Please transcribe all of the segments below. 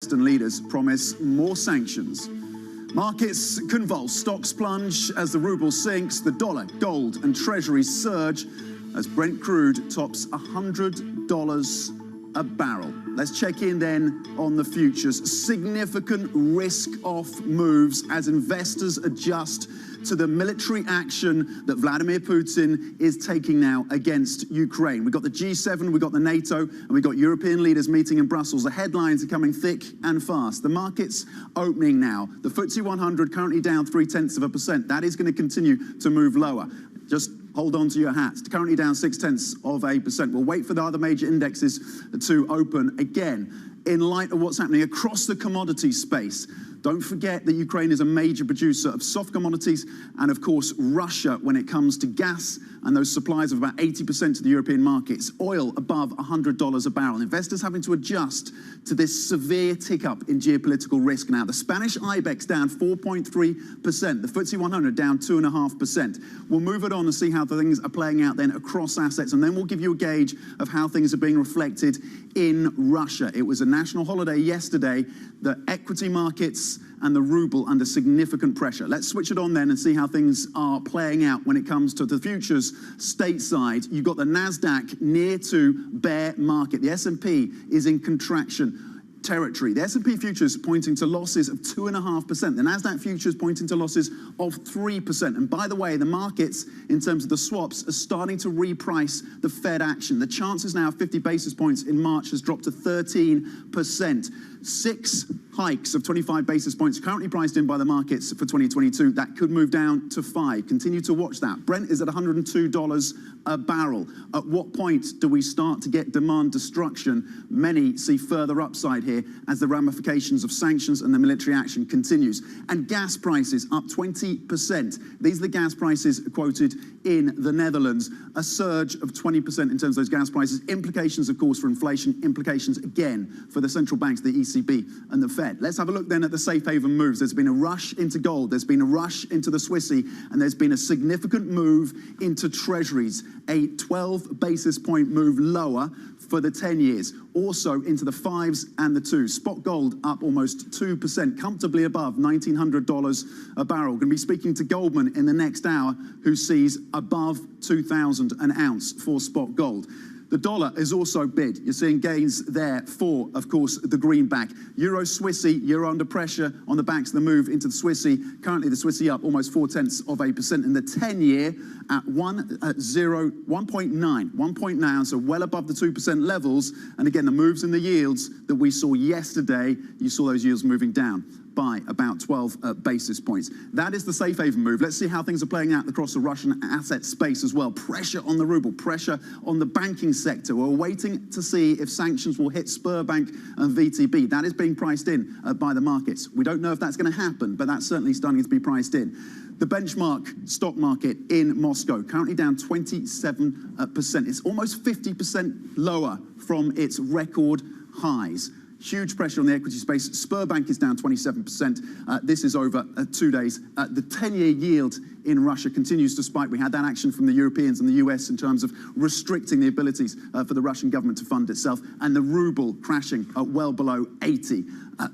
Western leaders promise more sanctions. Markets convulse, stocks plunge as the ruble sinks, the dollar, gold and treasuries surge as Brent crude tops $100 a barrel. Let's check in then on the futures. Significant risk-off moves as investors adjust to the military action that Vladimir Putin is taking now against Ukraine. We've got the G7, we've got the NATO, and we've got European leaders meeting in Brussels. The headlines are coming thick and fast. The market's opening now. The FTSE 100 currently down 0.3%. That is going to continue to move lower. Just hold on to your hats. Currently down 0.6%. We'll wait for the other major indexes to open again. In light of what's happening across the commodity space, don't forget that Ukraine is a major producer of soft commodities, and of course Russia when it comes to gas and those supplies of about 80% to the European markets. Oil above $100 a barrel. Investors having to adjust to this severe tick-up in geopolitical risk now. The Spanish IBEX down 4.3%. The FTSE 100 down 2.5%. We'll move it on and see how things are playing out then across assets, and then we'll give you a gauge of how things are being reflected in Russia. It was a national holiday yesterday. The equity markets and the ruble under significant pressure. Let's switch it on then and see how things are playing out when it comes to the futures stateside. You've got the NASDAQ near to bear market. The S&P is in contraction territory. The S&P futures pointing to losses of 2.5%. The NASDAQ futures pointing to losses of 3%. And by the way, the markets, in terms of the swaps, are starting to reprice the Fed action. The chances now of 50 basis points in March has dropped to 13%. 6 hikes of 25 basis points currently priced in by the markets for 2022. That could move down to 5. Continue to watch that. Brent is at $102 a barrel. At what point do we start to get demand destruction? Many see further upside here as the ramifications of sanctions and the military action continues. And gas prices up 20%. These are the gas prices quoted in the Netherlands. A surge of 20% in terms of those gas prices. Implications, of course, for inflation. Implications, again, for the central banks, the ECB and the Fed. Let's have a look then at the safe haven moves. There's been a rush into gold. There's been a rush into the Swissy. And there's been a significant move into treasuries. A 12 basis point move lower for the 10 years. Also into the 5s and the 2s. Spot gold up almost 2%, comfortably above $1,900 a barrel. Going to be speaking to Goldman in the next hour, who sees above 2,000 an ounce for spot gold. The dollar is also bid. You're seeing gains there for, of course, the greenback. Euro Swissy, euro under pressure on the backs of the move into the Swissy. Currently, the Swissy up almost 0.4%, in the 10-year at 1.9, so well above the 2% levels. And again, the moves in the yields that we saw yesterday, you saw those yields moving down by about 12 basis points. That is the safe haven move. Let's see how things are playing out across the Russian asset space as well. Pressure on the ruble, pressure on the banking sector. We're waiting to see if sanctions will hit Sberbank and VTB. That is being priced in by the markets. We don't know if that's going to happen, but that's certainly starting to be priced in. The benchmark stock market in Moscow, currently down 27%. It's almost 50% lower from its record highs. Huge pressure on the equity space. Sberbank is down 27%. This is over 2 days. The 10-year yield in Russia continues to spike. We had that action from the Europeans and the US in terms of restricting the abilities for the Russian government to fund itself, and the ruble crashing well below 80.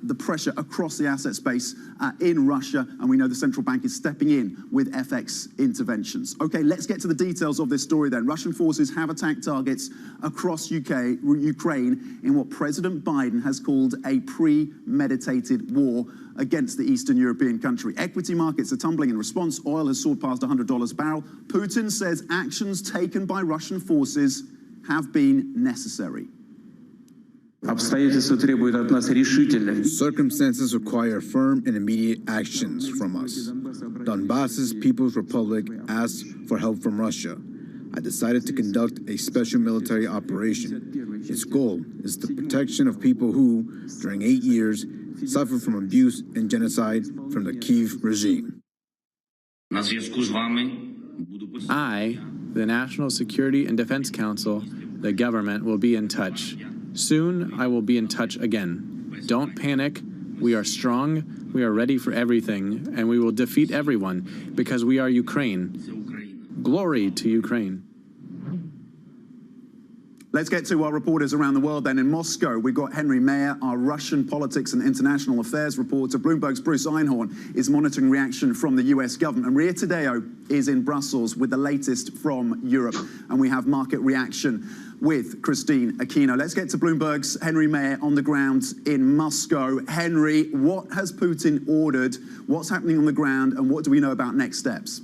The pressure across the asset space in Russia, and we know the central bank is stepping in with FX interventions. Okay, let's get to the details of this story then. Russian forces have attacked targets across Ukraine in what President Biden has called a premeditated war against the Eastern European country. Equity markets are tumbling in response. Oil has soared past $100 a barrel. Putin says actions taken by Russian forces have been necessary. Circumstances require firm and immediate actions from us. Donbass's People's Republic asked for help from Russia. I decided to conduct a special military operation. Its goal is the protection of people who, during 8 years, suffered from abuse and genocide from the Kyiv regime. I, the National Security and Defense Council, the government, will be in touch. Soon, I will be in touch again. Don't panic. We are strong, we are ready for everything, and we will defeat everyone because we are Ukraine. Glory to Ukraine. Let's get to our reporters around the world then. In Moscow, we've got Henry Mayer, our Russian politics and international affairs reporter. Bloomberg's Bruce Einhorn is monitoring reaction from the US government. And Maria Tadeo is in Brussels with the latest from Europe. And we have market reaction with Christine Aquino. Let's get to Bloomberg's Henry Mayer on the ground in Moscow. Henry, what has Putin ordered? What's happening on the ground? And what do we know about next steps?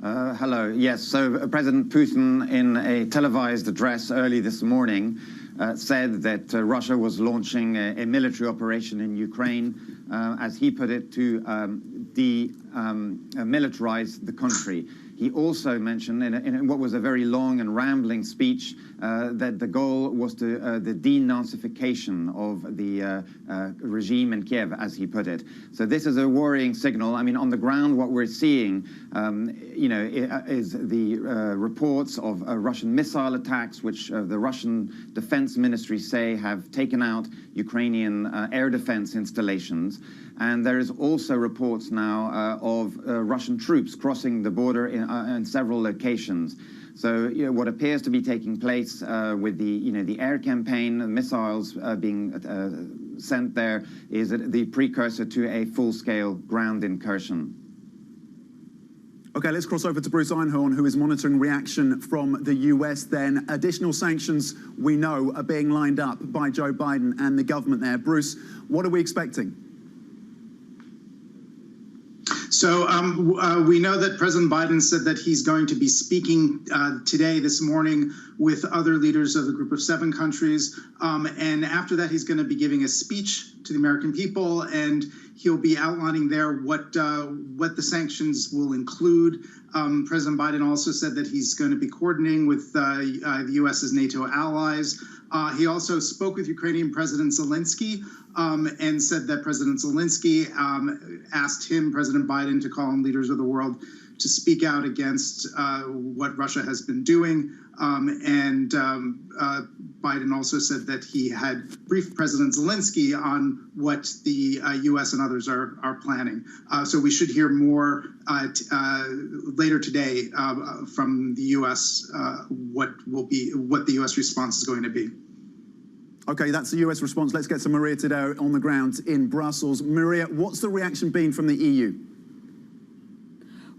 Hello. Yes, so President Putin, in a televised address early this morning, said that Russia was launching a military operation in Ukraine, as he put it, to demilitarize the country. He also mentioned, in what was a very long and rambling speech, that the goal was the denazification of the regime in Kiev, as he put it. So this is a worrying signal. I mean, on the ground, what we're seeing, is the reports of Russian missile attacks, which the Russian Defense Ministry say have taken out Ukrainian air defense installations. And there is also reports now of Russian troops crossing the border in several locations. So what appears to be taking place with the air campaign, missiles being sent there, is the precursor to a full-scale ground incursion. Okay, let's cross over to Bruce Einhorn, who is monitoring reaction from the US then. Additional sanctions, we know, are being lined up by Joe Biden and the government there. Bruce, what are we expecting? So we know that President Biden said that he's going to be speaking this morning with other leaders of the group of 7 countries. And after that, he's going to be giving a speech to the American people, and he'll be outlining there what the sanctions will include. President Biden also said that he's going to be coordinating with the U.S.'s NATO allies. He also spoke with Ukrainian President Zelensky and said that President Zelensky asked him, President Biden, to call on leaders of the world to speak out against what Russia has been doing. Biden also said that he had briefed President Zelensky on what the U.S. and others are planning. So we should hear more later today from the U.S. What the U.S. response is going to be. Okay, that's the US response. Let's get to Maria Tadeo on the ground in Brussels. Maria, what's the reaction been from the EU?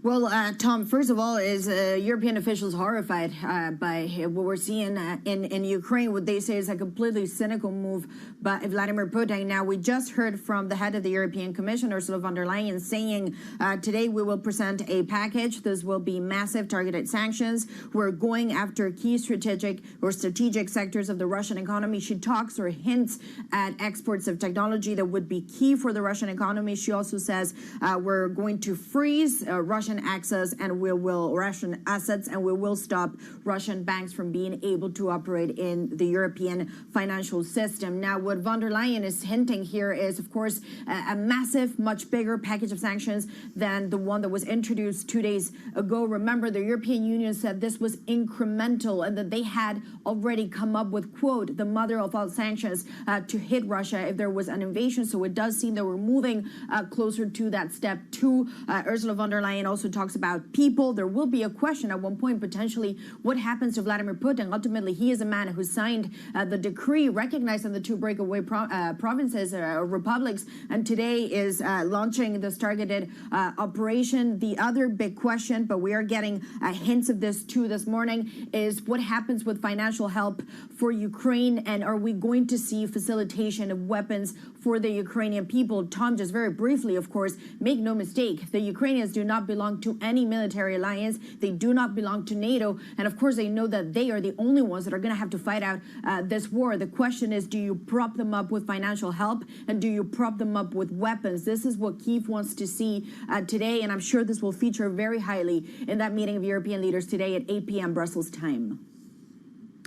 Well, Tom, first of all, is European officials horrified by what we're seeing in Ukraine. What they say is a completely cynical move by Vladimir Putin. Now, we just heard from the head of the European Commission, Ursula von der Leyen, saying today we will present a package. This will be massive targeted sanctions. We're going after key strategic sectors of the Russian economy. She talks or hints at exports of technology that would be key for the Russian economy. She also says we're going to freeze Russian Russian access and Russian assets, and we will stop Russian banks from being able to operate in the European financial system. Now, what von der Leyen is hinting here is, of course, a massive, much bigger package of sanctions than the one that was introduced 2 days ago. Remember, the European Union said this was incremental and that they had already come up with, quote, the mother of all sanctions to hit Russia if there was an invasion. So it does seem that we're moving closer to that step two. Ursula von der Leyen also talks about people. There will be a question at one point, potentially, what happens to Vladimir Putin? Ultimately, he is a man who signed the decree recognizing the two breakaway provinces, republics, and today is launching this targeted operation. The other big question, but we are getting hints of this too this morning, is what happens with financial help for Ukraine, and are we going to see facilitation of weapons for the Ukrainian people? Tom, just very briefly, of course, make no mistake, the Ukrainians do not belong to any military alliance. They do not belong to NATO. And of course, they know that they are the only ones that are going to have to fight out this war. The question is, do you prop them up with financial help, and do you prop them up with weapons? This is what Kyiv wants to see today, and I'm sure this will feature very highly in that meeting of European leaders today at 8 p.m. Brussels time.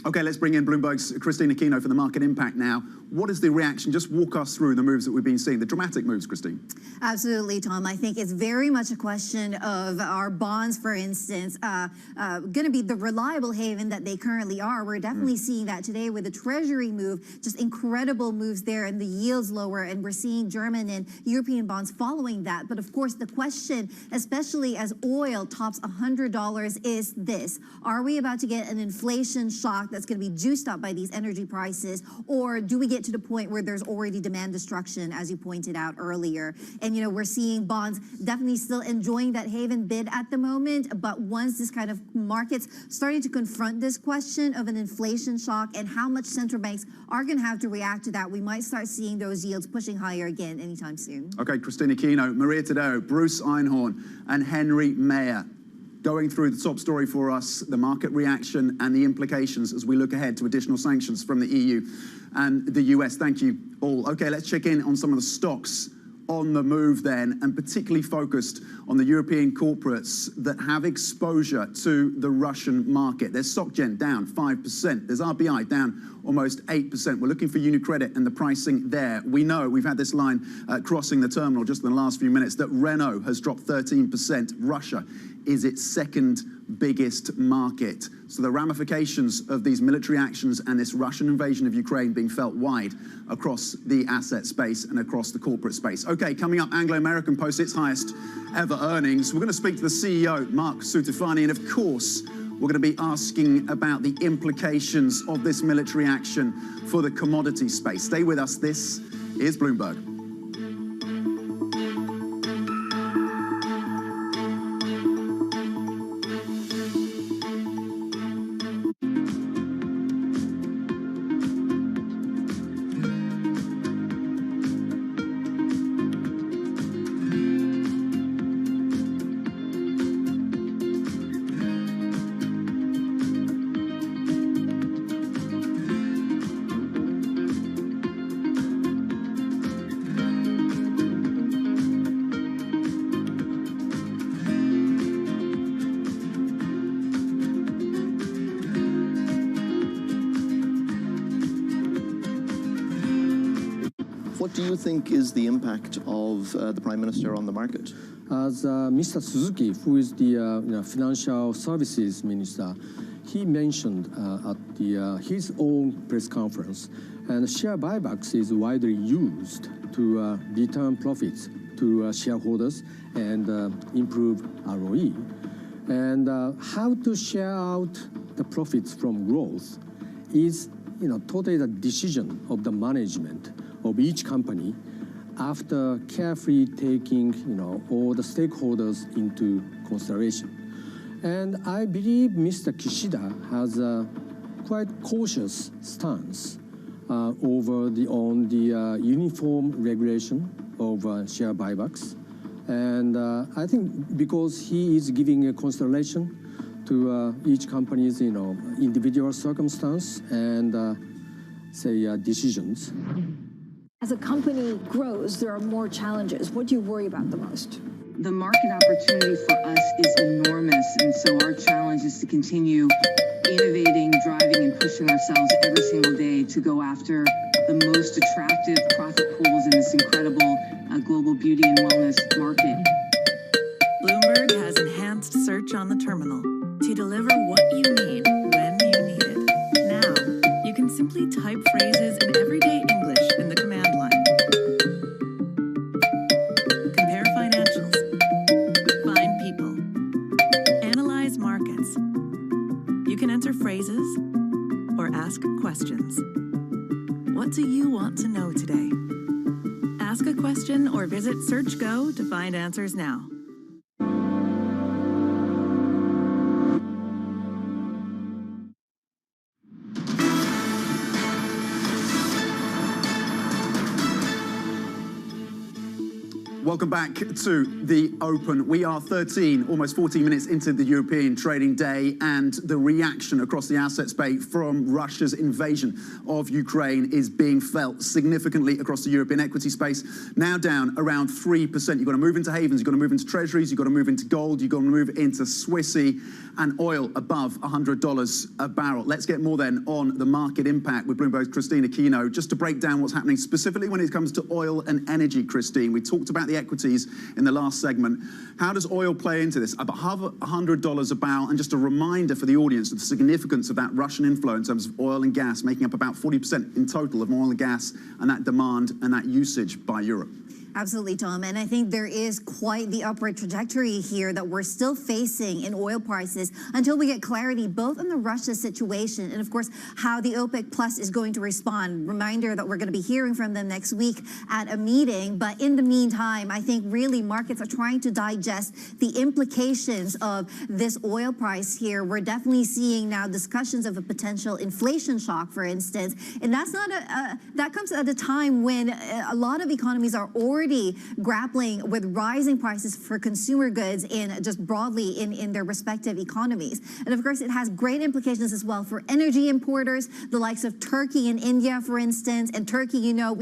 Okay, let's bring in Bloomberg's Christine Aquino for the market impact now. What is the reaction? Just walk us through the moves that we've been seeing, the dramatic moves, Christine. Absolutely, Tom. I think it's very much a question of our bonds, for instance, going to be the reliable haven that they currently are. We're definitely seeing that today with the Treasury move, just incredible moves there, and the yields lower, and we're seeing German and European bonds following that. But of course, the question, especially as oil tops $100, is this: are we about to get an inflation shock that's going to be juiced up by these energy prices, or do we get to the point where there's already demand destruction, as you pointed out earlier? And, you know, we're seeing bonds definitely still enjoying that haven bid at the moment, but once this kind of markets starting to confront this question of an inflation shock and how much central banks are going to have to react to that, we might start seeing those yields pushing higher again anytime soon. Okay, Christine Aquino, Maria Tadeo, Bruce Einhorn, and Henry Mayer going through the top story for us, the market reaction and the implications as we look ahead to additional sanctions from the EU and the US. Thank you all. Okay, let's check in on some of the stocks on the move then, and particularly focused on the European corporates that have exposure to the Russian market. There's SocGen down 5%. There's RBI down almost 8%. We're looking for UniCredit and the pricing there. We know, we've had this line crossing the terminal just in the last few minutes, that Renault has dropped 13%. Russia is its second biggest market. So the ramifications of these military actions and this Russian invasion of Ukraine being felt wide across the asset space and across the corporate space. Okay, coming up, Anglo American posts its highest ever earnings. We're going to speak to the CEO, Mark Sutufani, and of course, we're going to be asking about the implications of this military action for the commodity space. Stay with us. This is Bloomberg. What do you think is the impact of the Prime Minister on the market? As Mr. Suzuki, who is the Financial Services Minister, he mentioned at his own press conference, and share buybacks is widely used to return profits to shareholders and improve ROE. And how to share out the profits from growth is, totally the decision of the management of each company after carefully taking, all the stakeholders into consideration. And I believe Mr. Kishida has a quite cautious stance on the uniform regulation of share buybacks. And I think because he is giving a consideration to each company's, individual circumstance and, decisions. As a company grows, there are more challenges. What do you worry about the most? The market opportunity for us is enormous, and so our challenge is to continue innovating, driving, and pushing ourselves every single day to go after the most attractive profit pools in this incredible global beauty and wellness market. Bloomberg has enhanced search on the terminal to deliver what you need when you need it. Now, you can simply type phrases in everyday English in the command line. Compare financials. Find people. Analyze markets. You can enter phrases or ask questions. What do you want to know today? Ask a question or visit SearchGo to find answers now. Welcome back to the Open. We are 13, almost 14 minutes into the European trading day, and the reaction across the asset space from Russia's invasion of Ukraine is being felt significantly across the European equity space. Now down around 3%. You've got to move into havens, you've got to move into treasuries, you've got to move into gold, you've got to move into Swissy, and oil above $100 a barrel. Let's get more then on the market impact with Bloomberg's Christine Aquino, just to break down what's happening specifically when it comes to oil and energy. Christine, we talked about the equities in the last segment. How does oil play into this? About $100 a barrel, and just a reminder for the audience of the significance of that Russian inflow in terms of oil and gas, making up about 40% in total of oil and gas, and that demand and that usage by Europe. Absolutely, Tom. And I think there is quite the upward trajectory here that we're still facing in oil prices until we get clarity both on the Russia situation and, of course, how the OPEC Plus is going to respond. Reminder that we're going to be hearing from them next week at a meeting. But in the meantime, I think really markets are trying to digest the implications of this oil price here. We're definitely seeing now discussions of a potential inflation shock, for instance. And that's not that comes at a time when a lot of economies are already grappling with rising prices for consumer goods and just broadly in their respective economies. And of course, it has great implications as well for energy importers, the likes of Turkey and India, for instance. And Turkey, you know,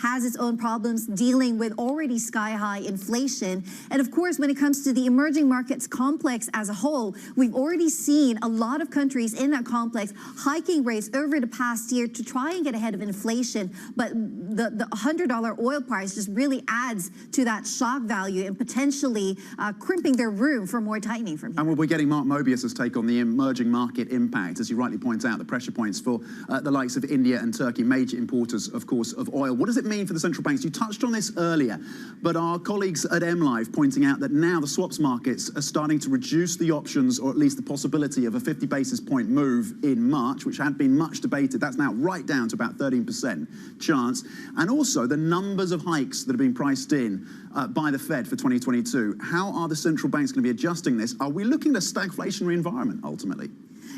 has its own problems dealing with already sky-high inflation. And of course, when it comes to the emerging markets complex as a whole, we've already seen a lot of countries in that complex hiking rates over the past year to try and get ahead of inflation. But the $100 oil price just really adds to that shock value and potentially crimping their room for more tightening from here. And we'll be getting Mark Mobius's take on the emerging market impact, as you rightly point out, the pressure points for the likes of India and Turkey, major importers, of course, of oil. What does it mean for the central banks? You touched on this earlier, but our colleagues at MLive pointing out that now the swaps markets are starting to reduce the options, or at least the possibility of a 50 basis point move in March, which had been much debated. That's now right down to about 13% chance. And also the numbers of hikes that have been priced in by the Fed for 2022. How are the central banks going to be adjusting this? Are we looking at a stagflationary environment ultimately?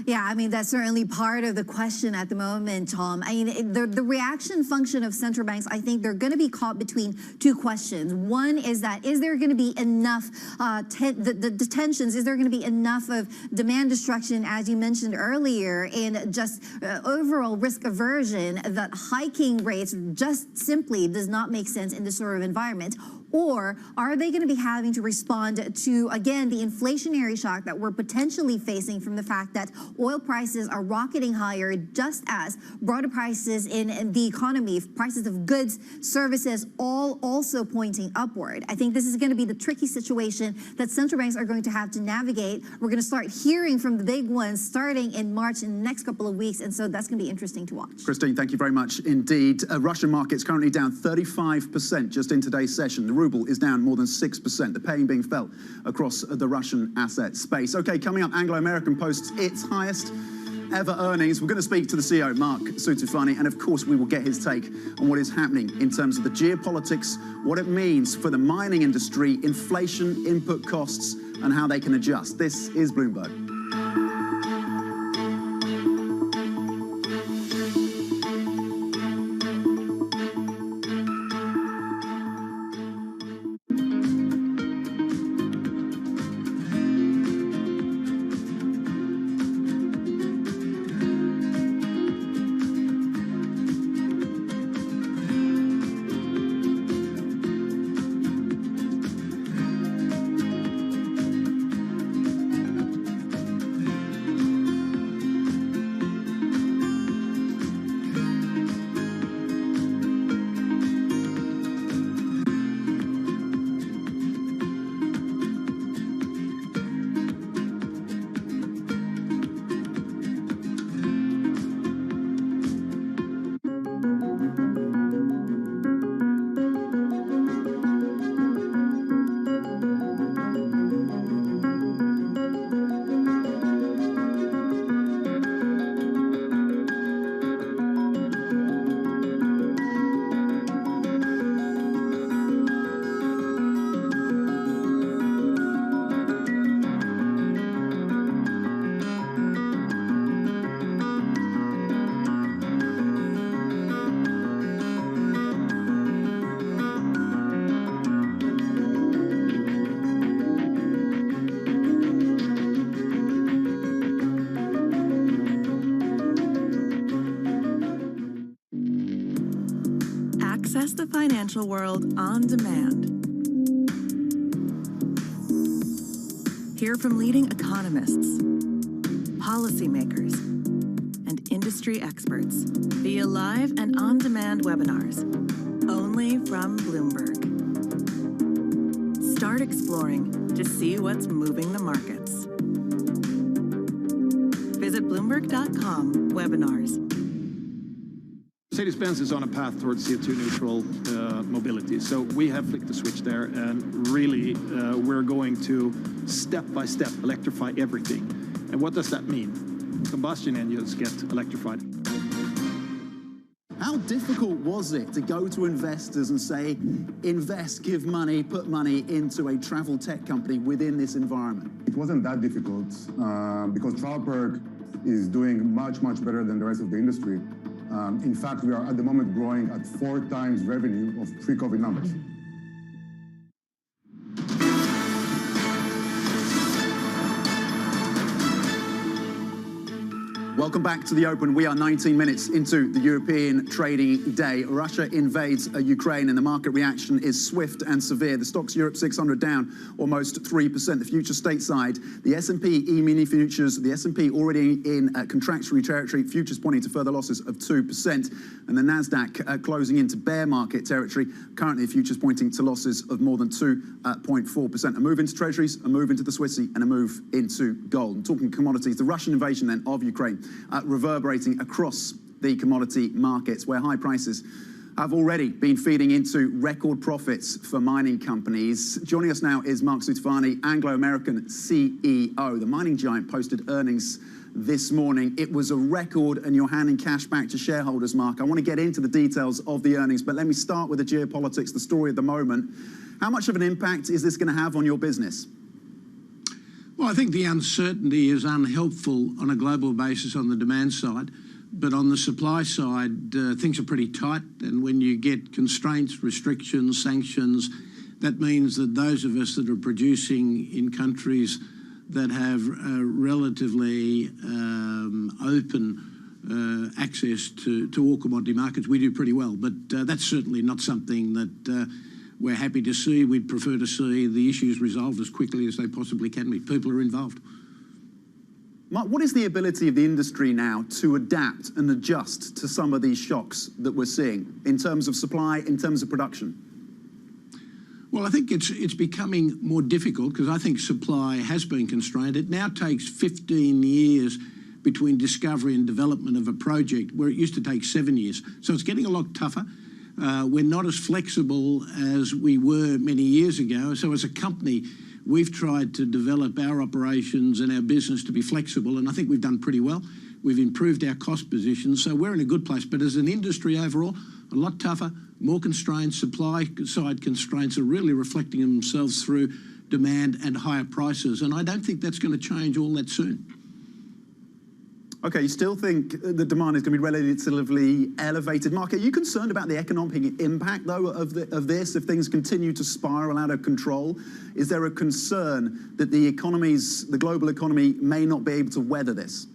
Yeah, I mean, that's certainly part of the question at the moment, Tom. I mean, the reaction function of central banks, I think they're going to be caught between two questions. One is that, is there going to be enough, the tensions, is there going to be enough of demand destruction, as you mentioned earlier, and just overall risk aversion that hiking rates just simply does not make sense in this sort of environment? Or are they going to be having to respond to, again, the inflationary shock that we're potentially facing from the fact that oil prices are rocketing higher, just as broader prices in the economy, prices of goods, services, all also pointing upward? I think this is going to be the tricky situation that central banks are going to have to navigate. We're going to start hearing from the big ones starting in March in the next couple of weeks, and so that's going to be interesting to watch. Christine, thank you very much indeed. Russian markets currently down 35% just in today's session. The ruble is down more than 6%. The pain being felt across the Russian asset space. Okay, coming up, Anglo-American posts its highest ever earnings. We're going to speak to the CEO, Mark Sutufani, and of course we will get his take on what is happening in terms of the geopolitics, what it means for the mining industry, inflation, input costs, and how they can adjust. This is Bloomberg. Access the financial world on demand. Hear from leading economists, policymakers, and industry experts via live and on-demand webinars, only from Bloomberg. Start exploring to see what's moving the markets. Visit Bloomberg.com/webinars. Mercedes-Benz is on a path towards CO2 neutral mobility. So we have flicked the switch there, and really we're going to step by step electrify everything. And what does that mean? Combustion engines get electrified. How difficult was it to go to investors and say, invest, give money, put money into a travel tech company within this environment? It wasn't that difficult because TravelPerk is doing much, much better than the rest of the industry. In fact, we are at the moment growing at 4 times revenue of pre-COVID numbers. Welcome back to the Open. We are 19 minutes into the European trading day. Russia invades Ukraine and the market reaction is swift and severe. The Stocks Europe 600 down almost 3%. The future stateside, the S&P E-mini futures, the S&P already in contractionary territory, futures pointing to further losses of 2%. And the Nasdaq closing into bear market territory. Currently, futures pointing to losses of more than 2.4%. A move into treasuries, a move into the Swissy, and a move into gold. And talking commodities, the Russian invasion then of Ukraine reverberating across the commodity markets, where high prices have already been feeding into record profits for mining companies. Joining us now is Mark Sutafani, Anglo-American CEO. The mining giant posted earnings this morning. It was a record, and you're handing cash back to shareholders, Mark. I want to get into the details of the earnings, but let me start with the geopolitics, the story of the moment. How much of an impact is this going to have on your business? Well, I think the uncertainty is unhelpful on a global basis on the demand side, but on the supply side, things are pretty tight. And when you get constraints, restrictions, sanctions, that means that those of us that are producing in countries that have relatively open access to all commodity markets, we do pretty well. But that's certainly not something that we're happy to see. We'd prefer to see the issues resolved as quickly as they possibly can be. People are involved. Mark, what is the ability of the industry now to adapt and adjust to some of these shocks that we're seeing in terms of supply, in terms of production? Well, I think it's becoming more difficult because I think supply has been constrained. It now takes 15 years between discovery and development of a project, where it used to take 7 years. So it's getting a lot tougher. We're not as flexible as we were many years ago. So as a company, we've tried to develop our operations and our business to be flexible, and I think we've done pretty well. We've improved our cost position, so we're in a good place. But as an industry overall, a lot tougher, more constraints. Supply side constraints are really reflecting themselves through demand and higher prices, and I don't think that's going to change all that soon. Okay, you still think the demand is going to be relatively elevated. Mark, are you concerned about the economic impact, though, of this if things continue to spiral out of control? Is there a concern that the global economy may not be able to weather this?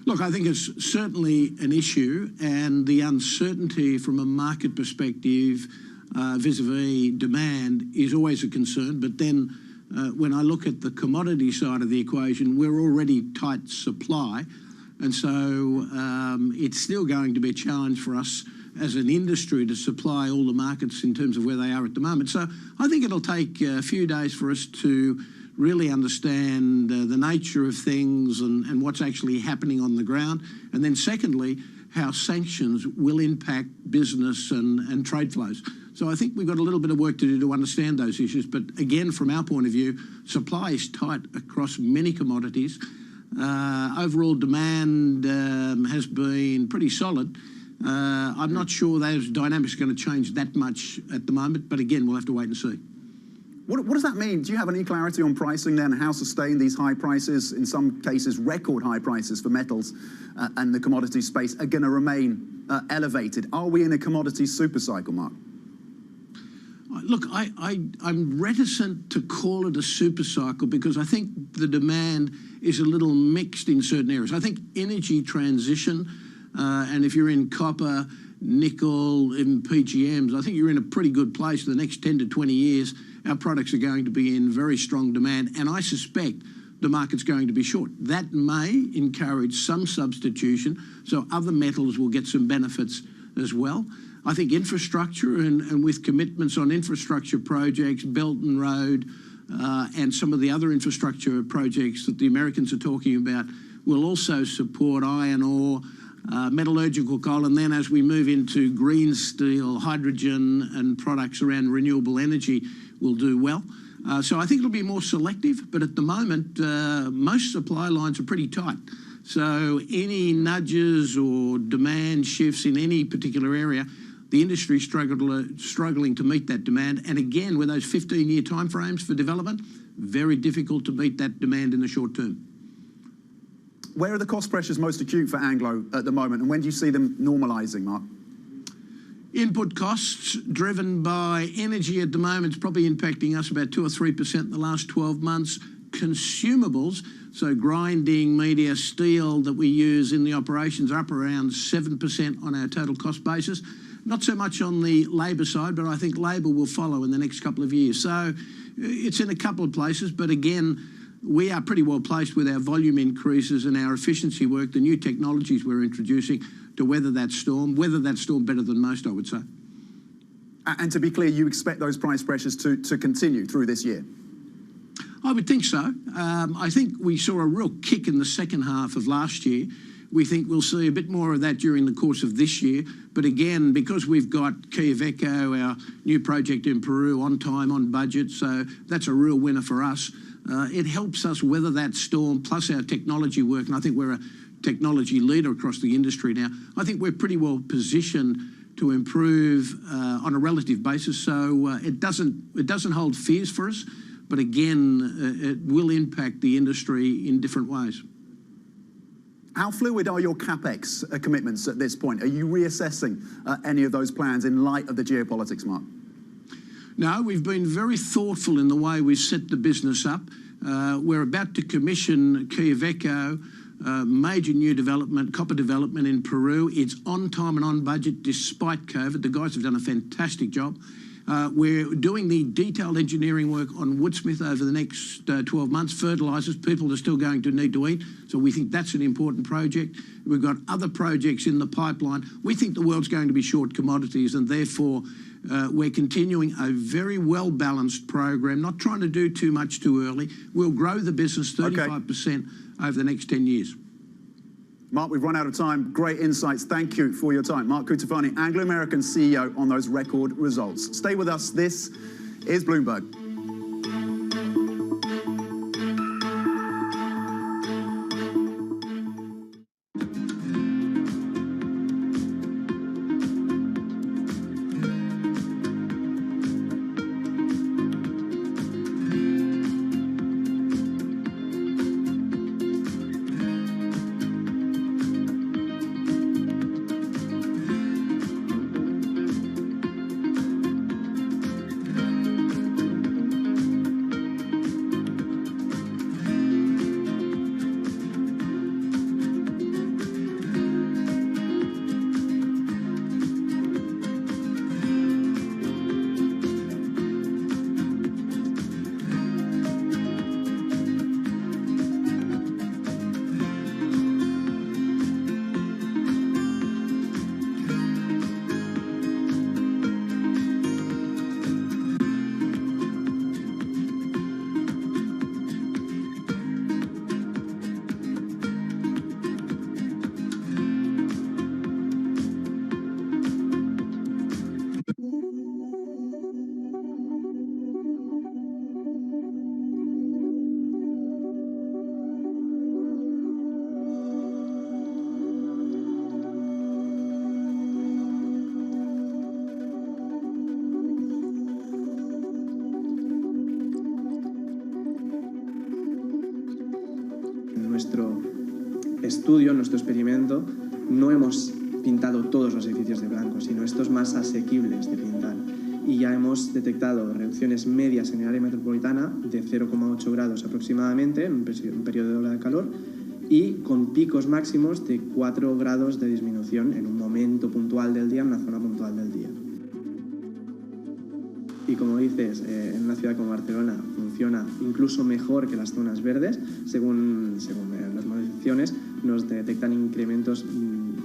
Look, I think it's certainly an issue, and the uncertainty from a market perspective vis-a-vis demand is always a concern. But then when I look at the commodity side of the equation, we're already tight supply. And so it's still going to be a challenge for us as an industry to supply all the markets in terms of where they are at the moment. So I think it'll take a few days for us to really understand the nature of things and what's actually happening on the ground. And then secondly, how sanctions will impact business and trade flows. So I think we've got a little bit of work to do to understand those issues. But again, from our point of view, supply is tight across many commodities. Overall demand has been pretty solid. I'm not sure those dynamics are going to change that much at the moment. But again, we'll have to wait and see. What does that mean? Do you have any clarity on pricing then? How sustained these high prices, in some cases record high prices for metals and the commodity space, are going to remain elevated? Are we in a commodity super cycle, Mark? Look, I'm reticent to call it a super cycle because I think the demand is a little mixed in certain areas. I think energy transition, and if you're in copper, nickel, even PGMs, I think you're in a pretty good place for the next 10 to 20 years. Our products are going to be in very strong demand, and I suspect the market's going to be short. That may encourage some substitution, so other metals will get some benefits as well. I think infrastructure and with commitments on infrastructure projects, Belt and Road, and some of the other infrastructure projects that the Americans are talking about will also support iron ore, metallurgical coal, and then as we move into green steel, hydrogen and products around renewable energy will do well. So I think it'll be more selective, but at the moment, most supply lines are pretty tight. So any nudges or demand shifts in any particular area, the industry is struggling to meet that demand. And again, with those 15-year timeframes for development, very difficult to meet that demand in the short term. Where are the cost pressures most acute for Anglo at the moment, and when do you see them normalising, Mark? Input costs driven by energy at the moment is probably impacting us about 2 or 3% in the last 12 months. Consumables, so grinding, media, steel that we use in the operations are up around 7% on our total cost basis. Not so much on the labour side, but I think labour will follow in the next couple of years. So it's in a couple of places, but again, we are pretty well placed with our volume increases and our efficiency work, the new technologies we're introducing to weather that storm better than most, I would say. And to be clear, you expect those price pressures to continue through this year? I would think so. I think we saw a real kick in the second half of last year. We think we'll see a bit more of that during the course of this year. But again, because we've got Quellaveco, our new project in Peru, on time, on budget, so that's a real winner for us. It helps us weather that storm, plus our technology work, and I think we're a technology leader across the industry now. I think we're pretty well positioned to improve on a relative basis, so it doesn't hold fears for us, but again, it will impact the industry in different ways. How fluid are your CapEx commitments at this point? Are you reassessing any of those plans in light of the geopolitics, Mark? No, we've been very thoughtful in the way we've set the business up. We're about to commission Quellaveco, major new development, copper development in Peru. It's on time and on budget despite COVID. The guys have done a fantastic job. We're doing the detailed engineering work on Woodsmith over the next 12 months. Fertilisers, people are still going to need to eat, so we think that's an important project. We've got other projects in the pipeline. We think the world's going to be short commodities, and therefore we're continuing a very well-balanced program, not trying to do too much too early. We'll grow the business 35% over the next 10 years. Mark, we've run out of time. Great insights. Thank you for your time. Mark Cutifani, Anglo-American CEO, on those record results. Stay with us. This is Bloomberg. nuestro estudio, nuestro experimento, no hemos pintado todos los edificios de blanco, sino estos más asequibles de pintar. Y ya hemos detectado reducciones medias en el área metropolitana de 0,8 grados aproximadamente en un periodo de ola de calor y con picos máximos de 4 grados de disminución en un momento puntual del día, en una zona puntual del día. Y como dices, en una ciudad como Barcelona funciona incluso mejor que las zonas verdes. Según las modificaciones, nos detectan incrementos,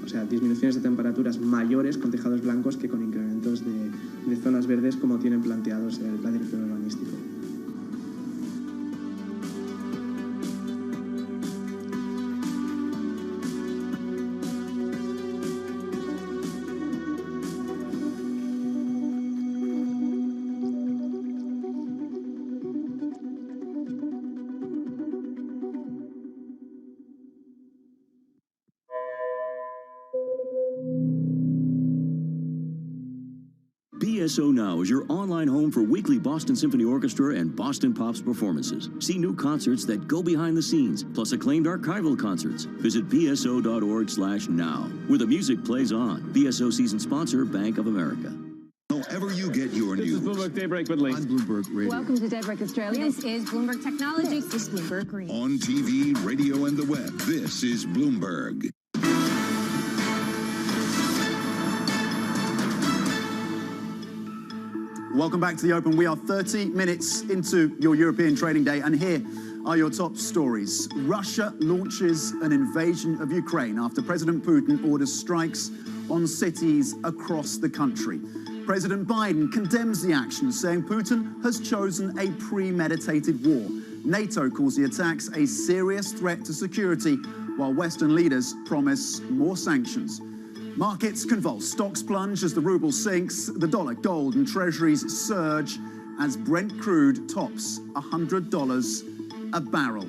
o sea, disminuciones de temperaturas mayores con tejados blancos que con incrementos de zonas verdes como tienen planteados el plan director urbanístico. BSO Now is your online home for weekly Boston Symphony Orchestra and Boston Pops performances. See new concerts that go behind the scenes, plus acclaimed archival concerts. Visit bso.org/now, where the music plays on. BSO season sponsor, Bank of America. However you get your news. This is Bloomberg Daybreak with Lee. On Bloomberg Radio. Welcome to Daybreak Australia. This is Bloomberg Technology. This is Bloomberg Green. On TV, radio, and the web, this is Bloomberg. Welcome back to the Open. We are 30 minutes into your European trading day, and here are your top stories. Russia launches an invasion of Ukraine after President Putin orders strikes on cities across the country. President Biden condemns the action, saying Putin has chosen a premeditated war. NATO calls the attacks a serious threat to security, while Western leaders promise more sanctions. Markets convulse, stocks plunge as the ruble sinks, the dollar, gold and treasuries surge as Brent crude tops $100 a barrel.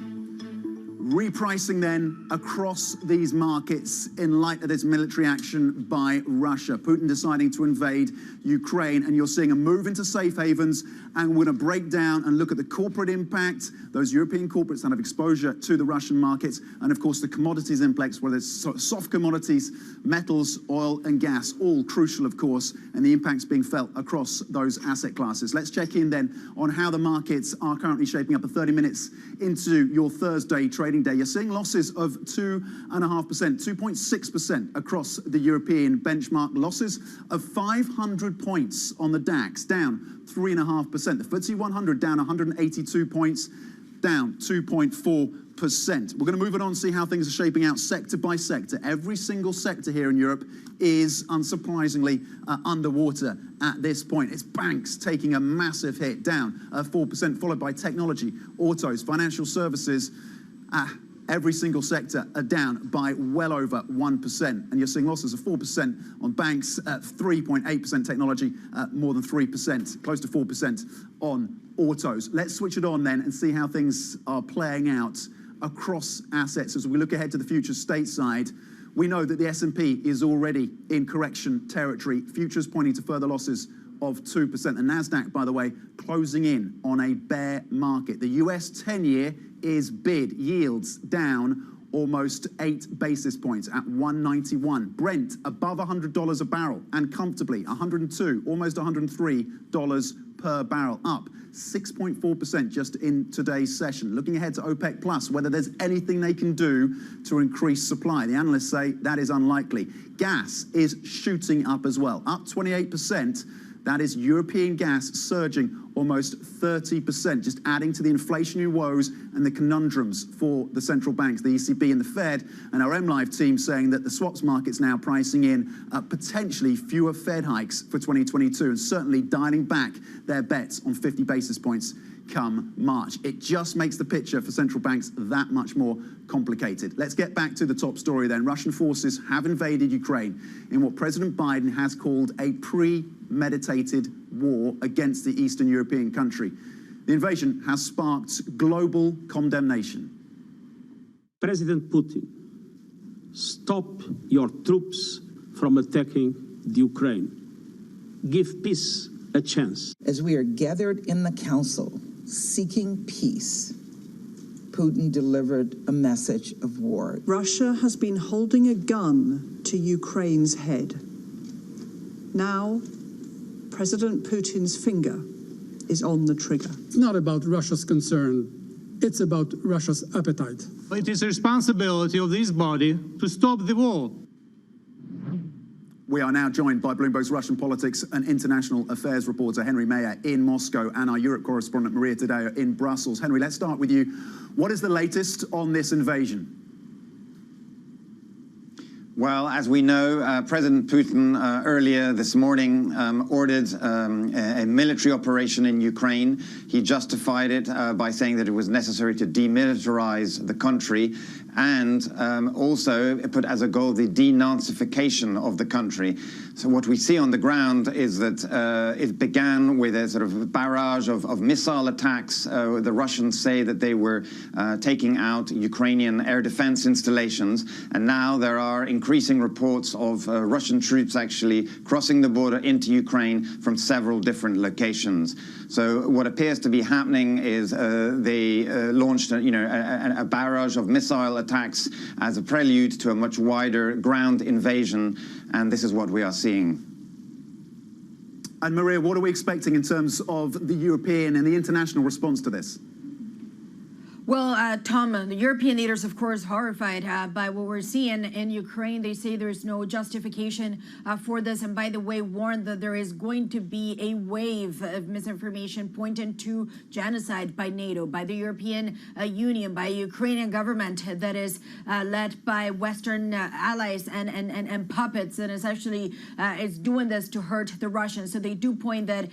Repricing then across these markets in light of this military action by Russia. Putin deciding to invade Ukraine, and you're seeing a move into safe havens, and we're going to break down and look at the corporate impact, those European corporates that have exposure to the Russian markets, and of course the commodities impacts, whether it's soft commodities, metals, oil and gas, all crucial of course, and the impacts being felt across those asset classes. Let's check in then on how the markets are currently shaping up at 30 minutes into your Thursday trading day. You're seeing losses of 2.5%, 2.6% across the European benchmark, losses of 500 points on the DAX, down 3.5%. The FTSE 100 down 182 points, down 2.4%. We're going to move it on and see how things are shaping out sector by sector. Every single sector here in Europe is unsurprisingly underwater at this point. It's banks taking a massive hit, down 4%, followed by technology, autos, financial services. Every single sector are down by well over 1%. And you're seeing losses of 4% on banks, 3.8% technology, more than 3%, close to 4% on autos. Let's switch it on then and see how things are playing out across assets. As we look ahead to the future stateside, we know that the S&P is already in correction territory. Futures pointing to further losses of 2%. The NASDAQ, by the way, closing in on a bear market. The US 10-year is bid, yields down almost 8 basis points at 191. Brent above $100 a barrel and comfortably $102, almost $103 per barrel, up 6.4% just in today's session. Looking ahead to OPEC Plus, whether there's anything they can do to increase supply. The analysts say that is unlikely. Gas is shooting up as well, up 28%. That is European gas surging almost 30%, just adding to the inflationary woes and the conundrums for the central banks, the ECB and the Fed. And our MLive team saying that the swaps market's now pricing in potentially fewer Fed hikes for 2022, and certainly dialing back their bets on 50 basis points come March. It just makes the picture for central banks that much more complicated. Let's get back to the top story then. Russian forces have invaded Ukraine in what President Biden has called a premeditated war against the Eastern European country. The invasion has sparked global condemnation. President Putin, stop your troops from attacking the Ukraine. Give peace a chance. As we are gathered in the council seeking peace, Putin delivered a message of war. Russia has been holding a gun to Ukraine's head. Now, President Putin's finger is on the trigger. It's not about Russia's concern It's about Russia's appetite. It is the responsibility of this body to stop the war. We are now joined by Bloomberg's Russian politics and international affairs reporter Henry Mayer in Moscow and our Europe correspondent Maria Tadeo in Brussels. Henry, let's start with you. What is the latest on this invasion? Well, as we know, President Putin earlier this morning ordered a military operation in Ukraine. He justified it by saying that it was necessary to demilitarize the country and also put as a goal the denazification of the country. So what we see on the ground is that it began with a sort of barrage of missile attacks. The Russians say that they were taking out Ukrainian air defense installations, and now there are increasing reports of Russian troops actually crossing the border into Ukraine from several different locations. So what appears to be happening is they launched a barrage of missile attacks as a prelude to a much wider ground invasion, and this is what we are seeing. And Maria, what are we expecting in terms of the European and the international response to this? Well, Tom, the European leaders, of course, horrified by what we're seeing in Ukraine. They say there's no justification for this. And by the way, warned that there is going to be a wave of misinformation pointing to genocide by NATO, by the European Union, by the Ukrainian government that is led by Western allies and puppets, and essentially is doing this to hurt the Russians. So they do point that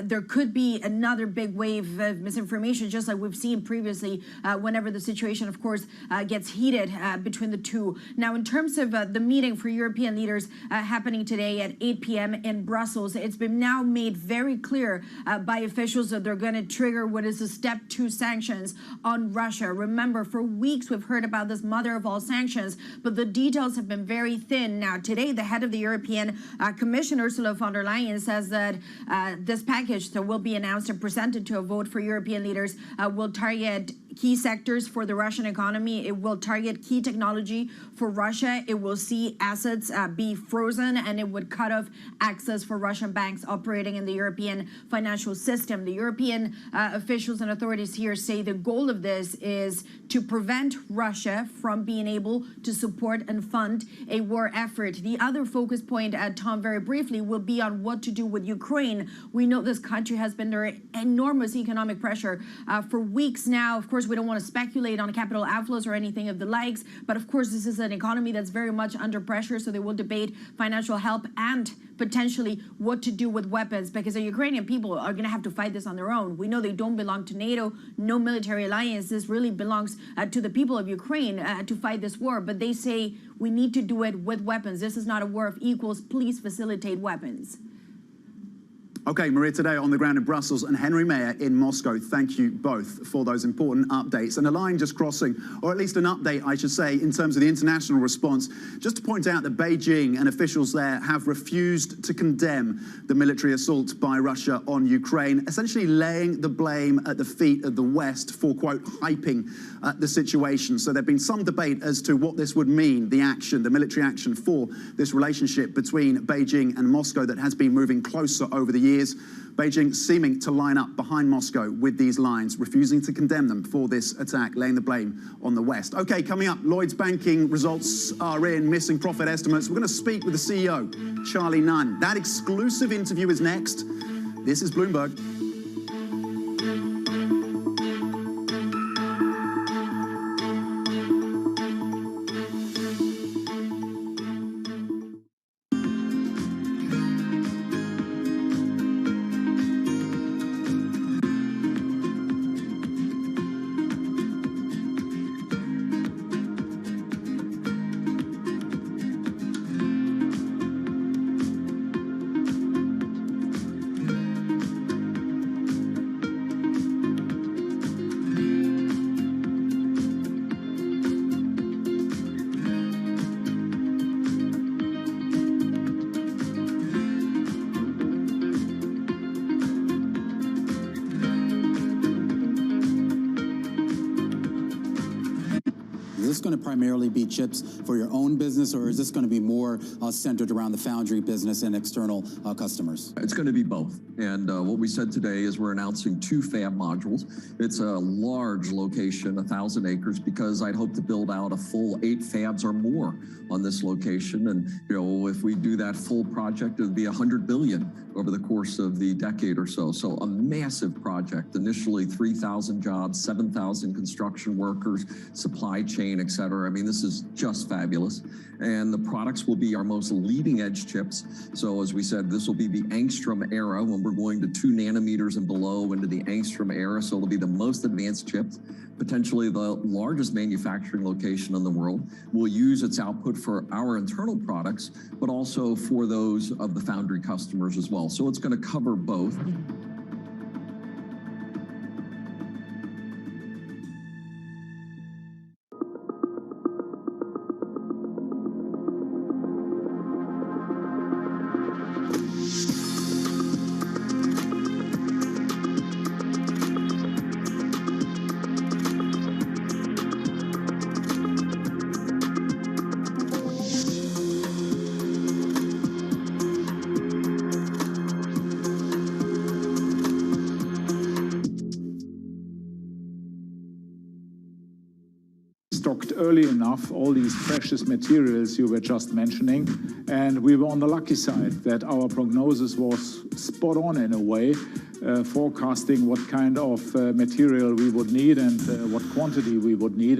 there could be another big wave of misinformation, just like we've seen previously whenever the situation, of course, gets heated between the two. Now, in terms of the meeting for European leaders happening today at 8 p.m. in Brussels, it's been now made very clear by officials that they're going to trigger what is the step 2 sanctions on Russia. Remember, for weeks we've heard about this mother of all sanctions, but the details have been very thin. Now, today, the head of the European Commission, Ursula von der Leyen, says that this package that will be announced and presented to a vote for European leaders will target key sectors for the Russian economy. It will target key technology for Russia. It will see assets be frozen, and it would cut off access for Russian banks operating in the European financial system. The European officials and authorities here say the goal of this is to prevent Russia from being able to support and fund a war effort. The other focus point, Tom, very briefly, will be on what to do with Ukraine. We know this country has been under enormous economic pressure for weeks now. Of course, we don't want to speculate on capital outflows or anything of the likes, but of course, this is an economy that's very much under pressure, so they will debate financial help and potentially what to do with weapons, because the Ukrainian people are going to have to fight this on their own. We know they don't belong to NATO, no military alliance. This really belongs to the people of Ukraine to fight this war, but they say we need to do it with weapons. This is not a war of equals. Please facilitate weapons. Okay, Maria Tadeo on the ground in Brussels and Henry Mayer in Moscow. Thank you both for those important updates. And a line just crossing, or at least an update, I should say, in terms of the international response, just to point out that Beijing and officials there have refused to condemn the military assault by Russia on Ukraine, essentially laying the blame at the feet of the West for, quote, hyping the situation. So there's been some debate as to what this would mean, the action, the military action for this relationship between Beijing and Moscow that has been moving closer over the years. Beijing seeming to line up behind Moscow with these lines, refusing to condemn them for this attack, laying the blame on the West. Okay, coming up, Lloyd's banking results are in, missing profit estimates. We're going to speak with the CEO, Charlie Nunn. That exclusive interview is next. This is Bloomberg. this going to primarily be chips for your own business, or is this going to be more centered around the foundry business and external customers? It's going to be both. And what we said today is we're announcing 2 fab modules. It's a large location, 1,000 acres, because I'd hope to build out a full 8 fabs or more on this location. And, if we do that full project, it would be $100 billion over the course of the decade or so. So a massive project, initially 3,000 jobs, 7,000 construction workers, supply chain, et cetera. I mean, this is just fabulous. And the products will be our most leading edge chips. So as we said, this will be the angstrom era when we're going to 2 nanometers and below into the angstrom era. So it'll be the most advanced chips, potentially the largest manufacturing location in the world. We'll use its output for our internal products, but also for those of the foundry customers as well. So it's going to cover both. Stocked early enough all these precious materials you were just mentioning, and we were on the lucky side that our prognosis was spot on in a way, forecasting what kind of material we would need and what quantity we would need.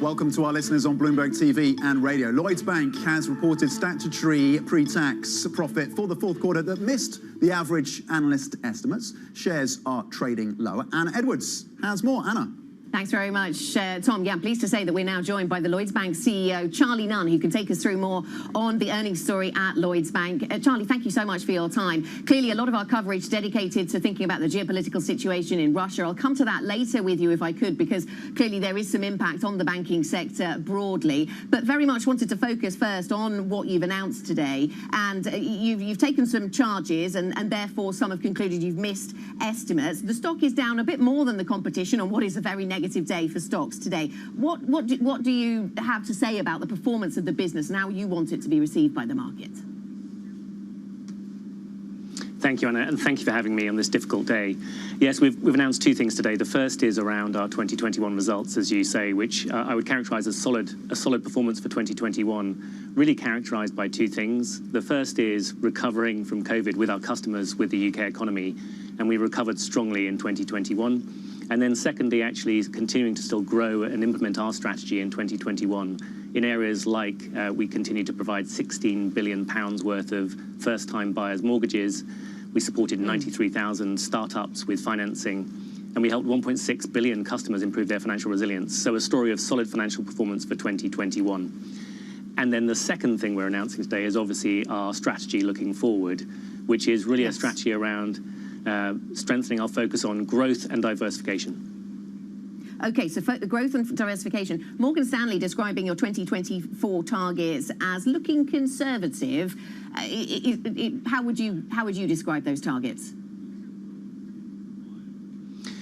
Welcome to our listeners on Bloomberg TV and radio. Lloyds Bank has reported statutory pre-tax profit for the 4th quarter that missed the average analyst estimates. Shares are trading lower. Anna Edwards has more. Anna. Thanks very much, Tom. Yeah, I'm pleased to say that we're now joined by the Lloyds Bank CEO, Charlie Nunn, who can take us through more on the earnings story at Lloyds Bank. Charlie, thank you so much for your time. Clearly, a lot of our coverage dedicated to thinking about the geopolitical situation in Russia. I'll come to that later with you if I could, because clearly there is some impact on the banking sector broadly. But very much wanted to focus first on what you've announced today. And you've taken some charges, and therefore some have concluded you've missed estimates. The stock is down a bit more than the competition on what is a very negative day for stocks today. What do you have to say about the performance of the business and how you want it to be received by the market? Thank you, Anna, and thank you for having me on this difficult day. Yes, we've announced 2 things today. The first is around our 2021 results, as you say, which I would characterize as a solid performance for 2021, really characterized by 2 things. The first is recovering from COVID with our customers, with the UK economy, and we recovered strongly in 2021. And then secondly, actually continuing to still grow and implement our strategy in 2021 in areas like we continue to provide £16 billion worth of first-time buyers mortgages. We supported 93,000 startups with financing, and we helped 1.6 billion customers improve their financial resilience. So a story of solid financial performance for 2021. And then the second thing we're announcing today is obviously our strategy looking forward, which is really a strategy around strengthening our focus on growth and diversification. Okay, so growth and diversification. Morgan Stanley describing your 2024 targets as looking conservative. How would you describe those targets?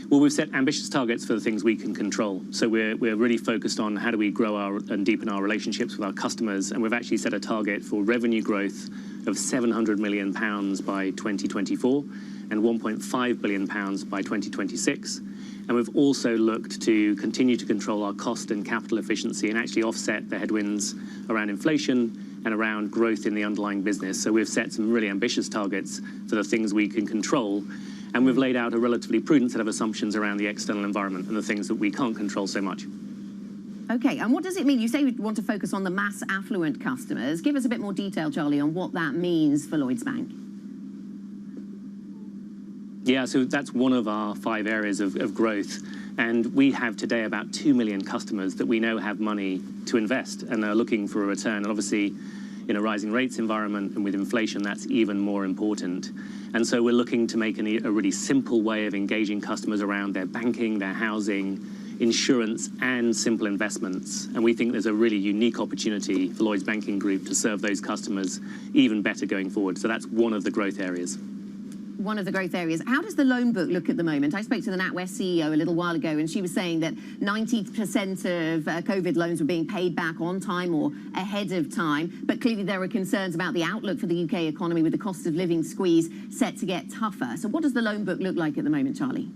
Well, we've set ambitious targets for the things we can control. So we're really focused on how do we grow and deepen our relationships with our customers. And we've actually set a target for revenue growth of £700 million by 2024 and £1.5 billion by 2026. And we've also looked to continue to control our cost and capital efficiency and actually offset the headwinds around inflation and around growth in the underlying business. So we've set some really ambitious targets for the things we can control. And we've laid out a relatively prudent set of assumptions around the external environment and the things that we can't control so much. Okay, and what does it mean? You say you want to focus on the mass affluent customers. Give us a bit more detail, Charlie, on what that means for Lloyds Bank. Yeah, so that's one of our 5 areas of growth. And we have today about 2 million customers that we know have money to invest and are looking for a return. And obviously, in a rising rates environment and with inflation, that's even more important. And so we're looking to make a really simple way of engaging customers around their banking, their housing, insurance and simple investments. And we think there's a really unique opportunity for Lloyds Banking Group to serve those customers even better going forward. So that's one of the growth areas. One of the growth areas. How does the loan book look at the moment? I spoke to the NatWest CEO a little while ago, and she was saying that 90% of COVID loans were being paid back on time or ahead of time. But clearly there are concerns about the outlook for the UK economy with the cost of living squeeze set to get tougher. So what does the loan book look like at the moment, Charlie?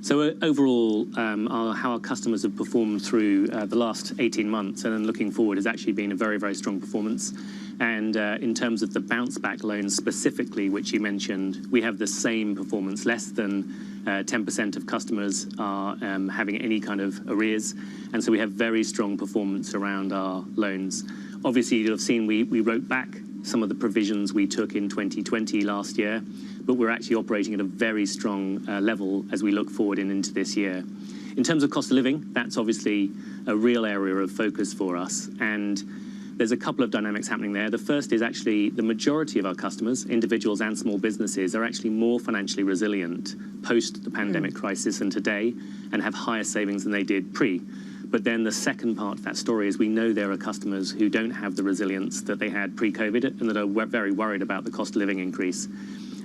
So overall, how our customers have performed through the last 18 months and then looking forward has actually been a very, very strong performance. And in terms of the bounce back loans specifically, which you mentioned, we have the same performance. Less than 10% of customers are having any kind of arrears. And so we have very strong performance around our loans. Obviously, you'll have seen we wrote back some of the provisions we took in 2020 last year, but we're actually operating at a very strong level as we look forward and into this year. In terms of cost of living, that's obviously a real area of focus for us. And there's a couple of dynamics happening there. The first is actually the majority of our customers, individuals and small businesses, are actually more financially resilient post the pandemic crisis and today, and have higher savings than they did pre. But then the second part of that story is we know there are customers who don't have the resilience that they had pre-COVID and that are very worried about the cost of living increase.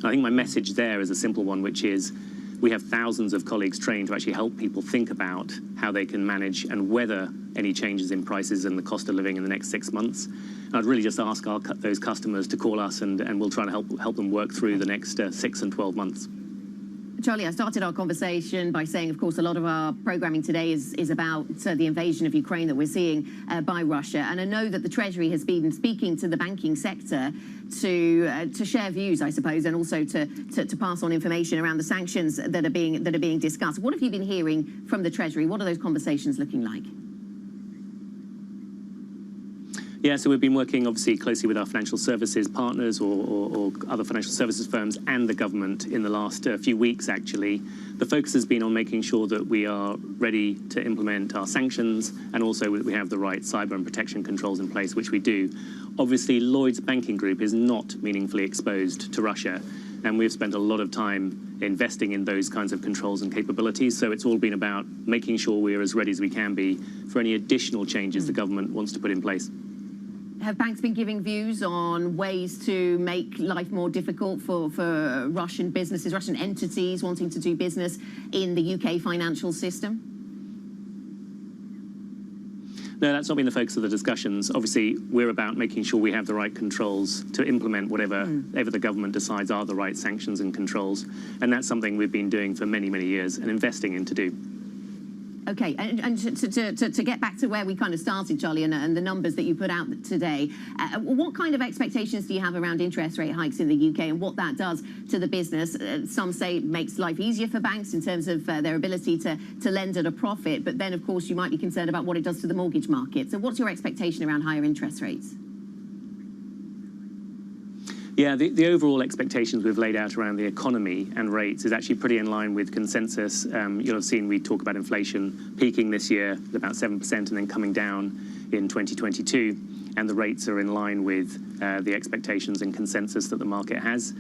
I think my message there is a simple one, which is we have thousands of colleagues trained to actually help people think about how they can manage and weather any changes in prices and the cost of living in the next 6 months. And I'd really just ask those customers to call us and we'll try to help them work through the next 6 and 12 months. Charlie, I started our conversation by saying, of course, a lot of our programming today is about the invasion of Ukraine that we're seeing by Russia. And I know that the Treasury has been speaking to the banking sector to share views, I suppose, and also to pass on information around the sanctions that are being discussed. What have you been hearing from the Treasury? What are those conversations looking like? Yeah, so we've been working obviously closely with our financial services partners or other financial services firms and the government in the last few weeks, actually. The focus has been on making sure that we are ready to implement our sanctions and also we have the right cyber and protection controls in place, which we do. Obviously, Lloyds Banking Group is not meaningfully exposed to Russia, and we've spent a lot of time investing in those kinds of controls and capabilities. So it's all been about making sure we're as ready as we can be for any additional changes the government wants to put in place. Have banks been giving views on ways to make life more difficult for Russian businesses, Russian entities wanting to do business in the UK financial system? No, that's not been the focus of the discussions. Obviously, we're about making sure we have the right controls to implement whatever the government decides are the right sanctions and controls. And that's something we've been doing for many, many years and investing in to do. Okay, and to get back to where we kind of started, Charlie, and the numbers that you put out today, what kind of expectations do you have around interest rate hikes in the UK and what that does to the business? Some say it makes life easier for banks in terms of their ability to lend at a profit, but then, of course, you might be concerned about what it does to the mortgage market. So what's your expectation around higher interest rates? Yeah, the overall expectations we've laid out around the economy and rates is actually pretty in line with consensus. You'll have seen we talk about inflation peaking this year at about 7% and then coming down in 2022. And the rates are in line with the expectations and consensus that the market has.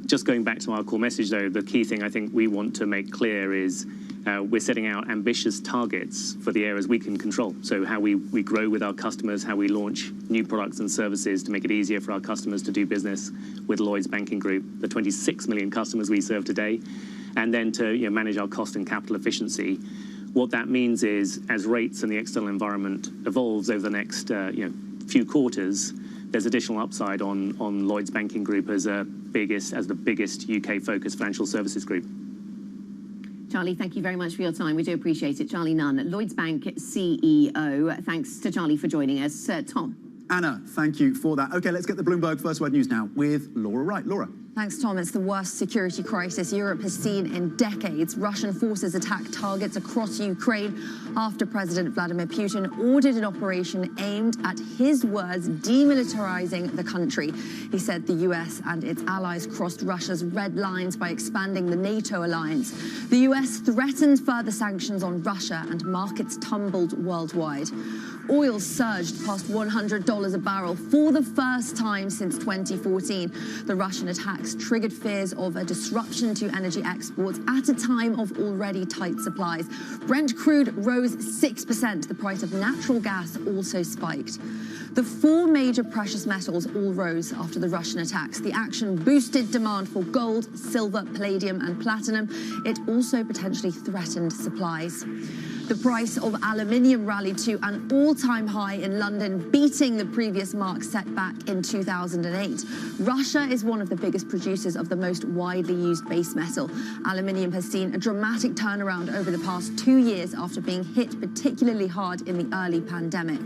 Just going back to our core message, though, the key thing I think we want to make clear is we're setting out ambitious targets for the areas we can control. So how we grow with our customers, how we launch new products and services to make it easier for our customers to do business with Lloyds Banking Group, the 26 million customers we serve today, and then to manage our cost and capital efficiency. What that means is, as rates and the external environment evolves over the next few quarters, there's additional upside on Lloyds Banking Group as the biggest UK-focused financial services group. Charlie, thank you very much for your time. We do appreciate it. Charlie Nunn, Lloyds Bank CEO. Thanks to Charlie for joining us. Tom. Anna, thank you for that. OK, let's get the Bloomberg First Word News now with Laura Wright. Laura. Thanks, Tom. It's the worst security crisis Europe has seen in decades. Russian forces attacked targets across Ukraine after President Vladimir Putin ordered an operation aimed at, his words, demilitarizing the country. He said the US and its allies crossed Russia's red lines by expanding the NATO alliance. The US threatened further sanctions on Russia and markets tumbled worldwide. Oil surged past $100 a barrel for the first time since 2014. The Russian attacks triggered fears of a disruption to energy exports at a time of already tight supplies. Brent crude rose 6%. The price of natural gas also spiked. The four major precious metals all rose after the Russian attacks. The action boosted demand for gold, silver, palladium and platinum. It also potentially threatened supplies. The price of aluminium rallied to an all-time high in London, beating the previous mark set back in 2008. Russia is one of the biggest producers of the most widely used base metal. Aluminium has seen a dramatic turnaround over the past 2 years after being hit particularly hard in the early pandemic.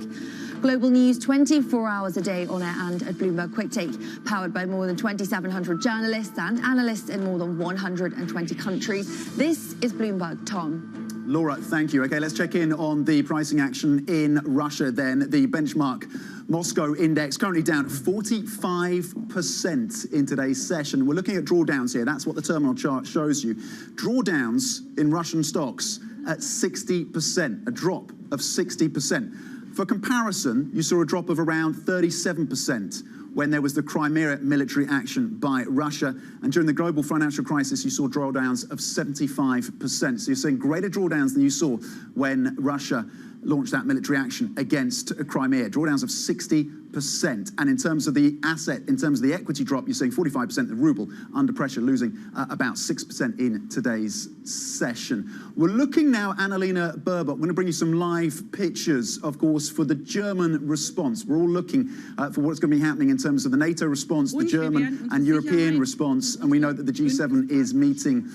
Global news 24 hours a day on air and at Bloomberg Quick Take, powered by more than 2,700 journalists and analysts in more than 120 countries. This is Bloomberg. Tom. Laura, thank you. Okay, let's check in on the pricing action in Russia then. The benchmark Moscow index currently down 45% in today's session. We're looking at drawdowns here. That's what the terminal chart shows you. Drawdowns in Russian stocks at 60%, a drop of 60%. For comparison, you saw a drop of around 37% when there was the Crimea military action by Russia. And during the global financial crisis, you saw drawdowns of 75%. So you're seeing greater drawdowns than you saw when Russia launched that military action against Crimea. Drawdowns of 60%. And in terms of the asset, in terms of the equity drop, you're seeing 45%, the ruble under pressure, losing about 6% in today's session. We're looking now, Annalena Baerbock, we're going to bring you some live pictures, of course, for the German response. We're all looking for what's going to be happening in terms of the NATO response, the German and European response, and we know that the G7 is meeting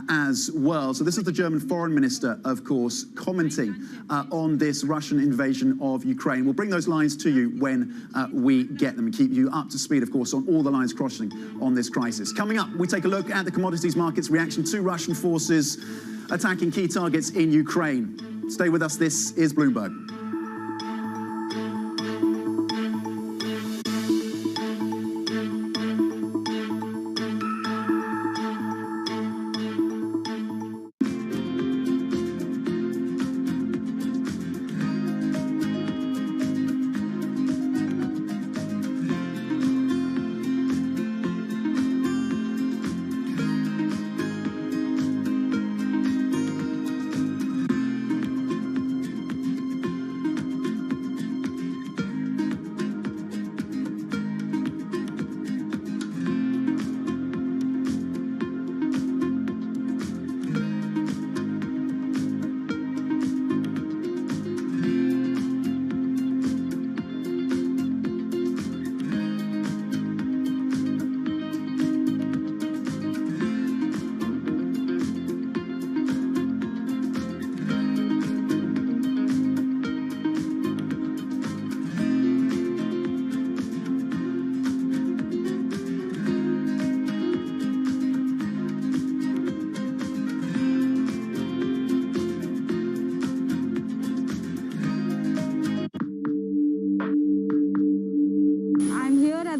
as well. So this is the German foreign minister, of course, commenting on this Russian invasion of Ukraine. We'll bring those lines to you when we get them and keep you up to speed, of course, on all the lines crossing on this crisis. Coming up, we take a look at the commodities market's reaction to Russian forces attacking key targets in Ukraine. Stay with us. This is Bloomberg.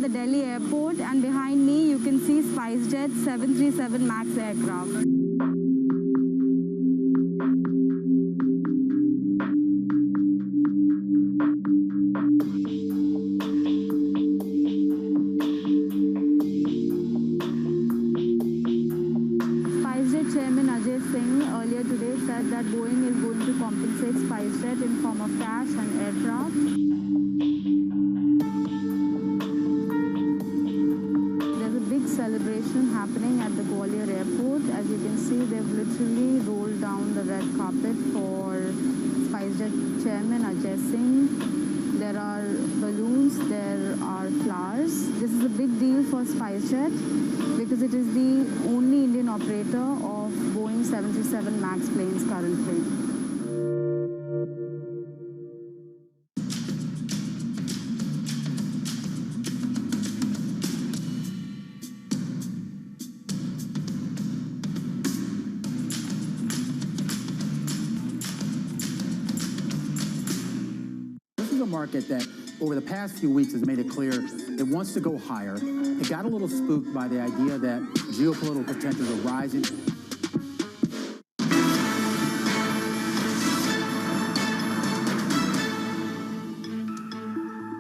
Delhi airport, and behind me you can see SpiceJet 737 MAX aircraft. SpiceJet Chairman Ajay Singh earlier today said that Boeing is going to compensate SpiceJet in form of cash and aircraft. Celebration happening at the Gwalior airport. As you can see, they've literally rolled down the red carpet for SpiceJet Chairman Ajay Singh. There are balloons, there are flowers. This is a big deal for SpiceJet because it is the only Indian operator of Boeing 737 MAX planes currently. Market that over the past few weeks has made it clear it wants to go higher. It got a little spooked by the idea that geopolitical tensions are rising.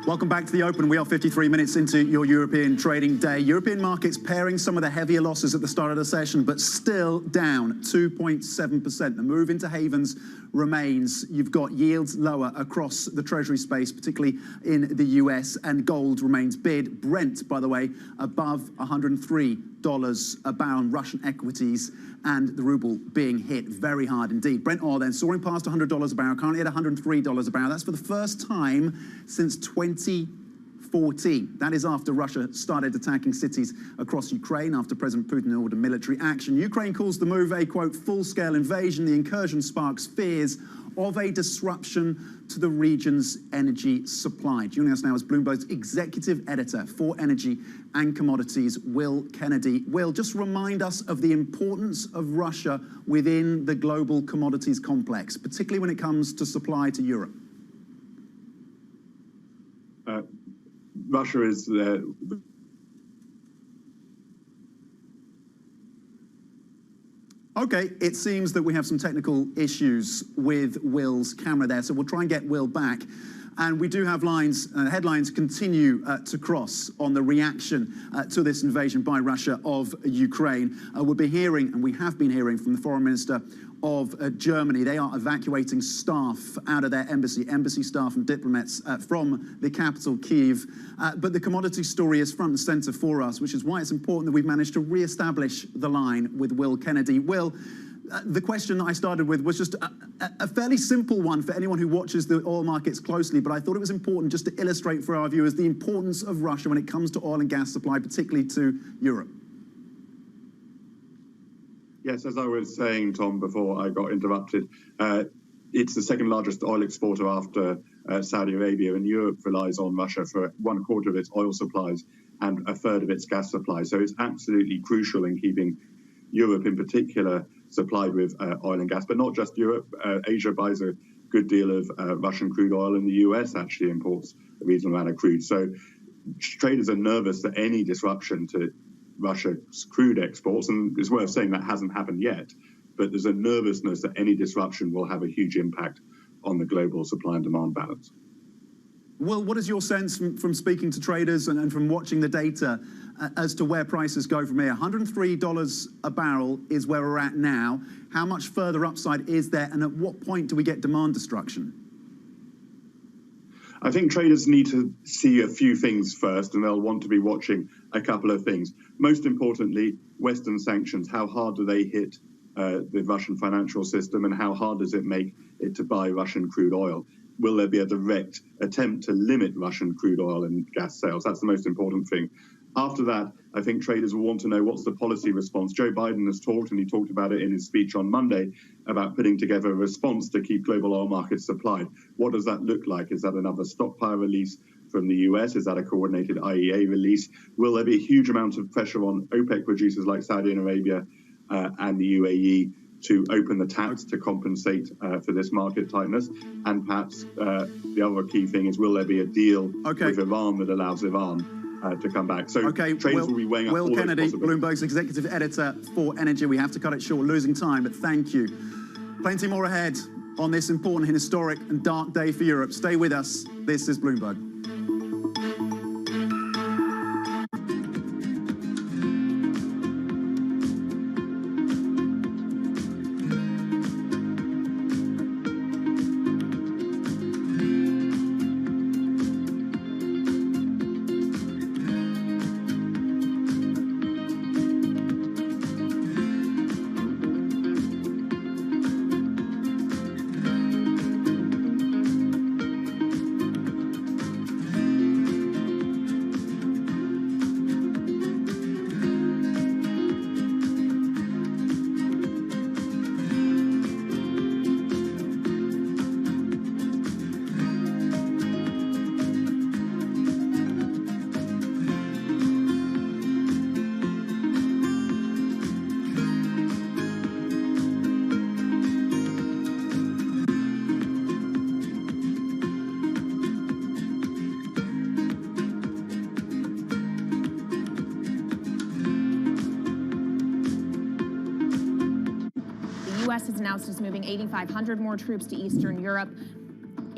Welcome back to the Open. We are 53 minutes into your European trading day. European markets pairing some of the heavier losses at the start of the session, but still down 2.7%. The move into havens remains. You've got yields lower across the Treasury space, particularly in the US, and gold remains bid. Brent, by the way, above $103 a barrel. Russian equities and the ruble being hit very hard indeed. Brent oil then soaring past $100 a barrel, currently at $103 a barrel. That's for the first time since 2014. That is after Russia started attacking cities across Ukraine after President Putin ordered military action. Ukraine calls the move a, quote, full-scale invasion. The incursion sparks fears of a disruption to the region's energy supply. Joining us now is Bloomberg's executive editor for energy and commodities, Will Kennedy. Will, just remind us of the importance of Russia within the global commodities complex, particularly when it comes to supply to Europe. Russia is Okay, it seems that we have some technical issues with Will's camera there, so we'll try and get Will back. And we do have headlines continue to cross on the reaction to this invasion by Russia of Ukraine. We'll be hearing, and we have been hearing, from the foreign minister of Germany. They are evacuating staff out of their embassy staff and diplomats from the capital, Kyiv. But the commodity story is front and center for us, which is why it's important that we've managed to re-establish the line with Will Kennedy. Will, the question I started with was just a fairly simple one for anyone who watches the oil markets closely, but I thought it was important just to illustrate for our viewers the importance of Russia when it comes to oil and gas supply, particularly to Europe. Yes, as I was saying, Tom, before I got interrupted, it's the second largest oil exporter after Saudi Arabia, and Europe relies on Russia for 1/4 of its oil supplies and 1/3 of its gas supply. So it's absolutely crucial in keeping Europe in particular supplied with oil and gas, but not just Europe. Asia buys a good deal of Russian crude oil, and the US actually imports a reasonable amount of crude. So traders are nervous that any disruption to Russia's crude exports, and it's worth saying that hasn't happened yet, but there's a nervousness that any disruption will have a huge impact on the global supply and demand balance. Well, what is your sense from speaking to traders and from watching the data as to where prices go from here? $103 a barrel is where we're at now. How much further upside is there, and at what point do we get demand destruction? I think traders need to see a few things first, and they'll want to be watching a couple of things. Most importantly, Western sanctions. How hard do they hit the Russian financial system, and how hard does it make it to buy Russian crude oil? Will there be a direct attempt to limit Russian crude oil and gas sales? That's the most important thing. After that, I think traders will want to know what's the policy response. Joe Biden has talked, and he talked about it in his speech on Monday, about putting together a response to keep global oil markets supplied. What does that look like? Is that another stockpile release from the US? Is that a coordinated IEA release? Will there be a huge amount of pressure on OPEC producers like Saudi Arabia and the UAE to open the taps to compensate for this market tightness? And perhaps the other key thing is, will there be a deal with Iran that allows Iran to come back? So traders will be weighing up all Will Kennedy, those possibilities. Bloomberg's executive editor for energy. We have to cut it short, losing time, but thank you. Plenty more ahead on this important, historic and dark day for Europe. Stay with us. This is Bloomberg. The U.S. has announced it's moving 8,500 more troops to Eastern Europe.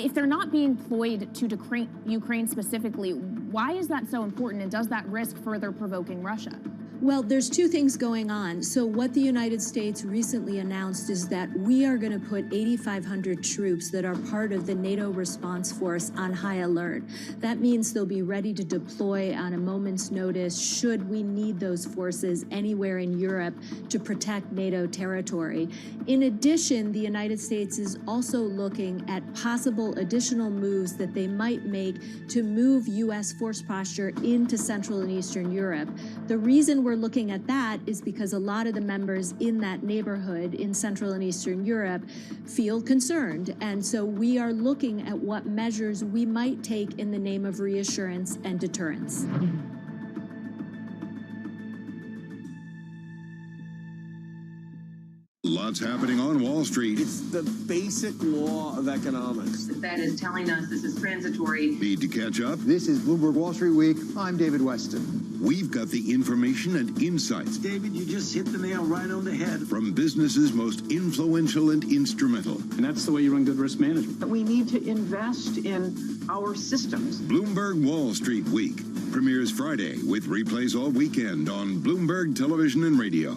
If they're not being deployed to Ukraine specifically, why is that so important, and does that risk further provoking Russia? Well, there's two things going on. So what the United States recently announced is that we are going to put 8,500 troops that are part of the NATO response force on high alert. That means they'll be ready to deploy on a moment's notice should we need those forces anywhere in Europe to protect NATO territory. In addition, the United States is also looking at possible additional moves that they might make to move U.S. force posture into Central and Eastern Europe. The reason we're looking at that is because a lot of the members in that neighborhood in Central and Eastern Europe feel concerned. And so we are looking at what measures we might take in the name of reassurance and deterrence. Lots happening on Wall Street. It's the basic law of economics. The Fed is telling us this is transitory. Need to catch up? This is Bloomberg Wall Street Week. I'm David Weston. We've got the information and insights. David, you just hit the nail right on the head. From businesses most influential and instrumental. And that's the way you run good risk management. But we need to invest in our systems. Bloomberg Wall Street Week premieres Friday with replays all weekend on Bloomberg Television and Radio.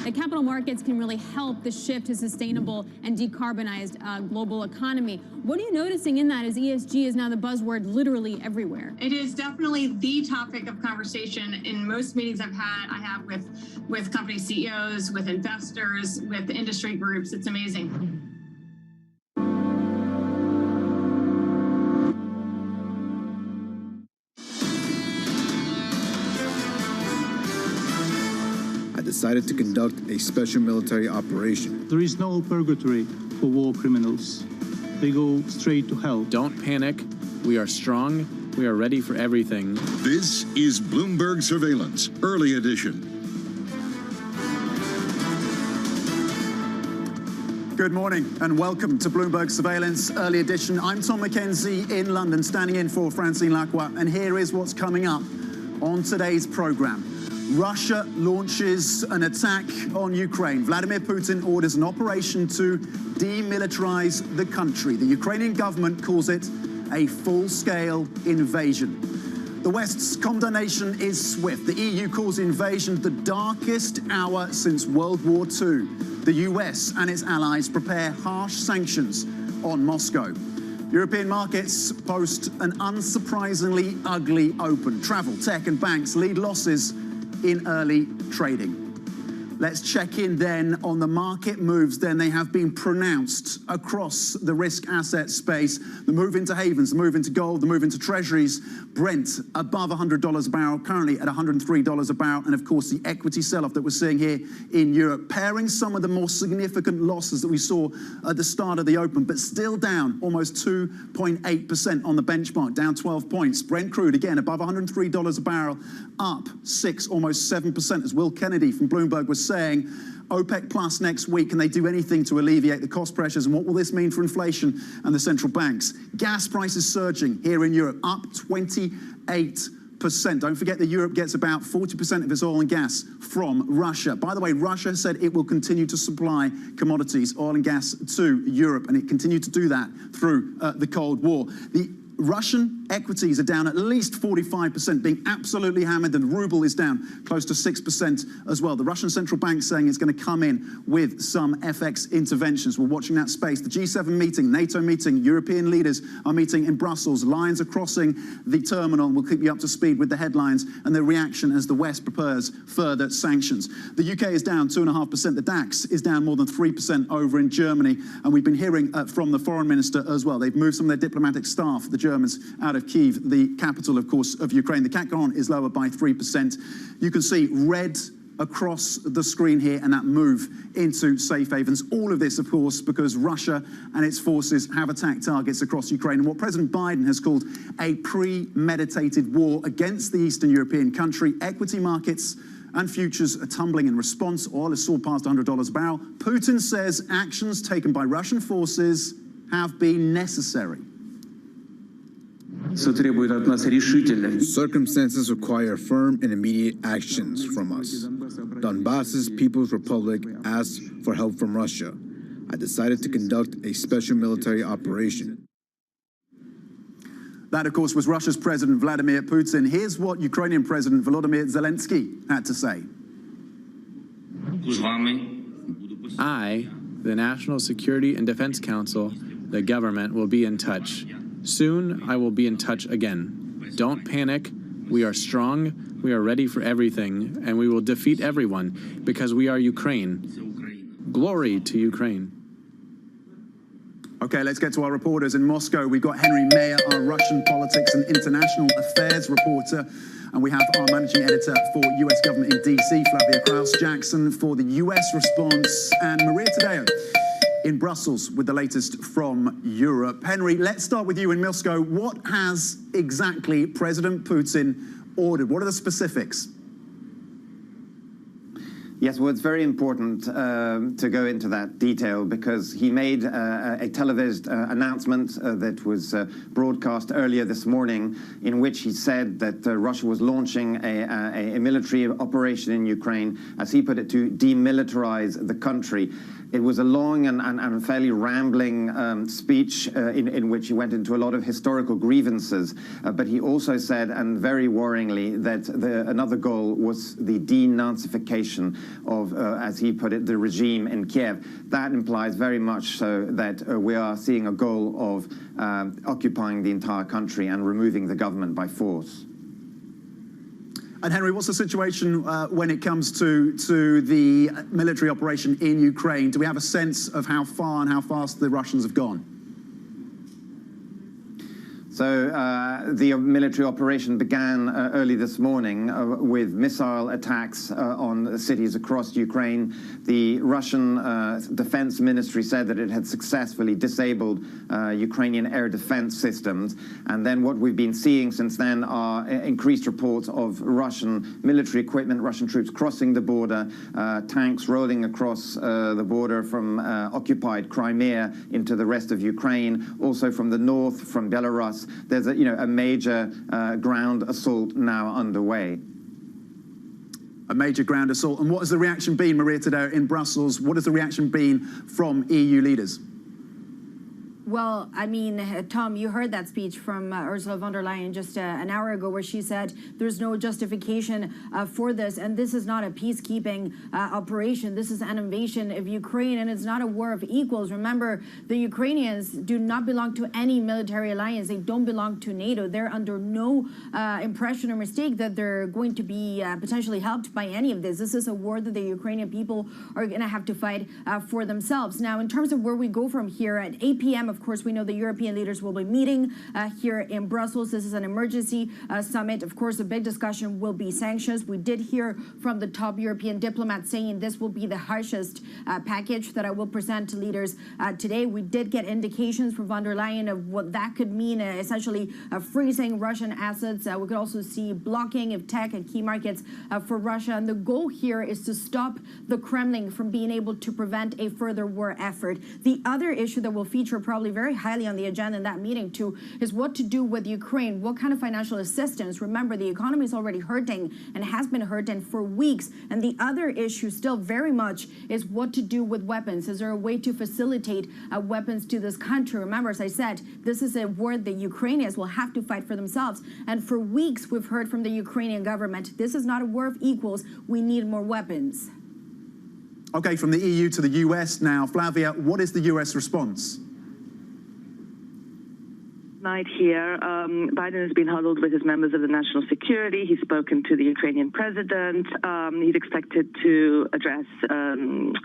The capital markets can really help the shift to sustainable and decarbonized global economy. What are you noticing in that as ESG is now the buzzword literally everywhere? It is definitely the topic of conversation in most meetings I have with company CEOs, with investors, with industry groups. It's amazing. Decided to conduct a special military operation. There is no purgatory for war criminals. They go straight to hell. Don't panic. We are strong. We are ready for everything. This is Bloomberg Surveillance, Early Edition. Good morning and welcome to Bloomberg Surveillance Early Edition. I'm Tom McKenzie in London, standing in for Francine Lacroix, and here is what's coming up on today's program. Russia launches an attack on Ukraine. Vladimir Putin orders an operation to demilitarize the country. The Ukrainian government calls it a full-scale invasion. The West's condemnation is swift. The EU calls the invasion the darkest hour since World War II. The US and its allies prepare harsh sanctions on Moscow. European markets post an unsurprisingly ugly open. Travel, tech and banks lead losses in early trading. Let's check in then on the market moves. Then they have been pronounced across the risk asset space. The move into havens, the move into gold, the move into treasuries. Brent above $100 a barrel, currently at $103 a barrel. And of course, the equity sell-off that we're seeing here in Europe, pairing some of the more significant losses that we saw at the start of the open, but still down almost 2.8% on the benchmark, down 12 points. Brent crude, again, above $103 a barrel, up 6, almost 7%, as Will Kennedy from Bloomberg was saying. OPEC Plus next week, can they do anything to alleviate the cost pressures? And what will this mean for inflation and the central banks? Gas prices surging here in Europe, up 28%. Don't forget that Europe gets about 40% of its oil and gas from Russia. By the way, Russia said it will continue to supply commodities, oil and gas, to Europe, and it continued to do that through the Cold War. The Russian equities are down at least 45%, being absolutely hammered. The ruble is down close to 6% as well. The Russian central bank saying it's going to come in with some FX interventions. We're watching that space. The G7 meeting, NATO meeting, European leaders are meeting in Brussels. Lines are crossing the terminal. We'll keep you up to speed with the headlines and the reaction as the West prepares further sanctions. The UK is down 2.5%. The DAX is down more than 3% over in Germany. And we've been hearing from the foreign minister as well. They've moved some of their diplomatic staff, the Germans, out of Kyiv, the capital, of course, of Ukraine. The CAC Kron is lower by 3%. You can see red across the screen here and that move into safe havens. All of this, of course, because Russia and its forces have attacked targets across Ukraine. And what President Biden has called a premeditated war against the Eastern European country. Equity markets and futures are tumbling in response. Oil has soared past $100 a barrel. Putin says actions taken by Russian forces have been necessary. Circumstances require firm and immediate actions from us. Donbass's People's Republic asks for help from Russia. I decided to conduct a special military operation. That, of course, was Russia's President Vladimir Putin. Here's what Ukrainian President Volodymyr Zelensky had to say. I, the National Security and Defense Council, the government, will be in touch. Soon, I will be in touch again. Don't panic. We are strong, we are ready for everything, and we will defeat everyone because we are Ukraine. Glory to Ukraine. Okay, let's get to our reporters in Moscow. We've got Henry Mayer, our Russian politics and international affairs reporter, and we have our managing editor for US government in DC, Flavia Kraus-Jackson, for the US response, and Maria Tadeo in Brussels with the latest from Europe. Henry, let's start with you in Moscow. What has exactly President Putin ordered? What are the specifics? Yes, well, it's very important to go into that detail because he made a televised announcement that was broadcast earlier this morning in which he said that Russia was launching a military operation in Ukraine, as he put it, to demilitarize the country. It was a long and fairly rambling speech in which he went into a lot of historical grievances, but he also said, and very worryingly, that another goal was the denazification of, as he put it, the regime in Kiev. That implies very much so that we are seeing a goal of occupying the entire country and removing the government by force. And Henry, what's the situation when it comes to the military operation in Ukraine? Do we have a sense of how far and how fast the Russians have gone? So the military operation began early this morning with missile attacks on cities across Ukraine. The Russian Defense Ministry said that it had successfully disabled Ukrainian air defense systems. And then what we've been seeing since then are increased reports of Russian military equipment, Russian troops crossing the border, tanks rolling across the border from occupied Crimea into the rest of Ukraine, also from the north, from Belarus. There's a major ground assault now underway. A major ground assault. And what has the reaction been, Maria Tadeo, in Brussels? What has the reaction been from EU leaders? Well, I mean, Tom, you heard that speech from Ursula von der Leyen just an hour ago where she said there's no justification for this. And this is not a peacekeeping operation. This is an invasion of Ukraine, and it's not a war of equals. Remember, the Ukrainians do not belong to any military alliance. They don't belong to NATO. They're under no impression or mistake that they're going to be potentially helped by any of this. This is a war that the Ukrainian people are going to have to fight for themselves. Now, in terms of where we go from here, at 8 p.m., of course, we know the European leaders will be meeting here in Brussels. This is an emergency summit. Of course, a big discussion will be sanctions. We did hear from the top European diplomat saying this will be the harshest package that I will present to leaders today. We did get indications from von der Leyen of what that could mean, essentially freezing Russian assets. We could also see blocking of tech and key markets for Russia. And the goal here is to stop the Kremlin from being able to prevent a further war effort. The other issue that will feature probably very highly on the agenda in that meeting too is what to do with Ukraine. What kind of financial assistance? Remember, the economy is already hurting and has been hurting for weeks. And the other issue still very much is what to do with weapons. Is there a way to facilitate weapons to this country? Remember, as I said, this is a war the Ukrainians will have to fight for themselves. And for weeks, we've heard from the Ukrainian government, this is not a war of equals. We need more weapons. Okay, from the EU to the US now. Flavia, what is the US response? Night here, Biden has been huddled with his members of the national security. He's spoken to the Ukrainian president. He's expected to address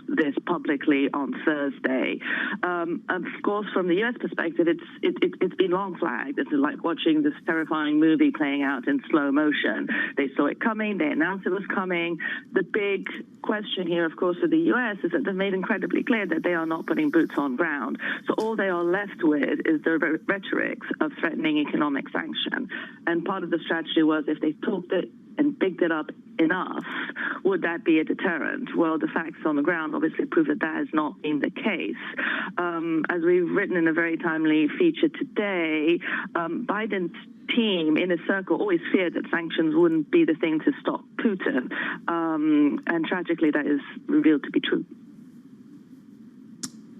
this publicly on Thursday. Of course, from the U.S. perspective, it's been long flagged. It's like watching this terrifying movie playing out in slow motion. They saw it coming. They announced it was coming. The big question here, of course, for the U.S. is that they've made incredibly clear that they are not putting boots on ground. So all they are left with is the rhetoric of threatening economic sanction. And part of the strategy was if they talked it and picked it up enough, would that be a deterrent? Well, the facts on the ground obviously prove that that has not been the case. As we've written in a very timely feature today, Biden's team in a circle always feared that sanctions wouldn't be the thing to stop Putin. And tragically, that is revealed to be true.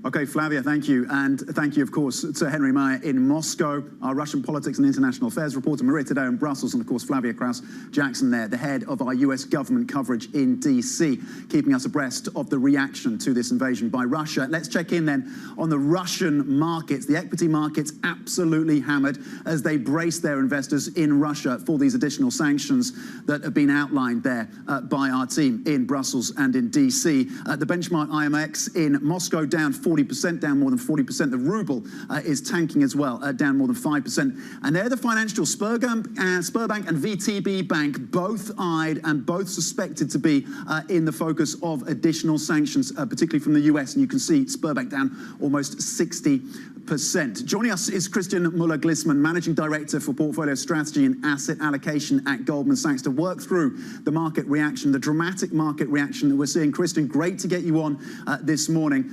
Okay, Flavia, thank you. And thank you, of course, to Henry Meyer in Moscow, our Russian politics and international affairs reporter, Maria Tadeo in Brussels, and, of course, Flavia Kraus-Jackson there, the head of our US government coverage in D.C., keeping us abreast of the reaction to this invasion by Russia. Let's check in then on the Russian markets. The equity markets absolutely hammered as they brace their investors in Russia for these additional sanctions that have been outlined there by our team in Brussels and in D.C. The benchmark IMX in Moscow down 40%, down more than 40%. The ruble is tanking as well, down more than 5%. And they're the financial Sberbank and VTB Bank, both eyed and both suspected to be in the focus of additional sanctions, particularly from the US. And you can see Sberbank down almost 60%. Joining us is Christian Muller-Glissman, Managing Director for Portfolio Strategy and Asset Allocation at Goldman Sachs, to work through the market reaction, the dramatic market reaction that we're seeing. Christian, great to get you on this morning.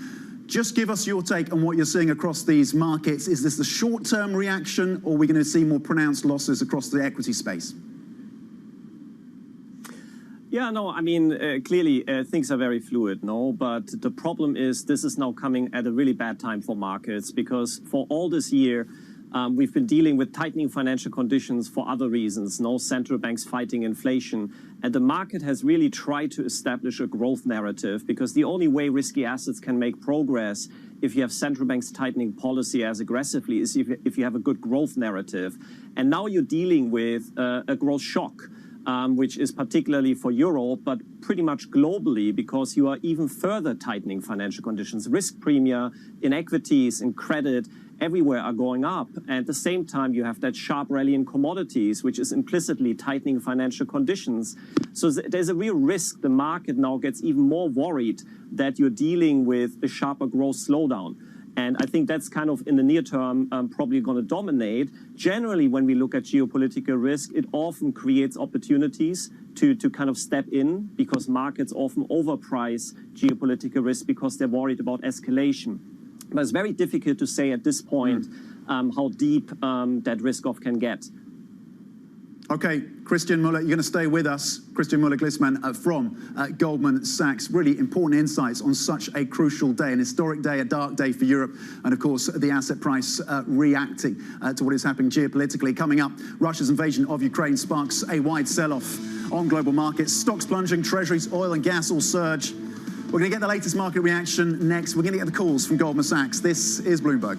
Just give us your take on what you're seeing across these markets. Is this the short-term reaction, or are we going to see more pronounced losses across the equity space? Yeah, no, I mean, clearly things are very fluid, no? But the problem is this is now coming at a really bad time for markets, because for all this year, we've been dealing with tightening financial conditions for other reasons, no central banks fighting inflation. And the market has really tried to establish a growth narrative, because the only way risky assets can make progress if you have central banks tightening policy as aggressively is if you have a good growth narrative. And now you're dealing with a growth shock, which is particularly for Europe, but pretty much globally, because you are even further tightening financial conditions. Risk premia in equities, in credit, everywhere are going up. And at the same time, you have that sharp rally in commodities, which is implicitly tightening financial conditions. So there's a real risk the market now gets even more worried that you're dealing with a sharper growth slowdown. And I think that's kind of in the near term probably going to dominate. Generally, when we look at geopolitical risk, it often creates opportunities to kind of step in, because markets often overprice geopolitical risk because they're worried about escalation. But it's very difficult to say at this point how deep that risk-off can get. Okay, Christian Muller, you're going to stay with us. Christian Muller-Glissman from Goldman Sachs. Really important insights on such a crucial day, an historic day, a dark day for Europe, and of course the asset price reacting to what is happening geopolitically. Coming up, Russia's invasion of Ukraine sparks a wide sell-off on global markets. Stocks plunging, treasuries, oil and gas all surge. We're going to get the latest market reaction next. We're going to get the calls from Goldman Sachs. This is Bloomberg.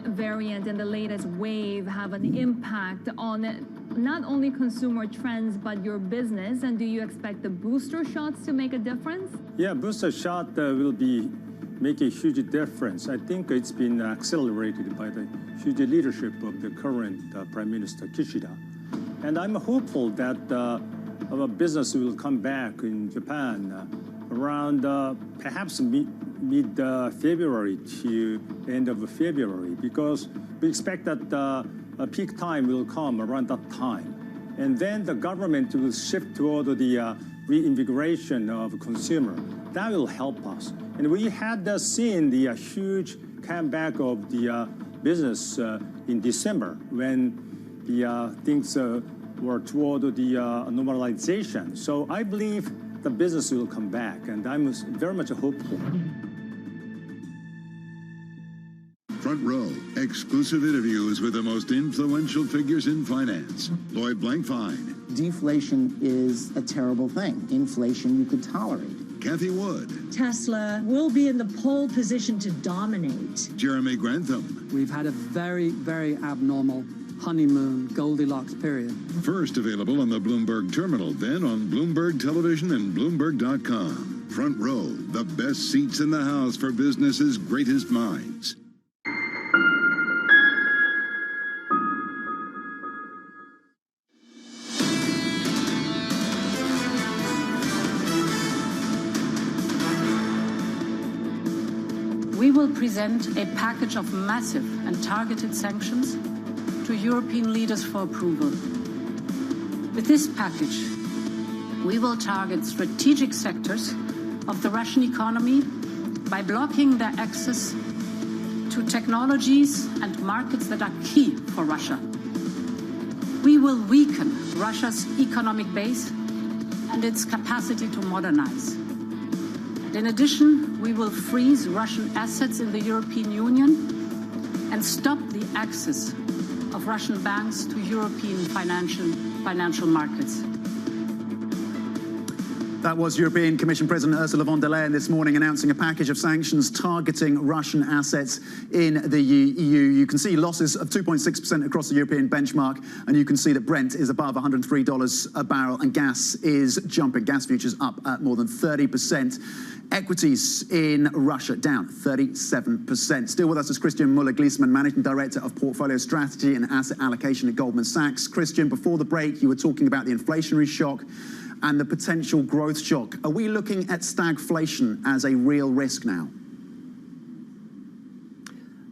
Variant and the latest wave have an impact on not only consumer trends but your business? And do you expect the booster shots to make a difference? Yeah, booster shot will make a huge difference. I think it's been accelerated by the huge leadership of the current Prime Minister Kishida. And I'm hopeful that our business will come back in Japan around perhaps mid-February to end of February, because we expect that a peak time will come around that time. And then the government will shift toward the reinvigoration of consumer. That will help us. And we had seen the huge comeback of the business in December, when the things were toward the normalization. So I believe the business will come back, and I'm very much hopeful. Front Row, exclusive interviews with the most influential figures in finance. Lloyd Blankfein. Deflation is a terrible thing. Inflation you could tolerate. Kathy Wood. Tesla will be in the pole position to dominate. Jeremy Grantham. We've had a very, very abnormal honeymoon Goldilocks period. First available on the Bloomberg Terminal, then on Bloomberg Television and Bloomberg.com. Front Row, the best seats in the House for business's greatest minds. We will present a package of massive and targeted sanctions to European leaders for approval. With this package, we will target strategic sectors of the Russian economy by blocking their access to technologies and markets that are key for Russia. We will weaken Russia's economic base and its capacity to modernize. And in addition, we will freeze Russian assets in the European Union and stop the access of Russian banks to European financial markets. That was European Commission President Ursula von der Leyen this morning announcing a package of sanctions targeting Russian assets in the EU. You can see losses of 2.6% across the European benchmark, and you can see that Brent is above $103 a barrel, and gas is jumping. Gas futures up at more than 30%. Equities in Russia down 37%. Still with us is Christian Müller-Gliessmann, Managing Director of Portfolio Strategy and Asset Allocation at Goldman Sachs. Christian, before the break, you were talking about the inflationary shock and the potential growth shock. Are we looking at stagflation as a real risk now?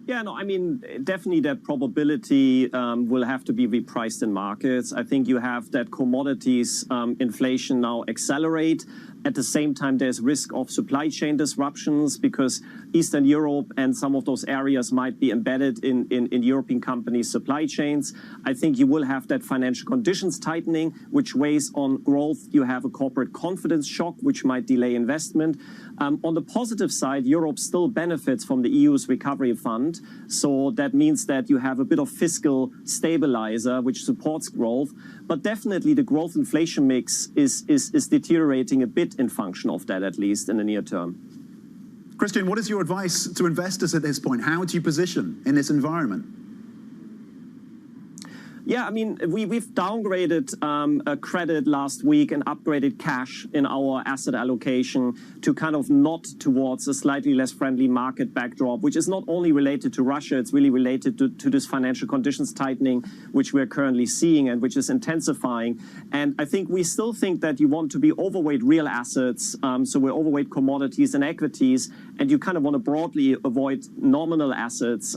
Yeah, no, I mean, definitely that probability will have to be repriced in markets. I think you have that commodities inflation now accelerate. At the same time, there's risk of supply chain disruptions because Eastern Europe and some of those areas might be embedded in European companies' supply chains. I think you will have that financial conditions tightening, which weighs on growth. You have a corporate confidence shock, which might delay investment. On the positive side, Europe still benefits from the EU's recovery fund. So that means that you have a bit of fiscal stabilizer, which supports growth. But definitely the growth inflation mix is deteriorating a bit in function of that, at least in the near term. Christian, what is your advice to investors at this point? How do you position in this environment? Yeah, I mean, we've downgraded credit last week and upgraded cash in our asset allocation to kind of nod towards a slightly less friendly market backdrop, which is not only related to Russia, it's really related to this financial conditions tightening, which we're currently seeing and which is intensifying. And I think we still think that you want to be overweight real assets, so we're overweight commodities and equities, and you kind of want to broadly avoid nominal assets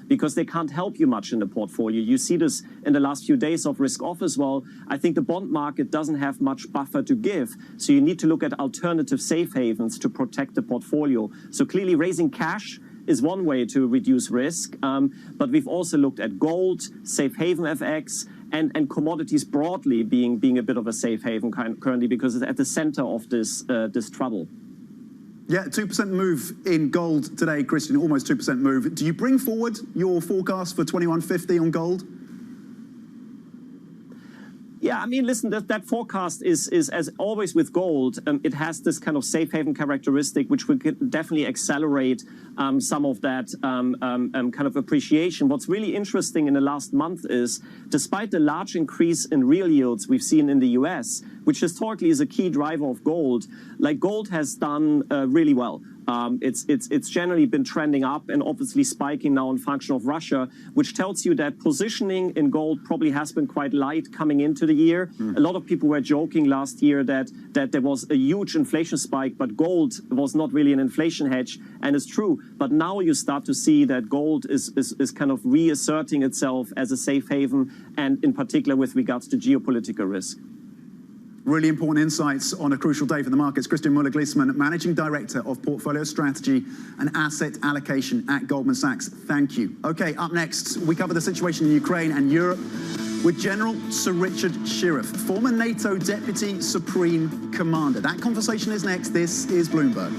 because they can't help you much in the portfolio. You see this in the last few days of risk off as well. I think the bond market doesn't have much buffer to give. So you need to look at alternative safe havens to protect the portfolio. So clearly raising cash is one way to reduce risk. But we've also looked at gold, safe haven FX, and commodities broadly being a bit of a safe haven currently because it's at the center of this trouble. Yeah, 2% move in gold today, Christian, almost 2% move. Do you bring forward your forecast for 2150 on gold? Yeah, I mean, listen, that forecast is as always with gold, it has this kind of safe haven characteristic, which will definitely accelerate some of that kind of appreciation. What's really interesting in the last month is, despite the large increase in real yields we've seen in the US, which historically is a key driver of gold, like gold has done really well. It's generally been trending up and obviously spiking now in function of Russia, which tells you that positioning in gold probably has been quite light coming into the year. A lot of people were joking last year that there was a huge inflation spike, but gold was not really an inflation hedge, and it's true. But now you start to see that gold is kind of reasserting itself as a safe haven, and in particular with regards to geopolitical risk. Really important insights on a crucial day for the markets. Christian Müller-Gliessmann, Managing Director of Portfolio Strategy and Asset Allocation at Goldman Sachs. Thank you. Okay, up next, we cover the situation in Ukraine and Europe with General Sir Richard Shirreff, former NATO Deputy Supreme Commander. That conversation is next. This is Bloomberg.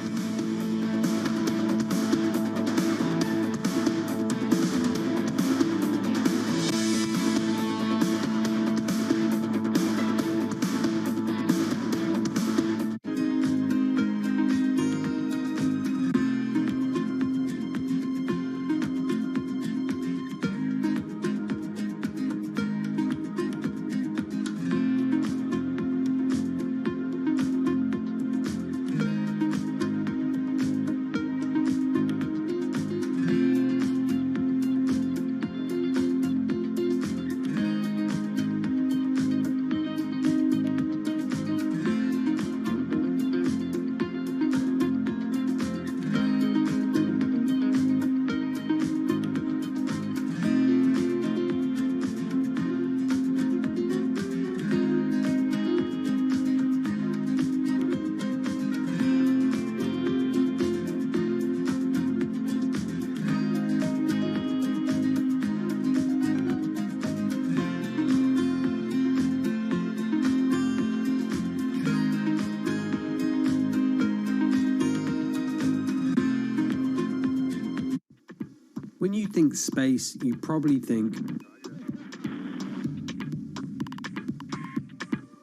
When you think space, you probably think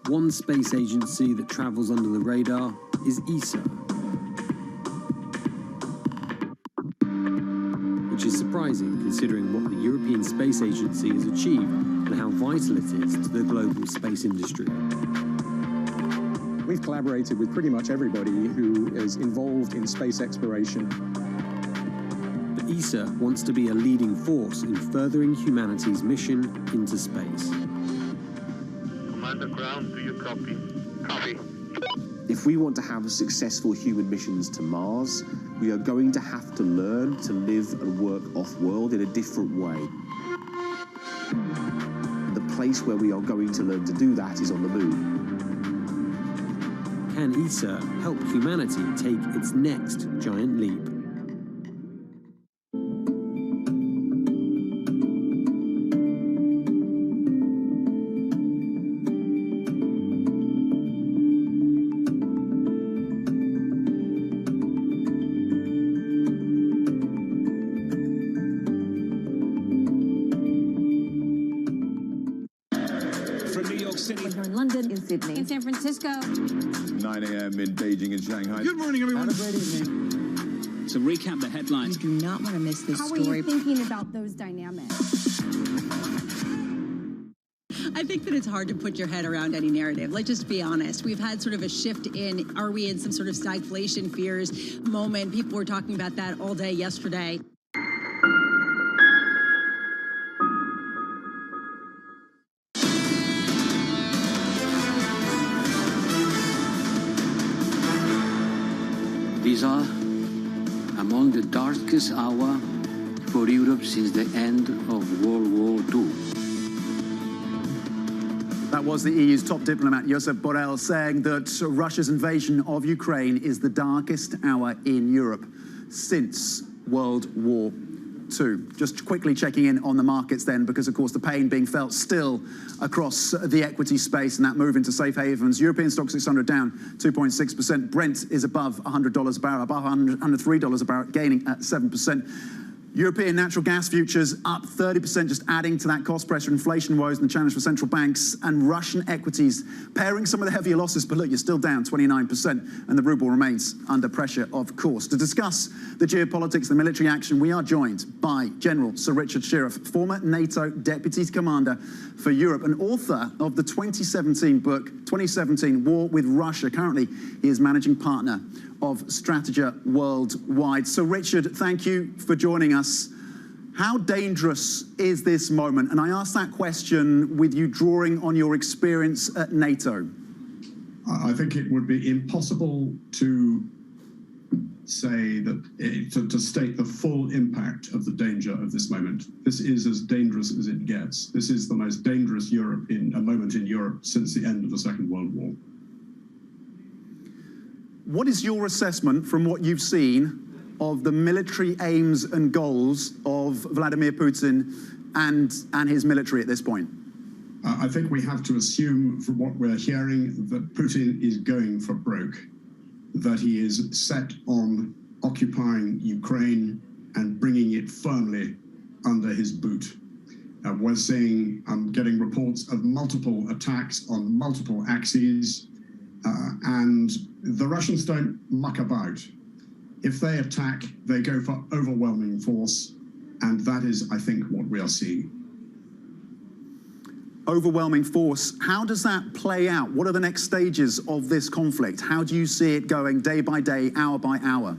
one space agency that travels under the radar is ESA, which is surprising considering what the European Space Agency has achieved and how vital it is to the global space industry. We've collaborated with pretty much everybody who is involved in space exploration. But ESA wants to be a leading force in furthering humanity's mission into space. Commander Ground, do you copy? Copy. If we want to have successful human missions to Mars, we are going to have to learn to live and work off-world in a different way. The place where we are going to learn to do that is on the moon. Can ESA help humanity take its next giant leap? In San Francisco. 9 a.m. in Beijing and Shanghai. Good morning, everyone. Have a great evening. So recap the headlines. You do not want to miss this story. How are you thinking about those dynamics? I think that it's hard to put your head around any narrative. Let's just be honest. We've had sort of a shift in, are we in some sort of stagflation fears moment? People were talking about that all day yesterday. These are among the darkest hours for Europe since the end of World War II. That was the EU's top diplomat, Josep Borrell, saying that Russia's invasion of Ukraine is the darkest hour in Europe since World War II. Just quickly checking in on the markets then, because of course the pain being felt still across the equity space and that move into safe havens. European stock 600 down 2.6%. Brent is above $100 a barrel, above $103 a barrel, gaining at 7%. European natural gas futures up 30%, just adding to that cost pressure, inflation woes and the challenge for central banks. And Russian equities pairing some of the heavier losses, but look, you're still down 29%, and the ruble remains under pressure, of course. To discuss the geopolitics, the military action, we are joined by General Sir Richard Shirreff, former NATO Deputy Commander for Europe and author of the 2017 book, 2017 War with Russia. Currently, he is managing partner of Strategia Worldwide. So Richard, thank you for joining us. How dangerous is this moment? And I ask that question with you drawing on your experience at NATO. I think it would be impossible to say that, to state the full impact of the danger of this moment. This is as dangerous as it gets. This is the most dangerous moment in Europe since the end of the Second World War. What is your assessment from what you've seen of the military aims and goals of Vladimir Putin and his military at this point? I think we have to assume from what we're hearing that Putin is going for broke, that he is set on occupying Ukraine and bringing it firmly under his boot. We're seeing, I'm getting reports of multiple attacks on multiple axes, and the Russians don't muck about. If they attack, they go for overwhelming force, and that is, I think, what we are seeing. Overwhelming force. How does that play out? What are the next stages of this conflict? How do you see it going day by day, hour by hour?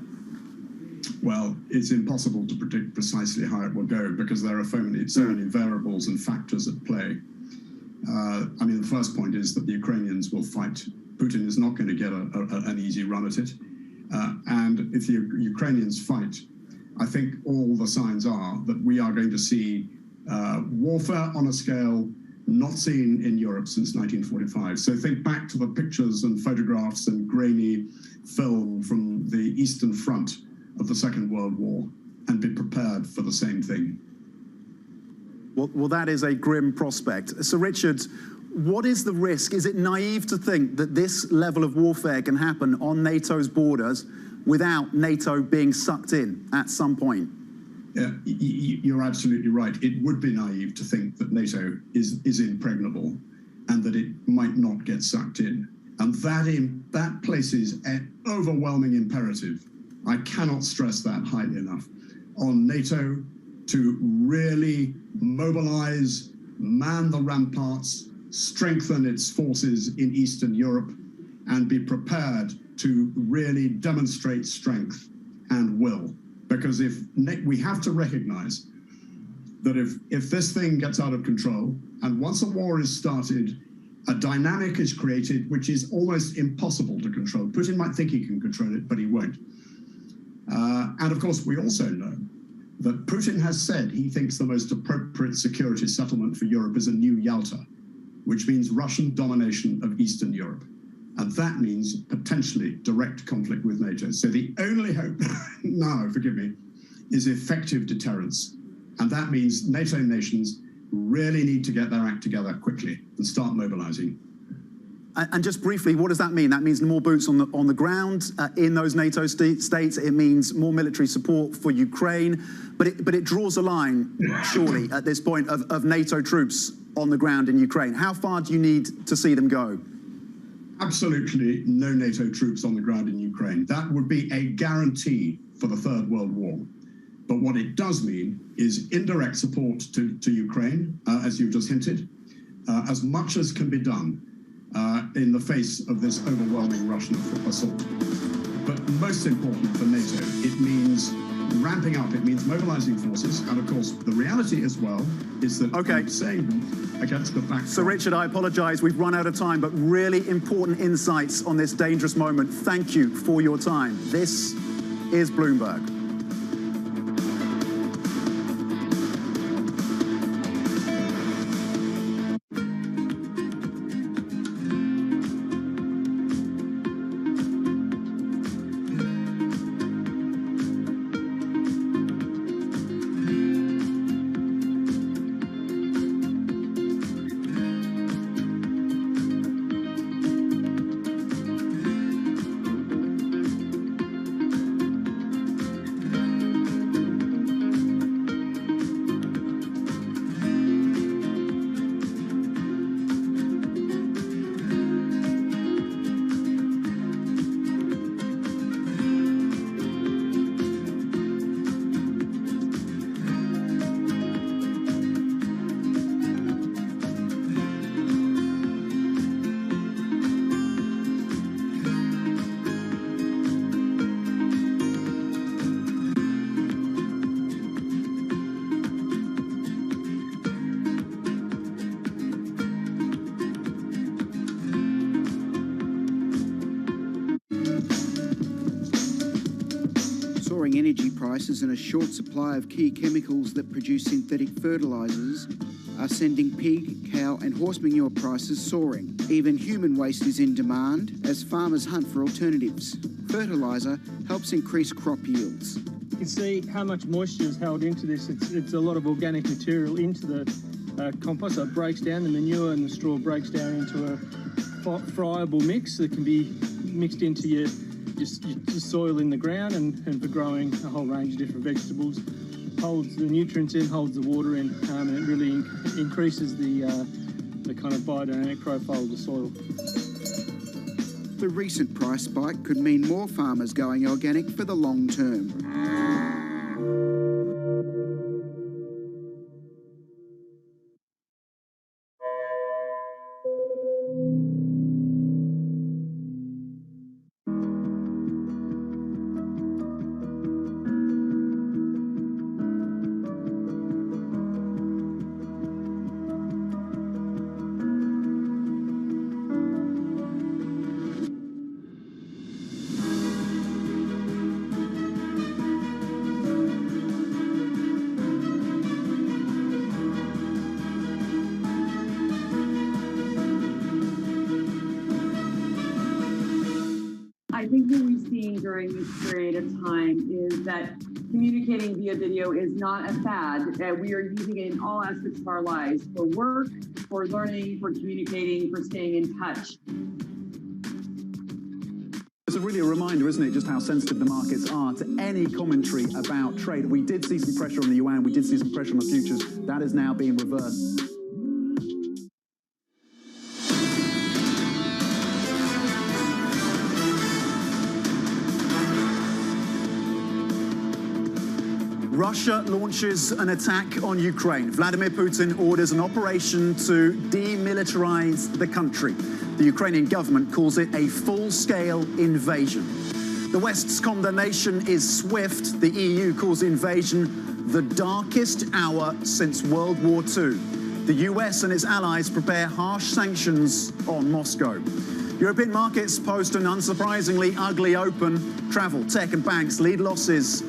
Well, it's impossible to predict precisely how it will go because there are so many variables and factors at play. I mean, the first point is that the Ukrainians will fight. Putin is not going to get an easy run at it. And if the Ukrainians fight, I think all the signs are that we are going to see warfare on a scale not seen in Europe since 1945. So think back to the pictures and photographs and grainy film from the Eastern Front of the Second World War and be prepared for the same thing. Well, that is a grim prospect. So, Richard, what is the risk? Is it naive to think that this level of warfare can happen on NATO's borders without NATO being sucked in at some point? You're absolutely right. It would be naive to think that NATO is impregnable and that it might not get sucked in. And that places an overwhelming imperative, I cannot stress that highly enough, on NATO to really mobilize, man the ramparts, strengthen its forces in Eastern Europe, and be prepared to really demonstrate strength and will. Because we have to recognize that if this thing gets out of control, and once a war is started, a dynamic is created which is almost impossible to control. Putin might think he can control it, but he won't. And of course, we also know that Putin has said he thinks the most appropriate security settlement for Europe is a new Yalta, which means Russian domination of Eastern Europe. And that means potentially direct conflict with NATO. So the only hope now, forgive me, is effective deterrence. And that means NATO nations really need to get their act together quickly and start mobilizing. And just briefly, what does that mean? That means more boots on the ground in those NATO states. It means more military support for Ukraine. But it draws a line, surely, at this point, of NATO troops on the ground in Ukraine. How far do you need to see them go? Absolutely no NATO troops on the ground in Ukraine. That would be a guarantee for the Third World War. But what it does mean is indirect support to Ukraine, as you've just hinted, as much as can be done in the face of this overwhelming Russian assault. But most important for NATO, it means ramping up, it means mobilizing forces. And of course, the reality as well is that I'm saying against the backdrop. So Richard, I apologize, we've run out of time, but really important insights on this dangerous moment. Thank you for your time. This is Bloomberg. Energy prices and a short supply of key chemicals that produce synthetic fertilisers are sending pig, cow and horse manure prices soaring. Even human waste is in demand as farmers hunt for alternatives. Fertiliser helps increase crop yields. You can see how much moisture is held into this. It's a lot of organic material into the compost, so it breaks down, the manure and the straw breaks down into a friable mix that can be mixed into your soil in the ground and for growing a whole range of different vegetables. It holds the nutrients in, holds the water in, and it really increases the kind of biodynamic profile of the soil. The recent price spike could mean more farmers going organic for the long term. I think what we've seen during this period of time is that communicating via video is not a fad. We are using it in all aspects of our lives, for work, for learning, for communicating, for staying in touch. really a reminder, isn't it, just how sensitive the markets are to any commentary about trade. We did see some pressure on the yuan, we did see some pressure on the futures. That is now being reversed. Russia launches an attack on Ukraine. Vladimir Putin orders an operation to demilitarize the country. The Ukrainian government calls it a full-scale invasion. The West's condemnation is swift. The EU calls the invasion the darkest hour since World War II. The US and its allies prepare harsh sanctions on Moscow. European markets post an unsurprisingly ugly open. Travel, tech and banks lead losses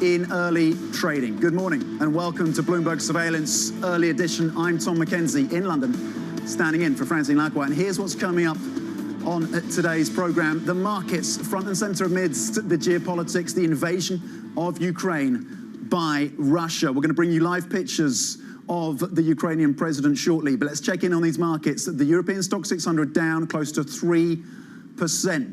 in early trading. Good morning and welcome to Bloomberg Surveillance Early Edition. I'm Tom McKenzie in London, standing in for Francine Lacroix. And here's what's coming up on today's program. The markets front and center amidst the geopolitics, the invasion of Ukraine by Russia. We're going to bring you live pictures of the Ukrainian president shortly, but let's check in on these markets. The European stock 600 down close to 3%.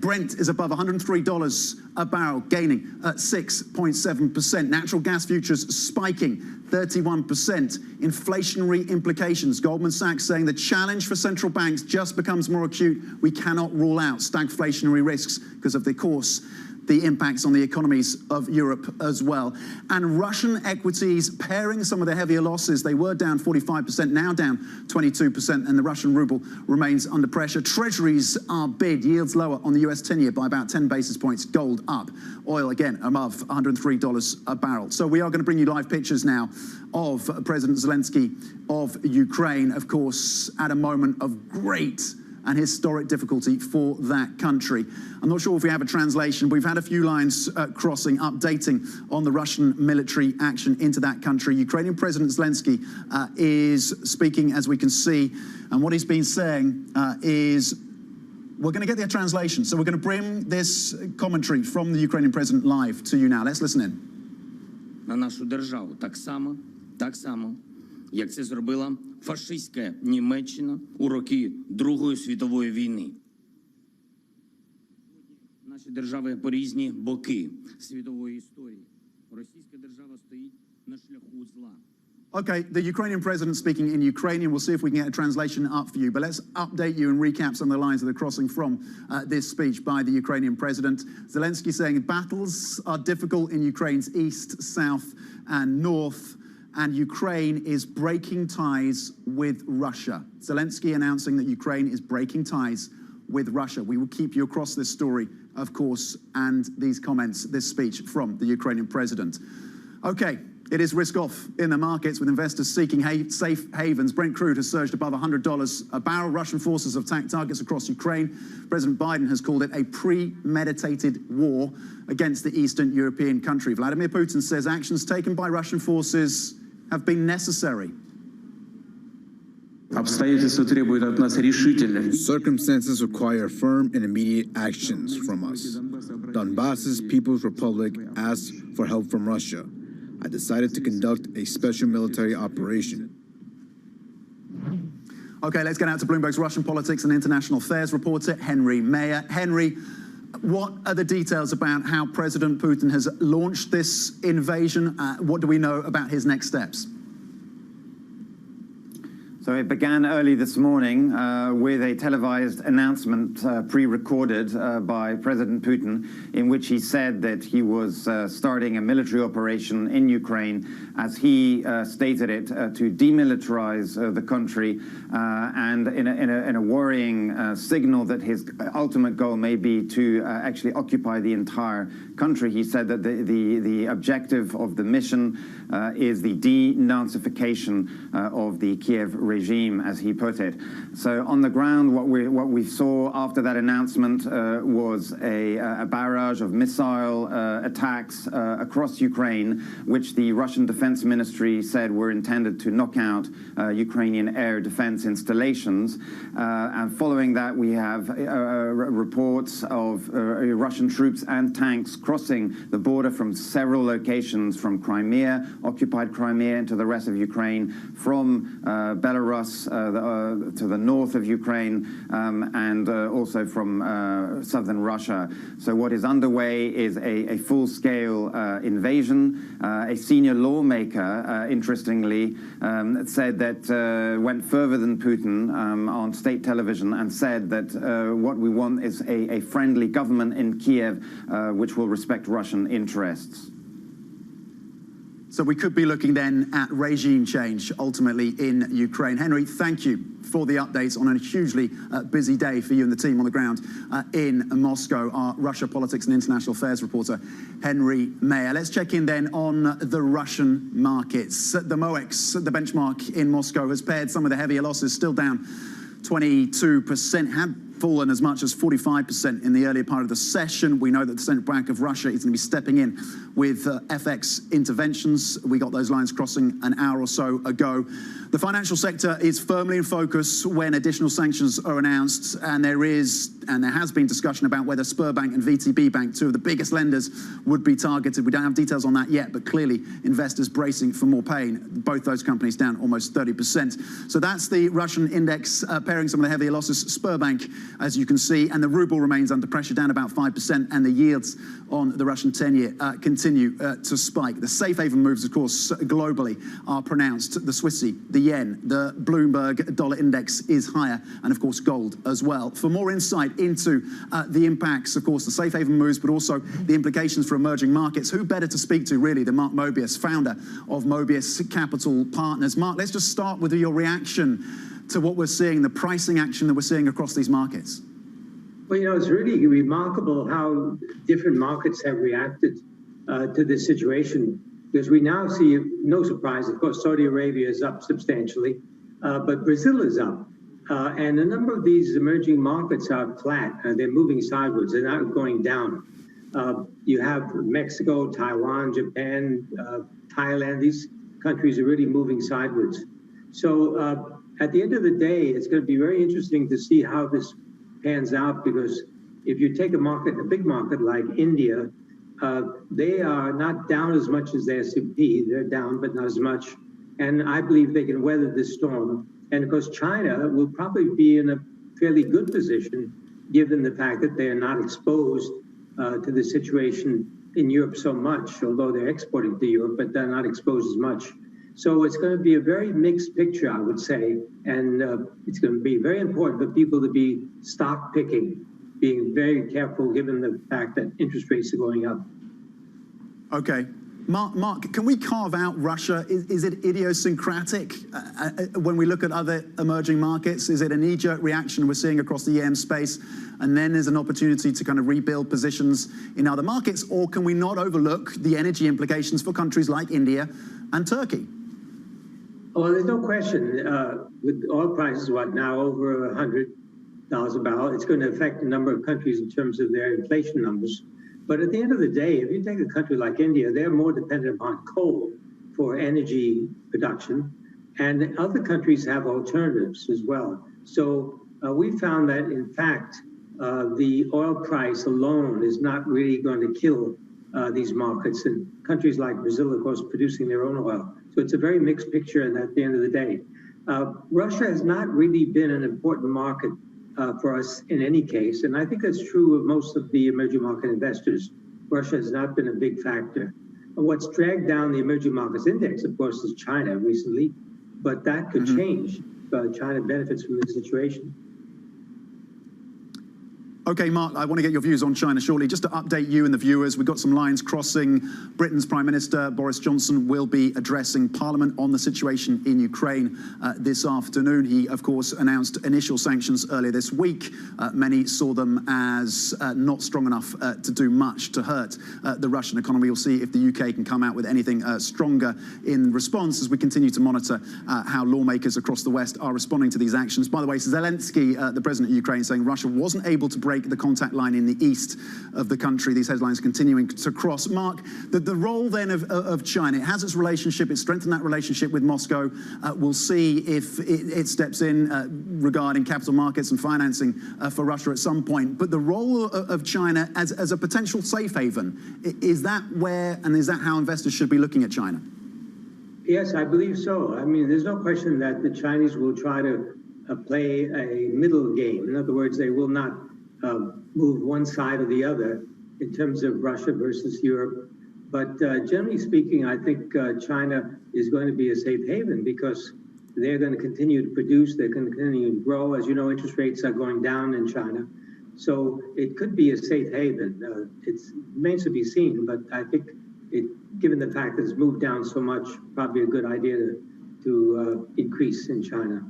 Brent is above $103 a barrel, gaining at 6.7%. Natural gas futures spiking 31%. Inflationary implications. Goldman Sachs saying the challenge for central banks just becomes more acute. We cannot rule out stagflationary risks because of the course the impacts on the economies of Europe as well. And Russian equities pairing some of the heavier losses. They were down 45%, now down 22%, and the Russian ruble remains under pressure. Treasuries are bid, yields lower on the US 10-year by about 10 basis points. Gold up, oil again above $103 a barrel. So we are going to bring you live pictures now of President Zelensky of Ukraine, of course, at a moment of great and historic difficulty for that country. I'm not sure if we have a translation. We've had a few lines crossing, updating on the Russian military action into that country. Ukrainian President Zelensky is speaking, as we can see, and what he's been saying is, we're going to get the translation. So we're going to bring this commentary from the Ukrainian president live to you now. Let's listen in. На нашу державу так само, як це зробила фашистська Німеччина у роки Другої світової війни. Наші держави по різні боки світової історії. Російська держава стоїть на шляху зла. Okay, the Ukrainian president speaking in Ukrainian. We'll see if we can get a translation up for you. But let's update you and recap some of the lines that are crossing from this speech by the Ukrainian president. Zelensky saying battles are difficult in Ukraine's east, south, and north. And Ukraine is breaking ties with Russia. Zelensky announcing that Ukraine is breaking ties with Russia. We will keep you across this story, of course, and these comments, this speech from the Ukrainian president. Okay, it is risk-off in the markets with investors seeking safe havens. Brent crude has surged above $100 a barrel. Russian forces have attacked targets across Ukraine. President Biden has called it a premeditated war against the Eastern European country. Vladimir Putin says actions taken by Russian forces have been necessary. Circumstances require firm and immediate actions from us. Donbass's People's Republic asked for help from Russia. I decided to conduct a special military operation. Okay, let's get out to Bloomberg's Russian politics and international affairs reporter, Henry Mayer. Henry, what are the details about how President Putin has launched this invasion? What do we know about his next steps? So it began early this morning with a televised announcement pre-recorded by President Putin, in which he said that he was starting a military operation in Ukraine, as he stated it, to demilitarize the country, and in a worrying signal that his ultimate goal may be to actually occupy the entire country. He said that the objective of the mission is the denazification of the Kiev regime, as he put it. So on the ground, what we saw after that announcement was a barrage of missile attacks across Ukraine, which the Russian Defense Ministry said were intended to knock out Ukrainian air defense installations. And following that, we have reports of Russian troops and tanks crossing the border from several locations, from Crimea, occupied Crimea, into the rest of Ukraine, from Belarus Belarus, to the north of Ukraine, and also from southern Russia. So what is underway is a full-scale invasion. A senior lawmaker, interestingly, said that went further than Putin on state television and said that what we want is a friendly government in Kiev which will respect Russian interests. So we could be looking then at regime change ultimately in Ukraine. Henry, thank you for the updates on a hugely busy day for you and the team on the ground in Moscow. Our Russia Politics and International Affairs reporter, Henry Mayer. Let's check in then on the Russian markets. The MOEX, the benchmark in Moscow, has pared some of the heavier losses, still down 22%, had fallen as much as 45% in the earlier part of the session. We know that the Central Bank of Russia is going to be stepping in with FX interventions. We got those lines crossing an hour or so ago. The financial sector is firmly in focus when additional sanctions are announced, and there has been discussion about whether Sberbank and VTB Bank, two of the biggest lenders, would be targeted. We don't have details on that yet, but clearly investors bracing for more pain. Both those companies down almost 30%. So that's the Russian index paring some of the heavier losses. Sberbank, as you can see, and the ruble remains under pressure, down about 5%, and the yields on the Russian 10-year continue to spike. The safe haven moves, of course, globally are pronounced. The Swissy, the yen, the Bloomberg dollar index is higher, and of course gold as well. For more insight into the impacts, of course, the safe haven moves, but also the implications for emerging markets, who better to speak to really than Mark Mobius, founder of Mobius Capital Partners. Mark, let's just start with your reaction to what we're seeing, the pricing action that we're seeing across these markets. Well, you know, it's really remarkable how different markets have reacted to this situation, because we now see, no surprise, of course, Saudi Arabia is up substantially, but Brazil is up. And a number of these emerging markets are flat. They're moving sideways. They're not going down. You have Mexico, Taiwan, Japan, Thailand. These countries are really moving sideways. So at the end of the day, it's going to be very interesting to see how this pans out, because if you take a market, a big market like India, they are not down as much as the S&P. They're down, but not as much. And I believe they can weather this storm. And of course, China will probably be in a fairly good position, given the fact that they are not exposed to the situation in Europe so much, although they're exporting to Europe, but they're not exposed as much. So it's going to be a very mixed picture, I would say, and it's going to be very important for people to be stock picking, being very careful given the fact that interest rates are going up. Okay. Mark, can we carve out Russia? Is it idiosyncratic when we look at other emerging markets? Is it a knee-jerk reaction we're seeing across the EM space, and then there's an opportunity to kind of rebuild positions in other markets? Or can we not overlook the energy implications for countries like India and Turkey? Well, there's no question with oil prices, now over $100 a barrel, it's going to affect a number of countries in terms of their inflation numbers. But at the end of the day, if you take a country like India, they're more dependent upon coal for energy production, and other countries have alternatives as well. So we found that, in fact, the oil price alone is not really going to kill these markets. And countries like Brazil, of course, producing their own oil. So it's a very mixed picture, and at the end of the day, Russia has not really been an important market for us in any case. And I think that's true of most of the emerging market investors. Russia has not been a big factor. What's dragged down the emerging markets index, of course, is China recently, but that could change. China benefits from this situation. Okay, Mark, I want to get your views on China shortly. Just to update you and the viewers, we've got some lines crossing. Britain's Prime Minister Boris Johnson will be addressing Parliament on the situation in Ukraine this afternoon. He, of course, announced initial sanctions earlier this week. Many saw them as not strong enough to do much to hurt the Russian economy. We'll see if the UK can come out with anything stronger in response as we continue to monitor how lawmakers across the West are responding to these actions. By the way, Zelensky, the president of Ukraine, saying Russia wasn't able to break the contact line in the east of the country. These headlines continuing to cross. Mark, the role then of China, it has its relationship, it's strengthened that relationship with Moscow. We'll see if it steps in regarding capital markets and financing for Russia at some point. But the role of China as a potential safe haven, is that where, and is that how investors should be looking at China? Yes, I believe so. I mean, there's no question that the Chinese will try to play a middle game. In other words, they will not move one side or the other in terms of Russia versus Europe. But generally speaking, I think China is going to be a safe haven because they're going to continue to produce, they're going to continue to grow. As you know, interest rates are going down in China. So it could be a safe haven. It remains to be seen, but I think given the fact that it's moved down so much, probably a good idea to increase in China.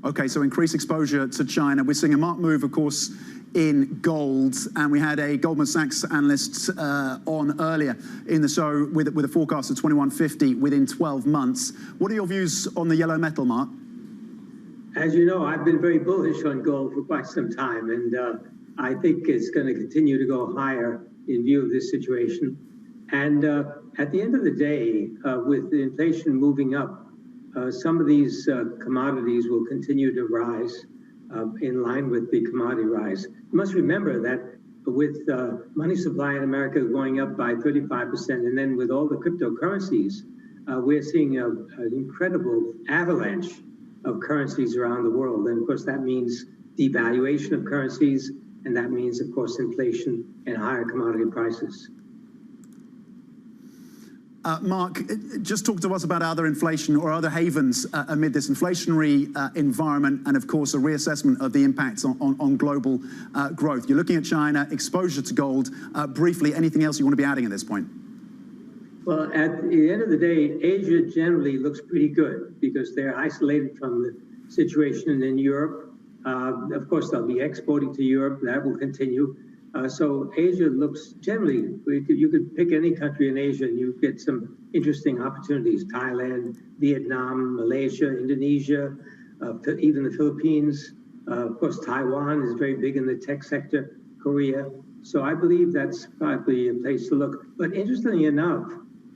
Okay, so increased exposure to China. We're seeing a marked move, of course, in gold, and we had a Goldman Sachs analyst on earlier in the show with a forecast of 2150 within 12 months. What are your views on the yellow metal, Mark? As you know, I've been very bullish on gold for quite some time, and I think it's going to continue to go higher in view of this situation. And at the end of the day, with the inflation moving up, some of these commodities will continue to rise in line with the commodity rise. You must remember that with money supply in America going up by 35%, and then with all the cryptocurrencies, we're seeing an incredible avalanche of currencies around the world. And of course, that means devaluation of currencies, and that means, of course, inflation and higher commodity prices. Mark, just talk to us about other inflation or other havens amid this inflationary environment, and of course a reassessment of the impacts on global growth. You're looking at China, exposure to gold. Briefly, anything else you want to be adding at this point? Well, at the end of the day, Asia generally looks pretty good because they're isolated from the situation in Europe. Of course, they'll be exporting to Europe. That will continue. So Asia looks generally, you could pick any country in Asia and you get some interesting opportunities. Thailand, Vietnam, Malaysia, Indonesia, even the Philippines. Of course, Taiwan is very big in the tech sector, Korea. So I believe that's probably a place to look. But interestingly enough,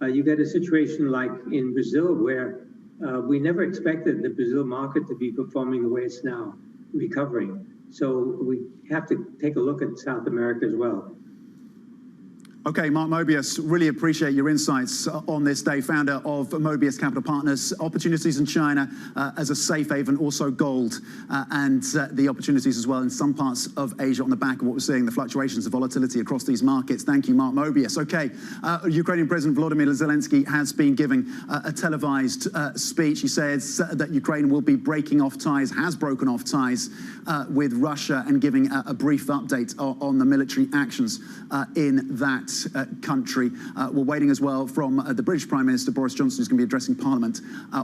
you get a situation like in Brazil where we never expected the Brazil market to be performing the way it's now, recovering. So we have to take a look at South America as well. Okay, Mark Mobius, really appreciate your insights on this day, founder of Mobius Capital Partners. Opportunities in China as a safe haven, also gold, and the opportunities as well in some parts of Asia on the back of what we're seeing, the fluctuations of volatility across these markets. Thank you, Mark Mobius. Okay, Ukrainian President Volodymyr Zelensky has been giving a televised speech. He says that Ukraine will be breaking off ties, has broken off ties with Russia, and giving a brief update on the military actions in that country. We're waiting as well from the British Prime Minister Boris Johnson, who's going to be addressing Parliament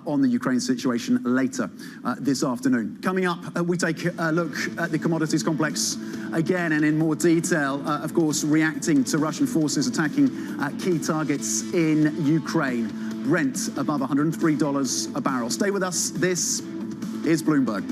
on the Ukraine situation later this afternoon. Coming up, we take a look at the commodities complex again and in more detail, of course, reacting to Russian forces attacking key targets in Ukraine. Brent above $103 a barrel. Stay with us. This is Bloomberg.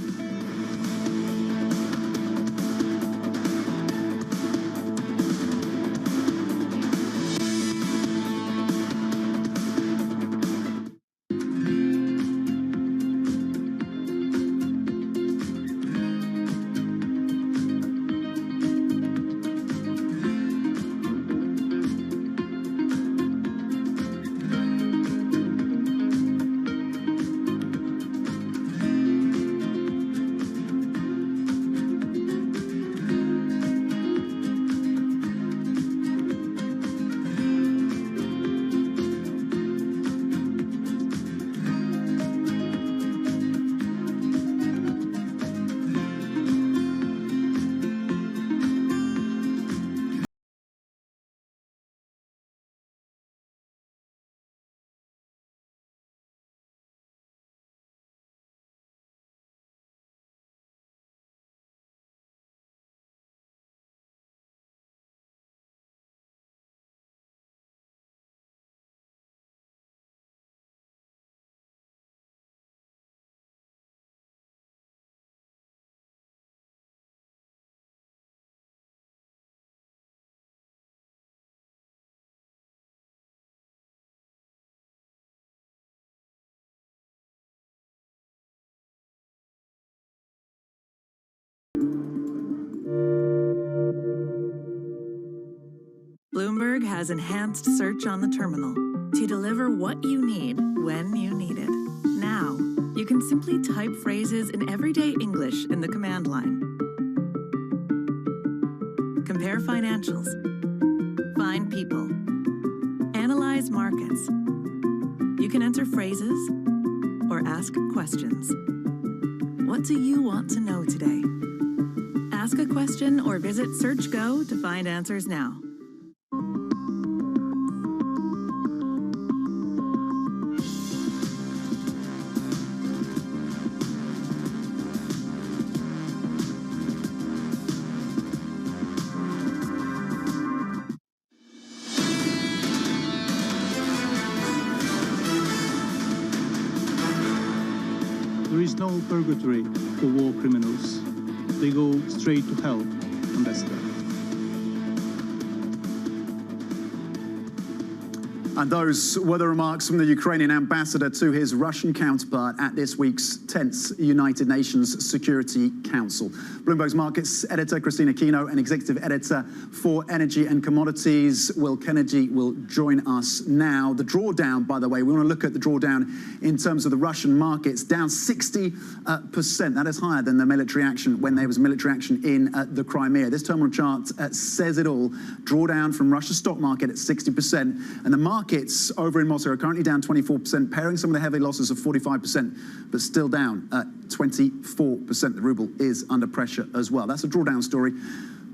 Bloomberg has enhanced search on the terminal. to deliver what you need when you need it. Now, you can simply type phrases in everyday English in the command line. Compare financials. Find people. Analyze markets. You can enter phrases or ask questions. What do you want to know today? Ask a question or visit SearchGo to find answers now. There is no purgatory for war criminals. They go straight to hell, and that's that. And those were the remarks from the Ukrainian ambassador to his Russian counterpart at this week's 10th United Nations Security Council. Bloomberg's markets editor, Christina Kino, and executive editor for energy and commodities, Will Kennedy, will join us now. The drawdown, by the way, we want to look at the drawdown in terms of the Russian markets, down 60%. That is higher than the military action when there was military action in the Crimea. This terminal chart says it all. Drawdown from Russia's stock market at 60%. And the markets over in Moscow are currently down 24%, pairing some of the heavy losses of 45%, but still down at 24%. The ruble is under pressure as well. That's a drawdown story.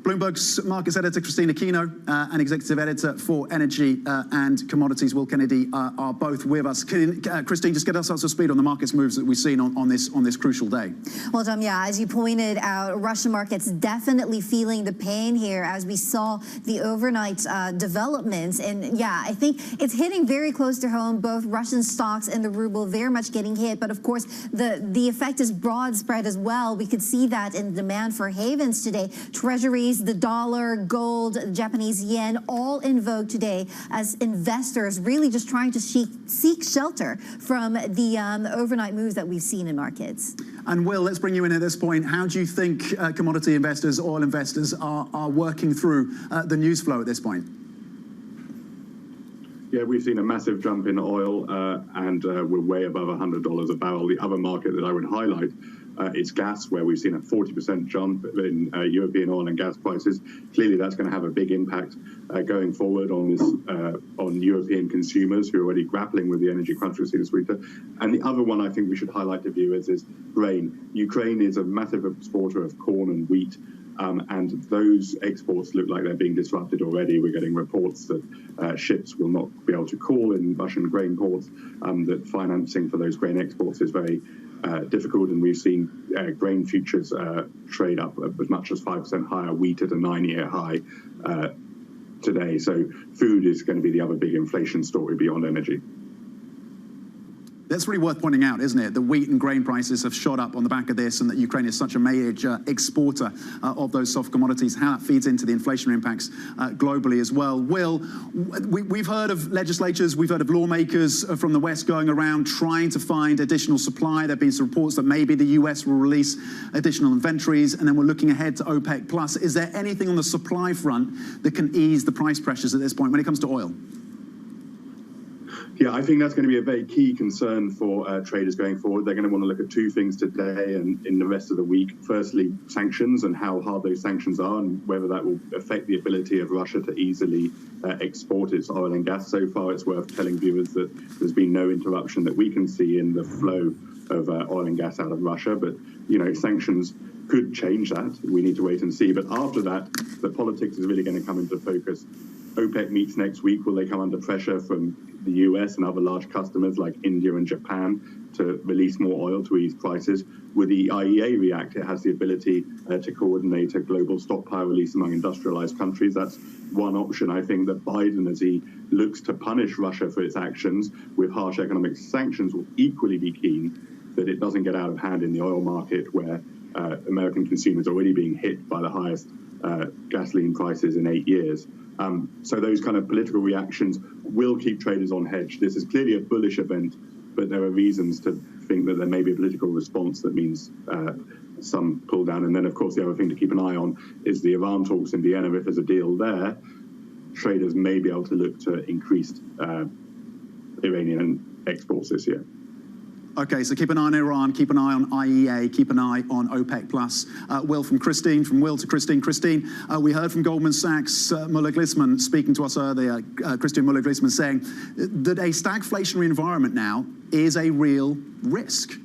Bloomberg's markets editor, Christina Kino, and executive editor for energy and commodities, Will Kennedy, are both with us. Christine, just get us up to speed on the markets moves that we've seen on this crucial day. Well, Tom, yeah, as you pointed out, Russian markets definitely feeling the pain here as we saw the overnight developments. And yeah, I think it's hitting very close to home, both Russian stocks and the ruble very much getting hit. But of course, the effect is broad spread as well. We could see that in demand for havens today. Treasuries, the dollar, gold, Japanese yen, all in vogue today as investors really just trying to seek shelter from the overnight moves that we've seen in markets. And Will, let's bring you in at this point. How do you think commodity investors, oil investors are working through the news flow at this point? Yeah, we've seen a massive jump in oil and we're way above $100 a barrel. The other market that I would highlight is gas, where we've seen a 40% jump in European oil and gas prices. Clearly, that's going to have a big impact going forward on European consumers who are already grappling with the energy crunch we've seen this winter. And the other one I think we should highlight to viewers is grain. Ukraine is a massive exporter of corn and wheat. And those exports look like they're being disrupted already. We're getting reports that ships will not be able to call in Russian grain ports, that financing for those grain exports is very difficult, and we've seen grain futures trade up as much as 5% higher, wheat at a 9-year high today. So food is going to be the other big inflation story beyond energy. That's really worth pointing out, isn't it? The wheat and grain prices have shot up on the back of this, and that Ukraine is such a major exporter of those soft commodities, how that feeds into the inflationary impacts globally as well. Will, we've heard of legislatures, we've heard of lawmakers from the West going around trying to find additional supply. There have been some reports that maybe the US will release additional inventories, and then we're looking ahead to OPEC Plus. Is there anything on the supply front that can ease the price pressures at this point when it comes to oil? Yeah, I think that's going to be a very key concern for traders going forward. They're going to want to look at two things today and in the rest of the week. Firstly, sanctions and how hard those sanctions are and whether that will affect the ability of Russia to easily export its oil and gas. So far, it's worth telling viewers that there's been no interruption that we can see in the flow of oil and gas out of Russia. But, you know, sanctions could change that. We need to wait and see. But after that, the politics is really going to come into focus. OPEC meets next week. Will they come under pressure from the US and other large customers like India and Japan to release more oil to ease prices? Will the IEA react? It has the ability to coordinate a global stockpile release among industrialized countries. That's one option. I think that Biden, as he looks to punish Russia for its actions with harsh economic sanctions, will equally be keen that it doesn't get out of hand in the oil market, where American consumers are already being hit by the highest gasoline prices in 8 years. So those kind of political reactions will keep traders on hedge. This is clearly a bullish event, but there are reasons to think that there may be a political response that means some pull down. And then, of course, the other thing to keep an eye on is the Iran talks in Vienna. If there's a deal there, traders may be able to look to increased Iranian exports this year. Okay, so keep an eye on Iran, keep an eye on IEA, keep an eye on OPEC+. Will from Christine, from Will to Christine. Christine, we heard from Goldman Sachs, Muller-Glisman speaking to us earlier, Christian Muller-Glisman saying that a stagflationary environment now is a real risk.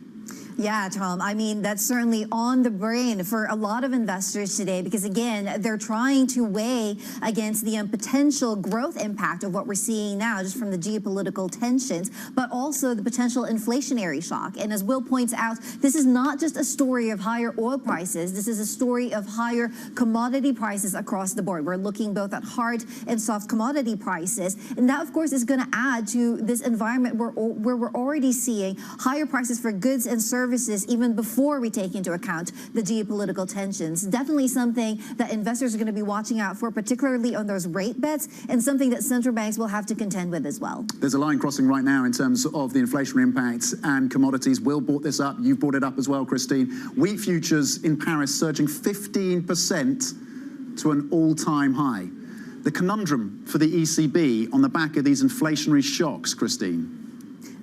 Yeah, Tom, I mean, that's certainly on the brain for a lot of investors today because, again, they're trying to weigh against the potential growth impact of what we're seeing now just from the geopolitical tensions, but also the potential inflationary shock. And as Will points out, this is not just a story of higher oil prices. This is a story of higher commodity prices across the board. We're looking both at hard and soft commodity prices. And that, of course, is going to add to this environment where we're already seeing higher prices for goods and services even before we take into account the geopolitical tensions. Definitely something that investors are going to be watching out for, particularly on those rate bets, and something that central banks will have to contend with as well. There's a line crossing right now in terms of the inflationary impacts and commodities. Will brought this up. You've brought it up as well, Christine. Wheat futures in Paris surging 15% to an all-time high. The conundrum for the ECB on the back of these inflationary shocks, Christine.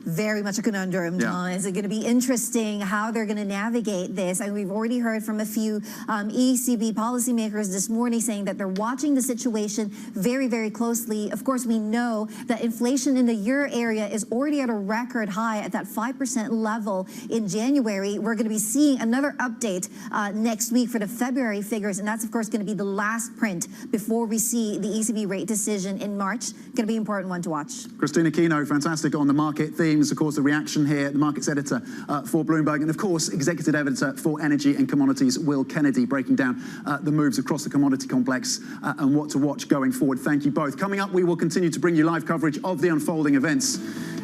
Very much a conundrum, John. Is it going to be interesting how they're going to navigate this? And we've already heard from a few ECB policymakers this morning saying that they're watching the situation very, very closely. Of course, we know that inflation in the euro area is already at a record high at that 5% level in January. We're going to be seeing another update next week for the February figures, and that's, of course, going to be the last print before we see the ECB rate decision in March. Going to be an important one to watch. Christina Kino, fantastic on the market theme. Of course, the reaction here, the markets editor for Bloomberg, and of course, executive editor for energy and commodities, Will Kennedy, breaking down the moves across the commodity complex and what to watch going forward. Thank you both. Coming up, we will continue to bring you live coverage of the unfolding events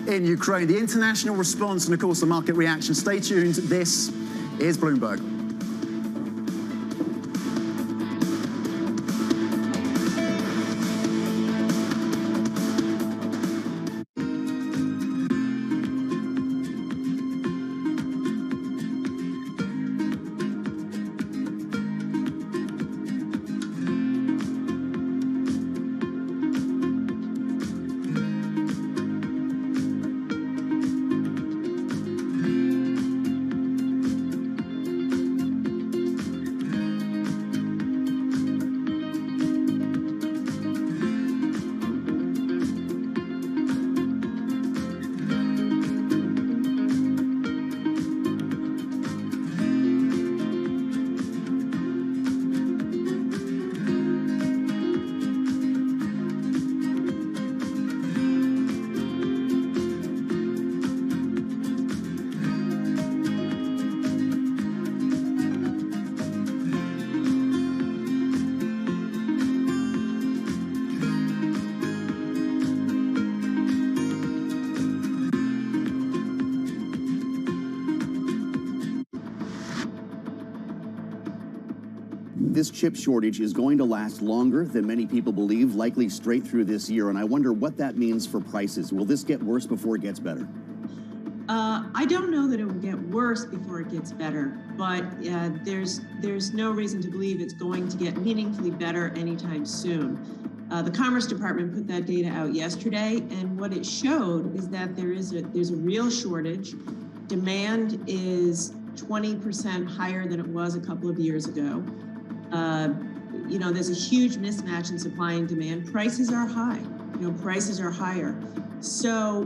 in Ukraine, the international response, and of course, the market reaction. Stay tuned. This is Bloomberg. This chip shortage is going to last longer than many people believe, likely straight through this year. And I wonder what that means for prices. Will this get worse before it gets better? I don't know that it will get worse before it gets better, but there's no reason to believe it's going to get meaningfully better anytime soon. The Commerce Department put that data out yesterday, and what it showed is that there's a real shortage. Demand is 20% higher than it was a couple of years ago. There's a huge mismatch in supply and demand. Prices are high. Prices are higher. So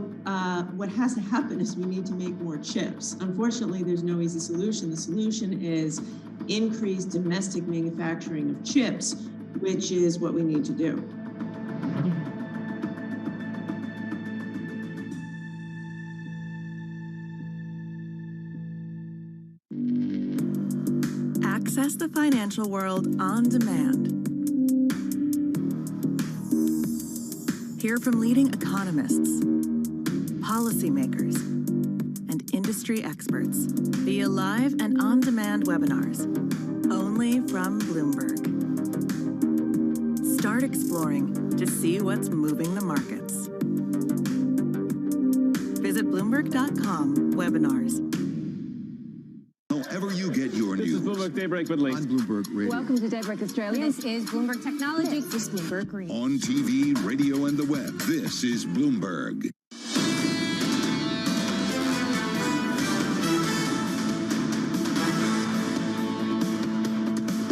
what has to happen is we need to make more chips. Unfortunately, there's no easy solution. The solution is increased domestic manufacturing of chips, which is what we need to do. Access the financial world on demand. Hear from leading economists, policymakers, and industry experts via live and on-demand webinars, only from Bloomberg. Start exploring to see what's moving the markets. Visit Bloomberg.com/webinars. However you get your news. This is Bloomberg Daybreak with Lee. On Bloomberg Radio. Welcome to Daybreak Australia. This is Bloomberg Technology. This is Bloomberg Green. On TV, radio, and the web, this is Bloomberg.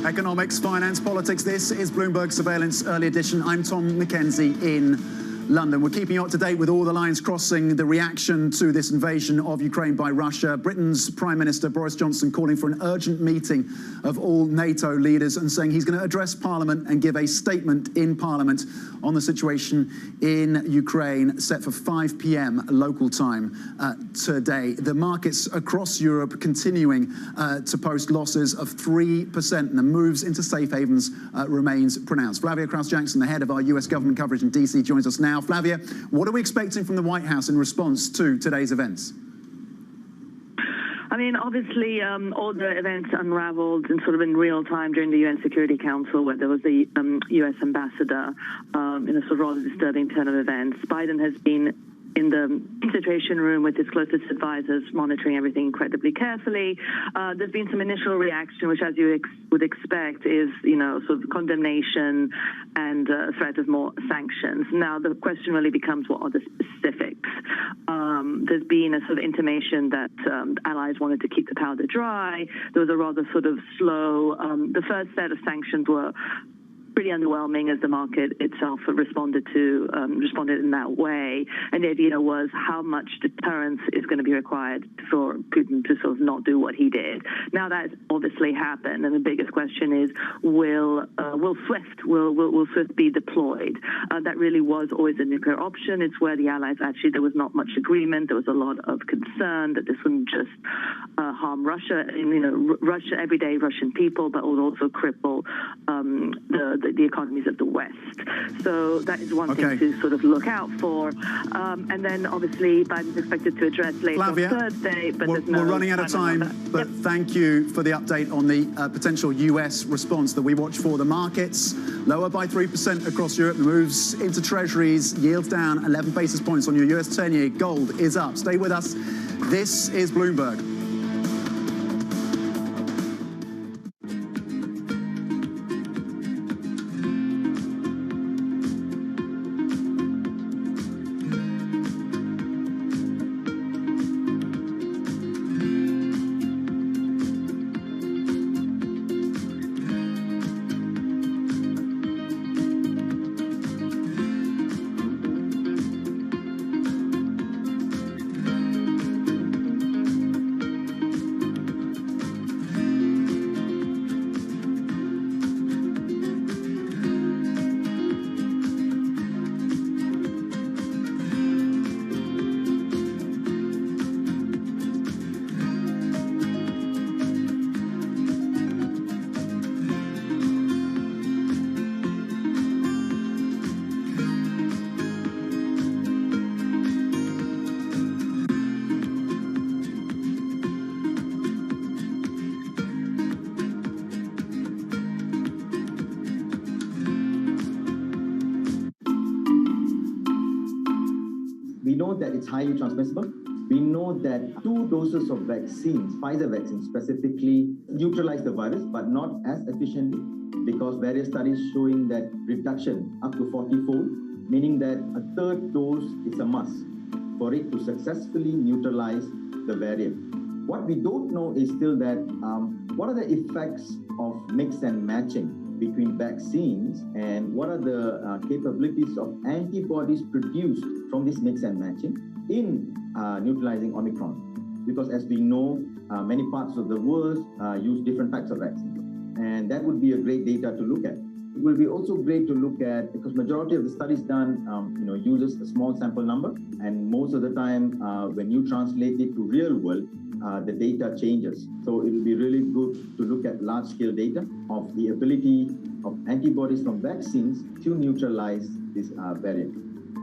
Economics, finance, politics. This is Bloomberg Surveillance Early Edition. I'm Tom McKenzie in London. We're keeping you up to date with all the lines crossing the reaction to this invasion of Ukraine by Russia. Britain's Prime Minister Boris Johnson calling for an urgent meeting of all NATO leaders and saying he's going to address Parliament and give a statement in Parliament on the situation in Ukraine, set for 5 p.m. local time today. The markets across Europe continuing to post losses of 3%, and the moves into safe havens remains pronounced. Flavia Kraus-Jackson, the head of our US government coverage in DC, joins us now. Flavia, what are we expecting from the White House in response to today's events? I mean, obviously, all the events unraveled in sort of in real time during the UN Security Council, where there was the U.S. ambassador in a sort of rather disturbing turn of events. Biden has been in the Situation Room with his closest advisors, monitoring everything incredibly carefully. There's been some initial reaction, which, as you would expect, is, you know, sort of condemnation and threat of more sanctions. Now, the question really becomes, what are the specifics? There's been a sort of intimation that allies wanted to keep the powder dry. There was a rather sort of slow, the first set of sanctions were pretty underwhelming as the market itself responded in that way. And the idea was how much deterrence is going to be required for Putin to sort of not do what he did. Now that's obviously happened, and the biggest question is, will SWIFT be deployed? That really was always a nuclear option. It's where the allies actually, there was not much agreement. There was a lot of concern that this wouldn't just harm Russia, and, you know, Russia, everyday Russian people, but would also cripple the economies of the West. So that is one thing to sort of look out for. And then obviously Biden's expected to address later Flavia, on Thursday, but we're running out of time, but thank you for the update on the potential US response that we watch for. The markets lower by 3% across Europe. The moves into treasuries, yields down 11 basis points on your US 10-year. Gold is up. Stay with us. This is Bloomberg. We know that it's highly transmissible. We know that 2 doses of vaccines, Pfizer vaccine specifically, neutralize the virus, but not as efficiently, because various studies showing that reduction up to 40-fold, meaning that a 3rd dose is a must for it to successfully neutralize the variant. What we don't know is still that what are the effects of mix and matching between vaccines, and what are the capabilities of antibodies produced from this mix and matching in neutralizing Omicron. Because as we know, many parts of the world use different types of vaccines. And that would be a great data to look at. It will be also great to look at, because majority of the studies done uses a small sample number, and most of the time when you translate it to real world, the data changes. So it will be really good to look at large-scale data of the ability of antibodies from vaccines to neutralize this variant.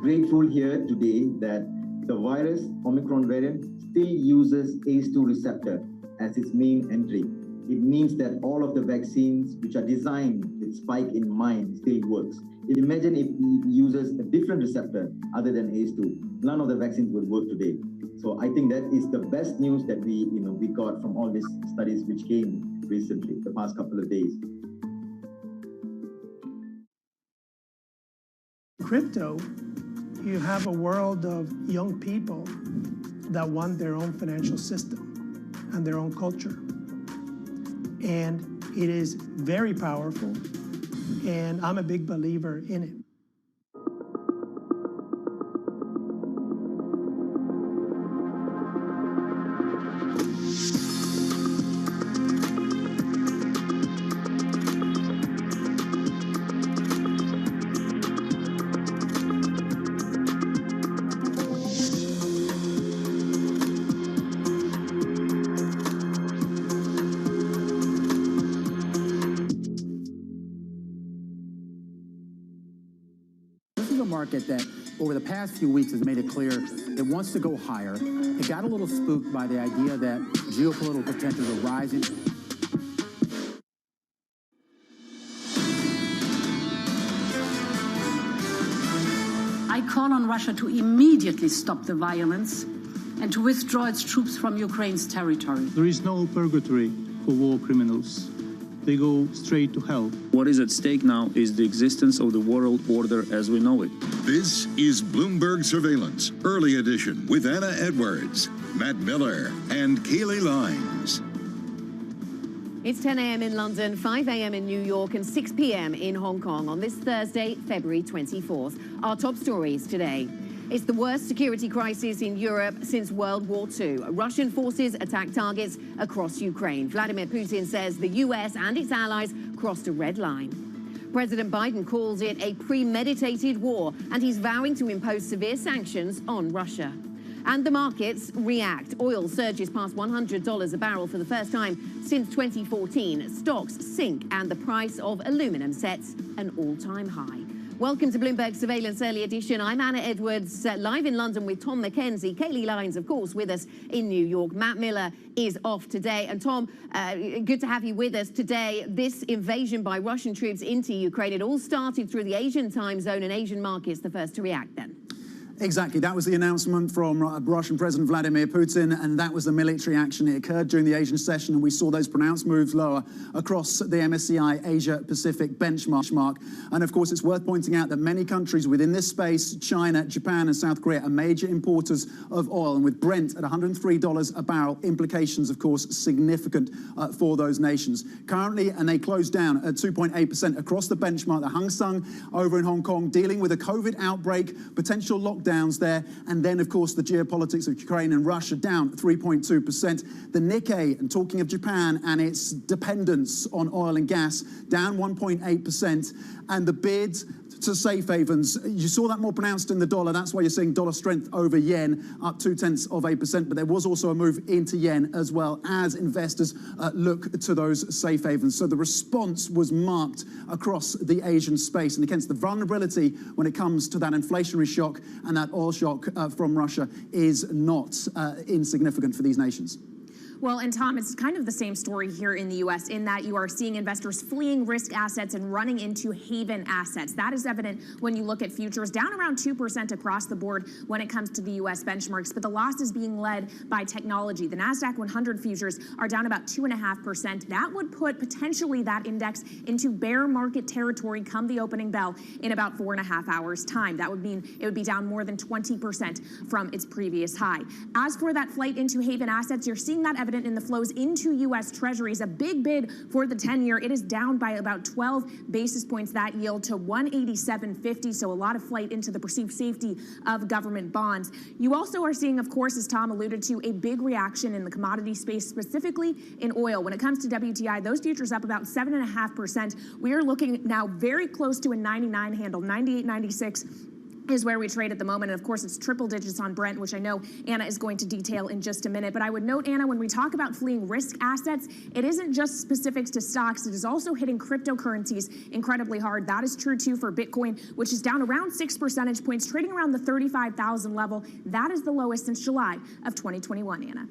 Grateful here today that the virus, Omicron variant, still uses ACE2 receptor as its main entry. It means that all of the vaccines which are designed with spike in mind still works. Imagine if it uses a different receptor other than ACE2. None of the vaccines would work today. So I think that is the best news that we got from all these studies which came recently, the past couple of days. Crypto, you have a world of young people that want their own financial system and their own culture. And It is very powerful, and I'm a big believer in it. Market that over the past few weeks has made it clear it wants to go higher. It got a little spooked by the idea that geopolitical tensions are rising. I call on Russia to immediately stop the violence and to withdraw its troops from Ukraine's territory. There is no purgatory for war criminals. They go straight to hell. What is at stake now is the existence of the world order as we know it. This is Bloomberg Surveillance, Early Edition, with Anna Edwards, Matt Miller, and Kaylee Lines. It's 10 a.m. in London, 5 a.m. in New York, and 6 p.m. in Hong Kong on this Thursday, February 24th. Our top stories today. It's the worst security crisis in Europe since World War II. Russian forces attack targets across Ukraine. Vladimir Putin says the U.S. and its allies crossed a red line. President Biden calls it a premeditated war, and he's vowing to impose severe sanctions on Russia. And the markets react. Oil surges past $100 a barrel for the first time since 2014. Stocks sink, and the price of aluminum sets an all-time high. Welcome to Bloomberg Surveillance Early Edition. I'm Anna Edwards, live in London with Tom McKenzie. Kaylee Lines, of course, with us in New York. Matt Miller is off today. And Tom, good to have you with us today. This invasion by Russian troops into Ukraine, it all started through the Asian time zone and Asian markets, the first to react then. Exactly. That was the announcement from Russian President Vladimir Putin, and that was the military action. It occurred during the Asian session, and we saw those pronounced moves lower across the MSCI Asia-Pacific benchmark. And, of course, it's worth pointing out that many countries within this space, China, Japan and South Korea, are major importers of oil. And with Brent at $103 a barrel, implications, of course, significant for those nations. Currently, and they closed down at 2.8% across the benchmark. The Hang Seng over in Hong Kong dealing with a COVID outbreak, potential lockdown there, and then, of course, the geopolitics of Ukraine and Russia down 3.2%. The Nikkei, and talking of Japan and its dependence on oil and gas, down 1.8%. And the bid to safe havens, you saw that more pronounced in the dollar. That's why you're seeing dollar strength over yen, up 0.2%. But there was also a move into yen as well as investors look to those safe havens. So the response was marked across the Asian space. And against the vulnerability when it comes to that inflationary shock and that oil shock from Russia is not insignificant for these nations. Well, and Tom, it's kind of the same story here in the U.S. in that you are seeing investors fleeing risk assets and running into haven assets. That is evident when you look at futures, down around 2% across the board when it comes to the U.S. benchmarks. But the loss is being led by technology. The NASDAQ 100 futures are down about 2.5%. That would put potentially that index into bear market territory come the opening bell in about 4.5 hours' time. That would mean it would be down more than 20% from its previous high. As for that flight into haven assets, you're seeing that evident in the flows into U.S. Treasuries. A big bid for the 10-year. It is down by about 12 basis points, that yield to 187.50. So a lot of flight into the perceived safety of government bonds. You also are seeing, of course, as Tom alluded to, a big reaction in the commodity space, specifically in oil. When it comes to WTI, those futures up about 7.5%. We are looking now very close to a 99 handle, 98.96. is where we trade at the moment. And of course, it's triple digits on Brent, which I know Anna is going to detail in just a minute. But I would note, Anna, when we talk about fleeing risk assets, it isn't just specifics to stocks. It is also hitting cryptocurrencies incredibly hard. That is true, too, for Bitcoin, which is down around 6 percentage points, trading around the 35,000 level. That is the lowest since July of 2021, Anna.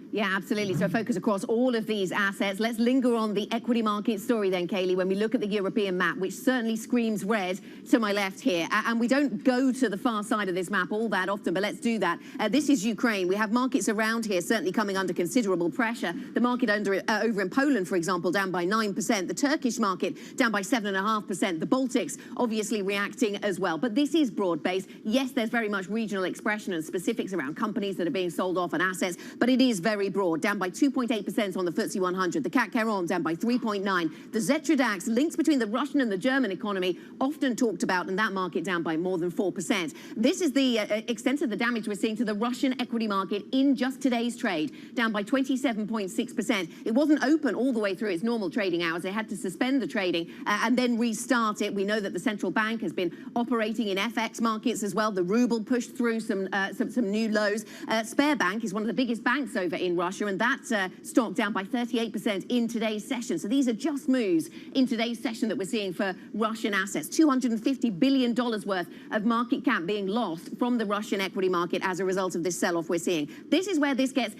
Yeah, absolutely. So focus across all of these assets. Let's linger on the equity market story then, Kaylee, when we look at the European map, which certainly screams red to my left here. And we don't go to the far side of this map all that often, but let's do that. This is Ukraine. We have markets around here certainly coming under considerable pressure. The market over in Poland, for example, down by 9%. The Turkish market down by 7.5%. The Baltics obviously reacting as well. But this is broad-based. Yes, there's very much regional expression and specifics around companies that are being sold off and assets, but it is very very broad, down by 2.8% on the FTSE 100. The CAC 40 down by 3.9%. The Xetra links between the Russian and the German economy, often talked about, and that market down by more than 4%. This is the extent of the damage we're seeing to the Russian equity market in just today's trade, down by 27.6%. It wasn't open all the way through its normal trading hours. They had to suspend the trading and then restart it. We know that the central bank has been operating in FX markets as well. The ruble pushed through some new lows. Sberbank is one of the biggest banks over in Russia, and that stock down by 38% in today's session. So these are just moves in today's session that we're seeing for Russian assets. $250 billion worth of market cap being lost from the Russian equity market as a result of this sell-off we're seeing. This is where this gets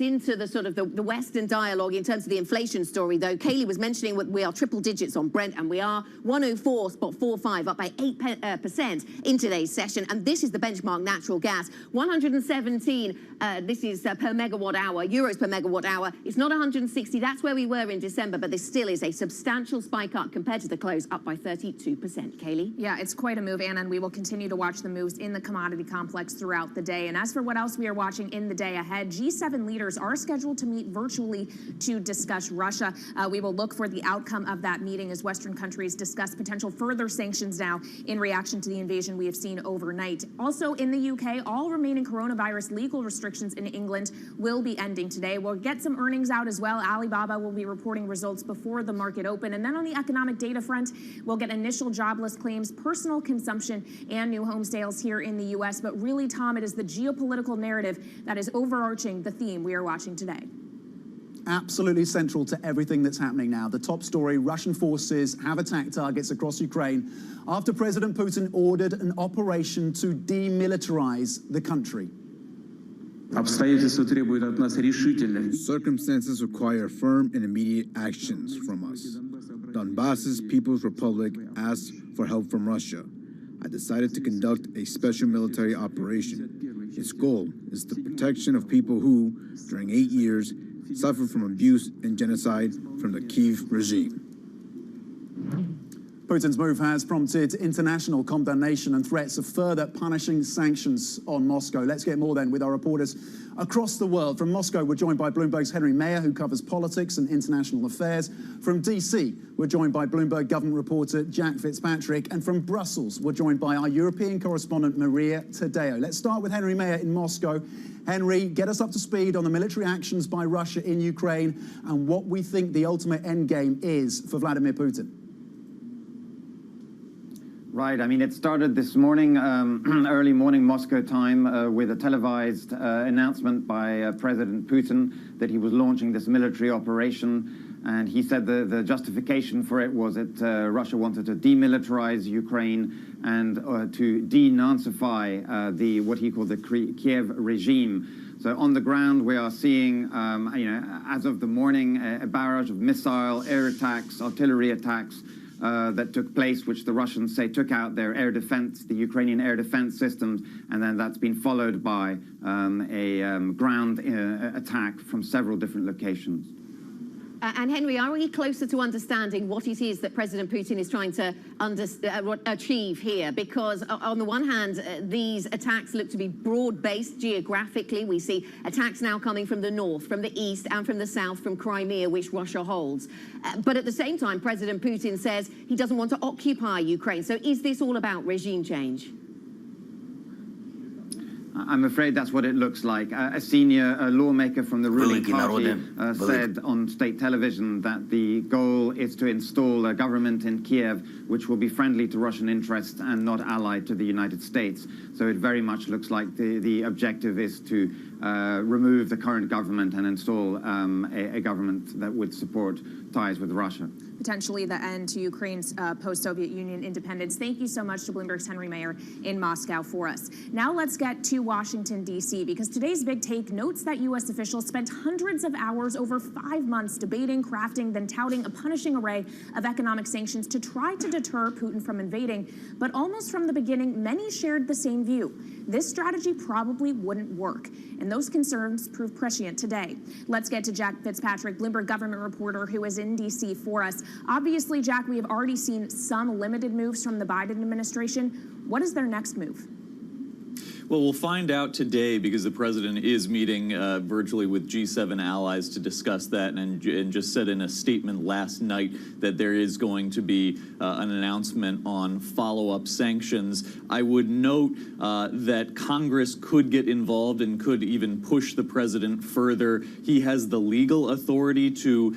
into the sort of the Western dialogue in terms of the inflation story, though. Kayleigh was mentioning we are triple digits on Brent, and we are 104.45, up by 8% in today's session. And this is the benchmark natural gas, 117. This is per megawatt hour, euros per megawatt hour. It's not 160. That's where we were in December, but this still is a substantial spike up compared to the close, up by 32%. Kayleigh? Yeah, it's quite a move, Anna, and we will continue to watch the moves in the commodity complex throughout the day. And as for what else we are watching in the day ahead, G7 leaders are scheduled to meet virtually to discuss Russia. We will look for the outcome of that meeting as Western countries discuss potential further sanctions now in reaction to the invasion we have seen overnight. Also in the UK, all remaining coronavirus legal restrictions in England will be ending today. We'll get some earnings out as well. Alibaba will be reporting results before the market open. And then on the economic data front, we'll get initial jobless claims, personal consumption, and new home sales here in the U.S. But really, Tom, it is the geopolitical narrative that is overarching the theme we are watching today. Absolutely central to everything that's happening now. The top story, Russian forces have attacked targets across Ukraine after President Putin ordered an operation to demilitarize the country. Circumstances require firm and immediate actions from us. Donbass's People's Republic asked for help from Russia. I decided to conduct a special military operation. Its goal is the protection of people who, during 8 years, suffered from abuse and genocide from the Kyiv regime. Putin's move has prompted international condemnation and threats of further punishing sanctions on Moscow. Let's get more then with our reporters across the world. From Moscow, we're joined by Bloomberg's Henry Mayer, who covers politics and international affairs. From DC, we're joined by Bloomberg government reporter Jack Fitzpatrick. And from Brussels, we're joined by our European correspondent Maria Tadeo. Let's start with Henry Mayer in Moscow. Henry, get us up to speed on the military actions by Russia in Ukraine and what we think the ultimate endgame is for Vladimir Putin. Right. I mean, it started this morning, early morning Moscow time, with a televised announcement by President Putin that he was launching this military operation. And he said the justification for it was that Russia wanted to demilitarize Ukraine and to denazify what he called the Kiev regime. So on the ground, we are seeing, as of the morning, a barrage of missile, air attacks, artillery attacks that took place, which the Russians say took out their air defense, the Ukrainian air defense systems, and then that's been followed by a ground attack from several different locations. And Henry, are we closer to understanding what it is that President Putin is trying to achieve here? Because on the one hand, these attacks look to be broad-based geographically. We see attacks now coming from the north, from the east, and from the south, from Crimea, which Russia holds. But at the same time, President Putin says he doesn't want to occupy Ukraine. So is this all about regime change? I'm afraid that's what it looks like. A senior lawmaker from the ruling party said on state television that the goal is to install a government in Kiev which will be friendly to Russian interests and not allied to the United States. So it very much looks like the objective is to remove the current government and install a government that would support ties with Russia. Potentially the end to Ukraine's post-Soviet Union independence. Thank you so much to Bloomberg's Henry Mayer in Moscow for us. Now let's get to Washington, D.C., because today's big take notes that U.S. officials spent hundreds of hours over 5 months debating, crafting, then touting a punishing array of economic sanctions to try to deter Putin from invading. But almost from the beginning, many shared the same view. This strategy probably wouldn't work, and those concerns proved prescient today. Let's get to Jack Fitzpatrick, Bloomberg government reporter, who is in D.C. for us. Obviously, Jack, we have already seen some limited moves from the Biden administration. What is their next move? Well, we'll find out today because the president is meeting virtually with G7 allies to discuss that, and just said in a statement last night that there is going to be an announcement on follow-up sanctions. I would note that Congress could get involved and could even push the president further. He has the legal authority to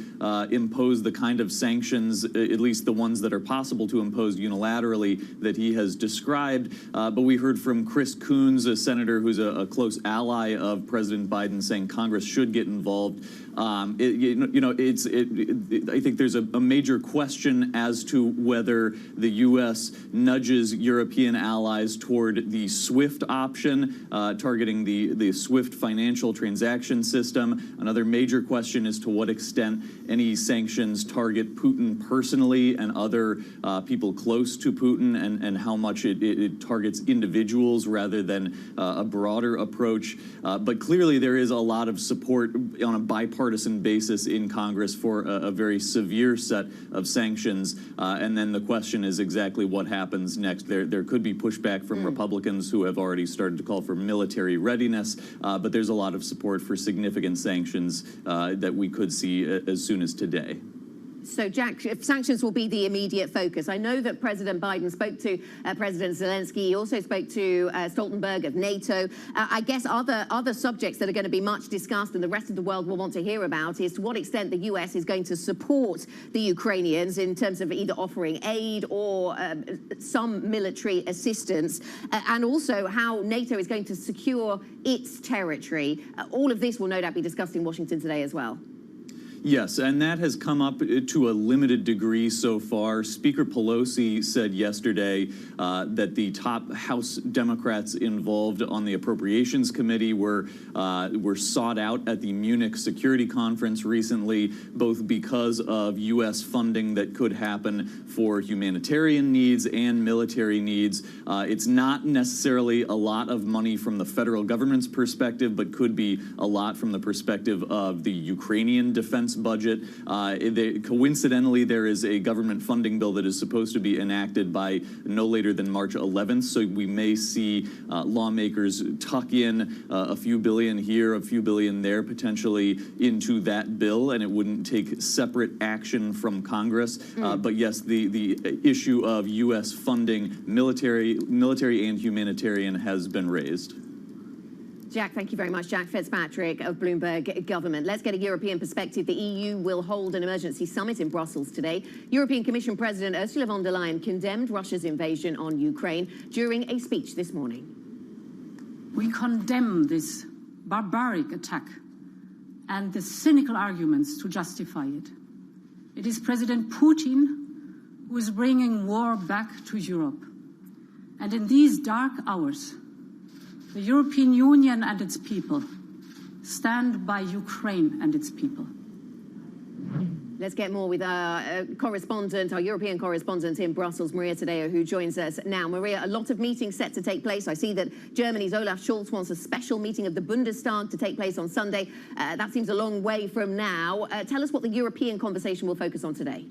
impose the kind of sanctions, at least the ones that are possible to impose unilaterally, that he has described. But we heard from Chris Coons, a senator who's a close ally of President Biden, saying Congress should get involved. I think there's a major question as to whether the U.S. nudges European allies toward the SWIFT option, targeting the SWIFT financial transaction system. Another major question is to what extent any sanctions target Putin personally and other people close to Putin, and how much it targets individuals rather than a broader approach. But clearly there is a lot of support on a bipartisan basis in Congress for a very severe set of sanctions. And then the question is exactly what happens next. There could be pushback from Republicans who have already started to call for military readiness, but there's a lot of support for significant sanctions that we could see as soon as today. So, Jack, sanctions will be the immediate focus. I know that President Biden spoke to President Zelensky. He also spoke to Stoltenberg of NATO. I guess other subjects that are going to be much discussed and the rest of the world will want to hear about is to what extent the U.S. is going to support the Ukrainians in terms of either offering aid or some military assistance, and also how NATO is going to secure its territory. All of this will no doubt be discussed in Washington today as well. Yes, and that has come up to a limited degree so far. Speaker Pelosi said yesterday that the top House Democrats involved on the Appropriations Committee were sought out at the Munich Security Conference recently, both because of U.S. funding that could happen for humanitarian needs and military needs. It's not necessarily a lot of money from the federal government's perspective, but could be a lot from the perspective of the Ukrainian defense budget. Coincidentally, there is a government funding bill that is supposed to be enacted by no later than March 11th, so we may see lawmakers tuck in a few billion here, a few billion there, potentially into that bill, and it wouldn't take separate action from Congress. But yes, the issue of U.S. funding military and humanitarian has been raised. Jack, thank you very much. Jack Fitzpatrick of Bloomberg Government. Let's get a European perspective. The EU will hold an emergency summit in Brussels today. European Commission President Ursula von der Leyen condemned Russia's invasion on Ukraine during a speech this morning. We condemn this barbaric attack and the cynical arguments to justify it. It is President Putin who is bringing war back to Europe. And in these dark hours, the European Union and its people stand by Ukraine and its people. Let's get more with our correspondent, our European correspondent in Brussels, Maria Tadeo, who joins us now. Maria, a lot of meetings set to take place. I see that Germany's Olaf Scholz wants a special meeting of the Bundestag to take place on Sunday. That seems a long way from now. Tell us what the European conversation will focus on today.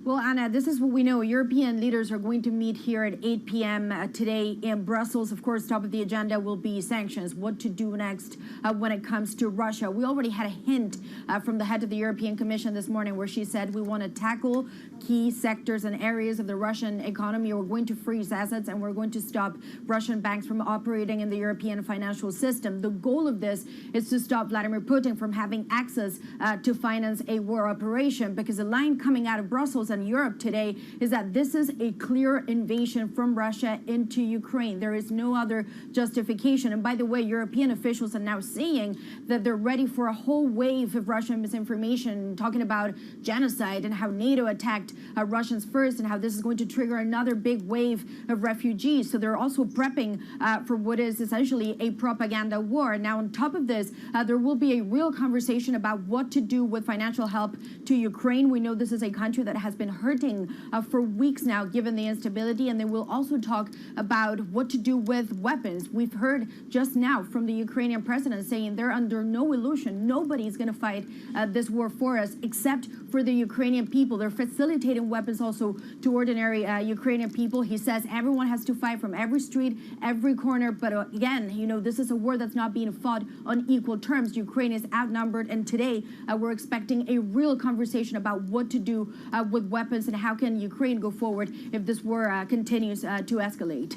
Well, Anna, this is what we know. European leaders are going to meet here at 8 p.m. Today in Brussels. Of course, top of the agenda will be sanctions, what to do next when it comes to Russia. We already had a hint from the head of the European Commission this morning where she said we want to tackle key sectors and areas of the Russian economy. We're going to freeze assets and we're going to stop Russian banks from operating in the European financial system. The goal of this is to stop Vladimir Putin from having access to finance a war operation, because the line coming out of Brussels and Europe today is that this is a clear invasion from Russia into Ukraine. There is no other justification. And by the way, European officials are now saying that they're ready for a whole wave of Russian misinformation, talking about genocide and how NATO attacked Russians first and how this is going to trigger another big wave of refugees. So they're also prepping for what is essentially a propaganda war. Now, on top of this, there will be a real conversation about what to do with financial help to Ukraine. We know this is a country that has been been hurting for weeks now, given the instability. And then we'll also talk about what to do with weapons. We've heard just now from the Ukrainian president saying they're under no illusion. Nobody's going to fight this war for us except for the Ukrainian people. They're facilitating weapons also to ordinary Ukrainian people. He says everyone has to fight from every street, every corner. But again, you know, this is a war that's not being fought on equal terms. Ukraine is outnumbered. And today we're expecting a real conversation about what to do with weapons and how can Ukraine go forward if this war continues to escalate.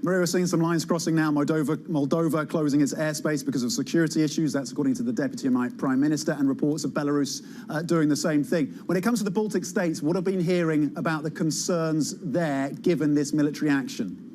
Maria, we're seeing some lines crossing now. Moldova closing its airspace because of security issues. That's according to the Deputy Prime Minister, and reports of Belarus doing the same thing. When it comes to the Baltic states, what have been hearing about the concerns there given this military action?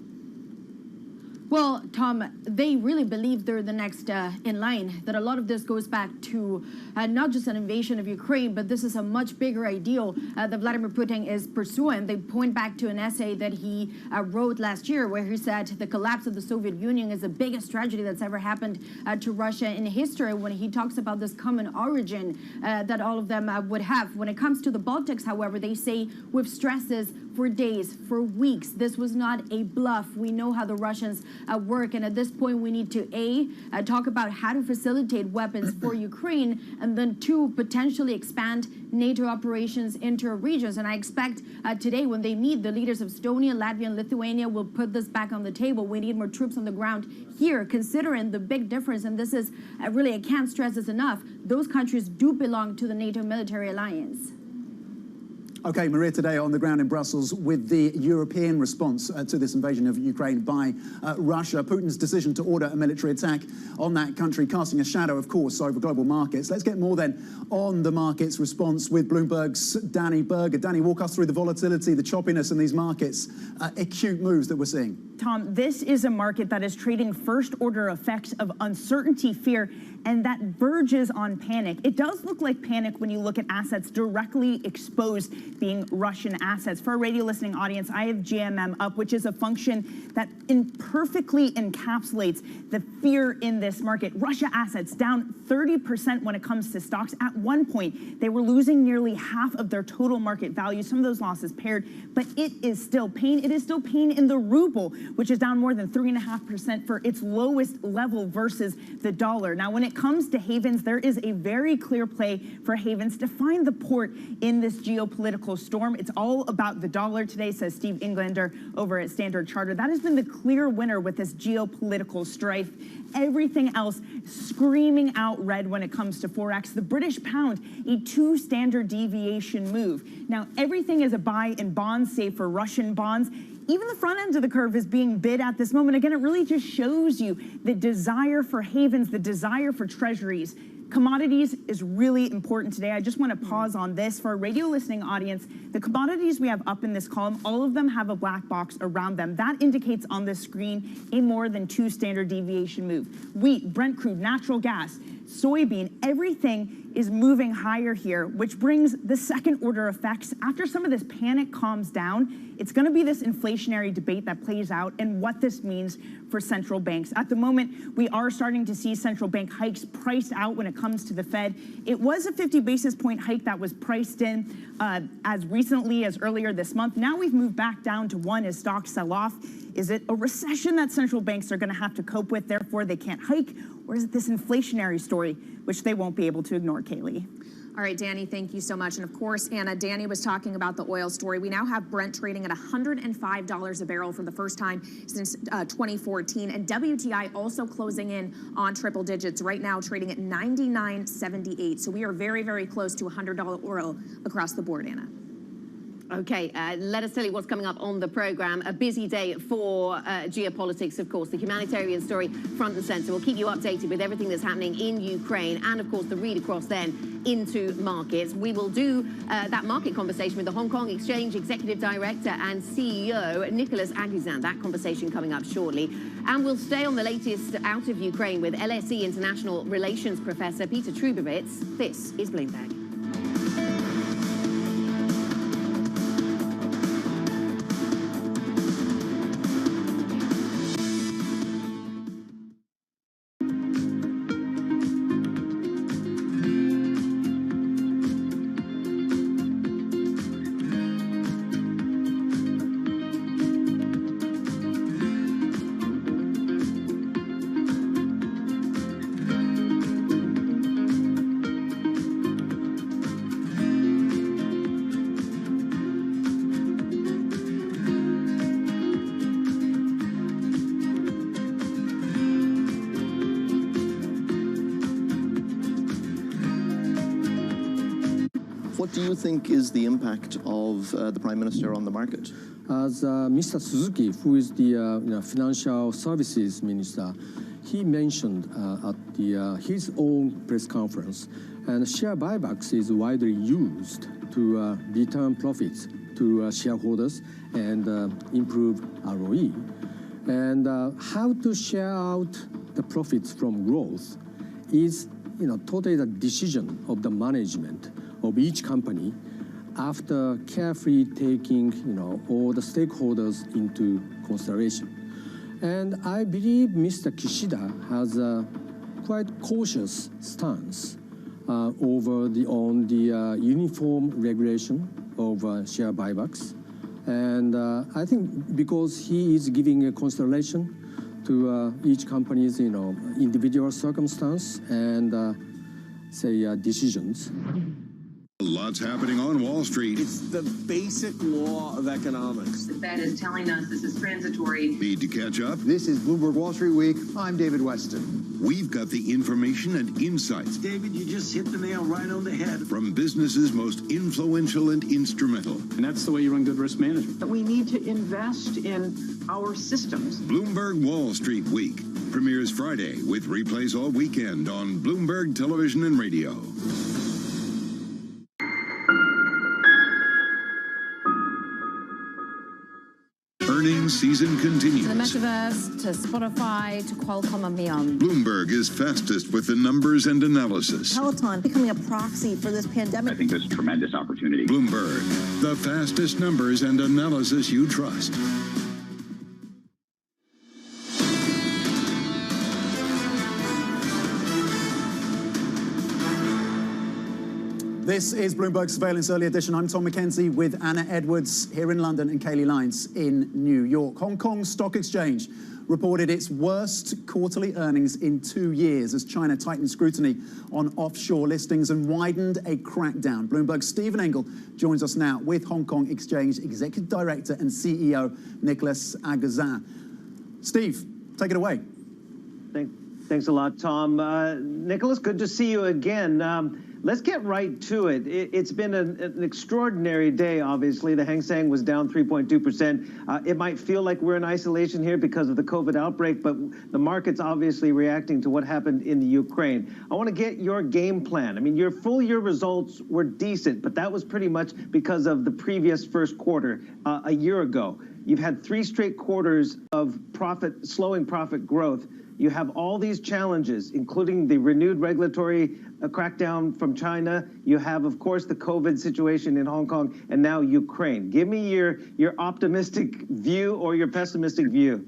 Well, Tom, they really believe they're the next in line, that a lot of this goes back to not just an invasion of Ukraine, but this is a much bigger ideal that Vladimir Putin is pursuing. They point back to an essay that he wrote last year where he said the collapse of the Soviet Union is the biggest tragedy that's ever happened to Russia in history, when he talks about this common origin that all of them would have. When it comes to the Baltics, however, they say with stresses for days, for weeks. This was not a bluff. We know how the Russians work, and at this point we need to talk about how to facilitate weapons for Ukraine, and then two, potentially expand NATO operations into regions. And I expect today when they meet, the leaders of Estonia, Latvia, and Lithuania will put this back on the table. We need more troops on the ground here, considering the big difference, and this is really, I can't stress this enough, those countries do belong to the NATO military alliance. Okay, Maria, today on the ground in Brussels with the European response to this invasion of Ukraine by Russia. Putin's decision to order a military attack on that country, casting a shadow, of course, over global markets. Let's get more then on the markets response with Bloomberg's Danny Berger. Danny, walk us through the volatility, the choppiness in these markets, acute moves that we're seeing. Tom, this is a market that is trading first-order effects of uncertainty, fear, and that verges on panic. It does look like panic when you look at assets directly exposed being Russian assets. For our radio listening audience, I have GMM up, which is a function that perfectly encapsulates the fear in this market. Russia assets down 30% when it comes to stocks. At one point, they were losing nearly half of their total market value. Some of those losses paired, but it is still pain. It is still pain in the ruble, which is down more than 3.5% for its lowest level versus the dollar. Now, when it comes to havens, there is a very clear play for havens to find the port in this geopolitical storm. It's all about the dollar today, says Steve Englander over at Standard Chartered. That has been the clear winner with this geopolitical strife. Everything else screaming out red when it comes to Forex. The British pound, a 2 standard deviation move. Now, everything is a buy in bonds, save for Russian bonds. Even the front end of the curve is being bid at this moment. Again, it really just shows you the desire for havens, the desire for treasuries. Commodities is really important today. I just want to pause on this for our radio listening audience. The commodities we have up in this column, all of them have a black box around them. That indicates on the screen a more than 2 standard deviation move. Wheat, Brent crude, natural gas, soybean, everything is moving higher here, which brings the second order effects. After some of this panic calms down, it's going to be this inflationary debate that plays out and what this means for central banks. At the moment, we are starting to see central bank hikes priced out when it comes to the Fed. It was a 50 basis point hike that was priced in as recently as earlier this month. Now we've moved back down to 1 as stocks sell off. Is it a recession that central banks are going to have to cope with, therefore they can't hike? Or is it this inflationary story, which they won't be able to ignore, Kaylee? All right, Danny, thank you so much. And of course, Anna, Danny was talking about the oil story. We now have Brent trading at $105 a barrel for the first time since 2014. And WTI also closing in on triple digits right now, trading at $99.78. So we are very, very close to $100 oil across the board, Anna. Okay, let us tell you what's coming up on the program. A busy day for geopolitics, of course. The humanitarian story front and center. We'll keep you updated with everything that's happening in Ukraine and, of course, the read across then into markets. We will do that market conversation with the Hong Kong Exchange Executive Director and CEO, Nicolas Aguzin. That conversation coming up shortly. And we'll stay on the latest out of Ukraine with LSE International Relations Professor Peter Trubowitz. This is Bloomberg. What do you think is the impact of the Prime Minister on the market? As Mr. Suzuki, who is the Financial Services Minister, he mentioned at his own press conference, and share buybacks is widely used to return profits to shareholders and improve ROE. And how to share out the profits from growth is, totally the decision of the management of each company after carefully taking, all the stakeholders into consideration. And I believe Mr. Kishida has a quite cautious stance on the uniform regulation of share buybacks. And I think because he is giving a consideration to each company's, individual circumstance and, decisions. Lots happening on Wall Street. It's the basic law of economics. The Fed is telling us this is transitory. Need to catch up? This is Bloomberg Wall Street Week. I'm David Weston. We've got the information and insights. David, you just hit the nail right on the head. From businesses most influential and instrumental. And that's the way you run good risk management. We need to invest in our systems. Bloomberg Wall Street Week premieres Friday with replays all weekend on Bloomberg Television and Radio. Earnings season continues. To the metaverse, to Spotify, to Qualcomm and beyond. Bloomberg is fastest with the numbers and analysis. Peloton becoming a proxy for this pandemic. I think there's a tremendous opportunity. Bloomberg, the fastest numbers and analysis you trust. This is Bloomberg Surveillance Early Edition. I'm Tom McKenzie with Anna Edwards here in London and Kaylee Lyons in New York. Hong Kong Stock Exchange reported its worst quarterly earnings in 2 years as China tightened scrutiny on offshore listings and widened a crackdown. Bloomberg's Stephen Engel joins us now with Hong Kong Exchange Executive Director and CEO Nicholas Aguzin. Steve, take it away. Thanks a lot, Tom. Nicholas, good to see you again. Let's get right to it. It's been an extraordinary day, obviously. The Hang Seng was down 3.2%. It might feel like we're in isolation here because of the COVID outbreak, but the market's obviously reacting to what happened in the Ukraine. I want to get your game plan. I mean, your full year results were decent, but that was pretty much because of the previous first quarter a year ago. You've had 3 straight quarters of slowing profit growth. You have all these challenges, including the renewed regulatory crackdown from China. You have, of course, the COVID situation in Hong Kong, and now Ukraine. Give me your optimistic view or your pessimistic view.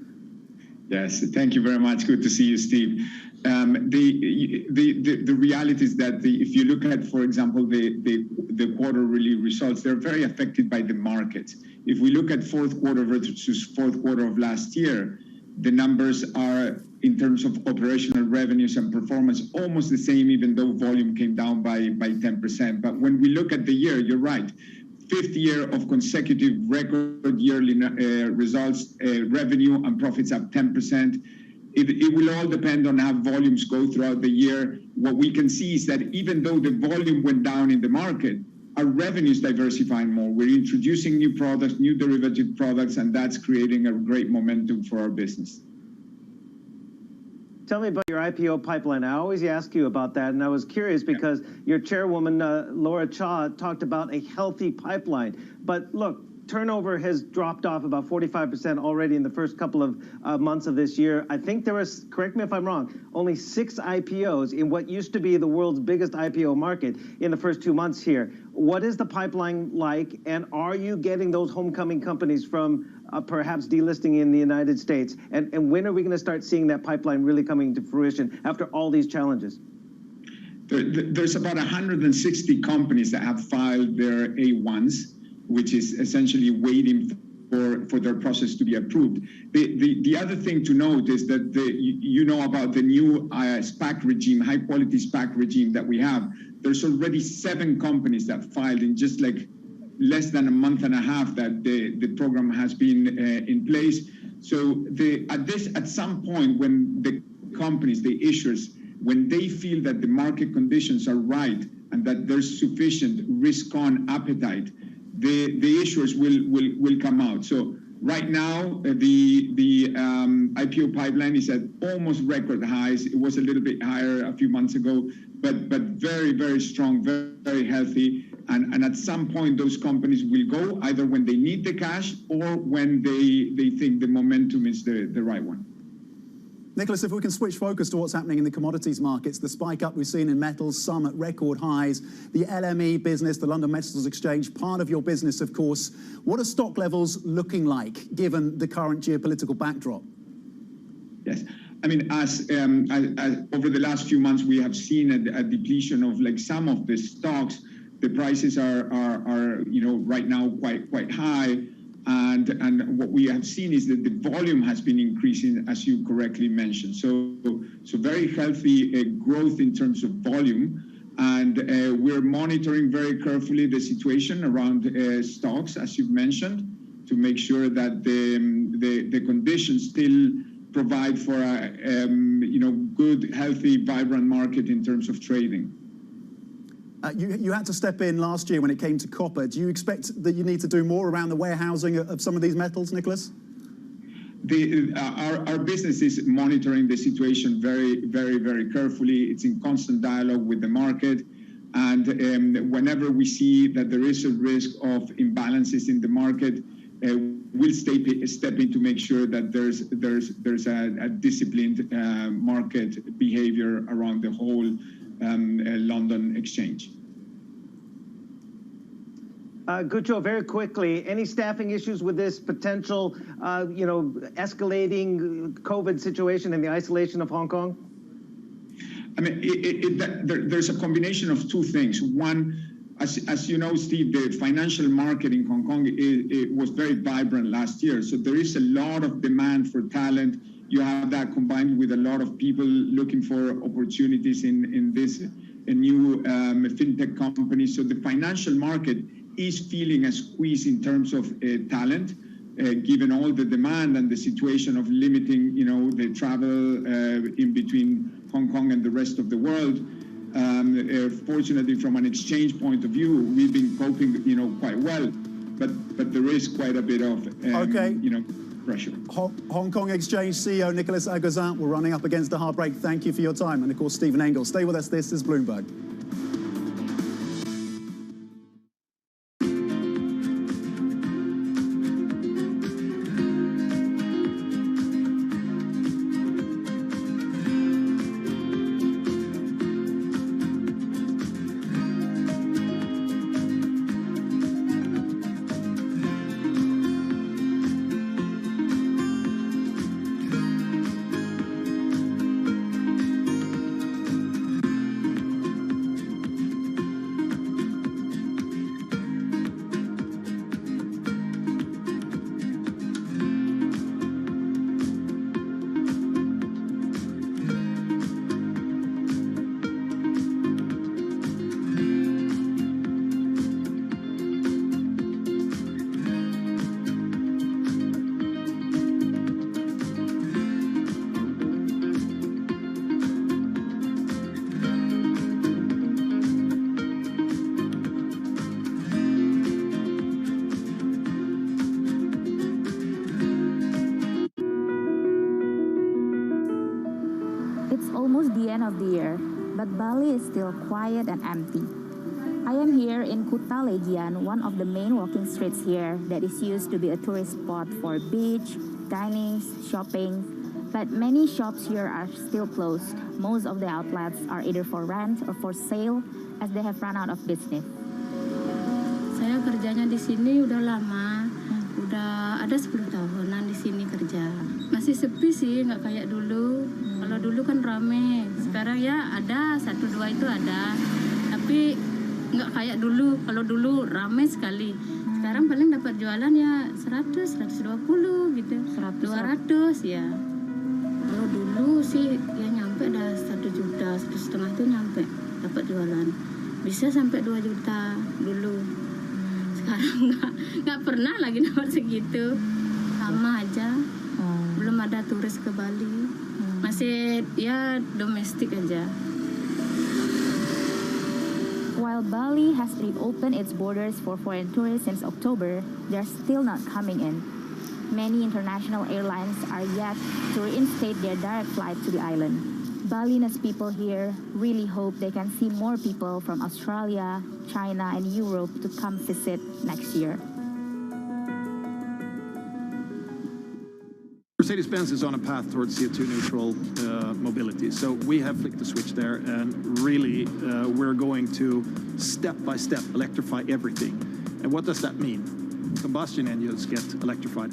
Yes, thank you very much. Good to see you, Steve. The reality is that if you look at, for example, the quarterly results, they're very affected by the market. If we look at fourth quarter versus fourth quarter of last year, the numbers are, in terms of operational revenues and performance, almost the same, even though volume came down by 10%. But when we look at the year, you're right. 5th year of consecutive record yearly results, revenue and profits up 10%. It will all depend on how volumes go throughout the year. What we can see is that even though the volume went down in the market, our revenue is diversifying more. We're introducing new products, new derivative products, and that's creating a great momentum for our business. Tell me about your IPO pipeline. I always ask you about that, and I was curious because your chairwoman, Laura Cha, talked about a healthy pipeline. But look, turnover has dropped off about 45% already in the first couple of months of this year. I think there was, correct me if I'm wrong, only 6 IPOs in what used to be the world's biggest IPO market in the first 2 months here. What is the pipeline like, and are you getting those homecoming companies from perhaps delisting in the United States? And when are we going to start seeing that pipeline really coming to fruition after all these challenges? There's about 160 companies that have filed their A1s, which is essentially waiting for their process to be approved. The other thing to note is that you know about the new SPAC regime, high quality SPAC regime that we have. There's already 7 companies that filed in just like less than a month and a half that the program has been in place. So at some point when the companies, the issuers, when they feel that the market conditions are right and that there's sufficient risk-on appetite, the issuers will come out. So right now, the IPO pipeline is at almost record highs. It was a little bit higher a few months ago, but very, very strong, very, very healthy. And at some point, those companies will go either when they need the cash or when they think the momentum is the right one. Nicholas, if we can switch focus to what's happening in the commodities markets, the spike up we've seen in metals, some at record highs, the LME business, the London Metals Exchange, part of your business, of course. What are stock levels looking like, given the current geopolitical backdrop? Yes. I mean, as over the last few months, we have seen a depletion of like some of the stocks. The prices are right now quite high. And what we have seen is that the volume has been increasing, as you correctly mentioned. So very healthy growth in terms of volume. And we're monitoring very carefully the situation around stocks, as you've mentioned, to make sure that the conditions still provide for a good, healthy, vibrant market in terms of trading. You had to step in last year when it came to copper. Do you expect that you need to do more around the warehousing of some of these metals, Nicholas? Our business is monitoring the situation very, very, very carefully. It's in constant dialogue with the market. And whenever we see that there is a risk of imbalances in the market, we'll step in to make sure that there's a disciplined market behavior around the whole London exchange. Gucho, very quickly, any staffing issues with this potential, escalating COVID situation and the isolation of Hong Kong? I mean, there's a combination of two things. One, as you know, Steve, the financial market in Hong Kong it was very vibrant last year. So there is a lot of demand for talent. You have that combined with a lot of people looking for opportunities in this new fintech company. So the financial market is feeling a squeeze in terms of talent, given all the demand and the situation of limiting, the travel in between Hong Kong and the rest of the world. Fortunately, from an exchange point of view, we've been coping, quite well. But there is quite a bit of, pressure. Hong Kong Exchange CEO Nicholas Aguzin, we're running up against a hard break. Thank you for your time. And of course, Stephen Engel. Stay with us. This is Bloomberg. Of the year, but Bali is still quiet and empty. I am here in Kuta Legian, one of the main walking streets here that is used to be a tourist spot for beach, dining, shopping, but many shops here are still closed. Most of the outlets are either for rent or for sale as they have run out of business. Saya kerjanya di sini udah lama, udah ada 10 tahunan di sini kerja. Masih sepi sih, nggak kayak dulu. Kalau dulu kan rame, sekarang ya ada 1-2 itu ada, tapi nggak kayak dulu. Kalau dulu rame sekali, sekarang paling dapat jualan ya 100, 120 gitu, 200 ya. Kalau dulu sih ya nyampe dah 1 juta, 1,5 itu nyampe dapat jualan, bisa sampai 2 juta dulu. Sekarang nggak pernah lagi dapat segitu, sama aja. Belum ada turis ke Bali. Masih ya domestik aja. While Bali has reopened its borders for foreign tourists since October, they're still not coming in. Many international airlines are yet to reinstate their direct flight to the island. Balinese people here really hope they can see more people from Australia, China, and Europe to come visit next year. Mercedes-Benz is on a path towards CO2 neutral mobility. So we have flicked the switch there, and really we're going to step by step electrify everything. And what does that mean? Combustion engines get electrified.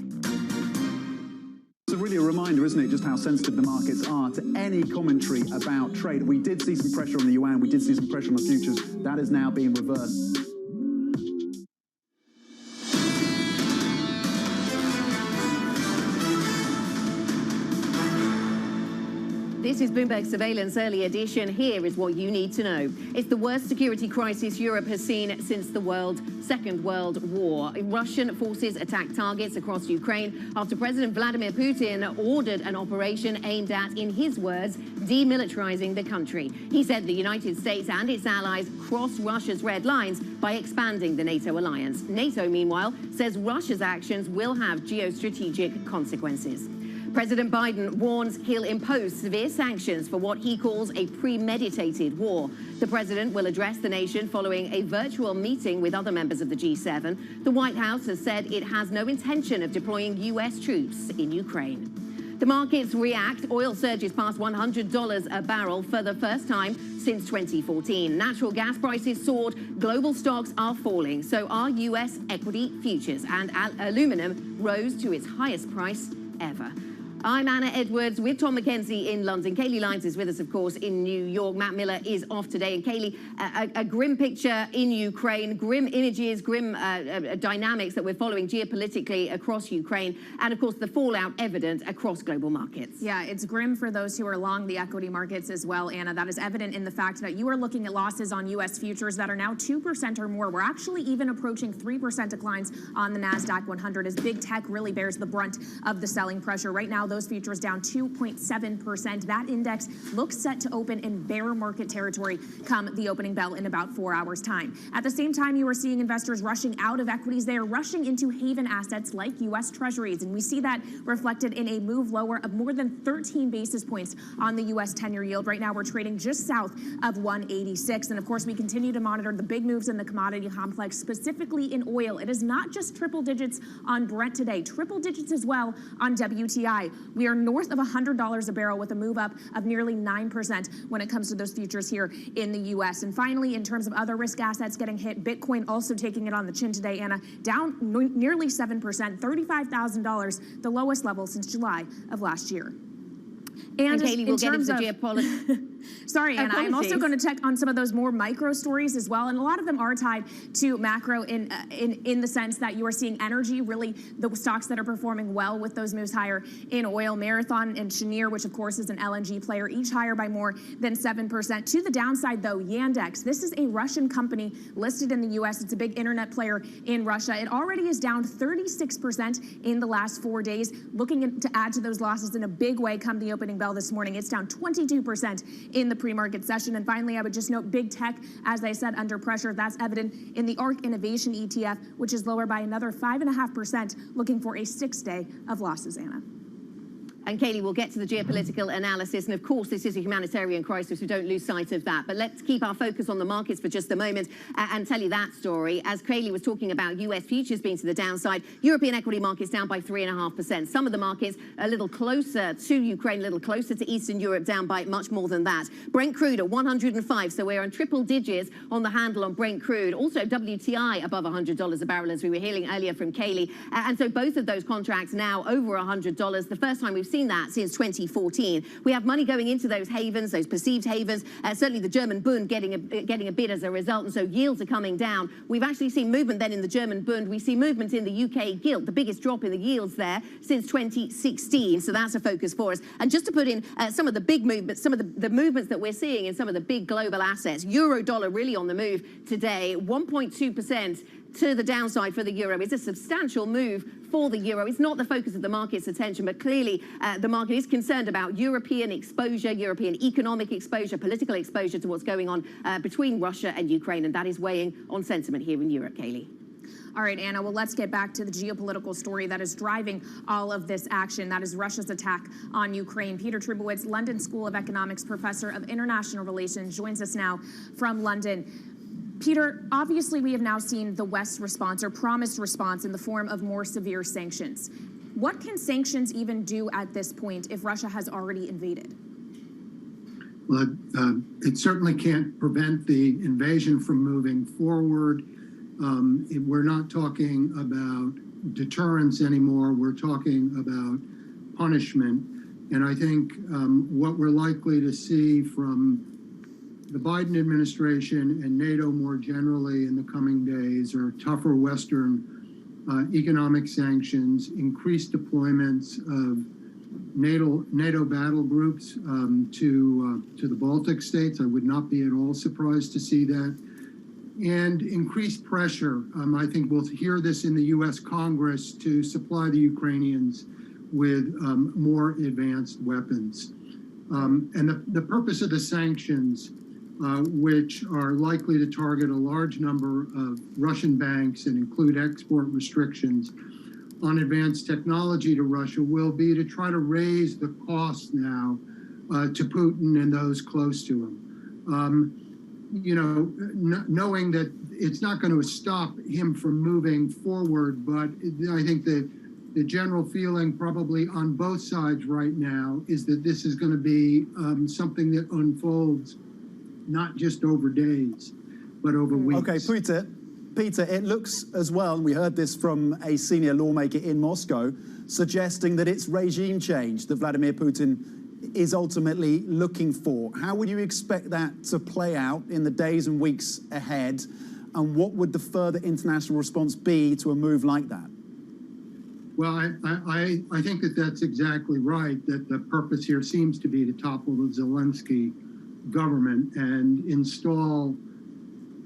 It's really a reminder, isn't it, just how sensitive the markets are to any commentary about trade. We did see some pressure on the yuan, we did see some pressure on the futures. That is now being reversed. This is Bloomberg Surveillance Early Edition. Here is what you need to know. It's the worst security crisis Europe has seen since the Second World War. Russian forces attacked targets across Ukraine after President Vladimir Putin ordered an operation aimed at, in his words, demilitarizing the country. He said the United States and its allies crossed Russia's red lines by expanding the NATO alliance. NATO, meanwhile, says Russia's actions will have geostrategic consequences. President Biden warns he'll impose severe sanctions for what he calls a premeditated war. The president will address the nation following a virtual meeting with other members of the G7. The White House has said it has no intention of deploying U.S. troops in Ukraine. The markets react. Oil surges past $100 a barrel for the first time since 2014. Natural gas prices soared. Global stocks are falling. So are U.S. equity futures. And aluminum rose to its highest price ever. I'm Anna Edwards with Tom McKenzie in London. Kaylee Lyons is with us, of course, in New York. Matt Miller is off today. And Kaylee, a grim picture in Ukraine, grim images, grim dynamics that we're following geopolitically across Ukraine. And, of course, the fallout evident across global markets. Yeah, it's grim for those who are along the equity markets as well, Anna. That is evident in the fact that you are looking at losses on U.S. futures that are now 2% or more. We're actually even approaching 3% declines on the NASDAQ 100 as big tech really bears the brunt of the selling pressure. Right now, those futures down 2.7%. That index looks set to open in bear market territory come the opening bell in about 4 hours' time. At the same time, you are seeing investors rushing out of equities. They are rushing into haven assets like U.S. Treasuries, and we see that reflected in a move lower of more than 13 basis points on the U.S. 10-year yield. Right now, we're trading just south of 186, and of course, we continue to monitor the big moves in the commodity complex, specifically in oil. It is not just triple digits on Brent today, triple digits as well on WTI. We are north of $100 a barrel with a move up of nearly 9% when it comes to those futures here in the U.S. And finally, in terms of other risk assets getting hit, Bitcoin also taking it on the chin today, Anna, down nearly 7%, $35,000, the lowest level since July of last year. And Kaylee, we'll get into the geopolitics. Sorry, Anna. I'm also going to check on some of those more micro stories as well, and a lot of them are tied to macro in the sense that you are seeing energy, really the stocks that are performing well with those moves higher in oil. Marathon and Cheniere, which of course is an LNG player, each higher by more than 7%. To the downside, though, Yandex. This is a Russian company listed in the U.S. It's a big internet player in Russia. It already is down 36% in the last 4 days. Looking to add to those losses in a big way come the opening bell this morning. It's down 22% in the pre-market session. And finally, I would just note big tech, as I said, under pressure. That's evident in the ARK Innovation ETF, which is lower by another 5.5%, looking for a 6th day of losses, Anna. And Kaylee, we'll get to the geopolitical analysis. And of course, this is a humanitarian crisis. We don't lose sight of that. But let's keep our focus on the markets for just a moment and tell you that story. As Kaylee was talking about U.S. futures being to the downside, European equity markets down by 3.5%. Some of the markets a little closer to Ukraine, a little closer to Eastern Europe, down by much more than that. Brent crude at 105. So we're on triple digits on the handle on Brent crude. Also, WTI above $100 a barrel, as we were hearing earlier from Kaylee. And so both of those contracts now over $100. The first time we've seen that since 2014. We have money going into those havens, those perceived havens. Certainly the German Bund getting a bid as a result, and so yields are coming down. We've actually seen movement then in the German Bund. We see movement in the UK gilt, the biggest drop in the yields there since 2016. So that's a focus for us. And just to put in some of the big movements, some of the movements that we're seeing in some of the big global assets. Euro dollar really on the move today, 1.2%. to the downside for the euro. It's a substantial move for the euro. It's not the focus of the market's attention, but clearly the market is concerned about European exposure, European economic exposure, political exposure to what's going on between Russia and Ukraine, and that is weighing on sentiment here in Europe, Kayleigh. All right, Anna, well, let's get back to the geopolitical story that is driving all of this action. That is Russia's attack on Ukraine. Peter Trubowitz, London School of Economics professor of international relations, joins us now from London. Peter, obviously we have now seen the West's response or promised response in the form of more severe sanctions. What can sanctions even do at this point if Russia has already invaded? Well, it certainly can't prevent the invasion from moving forward. We're not talking about deterrence anymore. We're talking about punishment. And I think what we're likely to see from the Biden administration and NATO more generally in the coming days are tougher Western economic sanctions, increased deployments of NATO battle groups to the Baltic states. I would not be at all surprised to see that. And increased pressure. I think we'll hear this in the U.S. Congress to supply the Ukrainians with more advanced weapons. And the purpose of the sanctions, which are likely to target a large number of Russian banks and include export restrictions on advanced technology to Russia, will be to try to raise the cost now to Putin and those close to him. Knowing that it's not going to stop him from moving forward, but I think that the general feeling probably on both sides right now is that this is going to be something that unfolds not just over days, but over weeks. Okay, Peter, it looks as well, and we heard this from a senior lawmaker in Moscow, suggesting that it's regime change that Vladimir Putin is ultimately looking for. How would you expect that to play out in the days and weeks ahead? And what would the further international response be to a move like that? Well, I think that that's exactly right, that the purpose here seems to be to topple the Zelensky government and install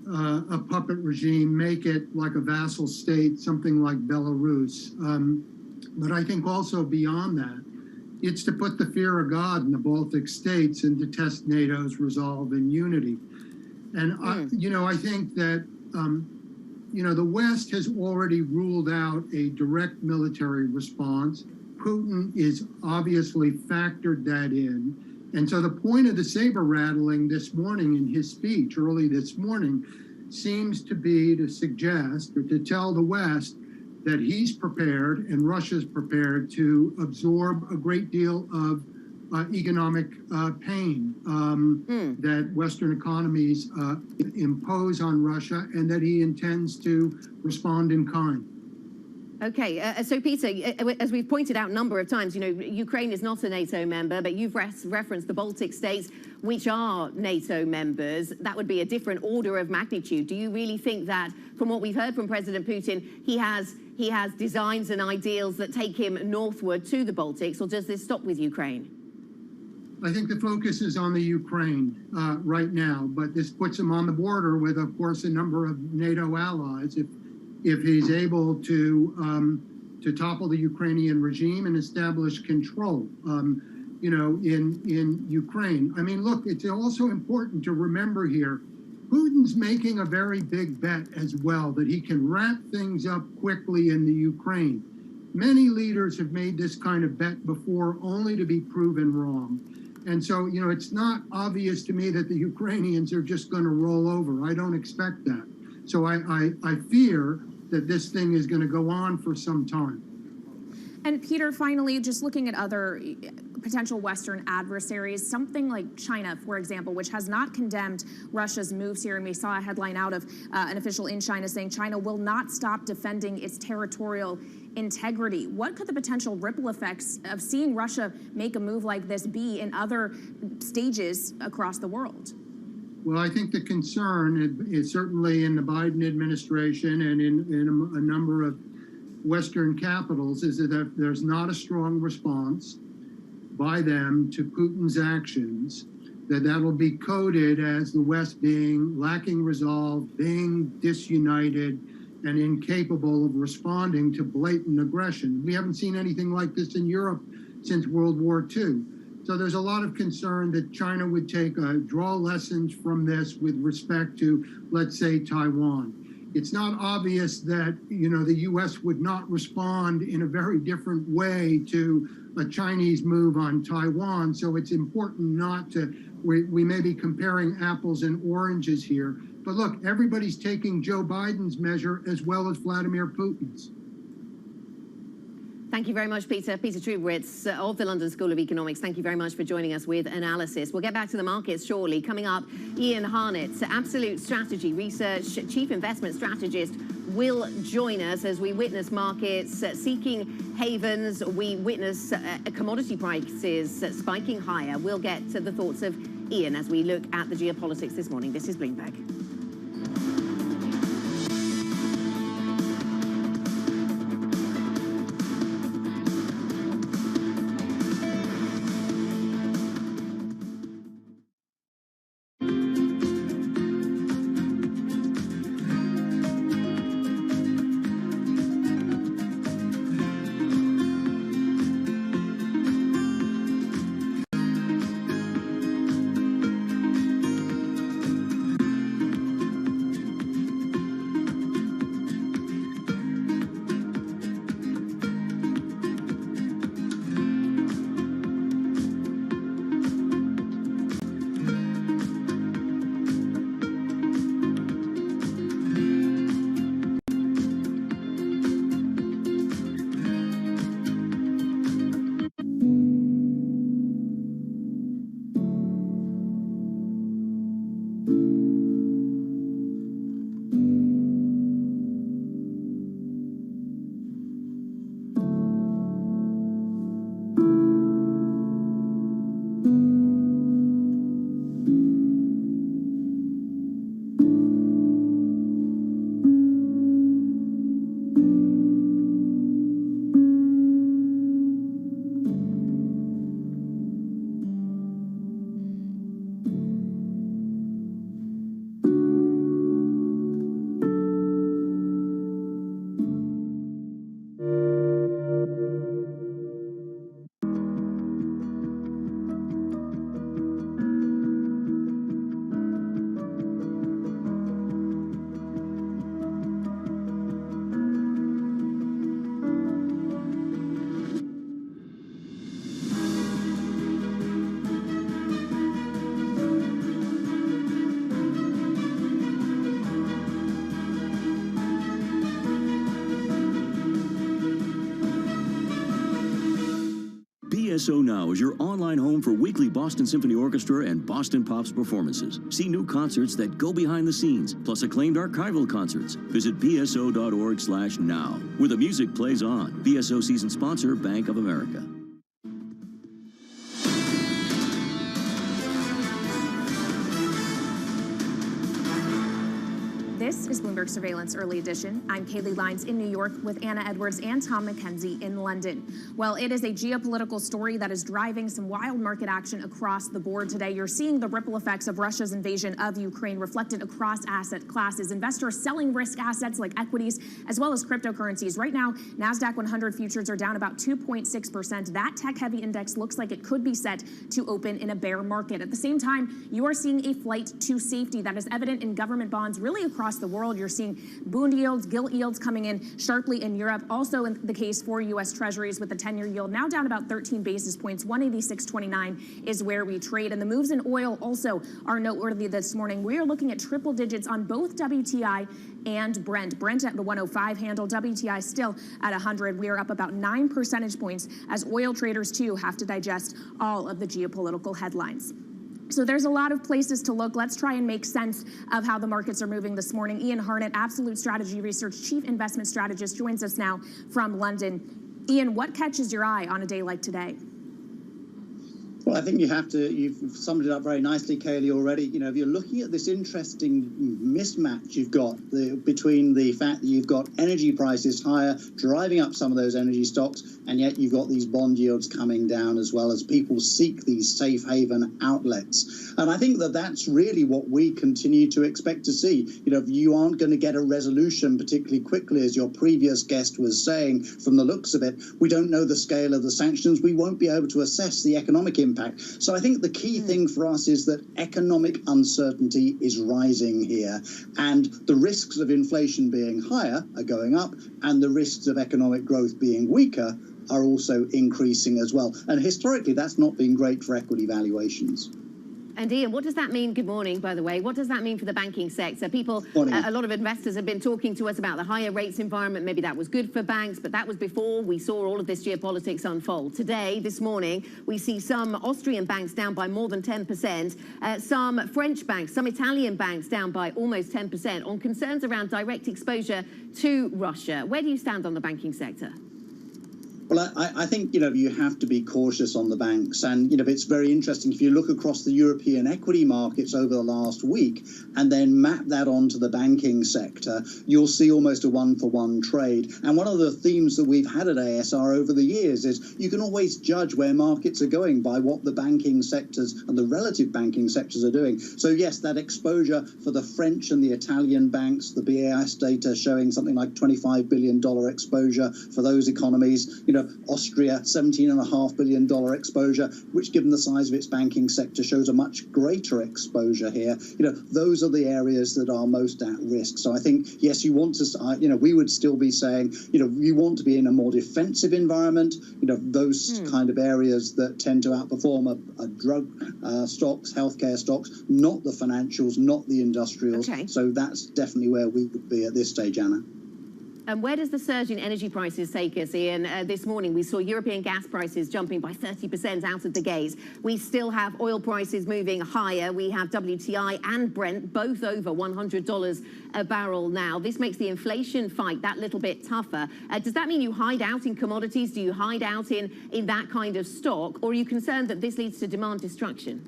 a puppet regime, make it like a vassal state, something like Belarus. But I think also beyond that, it's to put the fear of God in the Baltic states and to test NATO's resolve and unity. And, I think that, the West has already ruled out a direct military response. Putin is obviously factored that in. And so the point of the saber rattling this morning in his speech, early this morning, seems to be to suggest or to tell the West that he's prepared and Russia's prepared to absorb a great deal of economic pain that Western economies impose on Russia, and that he intends to respond in kind. Okay, so Peter, as we've pointed out a number of times, Ukraine is not a NATO member, but you've referenced the Baltic states, which are NATO members. That would be a different order of magnitude. Do you really think that, from what we've heard from President Putin, he has designs and ideals that take him northward to the Baltics, or does this stop with Ukraine? I think the focus is on the Ukraine right now, but this puts him on the border with, of course, a number of NATO allies. If he's able to topple the Ukrainian regime and establish control, in Ukraine. I mean, look, it's also important to remember here, Putin's making a very big bet as well, that he can wrap things up quickly in the Ukraine. Many leaders have made this kind of bet before, only to be proven wrong. And so, it's not obvious to me that the Ukrainians are just going to roll over. I don't expect that. So I fear that this thing is going to go on for some time. And Peter, finally, just looking at other potential Western adversaries, something like China, for example, which has not condemned Russia's moves here. And we saw a headline out of an official in China saying China will not stop defending its territorial integrity. What could the potential ripple effects of seeing Russia make a move like this be in other stages across the world? Well, I think the concern is certainly in the Biden administration and in a number of Western capitals is that there's not a strong response by them to Putin's actions, that'll be coded as the West being lacking resolve, being disunited, and incapable of responding to blatant aggression. We haven't seen anything like this in Europe since World War II. So there's a lot of concern that China would draw lessons from this with respect to, let's say, Taiwan. It's not obvious that, the U.S. would not respond in a very different way to a Chinese move on Taiwan. So it's important not to, we may be comparing apples and oranges here. But look, everybody's taking Joe Biden's measure as well as Vladimir Putin's. Thank you very much, Peter. Peter Trubowitz of the London School of Economics. Thank you very much for joining us with analysis. We'll get back to the markets shortly. Coming up, Ian Harnett, Absolute Strategy Research Chief Investment Strategist, will join us as we witness markets seeking havens. We witness commodity prices spiking higher. We'll get to the thoughts of Ian as we look at the geopolitics this morning. This is Bloomberg. BSO Now is your online home for weekly Boston Symphony Orchestra and Boston Pops performances. See new concerts that go behind the scenes, plus acclaimed archival concerts. Visit bso.org/now, where the music plays on. BSO season sponsor, Bank of America. This is Bloomberg Surveillance Early Edition. I'm Kaylee Lines in New York with Anna Edwards and Tom McKenzie in London. Well, it is a geopolitical story that is driving some wild market action across the board today. You're seeing the ripple effects of Russia's invasion of Ukraine reflected across asset classes. Investors selling risk assets like equities as well as cryptocurrencies. Right now, NASDAQ 100 futures are down about 2.6%. That tech-heavy index looks like it could be set to open in a bear market. At the same time, you are seeing a flight to safety that is evident in government bonds really across the world. You're seeing bond yields, gilt yields coming in sharply in Europe. Also in the case for U.S. Treasuries with the 10-year yield now down about 13 basis points. 186.29 is where we trade. And the moves in oil also are noteworthy this morning. We are looking at triple digits on both WTI and Brent. Brent at the 105 handle, WTI still at 100. We are up about 9 percentage points as oil traders too have to digest all of the geopolitical headlines. So there's a lot of places to look. Let's try and make sense of how the markets are moving this morning. Ian Harnett, Absolute Strategy Research Chief Investment Strategist, joins us now from London. Ian, what catches your eye on a day like today? Well, I think you've summed it up very nicely, Kaylee, already. You know, if you're looking at this interesting mismatch you've got between the fact that you've got energy prices higher, driving up some of those energy stocks, and yet you've got these bond yields coming down as well as people seek these safe haven outlets. And I think that that's really what we continue to expect to see. You know, you aren't going to get a resolution particularly quickly, as your previous guest was saying, from the looks of it. We don't know the scale of the sanctions. We won't be able to assess the economic impact. So I think the key thing for us is that economic uncertainty is rising here, and the risks of inflation being higher are going up, and the risks of economic growth being weaker are also increasing as well. And historically, that's not been great for equity valuations. And Ian, what does that mean? Good morning, by the way. What does that mean for the banking sector? A lot of investors have been talking to us about the higher rates environment. Maybe that was good for banks, but that was before we saw all of this geopolitics unfold. Today, this morning, we see some Austrian banks down by more than 10%, some French banks, some Italian banks down by almost 10% on concerns around direct exposure to Russia. Where do you stand on the banking sector? Well, I think, you know, you have to be cautious on the banks. And, you know, it's very interesting if you look across the European equity markets over the last week and then map that onto the banking sector, you'll see almost a one-for-one trade. And one of the themes that we've had at ASR over the years is you can always judge where markets are going by what the banking sectors and the relative banking sectors are doing. So, yes, that exposure for the French and the Italian banks, the BAS data showing something like $25 billion exposure for those economies. You know, Austria, $17.5 billion exposure, which, given the size of its banking sector, shows a much greater exposure here. You know, those are the areas that are most at risk. So I think, yes, you want to, you know, we would still be saying, you know, you want to be in a more defensive environment. You know, those kind of areas that tend to outperform are drug stocks, healthcare stocks, not the financials, not the industrials. Okay. So that's definitely where we would be at this stage, Anna. And where does the surge in energy prices take us, Ian? This morning, we saw European gas prices jumping by 30% out of the gate. We still have oil prices moving higher. We have WTI and Brent both over $100 a barrel now. This makes the inflation fight that little bit tougher. Does that mean you hide out in commodities? Do you hide out in that kind of stock? Or are you concerned that this leads to demand destruction?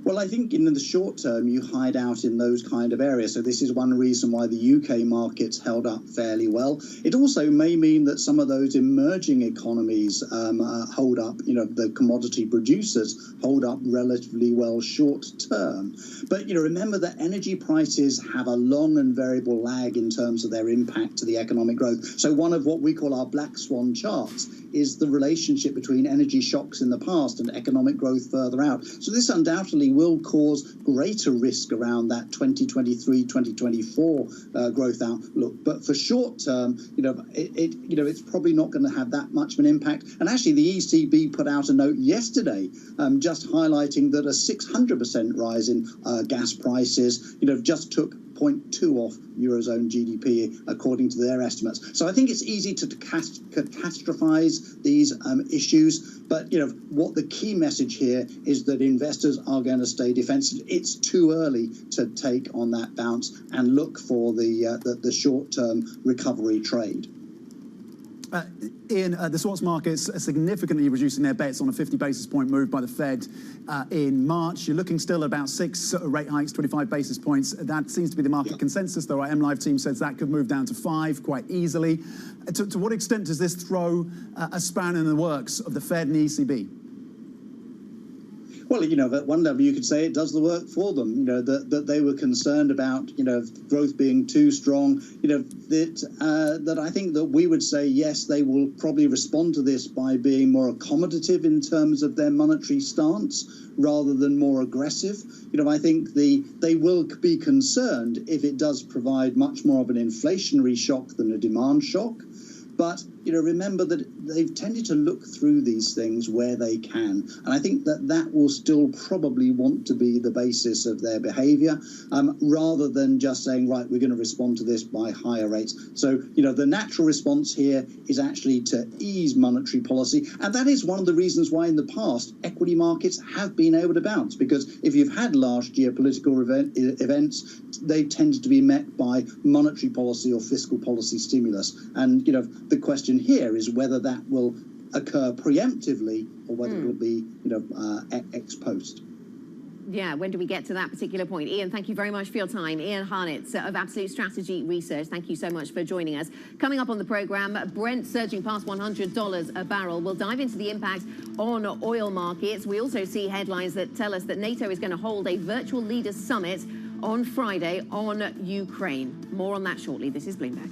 Well, I think in the short term, you hide out in those kind of areas. So this is one reason why the UK market's held up fairly well. It also may mean that some of those emerging economies hold up, you know, the commodity producers hold up relatively well short term. But, you know, remember that energy prices have a long and variable lag in terms of their impact to the economic growth. So one of what we call our black swan charts is the relationship between energy shocks in the past and economic growth further out. So this undoubtedly will cause greater risk around that 2023, 2024 growth outlook. But for short term, you know, it's probably not going to have that much of an impact. And actually, the ECB put out a note yesterday just highlighting that a 600% rise in gas prices, you know, just took 0.2 off Eurozone GDP, according to their estimates. So I think it's easy to catastrophize these issues. But, you know, what the key message here is that investors are going to stay defensive. It's too early to take on that bounce and look for the short-term recovery trade. Ian, the swaps markets are significantly reducing their bets on a 50 basis point move by the Fed in March. You're looking still at about 6 rate hikes, 25 basis points. That seems to be the market consensus, though our MLive team says that could move down to 5 quite easily. To what extent does this throw a span in the works of the Fed and the ECB? Well, you know, at one level you could say it does the work for them. You know, that they were concerned about, you know, growth being too strong. You know, that I think that we would say, yes, they will probably respond to this by being more accommodative in terms of their monetary stance rather than more aggressive. You know, I think they will be concerned if it does provide much more of an inflationary shock than a demand shock. But, you know, remember that they've tended to look through these things where they can. And I think that will still probably want to be the basis of their behavior, rather than just saying, right, we're going to respond to this by higher rates. So, you know, the natural response here is actually to ease monetary policy. And that is one of the reasons why in the past equity markets have been able to bounce, because if you've had large geopolitical events, they tended to be met by monetary policy or fiscal policy stimulus. And, you know, the question here is whether that will occur preemptively or whether it'll be, ex post. Yeah, when do we get to that particular point? Ian, thank you very much for your time. Ian Harnett of Absolute Strategy Research, thank you so much for joining us. Coming up on the program, Brent surging past $100 a barrel. We'll dive into the impact on oil markets. We also see headlines that tell us that NATO is going to hold a virtual leaders summit on Friday on Ukraine. More on that shortly. This is Bloomberg.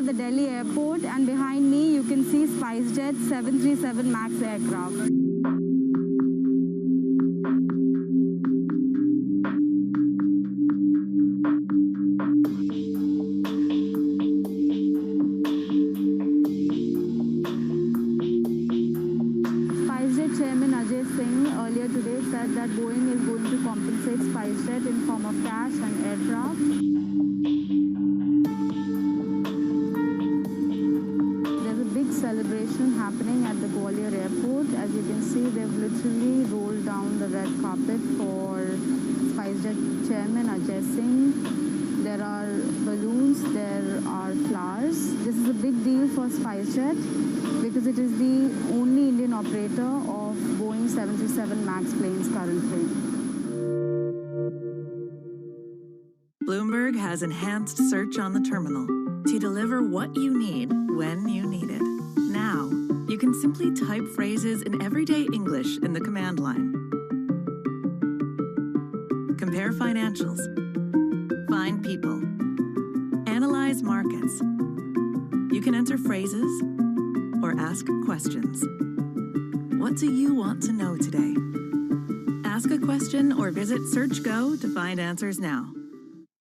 the Delhi airport, and behind me you can see SpiceJet 737 MAX aircraft. Earlier today said that Boeing is going to compensate SpiceJet in form of cash and aircraft. There's a big celebration happening at the Gwalior airport. As you can see, they've literally rolled down the red carpet for SpiceJet chairman Ajay Singh. There are balloons, there are flowers. This is a big deal for SpiceJet because it is the only Indian operator of Boeing 737 MAX planes currently. Bloomberg has enhanced search on the terminal to deliver what you need when you need it. Now, you can simply type phrases in everyday English in the command line. Compare financials. Find people. Analyze markets. You can enter phrases or ask questions. What do you want to know today? Ask a question or visit SearchGo to find answers now.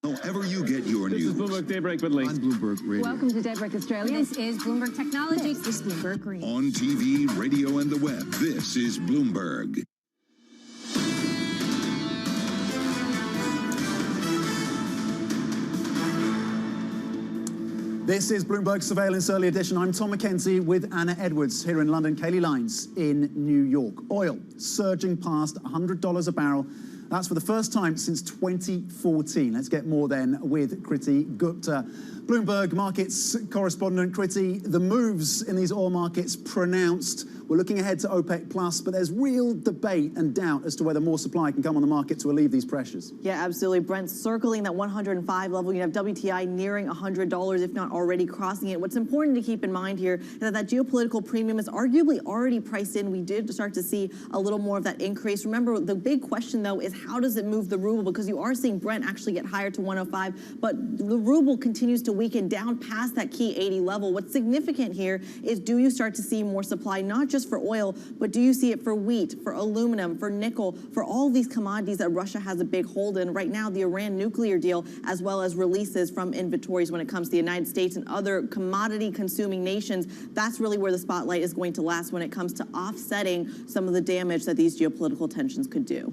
However you get your news. This is Bloomberg Daybreak with Lee. On Bloomberg Radio. Welcome to Daybreak Australia. This is Bloomberg Technology. This is Bloomberg Green. On TV, radio, and the web, this is Bloomberg. This is Bloomberg Surveillance Early Edition. I'm Tom McKenzie with Anna Edwards here in London, Kaylee Lines in New York. Oil surging past $100 a barrel. That's for the first time since 2014. Let's get more then with Kriti Gupta. Bloomberg Markets correspondent Kriti, the moves in these oil markets pronounced. We're looking ahead to OPEC Plus, but there's real debate and doubt as to whether more supply can come on the market to relieve these pressures. Yeah, absolutely. Brent circling that 105 level. You have WTI nearing $100, if not already crossing it. What's important to keep in mind here is that geopolitical premium is arguably already priced in. We did start to see a little more of that increase. Remember, the big question, though, is how does it move the ruble? Because you are seeing Brent actually get higher to 105, but the ruble continues to weaken down past that key 80 level. What's significant here is, do you start to see more supply, not just for oil, but do you see it for wheat, for aluminum, for nickel, for all these commodities that Russia has a big hold in? Right now, the Iran nuclear deal, as well as releases from inventories when it comes to the United States and other commodity-consuming nations, that's really where the spotlight is going to last when it comes to offsetting some of the damage that these geopolitical tensions could do.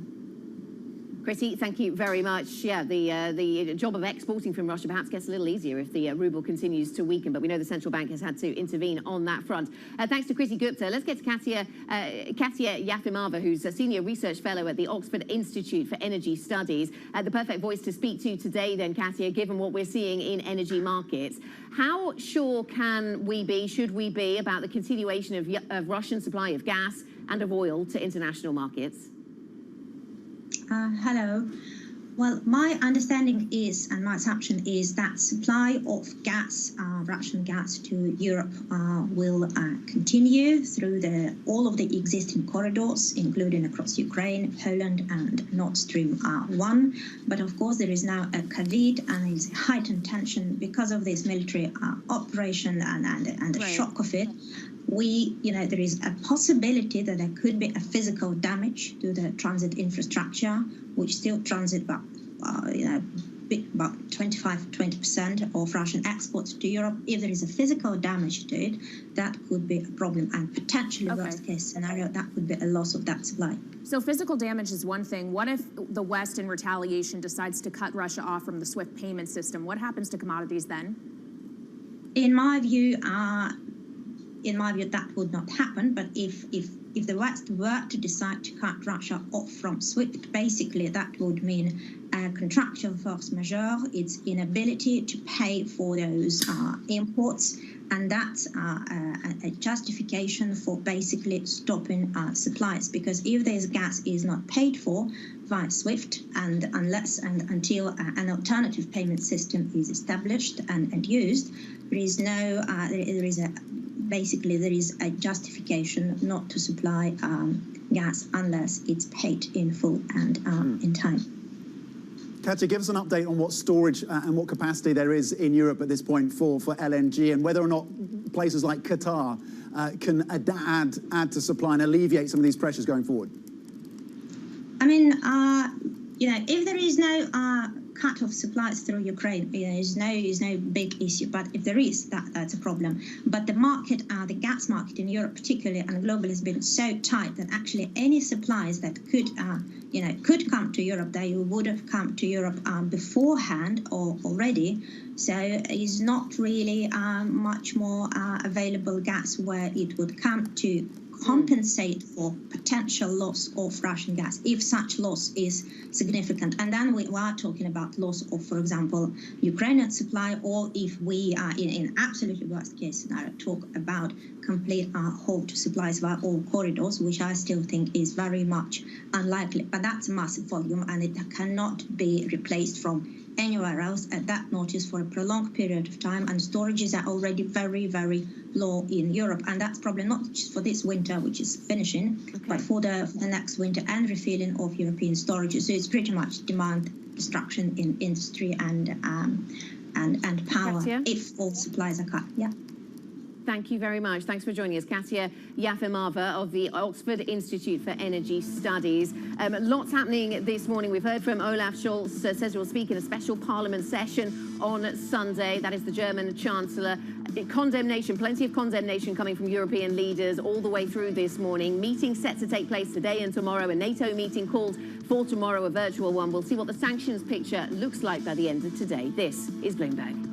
Chrissy, thank you very much. Yeah, the job of exporting from Russia perhaps gets a little easier if the ruble continues to weaken, but we know the central bank has had to intervene on that front. Thanks to Chrissy Gupta. Let's get to Katia Yafimova, who's a senior research fellow at the Oxford Institute for Energy Studies. The perfect voice to speak to today then, Katia, given what we're seeing in energy markets. How sure can we be, should we be, about the continuation of Russian supply of gas and of oil to international markets? Hello. Well, my understanding is, and my assumption is, that supply of gas, Russian gas to Europe will continue through all of the existing corridors, including across Ukraine, Poland, and Nord Stream 1. But of course, there is now a caveat and is heightened tension because of this military operation and the shock of it. There is a possibility that there could be a physical damage to the transit infrastructure, which still transit about 25-20% of Russian exports to Europe. If there is a physical damage to it, that could be a problem, and potentially worst case scenario, that could be a loss of that supply. So physical damage is one thing. What if the West, in retaliation, decides to cut Russia off from the SWIFT payment system? What happens to commodities then? In my view, that would not happen. But if the West were to decide to cut Russia off from SWIFT, basically that would mean a contractual force majeure, its inability to pay for those imports, and that's a justification for basically stopping supplies. Because if this gas is not paid for via SWIFT, and until an alternative payment system is established and used, there is a justification not to supply gas unless it's paid in full and in time. Katia, give us an update on what storage and what capacity there is in Europe at this point for LNG, and whether or not places like Qatar can add to supply and alleviate some of these pressures going forward. I mean, if there is no cut of supplies through Ukraine, is no big issue. But if there is, that's a problem. But the market, the gas market in Europe particularly and globally, has been so tight that actually any supplies that could come to Europe, they would have come to Europe beforehand or already. So it's not really much more available gas where it would come to compensate for potential loss of Russian gas, if such loss is significant. And then we are talking about loss of, for example, Ukrainian supply, or if we are in absolutely worst case scenario, talk about complete halt to supplies via all corridors, which I still think is very much unlikely. But that's a massive volume, and it cannot be replaced from anywhere else at that notice for a prolonged period of time, and storages are already very, very low in Europe, and that's probably not just for this winter, which is finishing, but for the next winter, and refilling of European storages. So it's pretty much demand destruction in industry and power if all supplies are cut. Yeah. Thank you very much. Thanks for joining us. Katia Yafimova of the Oxford Institute for Energy Studies. Lots happening this morning. We've heard from Olaf Scholz, says he'll speak in a special parliament session on Sunday. That is the German Chancellor. Condemnation, plenty of condemnation coming from European leaders all the way through this morning. Meetings set to take place today and tomorrow. A NATO meeting called for tomorrow, a virtual one. We'll see what the sanctions picture looks like by the end of today. This is Bloomberg.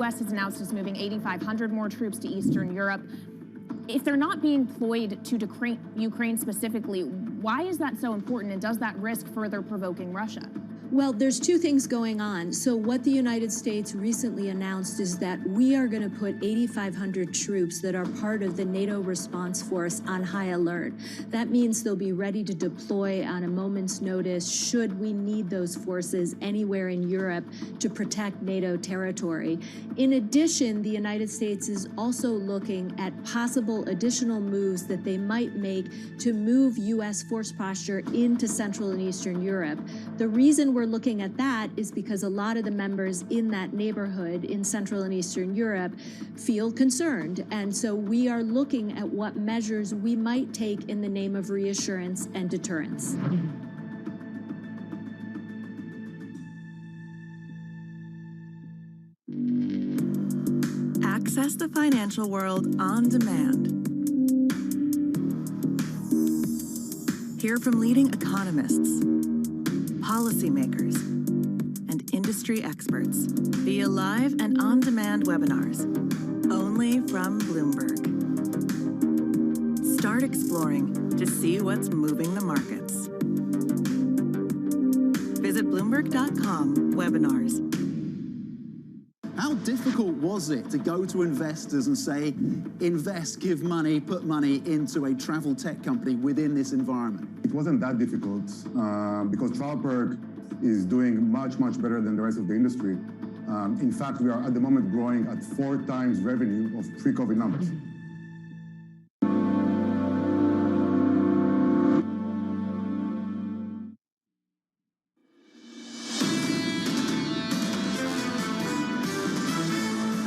U.S. has announced it's moving 8,500 more troops to Eastern Europe. If they're not being deployed to Ukraine specifically, why is that so important, and does that risk further provoking Russia? Well, there's two things going on. So what the United States recently announced is that we are going to put 8,500 troops that are part of the NATO response force on high alert. That means they'll be ready to deploy on a moment's notice should we need those forces anywhere in Europe to protect NATO territory. In addition, the United States is also looking at possible additional moves that they might make to move U.S. force posture into Central and Eastern Europe. The reason we're looking at that is because a lot of the members in that neighborhood in Central and Eastern Europe feel concerned. And so we are looking at what measures we might take in the name of reassurance and deterrence. Access the financial world on demand. Hear from leading economists, policymakers, and industry experts via live and on-demand webinars, only from Bloomberg. Start exploring to see what's moving the markets. Visit Bloomberg.com/webinars. How difficult was it to go to investors and say, invest, give money, put money into a travel tech company within this environment? It wasn't that difficult because TravelPerk is doing much, much better than the rest of the industry. In fact, we are at the moment growing at 4 times revenue of pre-COVID numbers.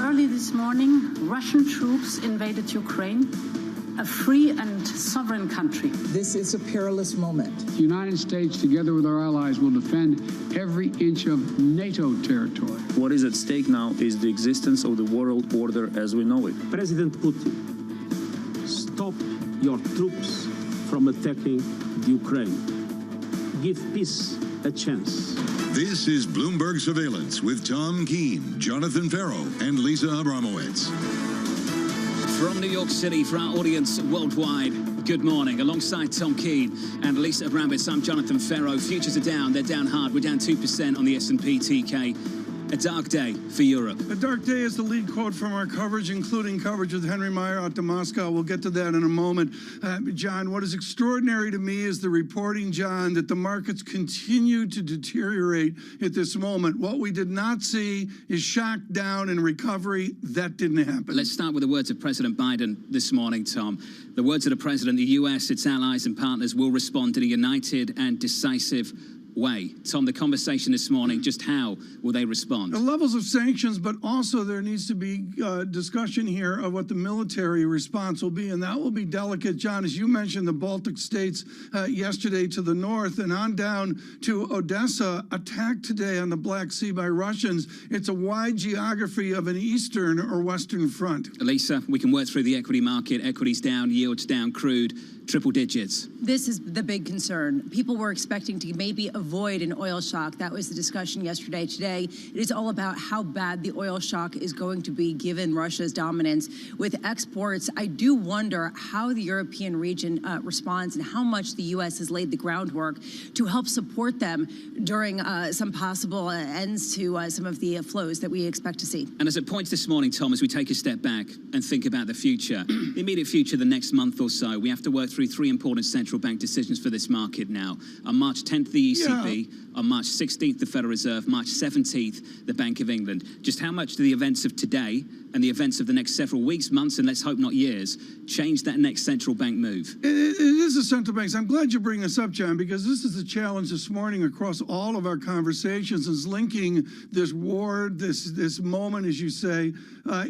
Early this morning, Russian troops invaded Ukraine, a free and sovereign country. This is a perilous moment. The United States, together with our allies, will defend every inch of NATO territory. What is at stake now is the existence of the world order as we know it. President Putin, stop your troops from attacking Ukraine. Give peace a chance. This is Bloomberg Surveillance with Tom Keene, Jonathan Farrow, and Lisa Abramowitz. From New York City for our audience worldwide, good morning. Alongside Tom Keene and Lisa Abramowitz, I'm Jonathan Farrow. Futures are down. They're down hard. We're down 2% on the S&P TK. A dark day for Europe. A dark day is the lead quote from our coverage, including coverage with Henry Meyer out to Moscow. We'll get to that in a moment. John, what is extraordinary to me is the reporting, John, that the markets continue to deteriorate at this moment. What we did not see is shock down and recovery. That didn't happen. Let's start with the words of President Biden this morning, Tom. The words of the president, the U.S., its allies and partners will respond in a united and decisive way. Tom, the conversation this morning, just how will they respond? The levels of sanctions, but also there needs to be discussion here of what the military response will be, and that will be delicate. John, as you mentioned, the Baltic states yesterday to the north and on down to Odessa, attacked today on the Black Sea by Russians. It's a wide geography of an eastern or western front. Lisa, we can work through the equity market. Equities down, yields down, crude triple digits. This is the big concern. People were expecting to maybe avoid an oil shock. That was the discussion yesterday. Today, it is all about how bad the oil shock is going to be given Russia's dominance with exports. I do wonder how the European region responds and how much the U.S. has laid the groundwork to help support them during some possible ends to some of the flows that we expect to see. And as it points this morning, Tom, as we take a step back and think about the future, the immediate future, the next month or so, we have to work through 3 important central bank decisions for this market now. On March 10th, the ECB. On March 16th, the Federal Reserve. March 17th, the Bank of England. Just how much do the events of today and the events of the next several weeks, months, and let's hope not years, change that next central bank move? It is the central banks. I'm glad you bring this up, John, because this is the challenge this morning across all of our conversations, is linking this war, this moment, as you say,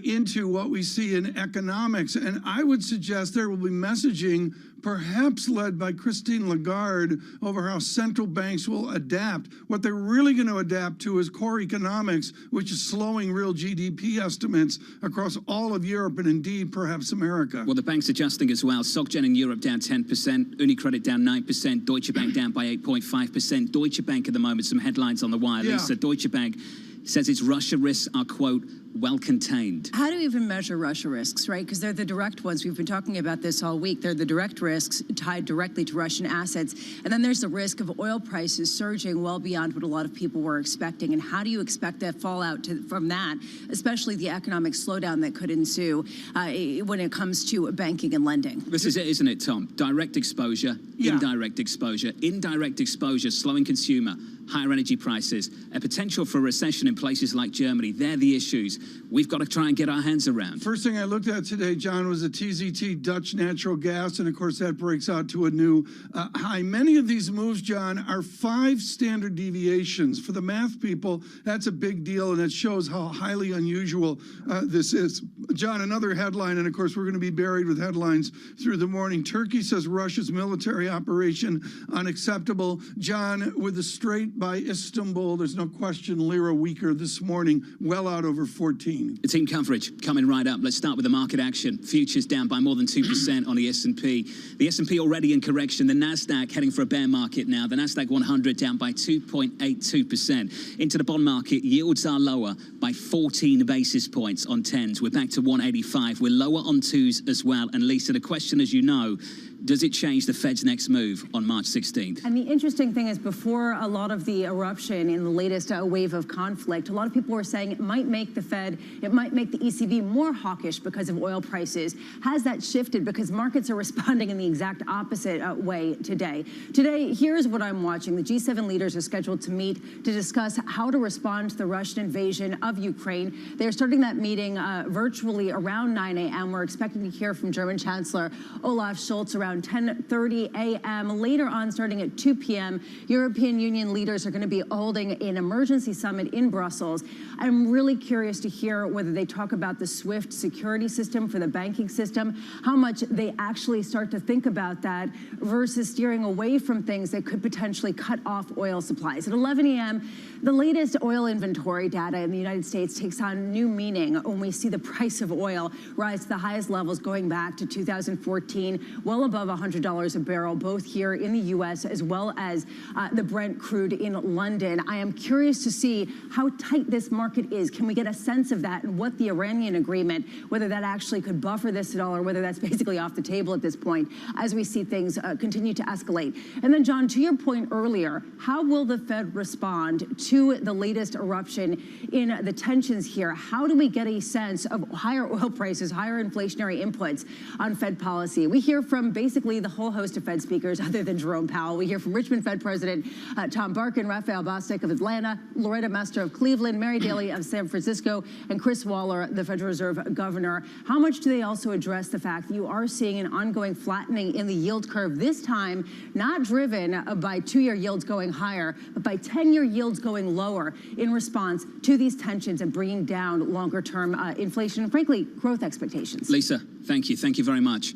into what we see in economics. And I would suggest there will be messaging perhaps led by Christine Lagarde over how central banks will adapt. What they're really going to adapt to is core economics, which is slowing real GDP estimates across all of Europe and indeed perhaps America. Well, the bank's adjusting as well. SocGen in Europe down 10%, UniCredit down 9%, Deutsche Bank down by 8.5%. Deutsche Bank at the moment, some headlines on the wire, Lisa. Deutsche Bank says its Russia risks are, quote, well contained. How do we even measure Russia risks, right? Because they're the direct ones. We've been talking about this all week. They're the direct risks tied directly to Russian assets. And then there's the risk of oil prices surging well beyond what a lot of people were expecting. And how do you expect that fallout from that, especially the economic slowdown that could ensue when it comes to banking and lending? This is it, isn't it, Tom? Direct exposure, indirect exposure. Indirect exposure, slowing consumer, higher energy prices, a potential for a recession in places like Germany. They're the issues we've got to try and get our hands around. First thing I looked at today, John, was a TZT Dutch natural gas, and of course that breaks out to a new high. Many of these moves, John, are 5 standard deviations. For the math people, that's a big deal, and it shows how highly unusual this is. John, another headline, and of course we're going to be buried with headlines through the morning. Turkey says Russia's military operation unacceptable. John, with the Strait by Istanbul, there's no question lira weaker this morning, well out over 14. The team coverage coming right up. Let's start with the market action. Futures down by more than 2% on the S&P. The S&P already in correction. The Nasdaq heading for a bear market now. The Nasdaq 100 down by 2.82%. Into the bond market, yields are lower by 14 basis points on 10s. We're back to 185. We're lower on 2s as well. And Lisa, the question, as you know, does it change the Fed's next move on March 16th? And the interesting thing is, before a lot of the eruption in the latest wave of conflict, a lot of people were saying it might make the Fed, it might make the ECB more hawkish because of oil prices. Has that shifted? Because markets are responding in the exact opposite way today. Today, here's what I'm watching. The G7 leaders are scheduled to meet to discuss how to respond to the Russian invasion of Ukraine. They're starting that meeting virtually around 9 a.m. We're expecting to hear from German Chancellor Olaf Scholz around 10:30 a.m. Later on, starting at 2 p.m., European Union leaders are going to be holding an emergency summit in Brussels. I'm really curious to hear whether they talk about the SWIFT security system for the banking system, how much they actually start to think about that versus steering away from things that could potentially cut off oil supplies. At 11 a.m., the latest oil inventory data in the United States takes on new meaning when we see the price of oil rise to the highest levels going back to 2014, well above $100 a barrel, both here in the U.S. as well as the Brent crude in London. I am curious to see how tight this market is. Can we get a sense of that and what the Iranian agreement, whether that actually could buffer this at all or whether that's basically off the table at this point as we see things continue to escalate. And then, John, to your point earlier, how will the Fed respond to the latest eruption in the tensions here? How do we get a sense of higher oil prices, higher inflationary inputs on Fed policy? We hear from basically the whole host of Fed speakers other than Jerome Powell. We hear from Richmond Fed President Tom Barkin, Raphael Bostic of Atlanta, Loretta Mester of Cleveland, Mary Daly of San Francisco, and Chris Waller, the Federal Reserve Governor. How much do they also address the fact that you are seeing an ongoing flattening in the yield curve, this time not driven by 2-year yields going higher, but by 10-year yields going lower in response to these tensions and bringing down longer-term inflation and, frankly, growth expectations? Lisa, thank you. Thank you very much.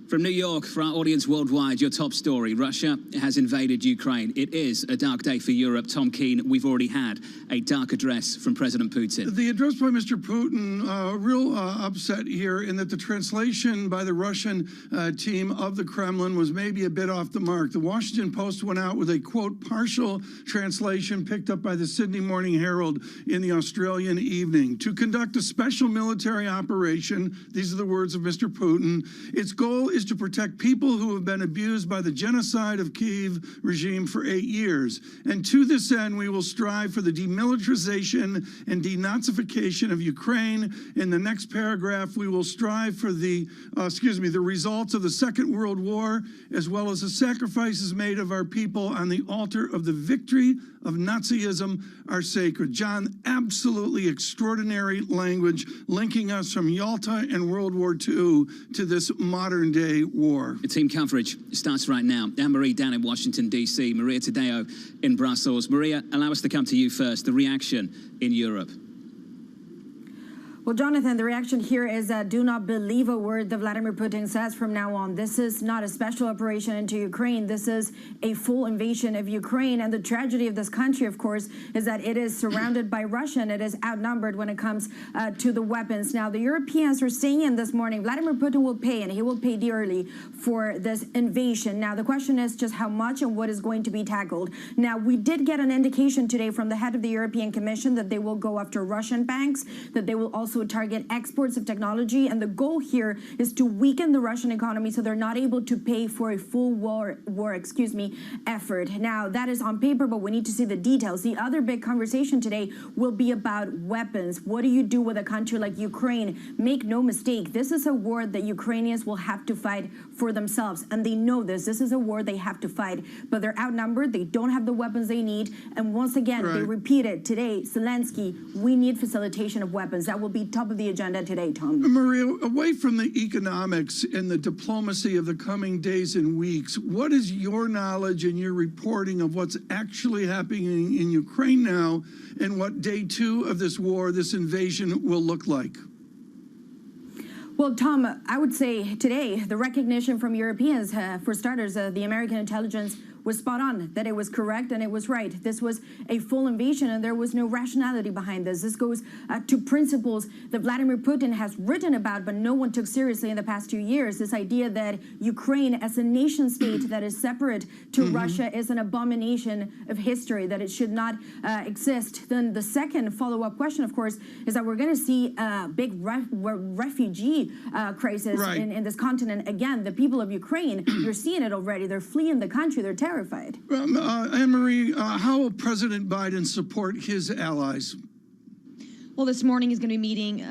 From New York, for our audience worldwide, your top story: Russia has invaded Ukraine. It is a dark day for Europe. Tom Keene, we've already had a dark address from President Putin. The address by Mr. Putin, real upset here in that the translation by the Russian team of the Kremlin was maybe a bit off the mark. The Washington Post went out with a, quote, partial translation picked up by the Sydney Morning Herald in the Australian evening. To conduct a special military operation, these are the words of Mr. Putin, its goal is to protect people who have been abused by the genocide of Kyiv regime for 8 years. And to this end, we will strive for the demilitarization and denazification of Ukraine. In the next paragraph, we will strive for the results of the Second World War, as well as the sacrifices made of our people on the altar of the victory of Nazism are sacred. John, absolutely extraordinary language linking us from Yalta and World War II to this modern day war. The team coverage starts right now. Anne-Marie down in Washington, D.C., Maria Tadeo in Brussels. Maria, allow us to come to you first. The reaction in Europe. Well, Jonathan, the reaction here is do not believe a word that Vladimir Putin says from now on. This is not a special operation into Ukraine. This is a full invasion of Ukraine. And the tragedy of this country, of course, is that it is surrounded by Russia and it is outnumbered when it comes to the weapons. Now, the Europeans are saying this morning, Vladimir Putin will pay, and he will pay dearly for this invasion. Now, the question is just how much and what is going to be tackled. Now, we did get an indication today from the head of the European Commission that they will go after Russian banks, that they will also target exports of technology, and the goal here is to weaken the Russian economy so they're not able to pay for a full war effort. Now, that is on paper, but we need to see the details. The other big conversation today will be about weapons. What do you do with a country like Ukraine? Make no mistake, this is a war that Ukrainians will have to fight for themselves, and they know this. This is a war they have to fight, but they're outnumbered. They don't have the weapons they need, and once again, they repeat it today. Zelensky, we need facilitation of weapons. That will be top of the agenda today, Tom. Maria, away from the economics and the diplomacy of the coming days and weeks, what is your knowledge and your reporting of what's actually happening in Ukraine now and what day 2 of this war, this invasion, will look like? Well, Tom, I would say today the recognition from Europeans, for starters, the American intelligence was spot on, that it was correct and it was right. This was a full invasion and there was no rationality behind this. This goes to principles that Vladimir Putin has written about, but no one took seriously in the past 2 years. This idea that Ukraine as a nation state that is separate to Russia is an abomination of history, that it should not exist. Then the second follow-up question, of course, is that we're going to see a big refugee crisis in this continent. Again, the people of Ukraine, you're seeing it already. They're fleeing the country. They're terrified. Anne-Marie, how will President Biden support his allies? Well, this morning he's going to be meeting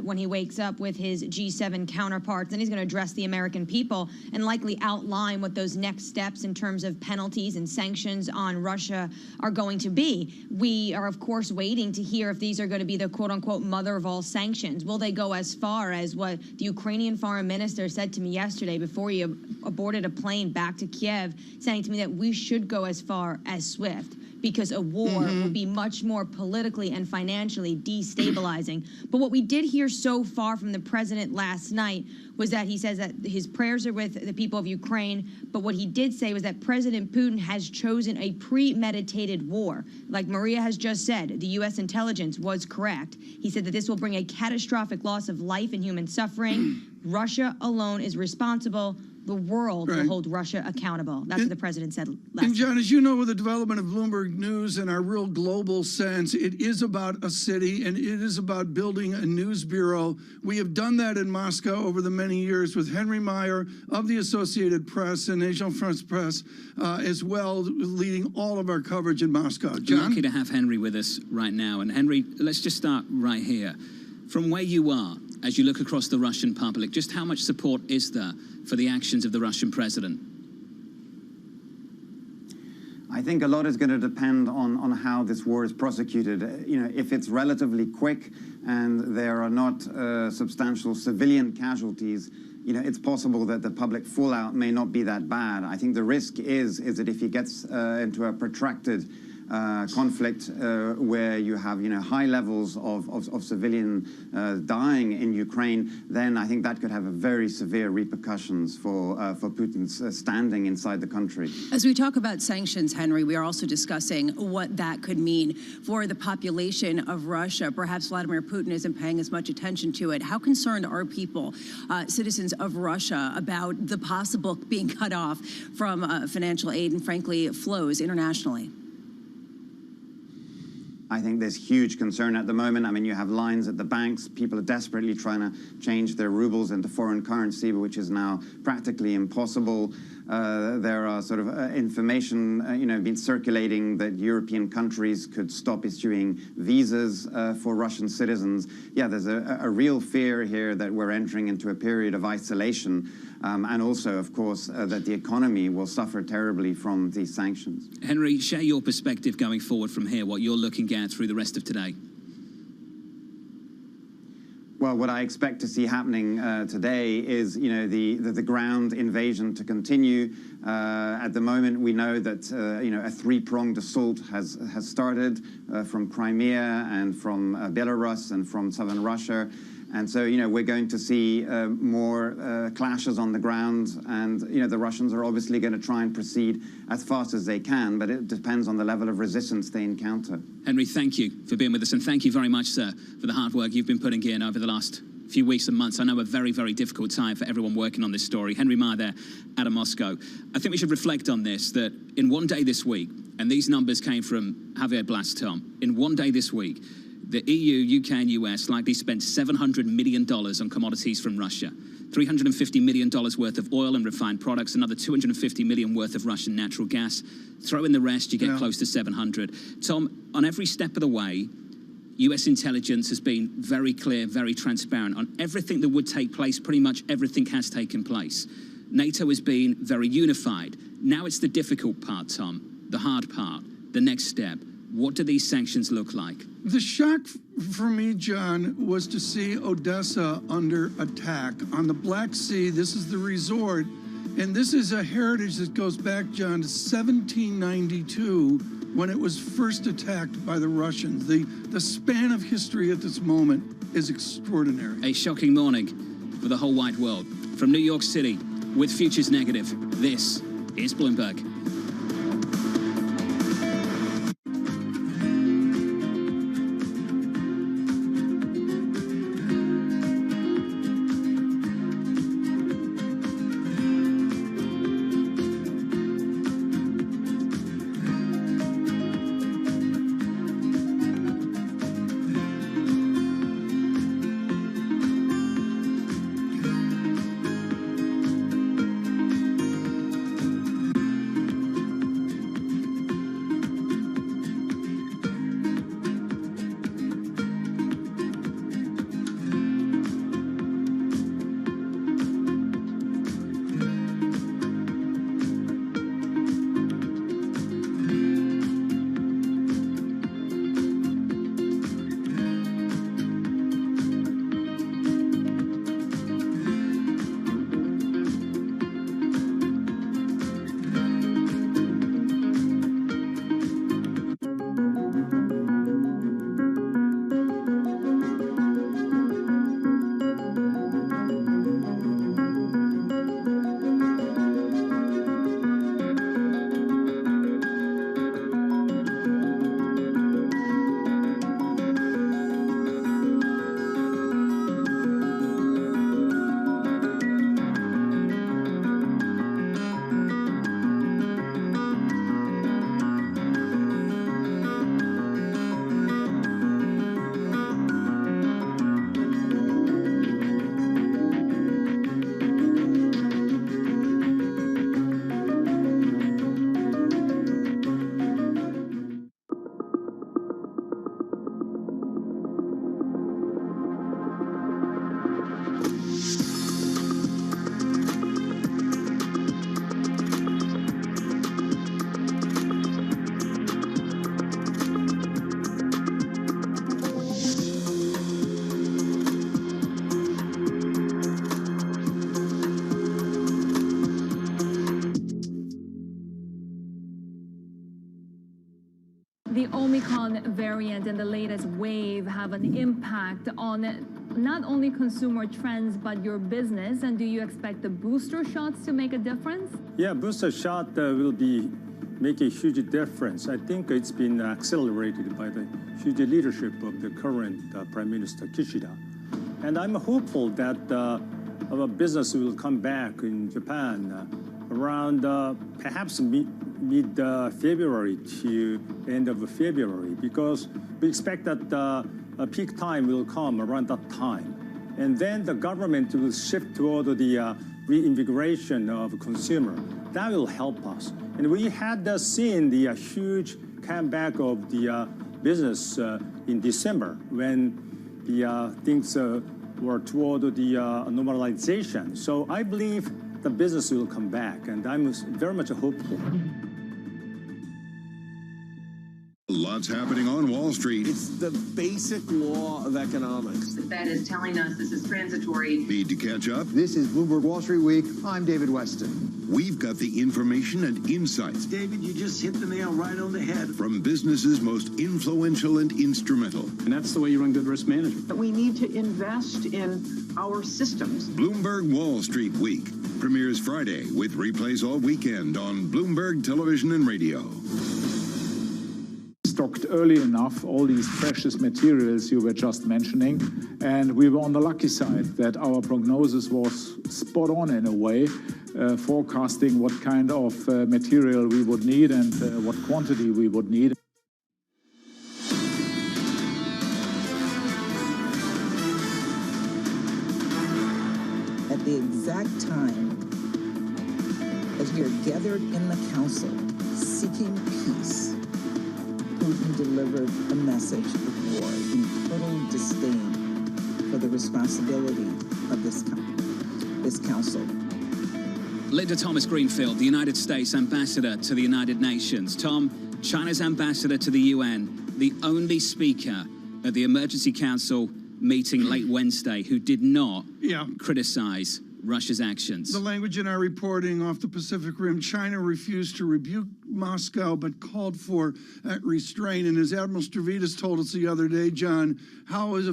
when he wakes up with his G7 counterparts, and he's going to address the American people and likely outline what those next steps in terms of penalties and sanctions on Russia are going to be. We are, of course, waiting to hear if these are going to be the quote-unquote mother of all sanctions. Will they go as far as what the Ukrainian foreign minister said to me yesterday before he boarded a plane back to Kiev, saying to me that we should go as far as SWIFT, because a war will be much more politically and financially destabilizing. But what we did hear so far from the president last night was that he says that his prayers are with the people of Ukraine, but what he did say was that President Putin has chosen a premeditated war. Like Maria has just said, the U.S. intelligence was correct. He said that this will bring a catastrophic loss of life and human suffering. Russia alone is responsible. The world will hold Russia accountable. That's what the president said last night. And John, as you know, with the development of Bloomberg News and our real global sense, it is about a city and it is about building a news bureau. We have done that in Moscow over the many years with Henry Meyer of the Associated Press and Agence France Presse as well, leading all of our coverage in Moscow. John? We're lucky to have Henry with us right now. And Henry, let's just start right here. From where you are, as you look across the Russian public, just how much support is there for the actions of the Russian president? I think a lot is going to depend on how this war is prosecuted. You know, if it's relatively quick and there are not substantial civilian casualties, you know, it's possible that the public fallout may not be that bad. I think the risk is that if he gets into a protracted conflict where you have, you know, high levels of civilian dying in Ukraine, then I think that could have a very severe repercussions for Putin's standing inside the country. As we talk about sanctions, Henry, we are also discussing what that could mean for the population of Russia. Perhaps Vladimir Putin isn't paying as much attention to it. How concerned are people, citizens of Russia, about the possible being cut off from financial aid and, frankly, flows internationally? I think there's huge concern at the moment. I mean, you have lines at the banks. People are desperately trying to change their rubles into foreign currency, which is now practically impossible. There are sort of information, you know, been circulating that European countries could stop issuing visas for Russian citizens. Yeah, there's a real fear here that we're entering into a period of isolation. And also, of course, that the economy will suffer terribly from these sanctions. Henry, share your perspective going forward from here, what you're looking at through the rest of today. Well, what I expect to see happening today is, the ground invasion to continue. At the moment, we know that, a three-pronged assault has started from Crimea and from Belarus and from southern Russia. And so, we're going to see more clashes on the ground. And, the Russians are obviously going to try and proceed as fast as they can, but it depends on the level of resistance they encounter. Henry, thank you for being with us. And thank you very much, sir, for the hard work you've been putting in over the last few weeks and months. I know a very, very difficult time for everyone working on this story. Henry Meyer there out of Moscow. I think we should reflect on this, that in one day this week, and these numbers came from Javier Blas, Tom, in one day this week, the EU, UK and US likely spent $700 million on commodities from Russia, $350 million worth of oil and refined products, another $250 million worth of Russian natural gas. Throw in the rest, you get close to 700. Tom, on every step of the way, US intelligence has been very clear, very transparent on everything that would take place. Pretty much everything has taken place. NATO has been very unified. Now it's the difficult part, Tom, the hard part, the next step. What do these sanctions look like? The shock for me, John, was to see Odessa under attack. On the Black Sea, this is the resort, and this is a heritage that goes back, John, to 1792, when it was first attacked by the Russians. The span of history at this moment is extraordinary. A shocking morning for the whole wide world. From New York City, with futures negative, this is Bloomberg. The Omicron variant and the latest wave have an impact on not only consumer trends, but your business. And do you expect the booster shots to make a difference? Yeah, booster shot will make a huge difference. I think it's been accelerated by the huge leadership of the current Prime Minister Kishida. And I'm hopeful that our business will come back in Japan around perhaps mid-February to end of February, because we expect that a peak time will come around that time. And then the government will shift toward the reinvigoration of consumer. That will help us. And we had seen the huge comeback of the business in December when the things were toward the normalization. So I believe the business will come back, and I'm very much hopeful. What's happening on Wall Street? It's the basic law of economics. The Fed is telling us this is transitory. Need to catch up? This is Bloomberg Wall Street Week. I'm David Weston. We've got the information and insights. David, you just hit the nail right on the head. From businesses most influential and instrumental. And that's the way you run good risk management. But we need to invest in our systems. Bloomberg Wall Street Week premieres Friday with replays all weekend on Bloomberg Television and Radio. Stocked early enough all these precious materials you were just mentioning, and we were on the lucky side that our prognosis was spot on in a way, forecasting what kind of material we would need and what quantity we would need. At the exact time as we are gathered in the council seeking peace, Putin delivered a message of war in total disdain for the responsibility of this council. Linda Thomas Greenfield, the United States ambassador to the United Nations. Tom, China's ambassador to the UN, the only speaker at the Emergency Council meeting late Wednesday who did not criticize Russia's actions. The language in our reporting off the Pacific Rim, China refused to rebuke Moscow but called for restraint. And as Admiral Stavridis told us the other day, John, how is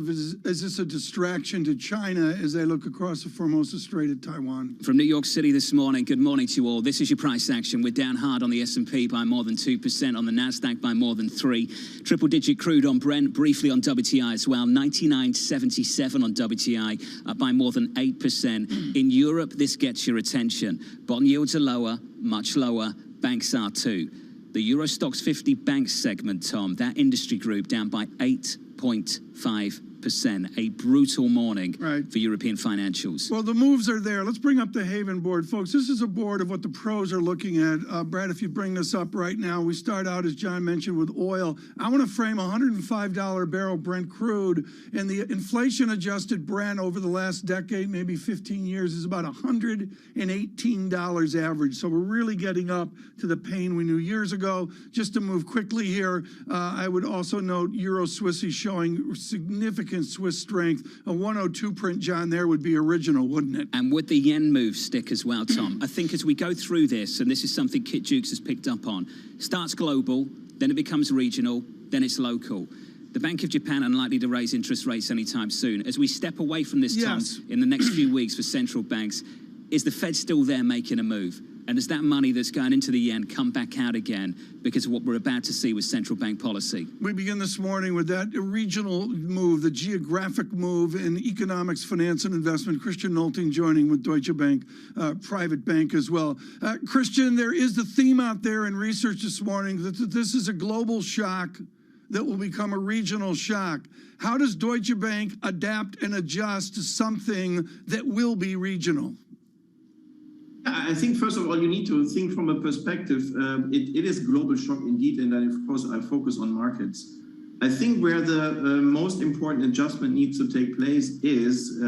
this a distraction to China as they look across the Formosa Strait at Taiwan? From New York City this morning, good morning to you all. This is your price action. We're down hard on the S&P by more than 2%, on the NASDAQ by more than 3%. Triple-digit crude on Brent, briefly on WTI as well. 99.77 on WTI, up by more than 8%. In Europe, this gets your attention. Bond yields are lower, much lower. Banks are too. The Eurostoxx 50 banks segment, Tom, that industry group down by 8.5%. A brutal morning for European financials. Well, the moves are there. Let's bring up the Haven board, folks. This is a board of what the pros are looking at. Brad, if you bring this up right now, we start out, as John mentioned, with oil. I want to frame $105 a barrel Brent crude, and the inflation-adjusted Brent over the last decade, maybe 15 years, is about $118 average. So we're really getting up to the pain we knew years ago. Just to move quickly here, I would also note Euro Swissy showing significant Swiss strength. A 102 print, John, there would be original, wouldn't it? And would the yen move stick as well, Tom? I think as we go through this, and this is something Kit Jukes has picked up on, starts global, then it becomes regional, then it's local. The Bank of Japan unlikely to raise interest rates anytime soon. As we step away from this, Tom, in the next few weeks for central banks, is the Fed still there making a move? And does that money that's going into the yen come back out again because of what we're about to see with central bank policy? We begin this morning with that regional move, the geographic move in economics, finance, and investment. Christian Nolting joining with Deutsche Bank, private bank as well. Christian, there is the theme out there in research this morning that this is a global shock that will become a regional shock. How does Deutsche Bank adapt and adjust to something that will be regional? I think, first of all, you need to think from a perspective. It is global shock indeed, and then, of course, I focus on markets. I think where the most important adjustment needs to take place is,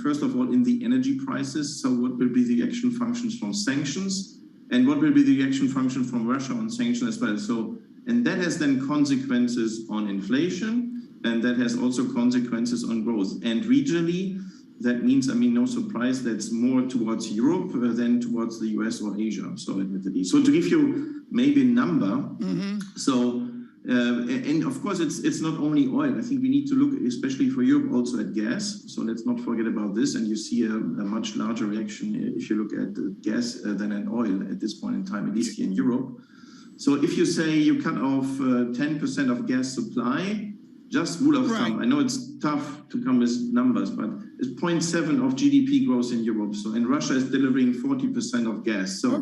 first of all, in the energy prices. So what will be the action functions from sanctions, and what will be the action function from Russia on sanctions as well. So, and that has then consequences on inflation, and that has also consequences on growth. And regionally, that means, I mean, no surprise, that's more towards Europe than towards the US or Asia, so admittedly. So to give you maybe a number, and of course, it's not only oil. I think we need to look, especially for Europe, also at gas. So let's not forget about this. And you see a much larger reaction if you look at gas than at oil at this point in time, at least here in Europe. So if you say you cut off 10% of gas supply, just rule of thumb. I know it's tough to come with numbers, but it's 0.7 of GDP growth in Europe. So, and Russia is delivering 40% of gas. So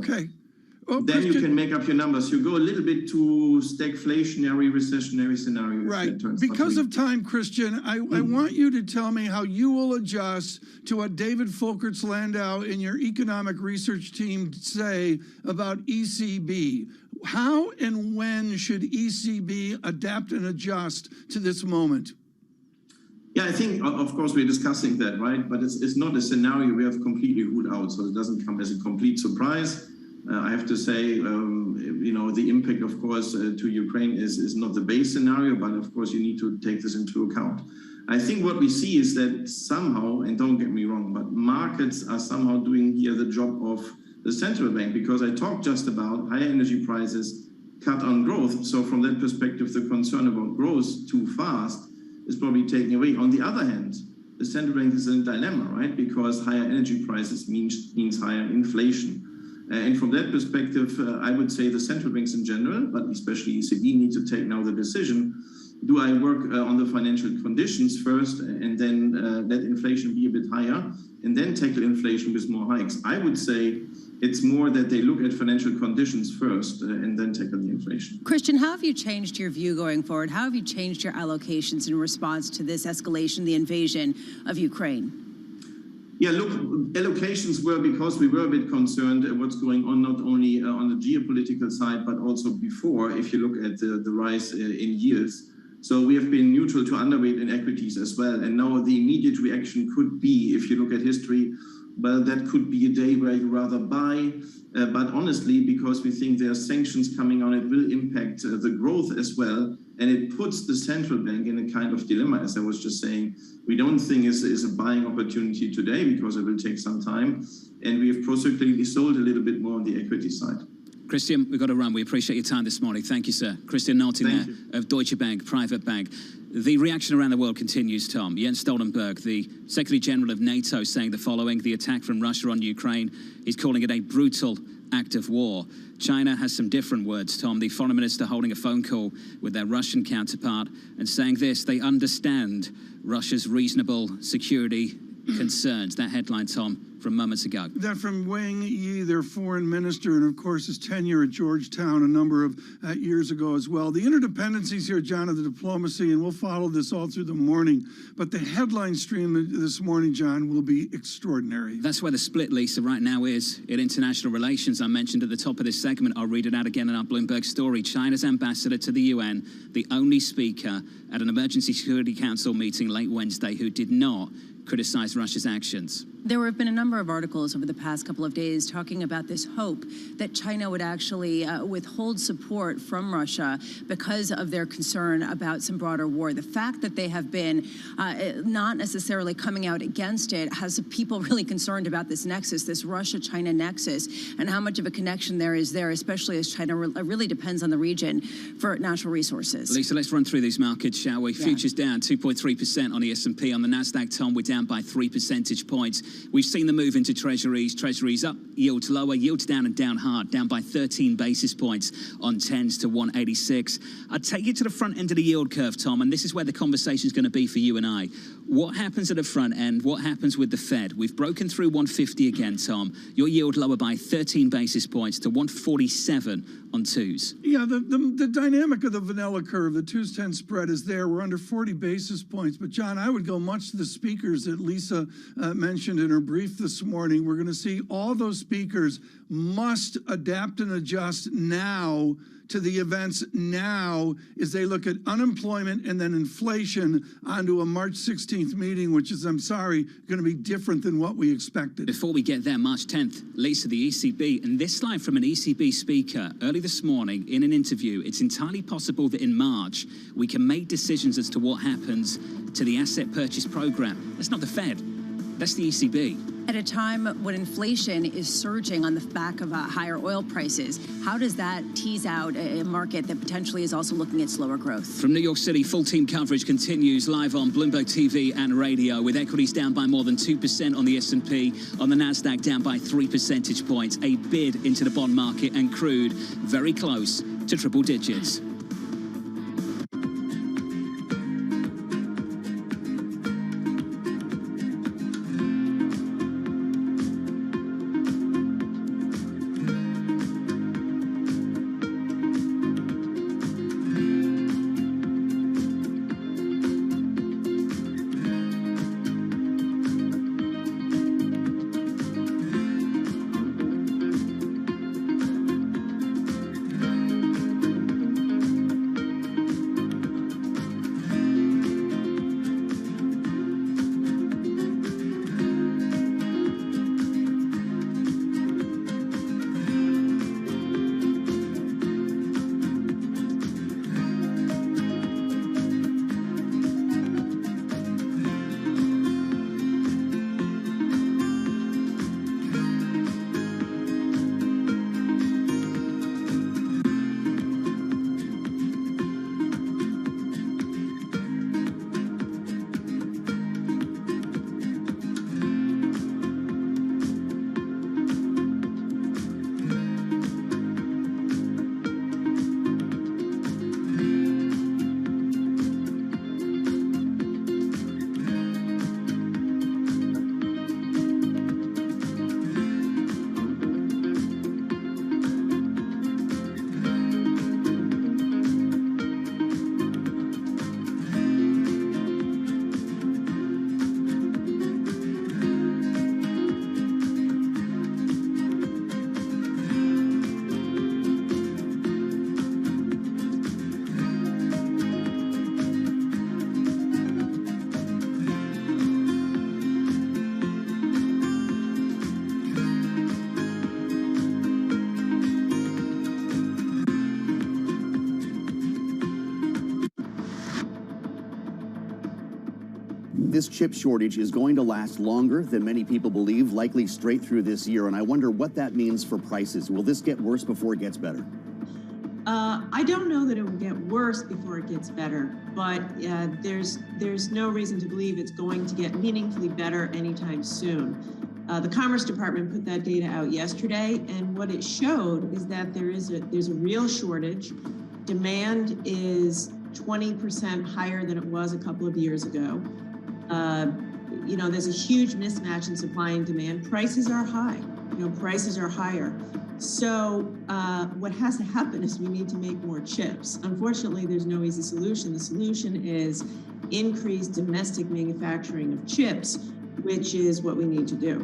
then you can make up your numbers. You go a little bit to stagflationary, recessionary scenario. Right. Because of time, Christian, I want you to tell me how you will adjust to what David Folkerts-Landau and your economic research team say about ECB. How and when should ECB adapt and adjust to this moment? Yeah, I think, of course, we're discussing that, right? But it's not a scenario we have completely ruled out, so it doesn't come as a complete surprise. I have to say, the impact, of course, to Ukraine is not the base scenario, but of course you need to take this into account. I think what we see is that somehow, and don't get me wrong, but markets are somehow doing here the job of the central bank, because I talked just about higher energy prices, cut on growth. So from that perspective, the concern about growth too fast is probably taken away. On the other hand, the central bank is in a dilemma, right? Because higher energy prices means higher inflation. And from that perspective, I would say the central banks in general, but especially ECB, need to take now the decision: do I work on the financial conditions first and then let inflation be a bit higher and then tackle inflation with more hikes? I would say it's more that they look at financial conditions first and then tackle the inflation. Christian, how have you changed your view going forward? How have you changed your allocations in response to this escalation, the invasion of Ukraine? Yeah, look, allocations were because we were a bit concerned at what's going on, not only on the geopolitical side, but also before, if you look at the rise in yields. So we have been neutral to underweight in equities as well. And now the immediate reaction could be, if you look at history, well, that could be a day where you rather buy. But honestly, because we think there are sanctions coming on, it will impact the growth as well. And it puts the central bank in a kind of dilemma, as I was just saying. We don't think is a buying opportunity today because it will take some time. And we have procyclically sold a little bit more on the equity side. Christian, we've got to run. We appreciate your time this morning. Thank you, sir. Christian Nolting there of Deutsche Bank, Private Bank. The reaction around the world continues, Tom. Jens Stoltenberg, the Secretary General of NATO, saying the following: the attack from Russia on Ukraine, he's calling it a brutal act of war. China has some different words, Tom. The foreign minister holding a phone call with their Russian counterpart and saying this: they understand Russia's reasonable security concerns. That headline, Tom, from moments ago. That from Wang Yi, their foreign minister, and of course his tenure at Georgetown a number of years ago as well. The interdependencies here, John, of the diplomacy, and we'll follow this all through the morning. But the headline stream this morning, John, will be extraordinary. That's where the split, Lisa, right now is in international relations. I mentioned at the top of this segment, I'll read it out again in our Bloomberg story. China's ambassador to the UN, the only speaker at an Emergency Security Council meeting late Wednesday, who did not criticize Russia's actions. There have been a number of articles over the past couple of days talking about this hope that China would actually withhold support from Russia because of their concern about some broader war. The fact that they have been not necessarily coming out against it has people really concerned about this nexus, this Russia-China nexus, and how much of a connection there is there, especially as China really depends on the region for natural resources. Lisa, let's run through these markets, shall we? Yeah. Futures down 2.3% on the S&P. On the NASDAQ, Tom, we're down by 3 percentage points. We've seen the move into treasuries. Treasuries up, yields lower, yields down and down hard, down by 13 basis points on 10s to 186. I'd take you to the front end of the yield curve, Tom, and this is where the conversation is going to be for you and I. What happens at the front end? What happens with the Fed? We've broken through 150 again, Tom. Your yield lower by 13 basis points to 147 on twos. Yeah, the dynamic of the vanilla curve, the 2s10 spread is there. We're under 40 basis points. But, John, I would go much to the speakers that Lisa mentioned in her brief this morning. We're going to see all those speakers must adapt and adjust now to the events now as they look at unemployment and then inflation onto a March 16th meeting, which is, I'm sorry, going to be different than what we expected. Before we get there, March 10th, Lisa, the ECB, and this slide from an ECB speaker early this morning in an interview, it's entirely possible that in March we can make decisions as to what happens to the asset purchase program. That's not the Fed, that's the ECB. At a time when inflation is surging on the back of higher oil prices, how does that tease out a market that potentially is also looking at slower growth? From New York City, full team coverage continues live on Bloomberg TV and radio, with equities down by more than 2% on the S&P, on the NASDAQ down by 3 percentage points, a bid into the bond market, and crude very close to triple digits. This chip shortage is going to last longer than many people believe, likely straight through this year. And I wonder what that means for prices. Will this get worse before it gets better? I don't know that it will get worse before it gets better, but there's no reason to believe it's going to get meaningfully better anytime soon. The Commerce Department put that data out yesterday, and what it showed is that there's a real shortage. Demand is 20% higher than it was a couple of years ago. There's a huge mismatch in supply and demand. Prices are high. Prices are higher. So what has to happen is we need to make more chips. Unfortunately, there's no easy solution. The solution is increased domestic manufacturing of chips, which is what we need to do.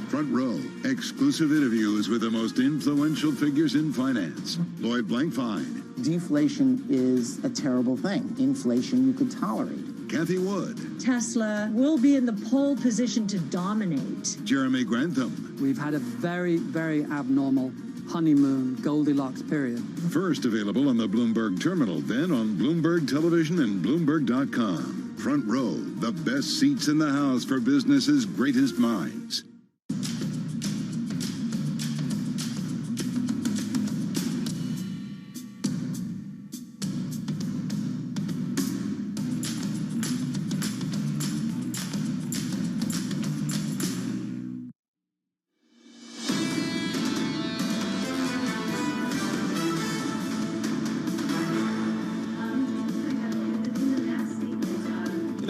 Front Row, exclusive interviews with the most influential figures in finance. Lloyd Blankfein. Deflation is a terrible thing. Inflation you could tolerate. Kathy Wood. Tesla will be in the pole position to dominate. Jeremy Grantham. We've had a very, very abnormal honeymoon Goldilocks period. First available on the Bloomberg Terminal, then on Bloomberg Television and Bloomberg.com. Front Row, the best seats in the house for business's greatest minds.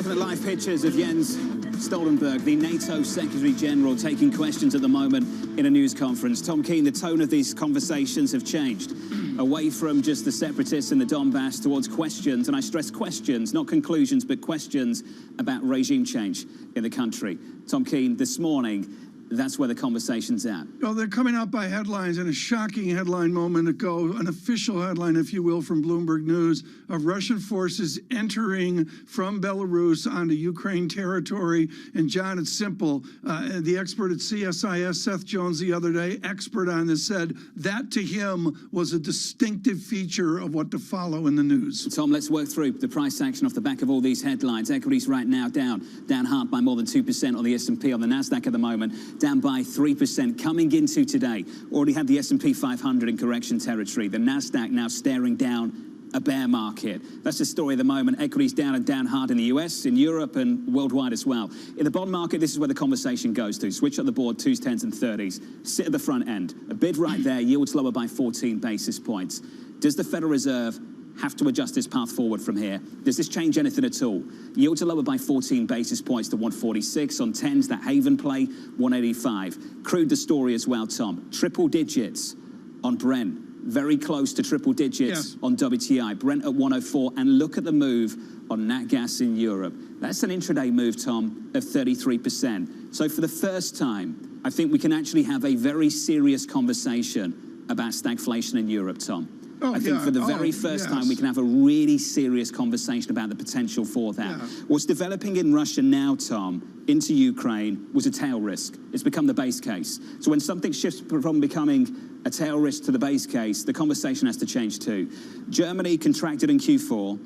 Live pictures of Jens Stoltenberg, the NATO Secretary General, taking questions at the moment in a news conference. Tom Keene, the tone of these conversations have changed away from just the separatists in the Donbass towards questions, and I stress questions, not conclusions, but questions about regime change in the country. Tom Keene, this morning, that's where the conversation's at. Well, they're coming out by headlines, and a shocking headline moment ago, an official headline, if you will, from Bloomberg News, of Russian forces entering from Belarus onto Ukraine territory. And John, it's simple. The expert at CSIS, Seth Jones, the other day, expert on this, said that to him was a distinctive feature of what to follow in the news. Tom, let's work through the price action off the back of all these headlines. Equities right now down hard by more than 2% on the S&P, on the NASDAQ at the moment, down by 3% coming into today. Already had the S&P 500 in correction territory. The NASDAQ now staring down a bear market. That's the story at the moment. Equities down and down hard in the US, in Europe, and worldwide as well. In the bond market, this is where the conversation goes to. Switch up the board, 2s, 10s, and 30s. Sit at the front end. A bid right there, yields lower by 14 basis points. Does the Federal Reserve have to adjust its path forward from here? Does this change anything at all? Yields are lower by 14 basis points to 146. On 10s, that haven play, 185. Crude the story as well, Tom. Triple digits on Brent. Very close to triple digits on WTI. Brent at 104. And look at the move on nat gas in Europe. That's an intraday move, Tom, of 33%. So for the first time, I think we can actually have a very serious conversation about stagflation in Europe, Tom. I think for the very first time, we can have a really serious conversation about the potential for that. What's developing in Russia now, Tom, into Ukraine, was a tail risk. It's become the base case. So when something shifts from becoming a tail risk to the base case, the conversation has to change too. Germany contracted in Q4.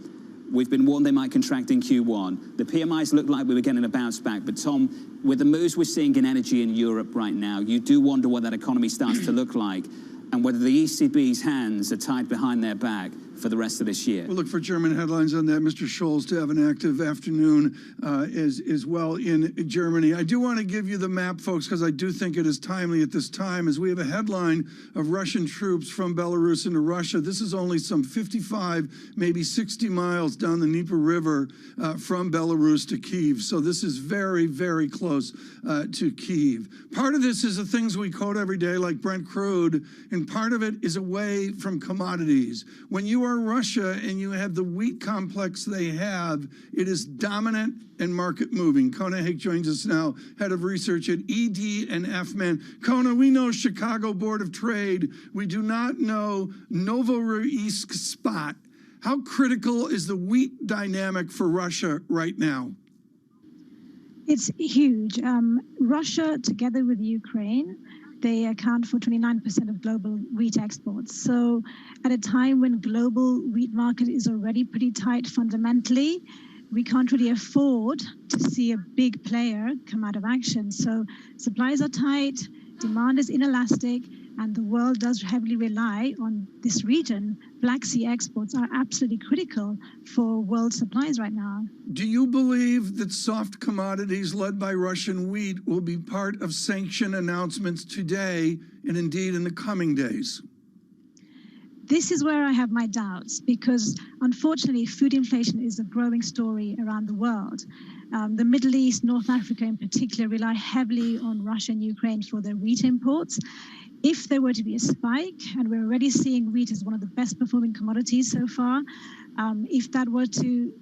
We've been warned they might contract in Q1. The PMIs look like we were getting a bounce back. But, Tom, with the moves we're seeing in energy in Europe right now, you do wonder what that economy starts to look like, and whether the ECB's hands are tied behind their back for the rest of this year. We'll look for German headlines on that. Mr. Scholz to have an active afternoon as well in Germany. I do want to give you the map, folks, because I do think it is timely at this time, as we have a headline of Russian troops from Belarus into Russia. This is only some 55, maybe 60 miles down the Dnieper River from Belarus to Kyiv. So this is very, very close to Kyiv. Part of this is the things we quote every day, like Brent crude, and part of it is away from commodities. When you are Russia and you have the wheat complex they have, it is dominant and market moving. Kona Hake joins us now, head of research at ED and FMAN. Kona, we know Chicago Board of Trade. We do not know Novorossiysk spot. How critical is the wheat dynamic for Russia right now? It's huge. Russia, together with Ukraine, They account for 29% of global wheat exports. So at a time when global wheat market is already pretty tight fundamentally, we can't really afford to see a big player come out of action. So supplies are tight, demand is inelastic, and the world does heavily rely on this region. Black Sea exports are absolutely critical for world supplies right now. Do you believe that soft commodities led by Russian wheat will be part of sanction announcements today and indeed in the coming days? This is where I have my doubts because, unfortunately, food inflation is a growing story around the world. The Middle East, North Africa in particular, rely heavily on Russia and Ukraine for their wheat imports. If there were to be a spike, and we're already seeing wheat as one of the best performing commodities so far, if that were to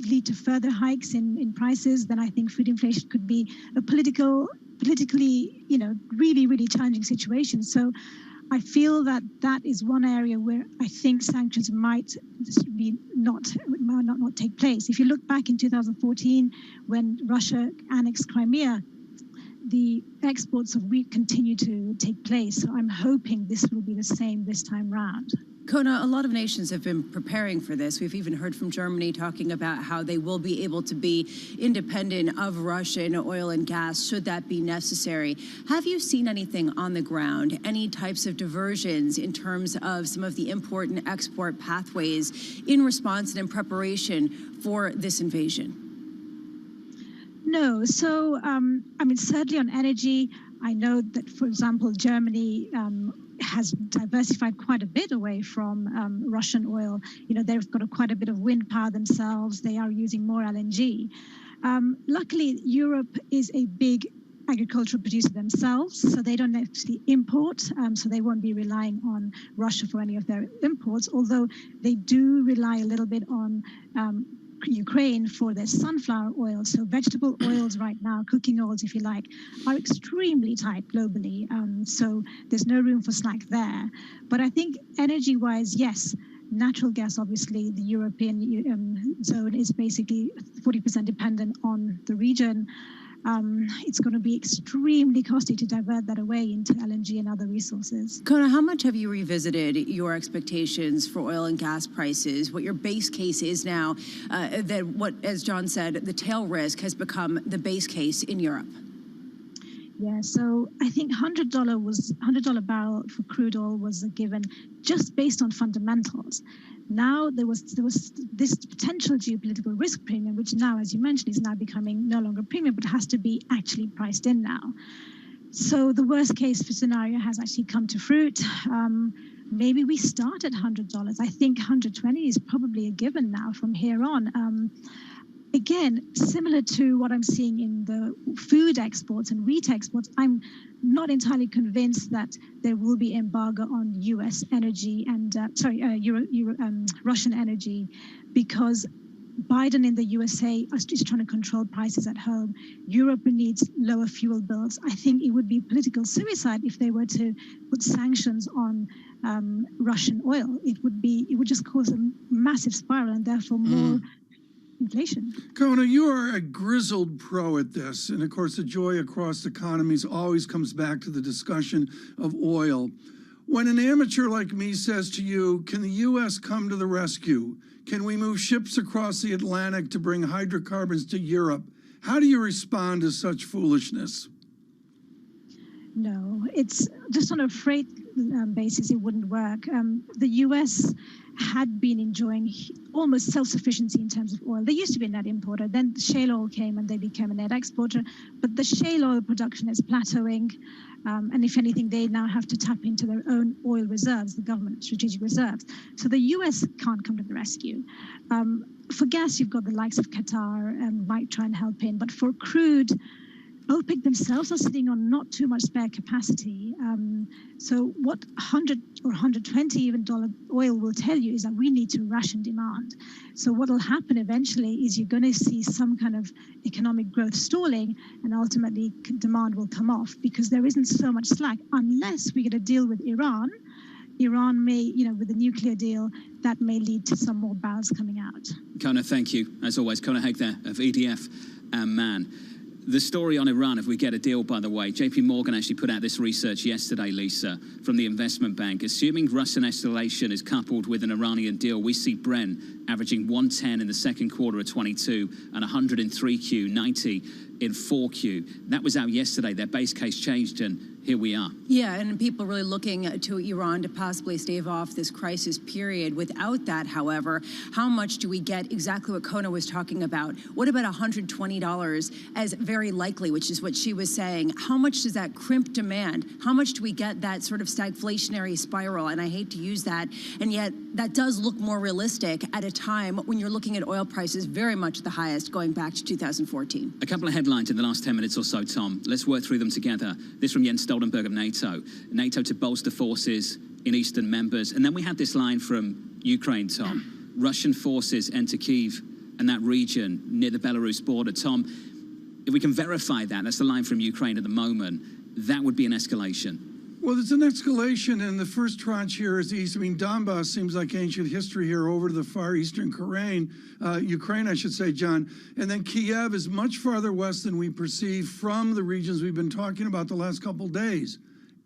lead to further hikes in prices, then I think food inflation could be a politically, really, really challenging situation. So I feel that that is one area where I think sanctions might not take place. If you look back in 2014, when Russia annexed Crimea, the exports of wheat continue to take place. So I'm hoping this will be the same this time round. Kona, a lot of nations have been preparing for this. We've even heard from Germany talking about how they will be able to be independent of Russian oil and gas, should that be necessary. Have you seen anything on the ground, any types of diversions in terms of some of the import and export pathways in response and in preparation for this invasion? No. So, certainly on energy, I know that, for example, Germany has diversified quite a bit away from Russian oil. They've got quite a bit of wind power themselves. They are using more LNG. Luckily, Europe is a big agricultural producer themselves, so they don't actually import, so they won't be relying on Russia for any of their imports, although they do rely a little bit on Ukraine for their sunflower oil. So vegetable oils right now, cooking oils if you like, are extremely tight globally. So there's no room for slack there. But I think energy-wise, yes, natural gas, obviously, the European zone is basically 40% dependent on the region. It's going to be extremely costly to divert that away into LNG and other resources. Kona, how much have you revisited your expectations for oil and gas prices? What your base case is now, that what, as John said, the tail risk has become the base case in Europe? Yeah, so I think $100 barrel for crude oil was a given just based on fundamentals. Now there was this potential geopolitical risk premium, which now, as you mentioned, is now becoming no longer premium, but has to be actually priced in now. So the worst case scenario has actually come to fruit. Maybe we start at $100. I think 120 is probably a given now from here on. Again, similar to what I'm seeing in the food exports and wheat exports, I'm not entirely convinced that there will be embargo on U.S. energy and Russian energy, because Biden in the USA is trying to control prices at home. Europe needs lower fuel bills. I think it would be political suicide if they were to put sanctions on Russian oil. It would just cause a massive spiral and therefore more inflation. Kona, you are a grizzled pro at this. And of course, the joy across economies always comes back to the discussion of oil. When an amateur like me says to you, can the U.S. come to the rescue? Can we move ships across the Atlantic to bring hydrocarbons to Europe? How do you respond to such foolishness? No, it's just on a freight basis, it wouldn't work. The U.S. had been enjoying almost self-sufficiency in terms of oil. They used to be a net importer. Then shale oil came and they became a net exporter. But the shale oil production is plateauing. And if anything, they now have to tap into their own oil reserves, the government strategic reserves. So the U.S. can't come to the rescue. For gas, you've got the likes of Qatar and might try and help in. But for crude, OPEC themselves are sitting on not too much spare capacity. So what 100 or 120 even dollar oil will tell you is that we need to ration demand. So what will happen eventually is you're going to see some kind of economic growth stalling, and ultimately demand will come off because there isn't so much slack unless we get a deal with Iran. Iran may, with the nuclear deal, that may lead to some more barrels coming out. Kona, thank you. As always, Kona Haig there of EDF and MAN. The story on Iran, if we get a deal, by the way, JP Morgan actually put out this research yesterday, Lisa, from the investment bank. Assuming Russian escalation is coupled with an Iranian deal, we see Brent averaging 110 in the second quarter of 22 and 100 in 3Q, 90 in 4Q. That was out yesterday. Their base case changed, and here we are. Yeah, and people really looking to Iran to possibly stave off this crisis period. Without that, however, how much do we get exactly what Kona was talking about? What about $120 as very likely, which is what she was saying? How much does that crimp demand? How much do we get that sort of stagflationary spiral? And I hate to use that, and yet that does look more realistic at a time when you're looking at oil prices very much the highest going back to 2014. A couple of headlines in the last 10 minutes or so, Tom. Let's work through them together. This from Jens Stoltenberg of NATO. NATO to bolster forces in eastern members. And then we had this line from Ukraine, Tom. Russian forces enter Kyiv and that region near the Belarus border. Tom, if we can verify that, that's the line from Ukraine at the moment, that would be an escalation. Well, there's an escalation, and the first tranche here is east. I mean, Donbass seems like ancient history here over to the far eastern Ukraine, I should say, John. And then Kiev is much farther west than we perceive from the regions we've been talking about the last couple days.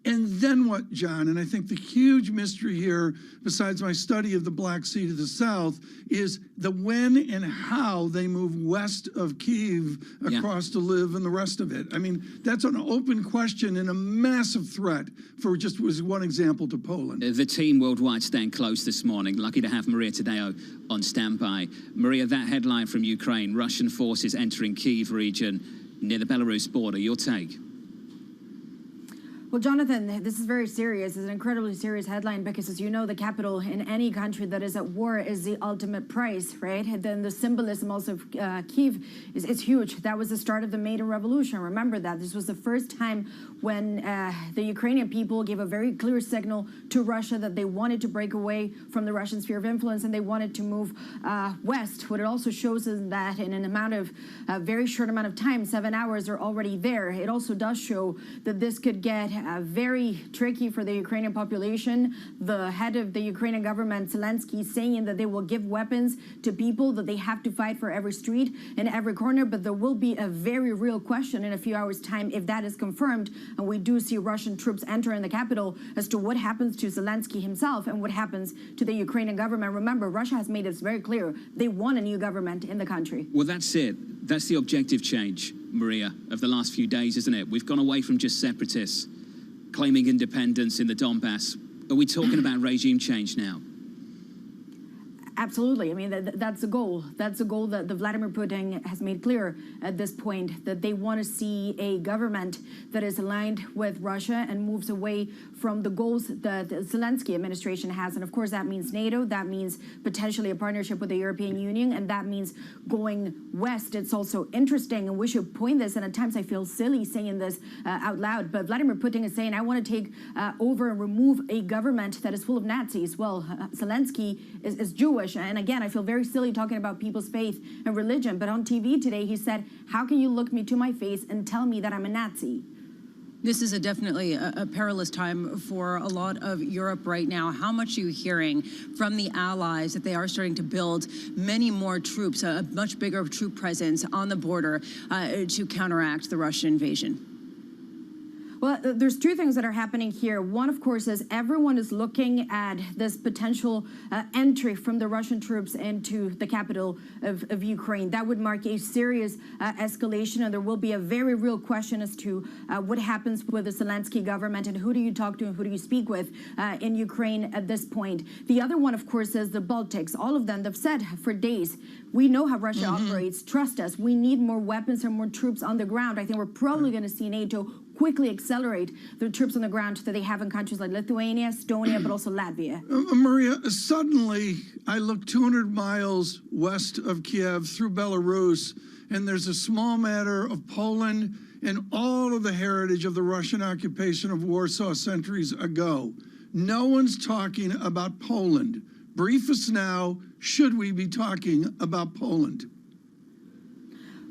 And then what, John? And I think the huge mystery here, besides my study of the Black Sea to the south, is the when and how they move west of Kyiv across to Lviv and the rest of it. I mean, that's an open question and a massive threat for just was one example to Poland. The team worldwide staying close this morning. Lucky to have Maria Tadeo on standby. Maria, that headline from Ukraine, Russian forces entering Kyiv region near the Belarus border. Your take? Well, Jonathan, this is very serious. It's an incredibly serious headline because, as you know, the capital in any country that is at war is the ultimate price, right? And then the symbolism also of Kyiv is huge. That was the start of the Maidan Revolution. Remember that. This was the first time when the Ukrainian people gave a very clear signal to Russia that they wanted to break away from the Russian sphere of influence and they wanted to move west. What it also shows is that in an amount of very short amount of time, 7 hours, are already there. It also does show that this could get very tricky for the Ukrainian population. The head of the Ukrainian government, Zelensky, saying that they will give weapons to people, that they have to fight for every street and every corner. But there will be a very real question in a few hours' time if that is confirmed. And we do see Russian troops enter in the capital as to what happens to Zelensky himself and what happens to the Ukrainian government. Remember, Russia has made it very clear they want a new government in the country. Well, that's it. That's the objective change, Maria, of the last few days, isn't it? We've gone away from just separatists claiming independence in the Donbass. Are we talking about regime change now? Absolutely. I mean, that's the goal. That's the goal that Vladimir Putin has made clear at this point, that they want to see a government that is aligned with Russia and moves away from the goals that the Zelensky administration has. And of course, that means NATO. That means potentially a partnership with the European Union. And that means going west. It's also interesting, and we should point this, and at times I feel silly saying this out loud, but Vladimir Putin is saying, I want to take over and remove a government that is full of Nazis. Well, Zelensky is Jewish. And again, I feel very silly talking about people's faith and religion. But on TV today, he said, how can you look me to my face and tell me that I'm a Nazi? This is definitely a perilous time for a lot of Europe right now. How much are you hearing from the allies that they are starting to build many more troops, a much bigger troop presence on the border to counteract the Russian invasion? Well, there's two things that are happening here. One, of course, is everyone is looking at this potential entry from the Russian troops into the capital of Ukraine. That would mark a serious escalation, and there will be a very real question as to what happens with the Zelensky government and who do you talk to and who do you speak with in Ukraine at this point. The other one, of course, is the Baltics. All of them, they've said for days, we know how Russia operates. Trust us. We need more weapons and more troops on the ground. I think we're probably going to see NATO quickly accelerate the troops on the ground that they have in countries like Lithuania, Estonia, but also Latvia. Maria, suddenly I look 200 miles west of Kiev through Belarus, and there's a small matter of Poland and all of the heritage of the Russian occupation of Warsaw centuries ago. No one's talking about Poland. Brief us now, should we be talking about Poland?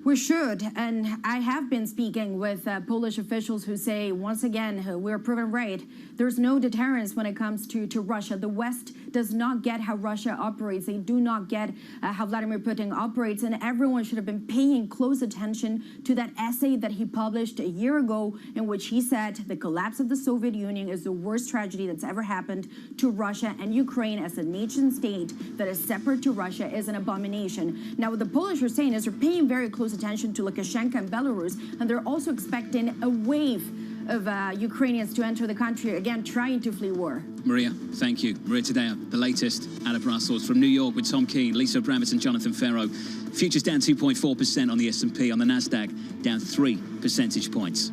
We should, and I have been speaking with Polish officials who say, once again, we're proven right. There's no deterrence when it comes to Russia. The West does not get how Russia operates. They do not get how Vladimir Putin operates, and everyone should have been paying close attention to that essay that he published a year ago in which he said the collapse of the Soviet Union is the worst tragedy that's ever happened to Russia, and Ukraine as a nation state that is separate to Russia is an abomination. Now, what the Polish are saying is they're paying very close attention to Lukashenko and Belarus, and they're also expecting a wave of Ukrainians to enter the country, again, trying to flee war. Maria, thank you. Maria Tadeo, the latest out of Brussels. From New York with Tom Keene, Lisa Abramis and Jonathan Ferro. Futures down 2.4% on the S&P. On the NASDAQ, down 3 percentage points.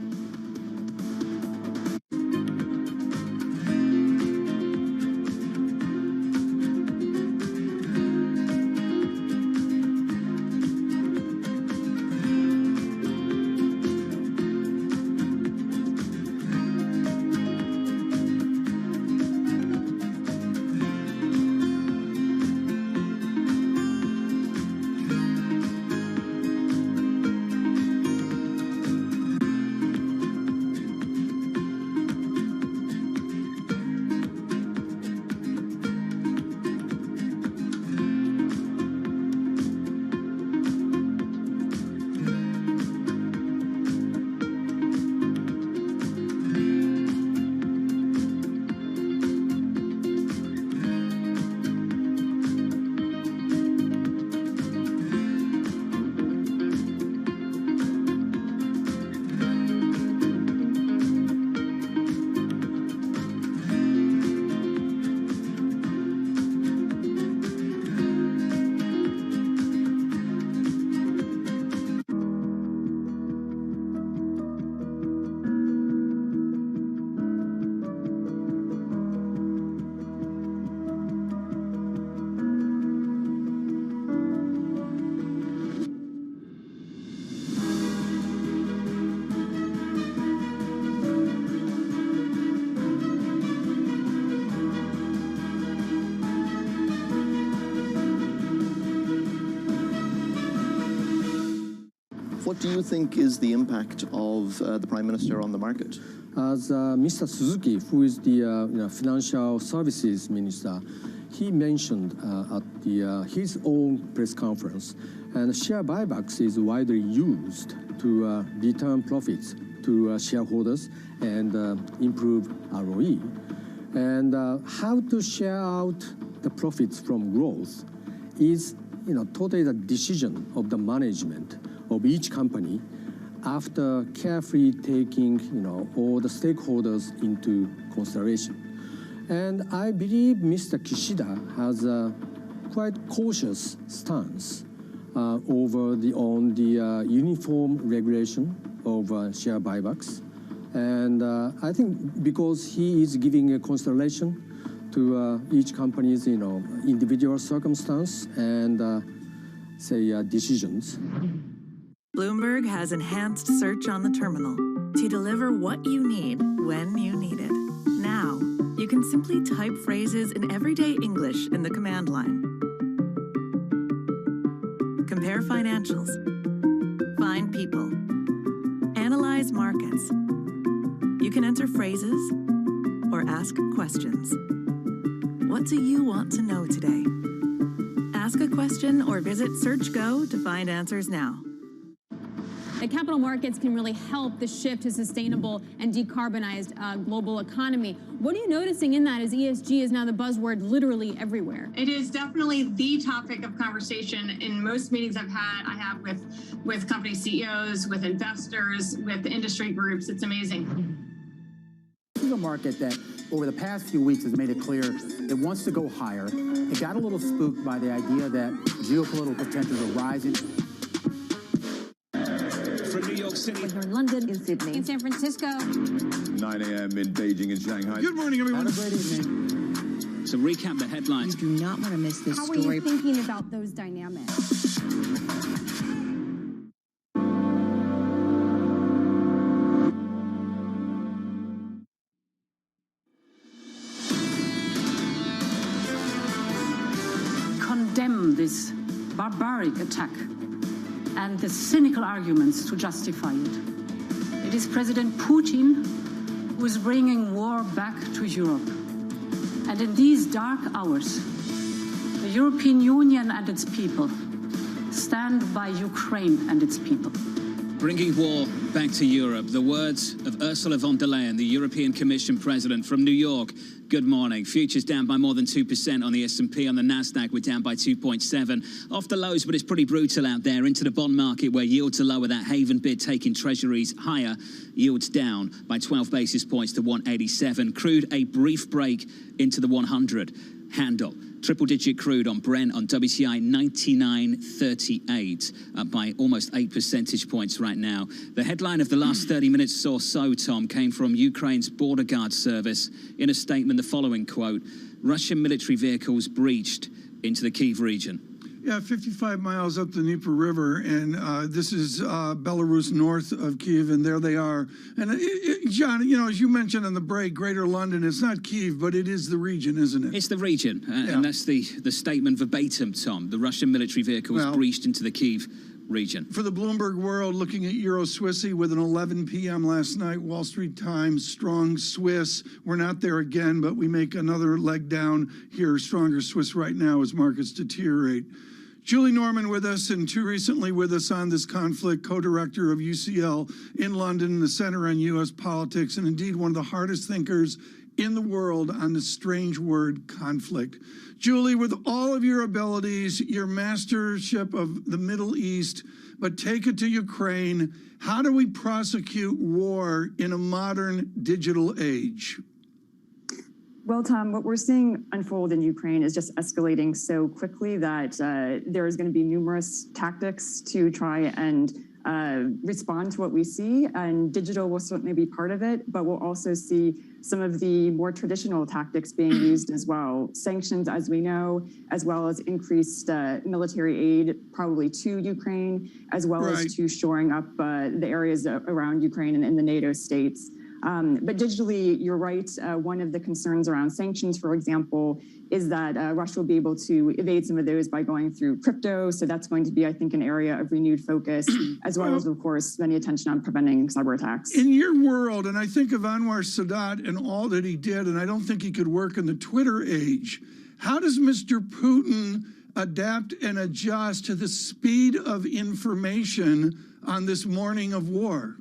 What do you think is the impact of the Prime Minister on the market? As Mr. Suzuki, who is the Financial Services Minister, he mentioned at his own press conference, and share buybacks is widely used to return profits to shareholders and improve ROE. And how to share out the profits from growth is, totally the decision of the management of each company after carefully taking, all the stakeholders into consideration. And I believe Mr. Kishida has a quite cautious stance on the uniform regulation of share buybacks. And I think because he is giving a consideration to each company's, individual circumstance and, decisions. Bloomberg has enhanced search on the terminal to deliver what you need when you need it. Now, you can simply type phrases in everyday English in the command line. Compare financials. Find people. Analyze markets. You can enter phrases or ask questions. What do you want to know today? Ask a question or visit SearchGo to find answers now. The capital markets can really help the shift to sustainable and decarbonized global economy. What are you noticing in that as ESG is now the buzzword literally everywhere? It is definitely the topic of conversation in most meetings I have with company CEOs, with investors, with industry groups. It's amazing. This is a market that over the past few weeks has made it clear it wants to go higher. It got a little spooked by the idea that geopolitical tensions are rising. From New York City. We're in London, in Sydney, in San Francisco. 9 a.m. in Beijing and Shanghai. Good morning, everyone. Have a great evening. So recap the headlines. You do not want to miss this story. How are you thinking about those dynamics? Condemn this barbaric attack. and the cynical arguments to justify it. It is President Putin who is bringing war back to Europe. And in these dark hours, the European Union and its people stand by Ukraine and its people. Bringing war back to Europe. The words of Ursula von der Leyen, the European Commission President from New York. Good morning. Futures down by more than 2% on the S&P. On the Nasdaq, we're down by 2.7. Off the lows, but it's pretty brutal out there. Into the bond market where yields are lower. That haven bid taking treasuries higher. Yields down by 12 basis points to 187. Crude a brief break into the 100 handle. Triple-digit crude on Brent, on WTI 99.38, up by almost 8 percentage points right now. The headline of the last 30 minutes or so, Tom, came from Ukraine's border guard service. In a statement, the following quote: Russian military vehicles breached into the Kyiv region. Yeah, 55 miles up the Dnieper River, and this is Belarus north of Kyiv, and there they are. And John, you know, as you mentioned in the break, Greater London, it's not Kyiv, but it is the region, isn't it? It's the region, and that's the statement verbatim, Tom. The Russian military vehicles breached into the Kyiv region. For the Bloomberg World, looking at Euro Swissy with an 11 p.m. last night, Wall Street Times, strong Swiss. We're not there again, but we make another leg down here, stronger Swiss right now as markets deteriorate. Julie Norman with us, and too recently with us on this conflict, co-director of UCL in London, the Center on U.S. Politics, and indeed one of the hardest thinkers in the world on the strange word conflict. Julie, with all of your abilities, your mastership of the Middle East, but take it to Ukraine, how do we prosecute war in a modern digital age? Well, Tom, what we're seeing unfold in Ukraine is just escalating so quickly that there is going to be numerous tactics to try and respond to what we see, and digital will certainly be part of it, but we'll also see some of the more traditional tactics being used as well. Sanctions, as we know, as well as increased military aid probably to Ukraine, as well as to shoring up the areas around Ukraine and in the NATO states. But digitally, you're right. One of the concerns around sanctions, for example, is that Russia will be able to evade some of those by going through crypto. So that's going to be, I think, an area of renewed focus, as well as, of course, spending attention on preventing cyber attacks. In your world, and I think of Anwar Sadat and all that he did, and I don't think he could work in the Twitter age, how does Mr. Putin adapt and adjust to the speed of information on this morning of war?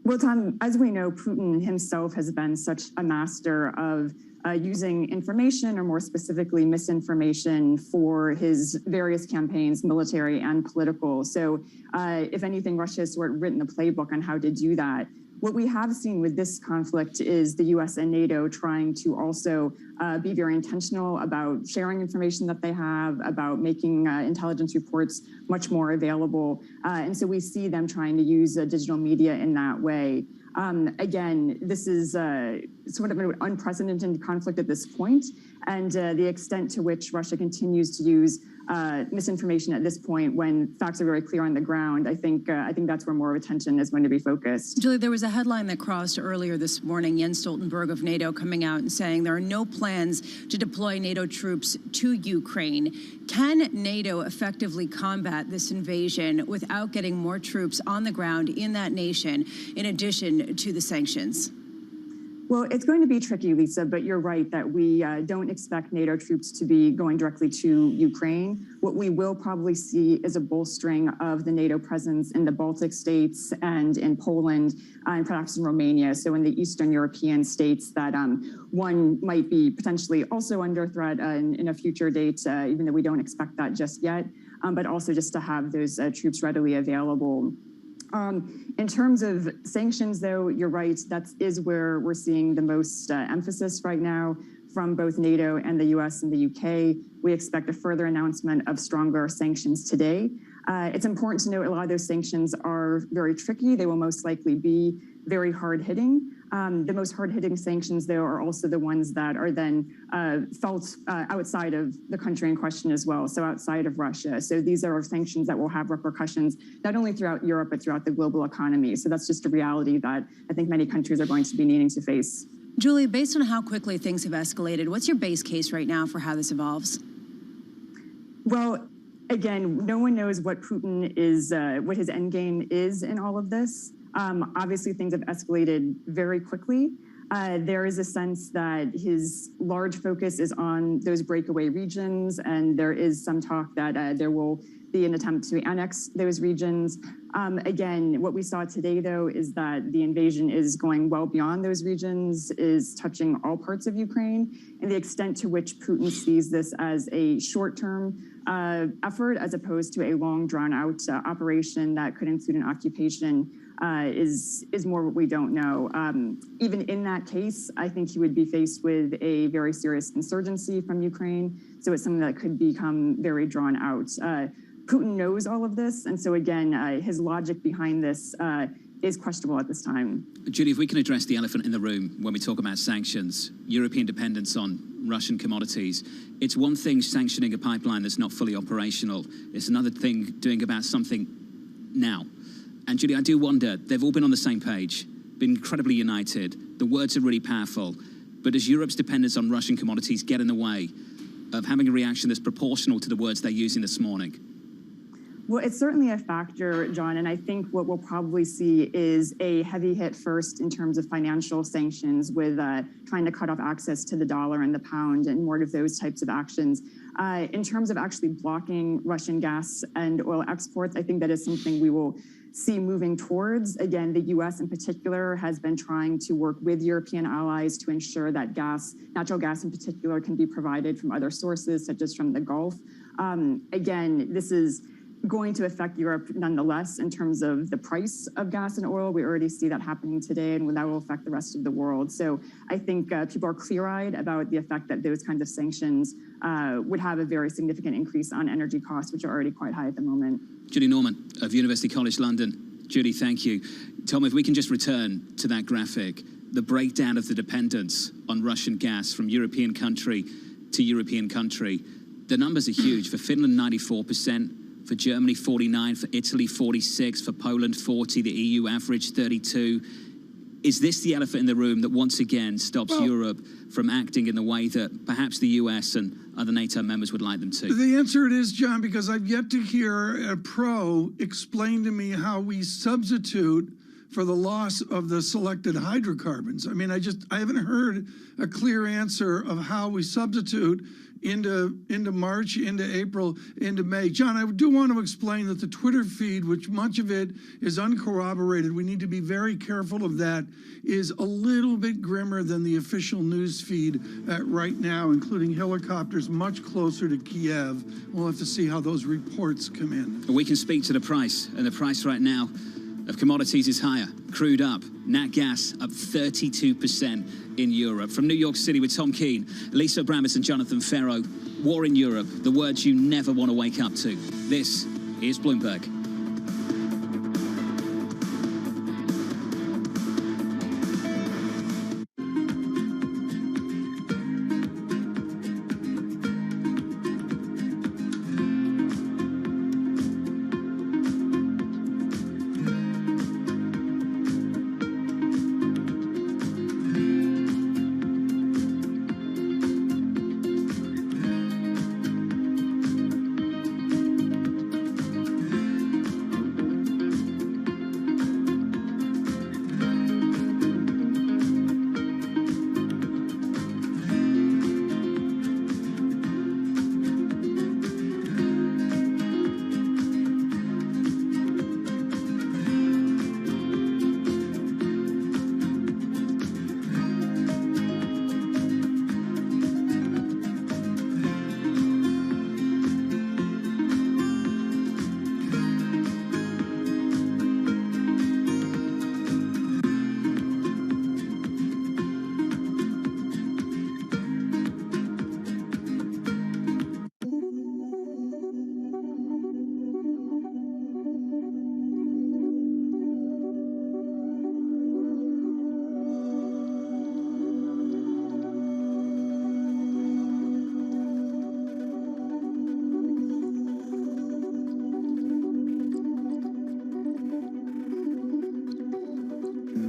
Well, Tom, as we know, Putin himself has been such a master of using information, or more specifically misinformation, for his various campaigns, military and political. So if anything, Russia has sort of written the playbook on how to do that. What we have seen with this conflict is the U.S. and NATO trying to also be very intentional about sharing information that they have, about making intelligence reports much more available. And so we see them trying to use digital media in that way. Again, this is sort of an unprecedented conflict at this point, and the extent to which Russia continues to use misinformation at this point, when facts are very clear on the ground, I think that's where more of attention is going to be focused. Julie, there was a headline that crossed earlier this morning, Jens Stoltenberg of NATO coming out and saying there are no plans to deploy NATO troops to Ukraine. Can NATO effectively combat this invasion without getting more troops on the ground in that nation, in addition to the sanctions? Well, it's going to be tricky, Lisa, but you're right that we don't expect NATO troops to be going directly to Ukraine. What we will probably see is a bolstering of the NATO presence in the Baltic states and in Poland and perhaps in Romania, so in the Eastern European states that one might be potentially also under threat in a future date, even though we don't expect that just yet, but also just to have those troops readily available. In terms of sanctions, though, you're right, that is where we're seeing the most emphasis right now from both NATO and the US and the UK. We expect a further announcement of stronger sanctions today. It's important to note a lot of those sanctions are very tricky. They will most likely be very hard-hitting. The most hard-hitting sanctions, though, are also the ones that are then felt outside of the country in question as well, so outside of Russia. So these are sanctions that will have repercussions not only throughout Europe, but throughout the global economy. So that's just a reality that I think many countries are going to be needing to face. Julie, based on how quickly things have escalated, what's your base case right now for how this evolves? Well, Again, no one knows what Putin is, what his end game is in all of this. Obviously, things have escalated very quickly. There is a sense that his large focus is on those breakaway regions, and there is some talk that there will be an attempt to annex those regions. Again, what we saw today, though, is that the invasion is going well beyond those regions, is touching all parts of Ukraine, and the extent to which Putin sees this as a short-term effort as opposed to a long, drawn-out operation that could include an occupation is more what we don't know. Even in that case, I think he would be faced with a very serious insurgency from Ukraine, so it's something that could become very drawn out. Putin knows all of this, and so again, his logic behind this is questionable at this time. Julie, if we can address the elephant in the room when we talk about sanctions, European dependence on Russian commodities. It's one thing sanctioning a pipeline that's not fully operational. It's another thing doing about something now. And Julie, I do wonder, they've all been on the same page, been incredibly united. The words are really powerful. But does Europe's dependence on Russian commodities get in the way of having a reaction that's proportional to the words they're using this morning? Well, it's certainly a factor, John, and I think what we'll probably see is a heavy hit first in terms of financial sanctions with trying to cut off access to the dollar and the pound and more of those types of actions. In terms of actually blocking Russian gas and oil exports, I think that is something we will see moving towards. Again, the U.S. in particular has been trying to work with European allies to ensure that natural gas in particular, can be provided from other sources, such as from the Gulf. Again, this is going to affect Europe nonetheless in terms of the price of gas and oil. We already see that happening today, and that will affect the rest of the world. So I think people are clear-eyed about the effect that those kinds of sanctions would have a very significant increase on energy costs, which are already quite high at the moment. Julie Norman of University College London. Julie, thank you. Tom, if we can just return to that graphic, the breakdown of the dependence on Russian gas from European country to European country, the numbers are huge. For Finland, 94%. For Germany, 49%, for Italy, 46%, for Poland, 40%, the EU average, 32%. Is this the elephant in the room that once again stops Europe from acting in the way that perhaps the US and other NATO members would like them to? The answer it is, John, because I've yet to hear a pro explain to me how we substitute for the loss of the selected hydrocarbons. I mean, I haven't heard a clear answer of how we substitute into March, into April, into May. John, I do want to explain that the Twitter feed, which much of it is uncorroborated, we need to be very careful of that, is a little bit grimmer than the official news feed right now, including helicopters much closer to Kiev. We'll have to see how those reports come in. We can speak to the price, and the price right now of commodities is higher. Crude up, nat gas up 32% in Europe. From New York City with Tom Keene, Lisa Bramis and Jonathan Ferro. War in Europe, the words you never want to wake up to. This is Bloomberg.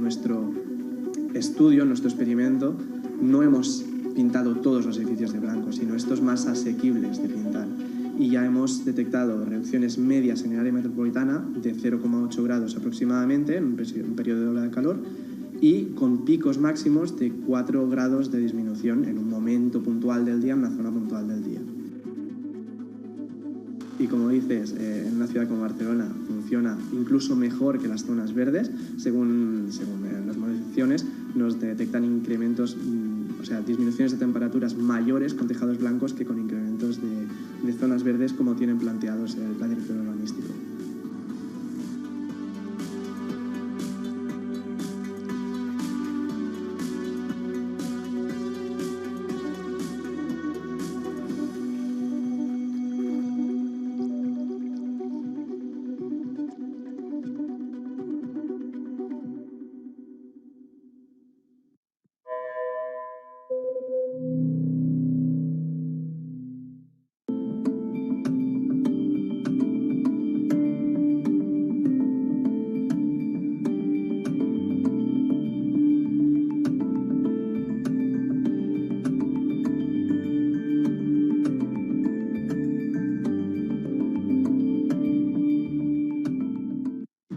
nuestro estudio, en nuestro experimento, no hemos pintado todos los edificios de blanco, sino estos más asequibles de pintar. y ya hemos detectado reducciones medias en el área metropolitana de 0,8 grados aproximadamente en un periodo de ola de calor y con picos máximos de 4 grados de disminución en un momento puntual del día, en una zona puntual del día. Y como dices, en una ciudad como Barcelona funciona incluso mejor que las zonas verdes. Según las modificaciones, nos detectan incrementos, o sea, disminuciones de temperaturas mayores con tejados blancos que con incrementos de zonas verdes como tienen planteados el plan director urbanístico.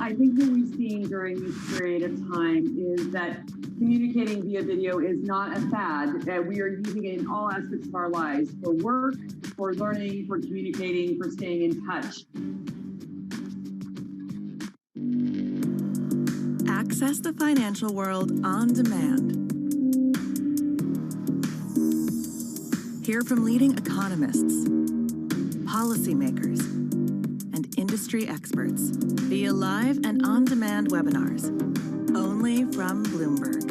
I think what we've seen during this period of time is that communicating via video is not a fad. We are using it in all aspects of our lives, for work, for learning, for communicating, for staying in touch. Access the financial world on demand. Hear from leading economists, policymakers, and industry experts via live and on-demand webinars, only from Bloomberg.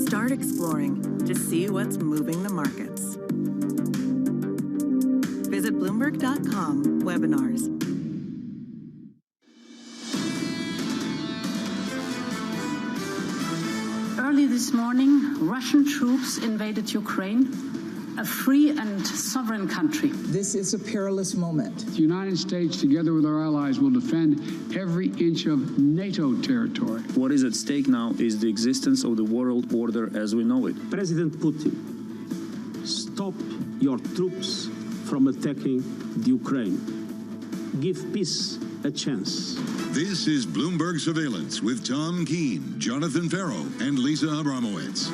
Start exploring to see what's moving the markets. Visit Bloomberg.com/webinars. Early this morning, Russian troops invaded Ukraine, a free and sovereign country. This is a perilous moment. The United States, together with our allies, will defend every inch of NATO territory. What is at stake now is the existence of the world order as we know it. President Putin, stop your troops from attacking the Ukraine. Give peace a chance. This is Bloomberg Surveillance with Tom Keene, Jonathan Farrow, and Lisa Abramowitz.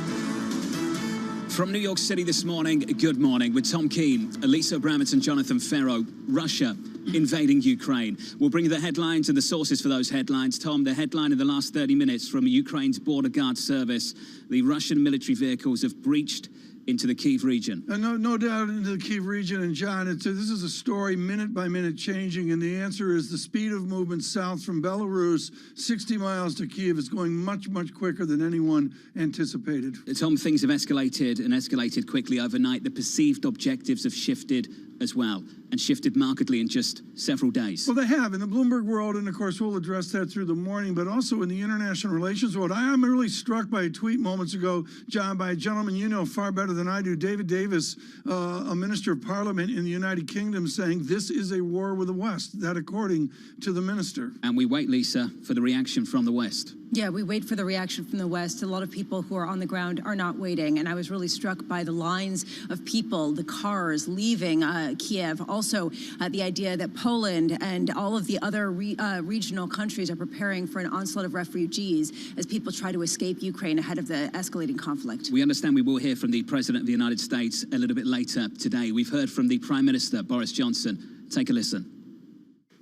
From New York City this morning, good morning, with Tom Keene, Lisa Abramowitz and Jonathan Farrow. Russia invading Ukraine. We'll bring you the headlines and the sources for those headlines. Tom, the headline in the last 30 minutes from Ukraine's border guard service: the Russian military vehicles have breached into the Kyiv region. No doubt into the Kyiv region. And John, this is a story minute by minute changing. And the answer is the speed of movement south from Belarus, 60 miles to Kyiv, is going much, much quicker than anyone anticipated. Tom, things have escalated quickly overnight. The perceived objectives have shifted as well, and shifted markedly in just several days. Well, they have in the Bloomberg world, and of course we'll address that through the morning, but also in the international relations world. I am really struck by a tweet moments ago, John, by a gentleman you know far better than I do, David Davis, a minister of parliament in the United Kingdom, saying this is a war with the West, that according to the minister. And we wait, Lisa, for the reaction from the West. Yeah, we wait for the reaction from the West. A lot of people who are on the ground are not waiting. And I was really struck by the lines of people, the cars leaving Kiev. Also, the idea that Poland and all of the other regional countries are preparing for an onslaught of refugees as people try to escape Ukraine ahead of the escalating conflict. We understand we will hear from the President of the United States a little bit later today. We've heard from the Prime Minister, Boris Johnson. Take a listen.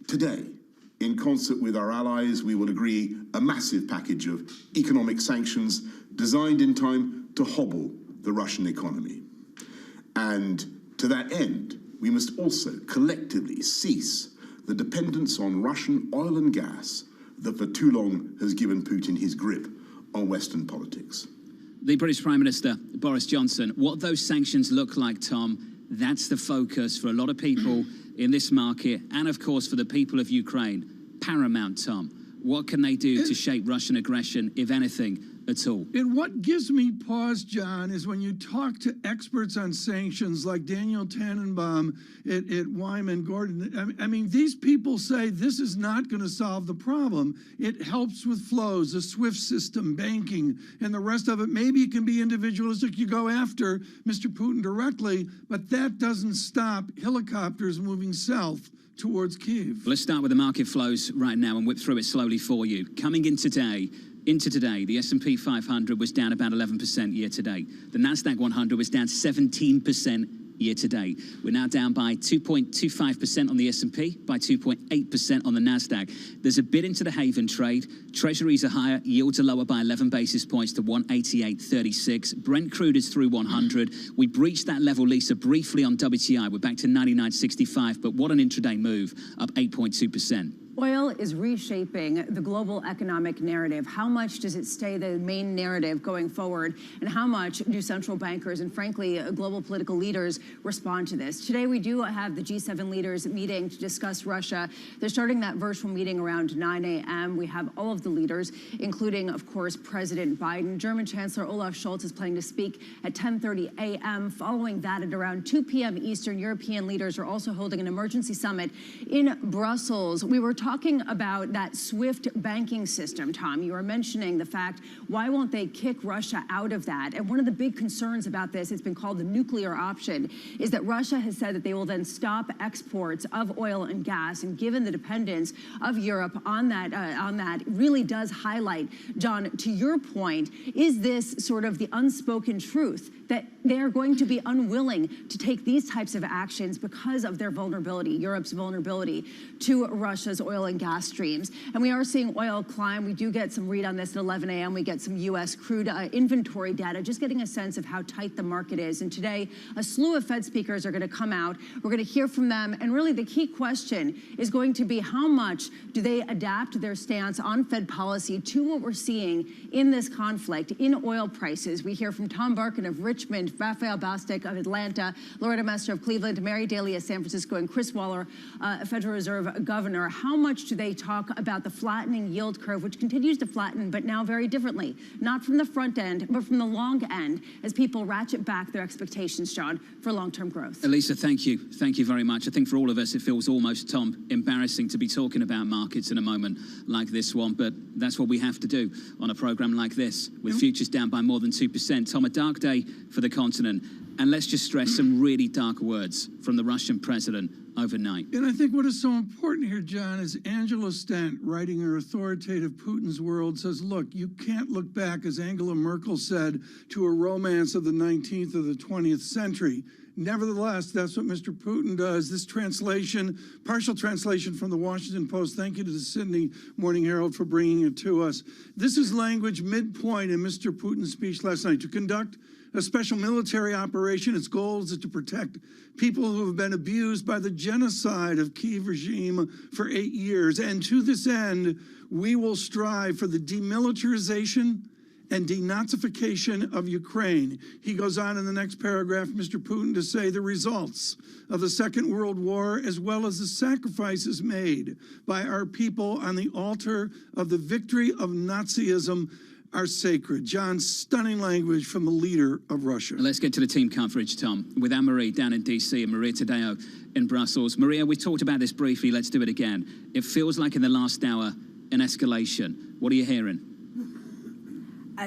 Today, in concert with our allies, we will agree a massive package of economic sanctions designed in time to hobble the Russian economy. And to that end, we must also collectively cease the dependence on Russian oil and gas that for too long has given Putin his grip on Western politics. The British Prime Minister, Boris Johnson, what those sanctions look like, Tom, that's the focus for a lot of people in this market, and of course for the people of Ukraine. Paramount, Tom. What can they do to shape Russian aggression, if anything, at all. And what gives me pause, John, is when you talk to experts on sanctions like Daniel Tannenbaum at Wyman Gordon. I mean, these people say this is not going to solve the problem. It helps with flows, the SWIFT system, banking, and the rest of it. Maybe it can be individualistic. You go after Mr. Putin directly, but that doesn't stop helicopters moving south towards Kyiv. Let's start with the market flows right now and whip through it slowly for you. Coming in today, the S&P 500 was down about 11% year to date. The Nasdaq 100 was down 17% year to date. We're now down by 2.25% on the S&P, by 2.8% on the Nasdaq. There's a bid into the haven trade. Treasuries are higher, yields are lower by 11 basis points to 188.36. Brent crude is through 100. We breached that level, Lisa, briefly on WTI. We're back to 99.65, but what an intraday move, up 8.2%. Oil is reshaping the global economic narrative. How much does it stay the main narrative going forward? And how much do central bankers and, frankly, global political leaders respond to this? Today, we do have the G7 leaders meeting to discuss Russia. They're starting that virtual meeting around 9 a.m. We have all of the leaders, including, of course, President Biden. German Chancellor Olaf Scholz is planning to speak at 10:30 a.m. Following that, at around 2 p.m. Eastern, European leaders are also holding an emergency summit in Brussels. We were talking about that SWIFT banking system, Tom. You were mentioning the fact, why won't they kick Russia out of that? And one of the big concerns about this, it's been called the nuclear option, is that Russia has said that they will then stop exports of oil and gas. And given the dependence of Europe on that really does highlight, John, to your point, is this sort of the unspoken truth that they're going to be unwilling to take these types of actions because of their vulnerability, Europe's vulnerability to Russia's oil and gas streams. And we are seeing oil climb. We do get some read on this at 11 a.m. We get some U.S. crude inventory data, just getting a sense of how tight the market is. And today, a slew of Fed speakers are going to come out. We're going to hear from them. And really, the key question is going to be how much do they adapt their stance on Fed policy to what we're seeing in this conflict, in oil prices. We hear from Tom Barkin of Richmond, Raphael Bostic of Atlanta, Loretta Mester of Cleveland, Mary Daly of San Francisco, and Chris Waller, Federal Reserve Governor. How much do they talk about the flattening yield curve, which continues to flatten, but now very differently, not from the front end, but from the long end, as people ratchet back their expectations, John, for long-term growth? Elisa, thank you. Thank you very much. I think for all of us, it feels almost, Tom, embarrassing to be talking about markets in a moment like this one, but that's what we have to do on a program like this, with futures down by more than 2%. Tom, a dark day for the continent. And let's just stress some really dark words from the Russian president overnight. And I think what is so important here, John, is Angela Stent, writing her authoritative Putin's World, says, look, you can't look back, as Angela Merkel said, to a romance of the 19th or the 20th century. Nevertheless, that's what Mr. Putin does. This translation, partial translation from the Washington Post, thank you to the Sydney Morning Herald for bringing it to us. This is language midpoint in Mr. Putin's speech last night. To conduct a special military operation, its goal is to protect people who have been abused by the genocide of Kyiv regime for 8 years. And to this end, we will strive for the demilitarization and denazification of Ukraine. He goes on in the next paragraph, Mr. Putin, to say the results of the Second World War, as well as the sacrifices made by our people on the altar of the victory of Nazism, are sacred. John, stunning language from the leader of Russia. Let's get to the team coverage, Tom, with Anne-Marie down in D.C. and Maria Tadeo in Brussels. Maria, we talked about this briefly. Let's do it again. It feels like in the last hour, an escalation. What are you hearing?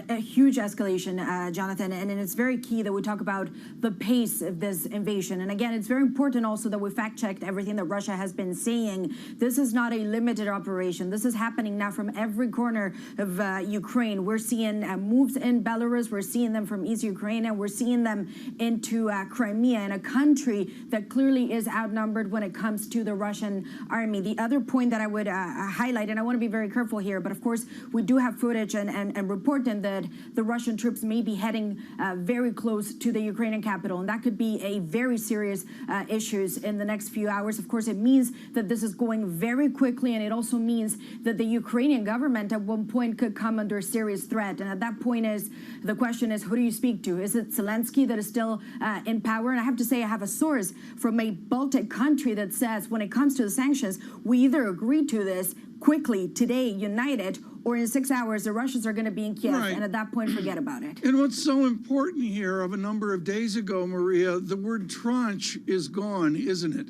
A huge escalation, Jonathan, and it's very key that we talk about the pace of this invasion. And again, it's very important also that we fact-checked everything that Russia has been saying. This is not a limited operation. This is happening now from every corner of Ukraine. We're seeing moves in Belarus. We're seeing them from East Ukraine, and we're seeing them into Crimea, in a country that clearly is outnumbered when it comes to the Russian army. The other point that I would highlight, and I want to be very careful here, but of course, we do have footage and reporting that the Russian troops may be heading very close to the Ukrainian capital, and that could be a very serious issues in the next few hours. Of course, it means that this is going very quickly, and it also means that the Ukrainian government at one point could come under serious threat. And at that point, the question is, who do you speak to? Is it Zelensky that is still in power? And I have to say, I have a source from a Baltic country that says when it comes to the sanctions, we either agree to this quickly today, united, or in 6 hours, the Russians are going to be in Kiev, Right. and at that point, forget about it. And what's so important here, of a number of days ago, Maria, the word tranche is gone, isn't it?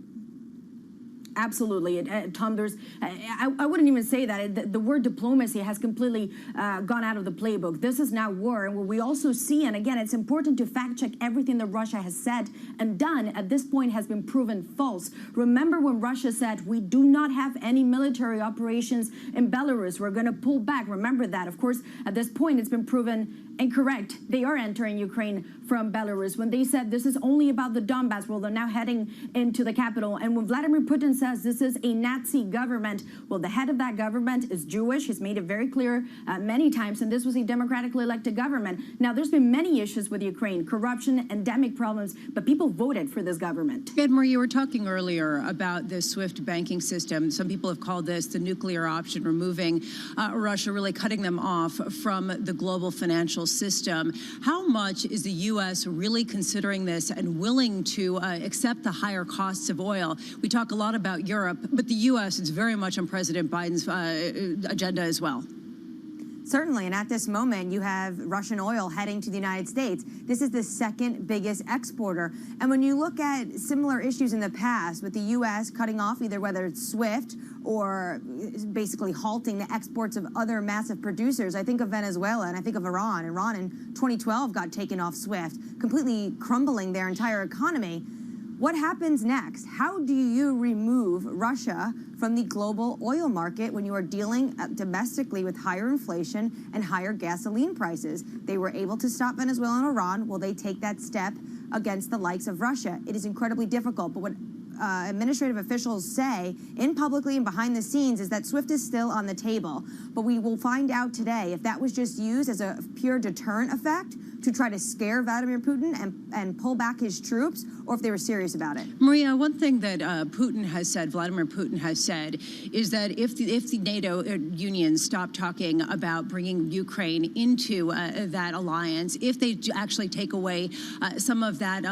Absolutely. Tom, I wouldn't even say that. The word diplomacy has completely gone out of the playbook. This is now war. And what we also see, and again, it's important to fact check everything that Russia has said and done at this point has been proven false. Remember when Russia said, we do not have any military operations in Belarus. We're going to pull back. Remember that. Of course, at this point, it's been proven incorrect. They are entering Ukraine from Belarus. When they said this is only about the Donbass, well, they're now heading into the capital. And when Vladimir Putin says this is a Nazi government, well, the head of that government is Jewish. He's made it very clear many times, and this was a democratically elected government. Now, there's been many issues with Ukraine, corruption, endemic problems, but people voted for this government. Ed Marie, you were talking earlier about the SWIFT banking system. Some people have called this the nuclear option, removing Russia, really cutting them off from the global financial system. How much is the U.S. really considering this and willing to accept the higher costs of oil? We talk a lot about Europe, but the U.S. is very much on President Biden's agenda as well. Certainly, and at this moment, you have Russian oil heading to the United States. This is the second biggest exporter. And when you look at similar issues in the past with the U.S. cutting off either whether it's SWIFT or basically halting the exports of other massive producers, I think of Venezuela and I think of Iran. Iran in 2012 got taken off SWIFT, completely crumbling their entire economy. What happens next? How do you remove Russia from the global oil market when you are dealing domestically with higher inflation and higher gasoline prices? They were able to stop Venezuela and Iran. Will they take that step against the likes of Russia? It is incredibly difficult, but what administrative officials say in publicly and behind the scenes is that SWIFT is still on the table. But we will find out today if that was just used as a pure deterrent effect to try to scare Vladimir Putin and pull back his troops, or if they were serious about it. Maria, one thing that Putin has said, Vladimir Putin has said, is that if the NATO union stop talking about bringing Ukraine into that alliance, if they actually take away some of that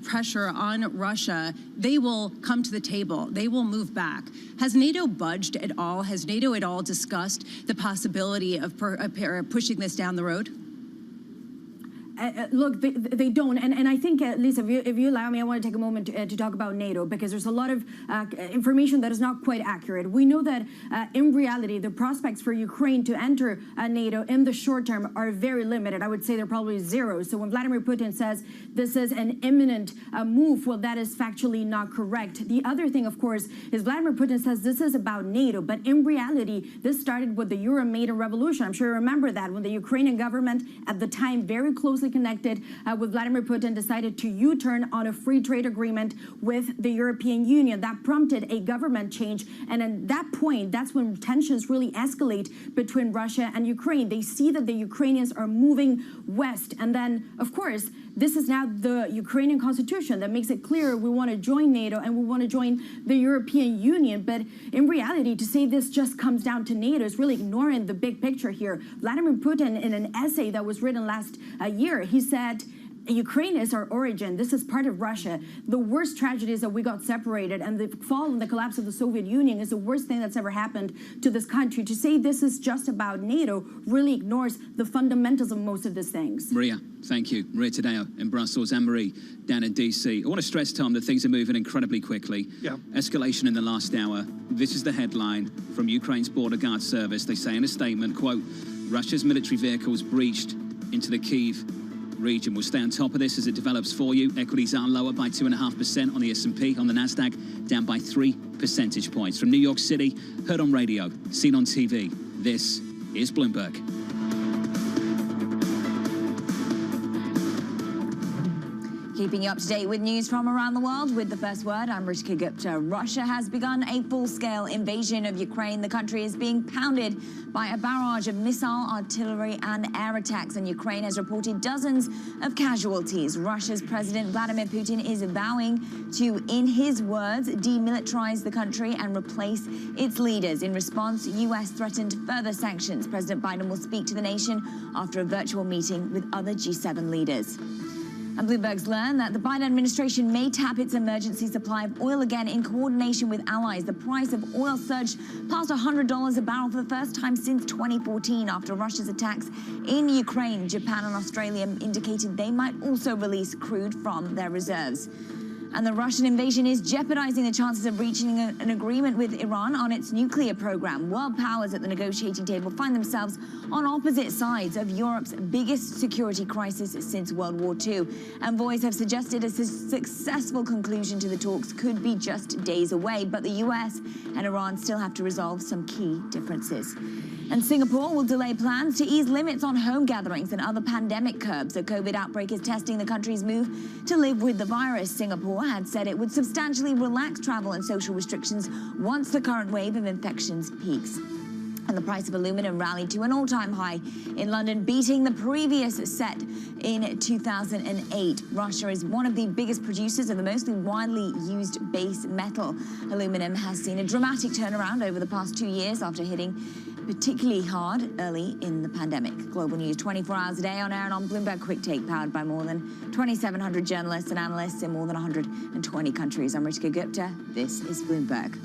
pressure on Russia, they will come to the table. They will move back. Has NATO budged at all? Has NATO at all discussed the possibility of pushing this down the road? Look, they don't. And I think, Lisa, if you allow me, I want to take a moment to talk about NATO, because there's a lot of information that is not quite accurate. We know that in reality, the prospects for Ukraine to enter NATO in the short term are very limited. I would say they're probably zero. So when Vladimir Putin says this is an imminent move, well, that is factually not correct. The other thing, of course, is Vladimir Putin says this is about NATO. But in reality, this started with the Euromaidan revolution. I'm sure you remember that, when the Ukrainian government at the time, very closely connected with Vladimir Putin, decided to U-turn on a free trade agreement with the European Union. That prompted a government change. And at that point, that's when tensions really escalate between Russia and Ukraine. They see that the Ukrainians are moving west. And then, of course, this is now the Ukrainian constitution that makes it clear we want to join NATO and we want to join the European Union. But in reality, to say this just comes down to NATO is really ignoring the big picture here. Vladimir Putin, in an essay that was written last year, he said, Ukraine is our origin. This is part of Russia. The worst tragedy is that we got separated, and the fall and the collapse of the Soviet Union is the worst thing that's ever happened to this country. To say this is just about NATO really ignores the fundamentals of most of these things. Maria, thank you. Maria Tadeo in Brussels, and Marie down in DC. I want to stress, Tom, that things are moving incredibly quickly. Yeah. Escalation in the last hour. This is the headline from Ukraine's border guard service. They say in a statement, quote, Russia's military vehicles breached into the Kyiv region. We'll stay on top of this as it develops for you. Equities are lower by 2.5% on the S&P, on the Nasdaq down by 3 percentage points. From New York City, heard on radio, seen on TV, this is Bloomberg. Keeping you up to date with news from around the world with the first word, I'm Rishika Gupta. Russia has begun a full-scale invasion of Ukraine. The country is being pounded by a barrage of missile, artillery and air attacks, and Ukraine has reported dozens of casualties. Russia's President Vladimir Putin is vowing to, in his words, demilitarize the country and replace its leaders. In response, U.S. threatened further sanctions. President Biden will speak to the nation after a virtual meeting with other G7 leaders. And Bloomberg's learned that the Biden administration may tap its emergency supply of oil again in coordination with allies. The price of oil surged past $100 a barrel for the first time since 2014 after Russia's attacks in Ukraine. Japan and Australia indicated they might also release crude from their reserves. And the Russian invasion is jeopardizing the chances of reaching an agreement with Iran on its nuclear program. World powers at the negotiating table find themselves on opposite sides of Europe's biggest security crisis since World War II. Envoys have suggested a successful conclusion to the talks could be just days away, but the US and Iran still have to resolve some key differences. And Singapore will delay plans to ease limits on home gatherings and other pandemic curbs. A COVID outbreak is testing the country's move to live with the virus. Singapore had said it would substantially relax travel and social restrictions once the current wave of infections peaks. And the price of aluminum rallied to an all-time high in London, beating the previous set in 2008. Russia is one of the biggest producers of the most widely used base metal. Aluminum has seen a dramatic turnaround over the past 2 years after hitting particularly hard early in the pandemic. Global news 24 hours a day on air and on Bloomberg Quick Take, powered by more than 2,700 journalists and analysts in more than 120 countries. I'm Ritika Gupta. This is Bloomberg.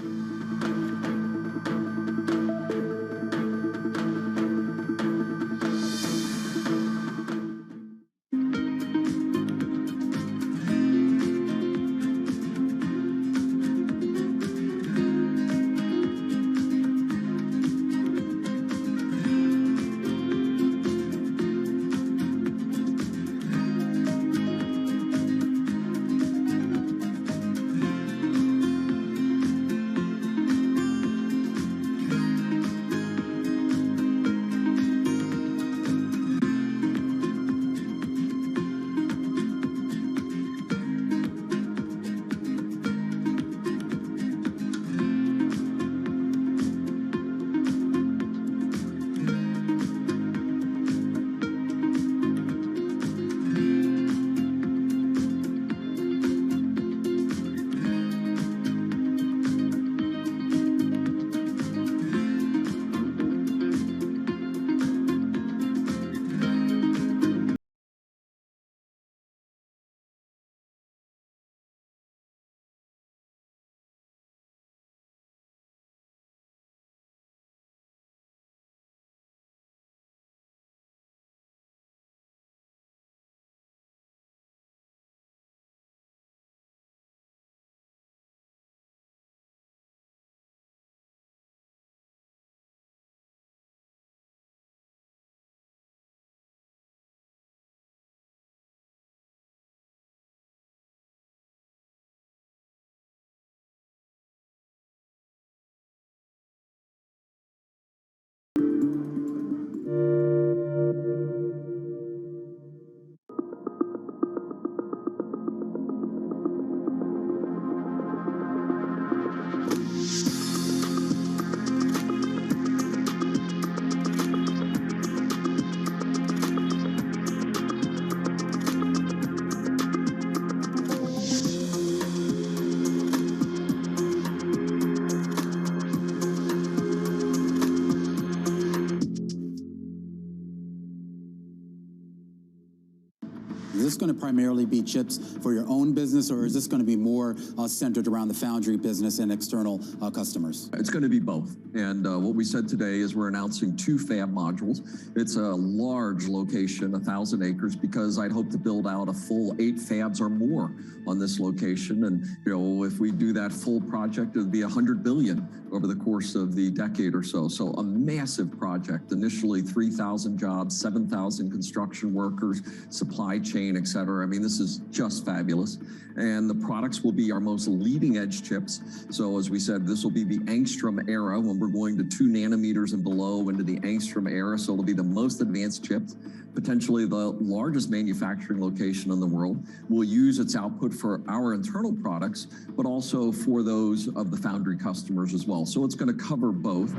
Is this going to primarily be chips for your own business, or is this going to be more centered around the foundry business and external customers? It's going to be both. And what we said today is we're announcing 2 fab modules. It's a large location, 1,000 acres, because I'd hope to build out a full 8 fabs or more on this location. And, you know, if we do that full project, it would be $100 billion over the course of the decade or so. So a massive project, initially 3,000 jobs, 7,000 construction workers, supply chain, et cetera. I mean, this is just fabulous. And the products will be our most leading edge chips. So as we said, this will be the angstrom era when we're going to 2 nanometers and below into the angstrom era. So it'll be the most advanced chips, potentially the largest manufacturing location in the world. We'll use its output for our internal products, but also for those of the foundry customers as well. So it's going to cover both.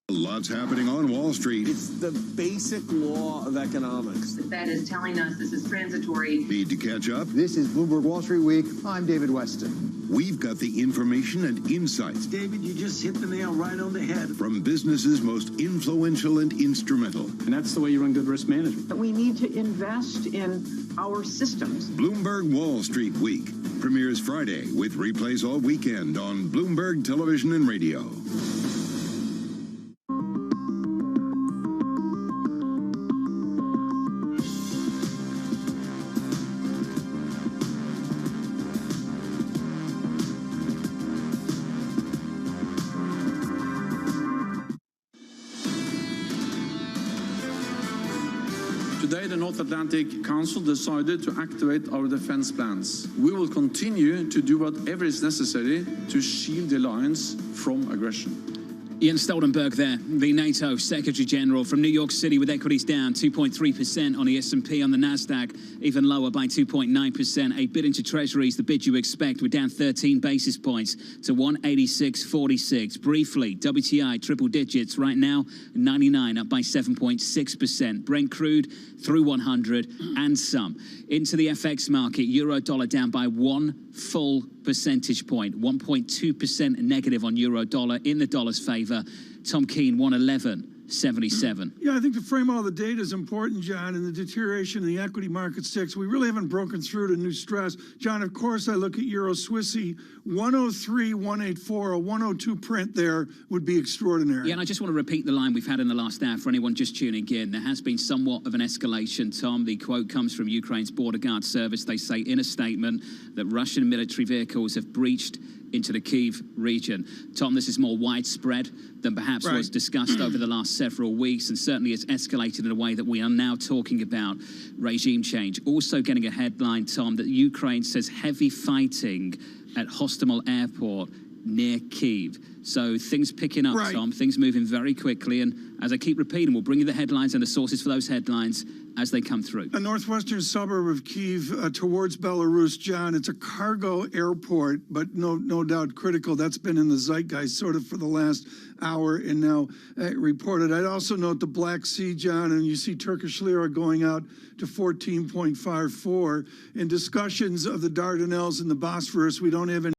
Lots happening on Wall Street. It's the basic law of economics. The Fed is telling us this is transitory. Need to catch up? This is Bloomberg Wall Street Week. I'm David Weston. We've got the information and insights. David, you just hit the nail right on the head. From businesses most influential and instrumental. And that's the way you run good risk management. We need to invest in our systems. Bloomberg Wall Street Week premieres Friday with replays all weekend on Bloomberg Television and Radio. Today, the North Atlantic Council decided to activate our defense plans. We will continue to do whatever is necessary to shield the alliance from aggression. Jens Stoltenberg there, the NATO Secretary General from New York City, with equities down 2.3% on the S&P. On the Nasdaq, even lower by 2.9%. A bid into Treasuries, the bid you expect, we're down 13 basis points to 186.46. Briefly, WTI triple digits right now, 99 up by 7.6%. Brent crude through 100 and some. Into the FX market, euro dollar down by 1 full percentage point, 1.2% negative on euro dollar in the dollar's favor. Tom Keene, 111.77. Yeah, I think to frame all the data is important, John, and the deterioration in the equity market sticks. We really haven't broken through to new stress. John, of course, I look at Euro Swissy, 103.184, a 102 print there would be extraordinary. Yeah, and I just want to repeat the line we've had in the last hour for anyone just tuning in. There has been somewhat of an escalation, Tom. The quote comes from Ukraine's border guard service. They say in a statement that Russian military vehicles have breached into the Kyiv region. Tom, this is more widespread than perhaps was discussed over the last several weeks, and certainly it's escalated in a way that we are now talking about regime change. Also getting a headline, Tom, that Ukraine says heavy fighting at Hostomel Airport near Kyiv. So things picking up, Tom, things moving very quickly. And as I keep repeating, we'll bring you the headlines and the sources for those headlines as they come through. A northwestern suburb of Kyiv towards Belarus, John. It's a cargo airport, but no doubt critical. That's been in the zeitgeist sort of for the last hour and now reported. I'd also note the Black Sea, John, and you see Turkish lira going out to 14.54. In discussions of the Dardanelles and the Bosphorus, we don't have any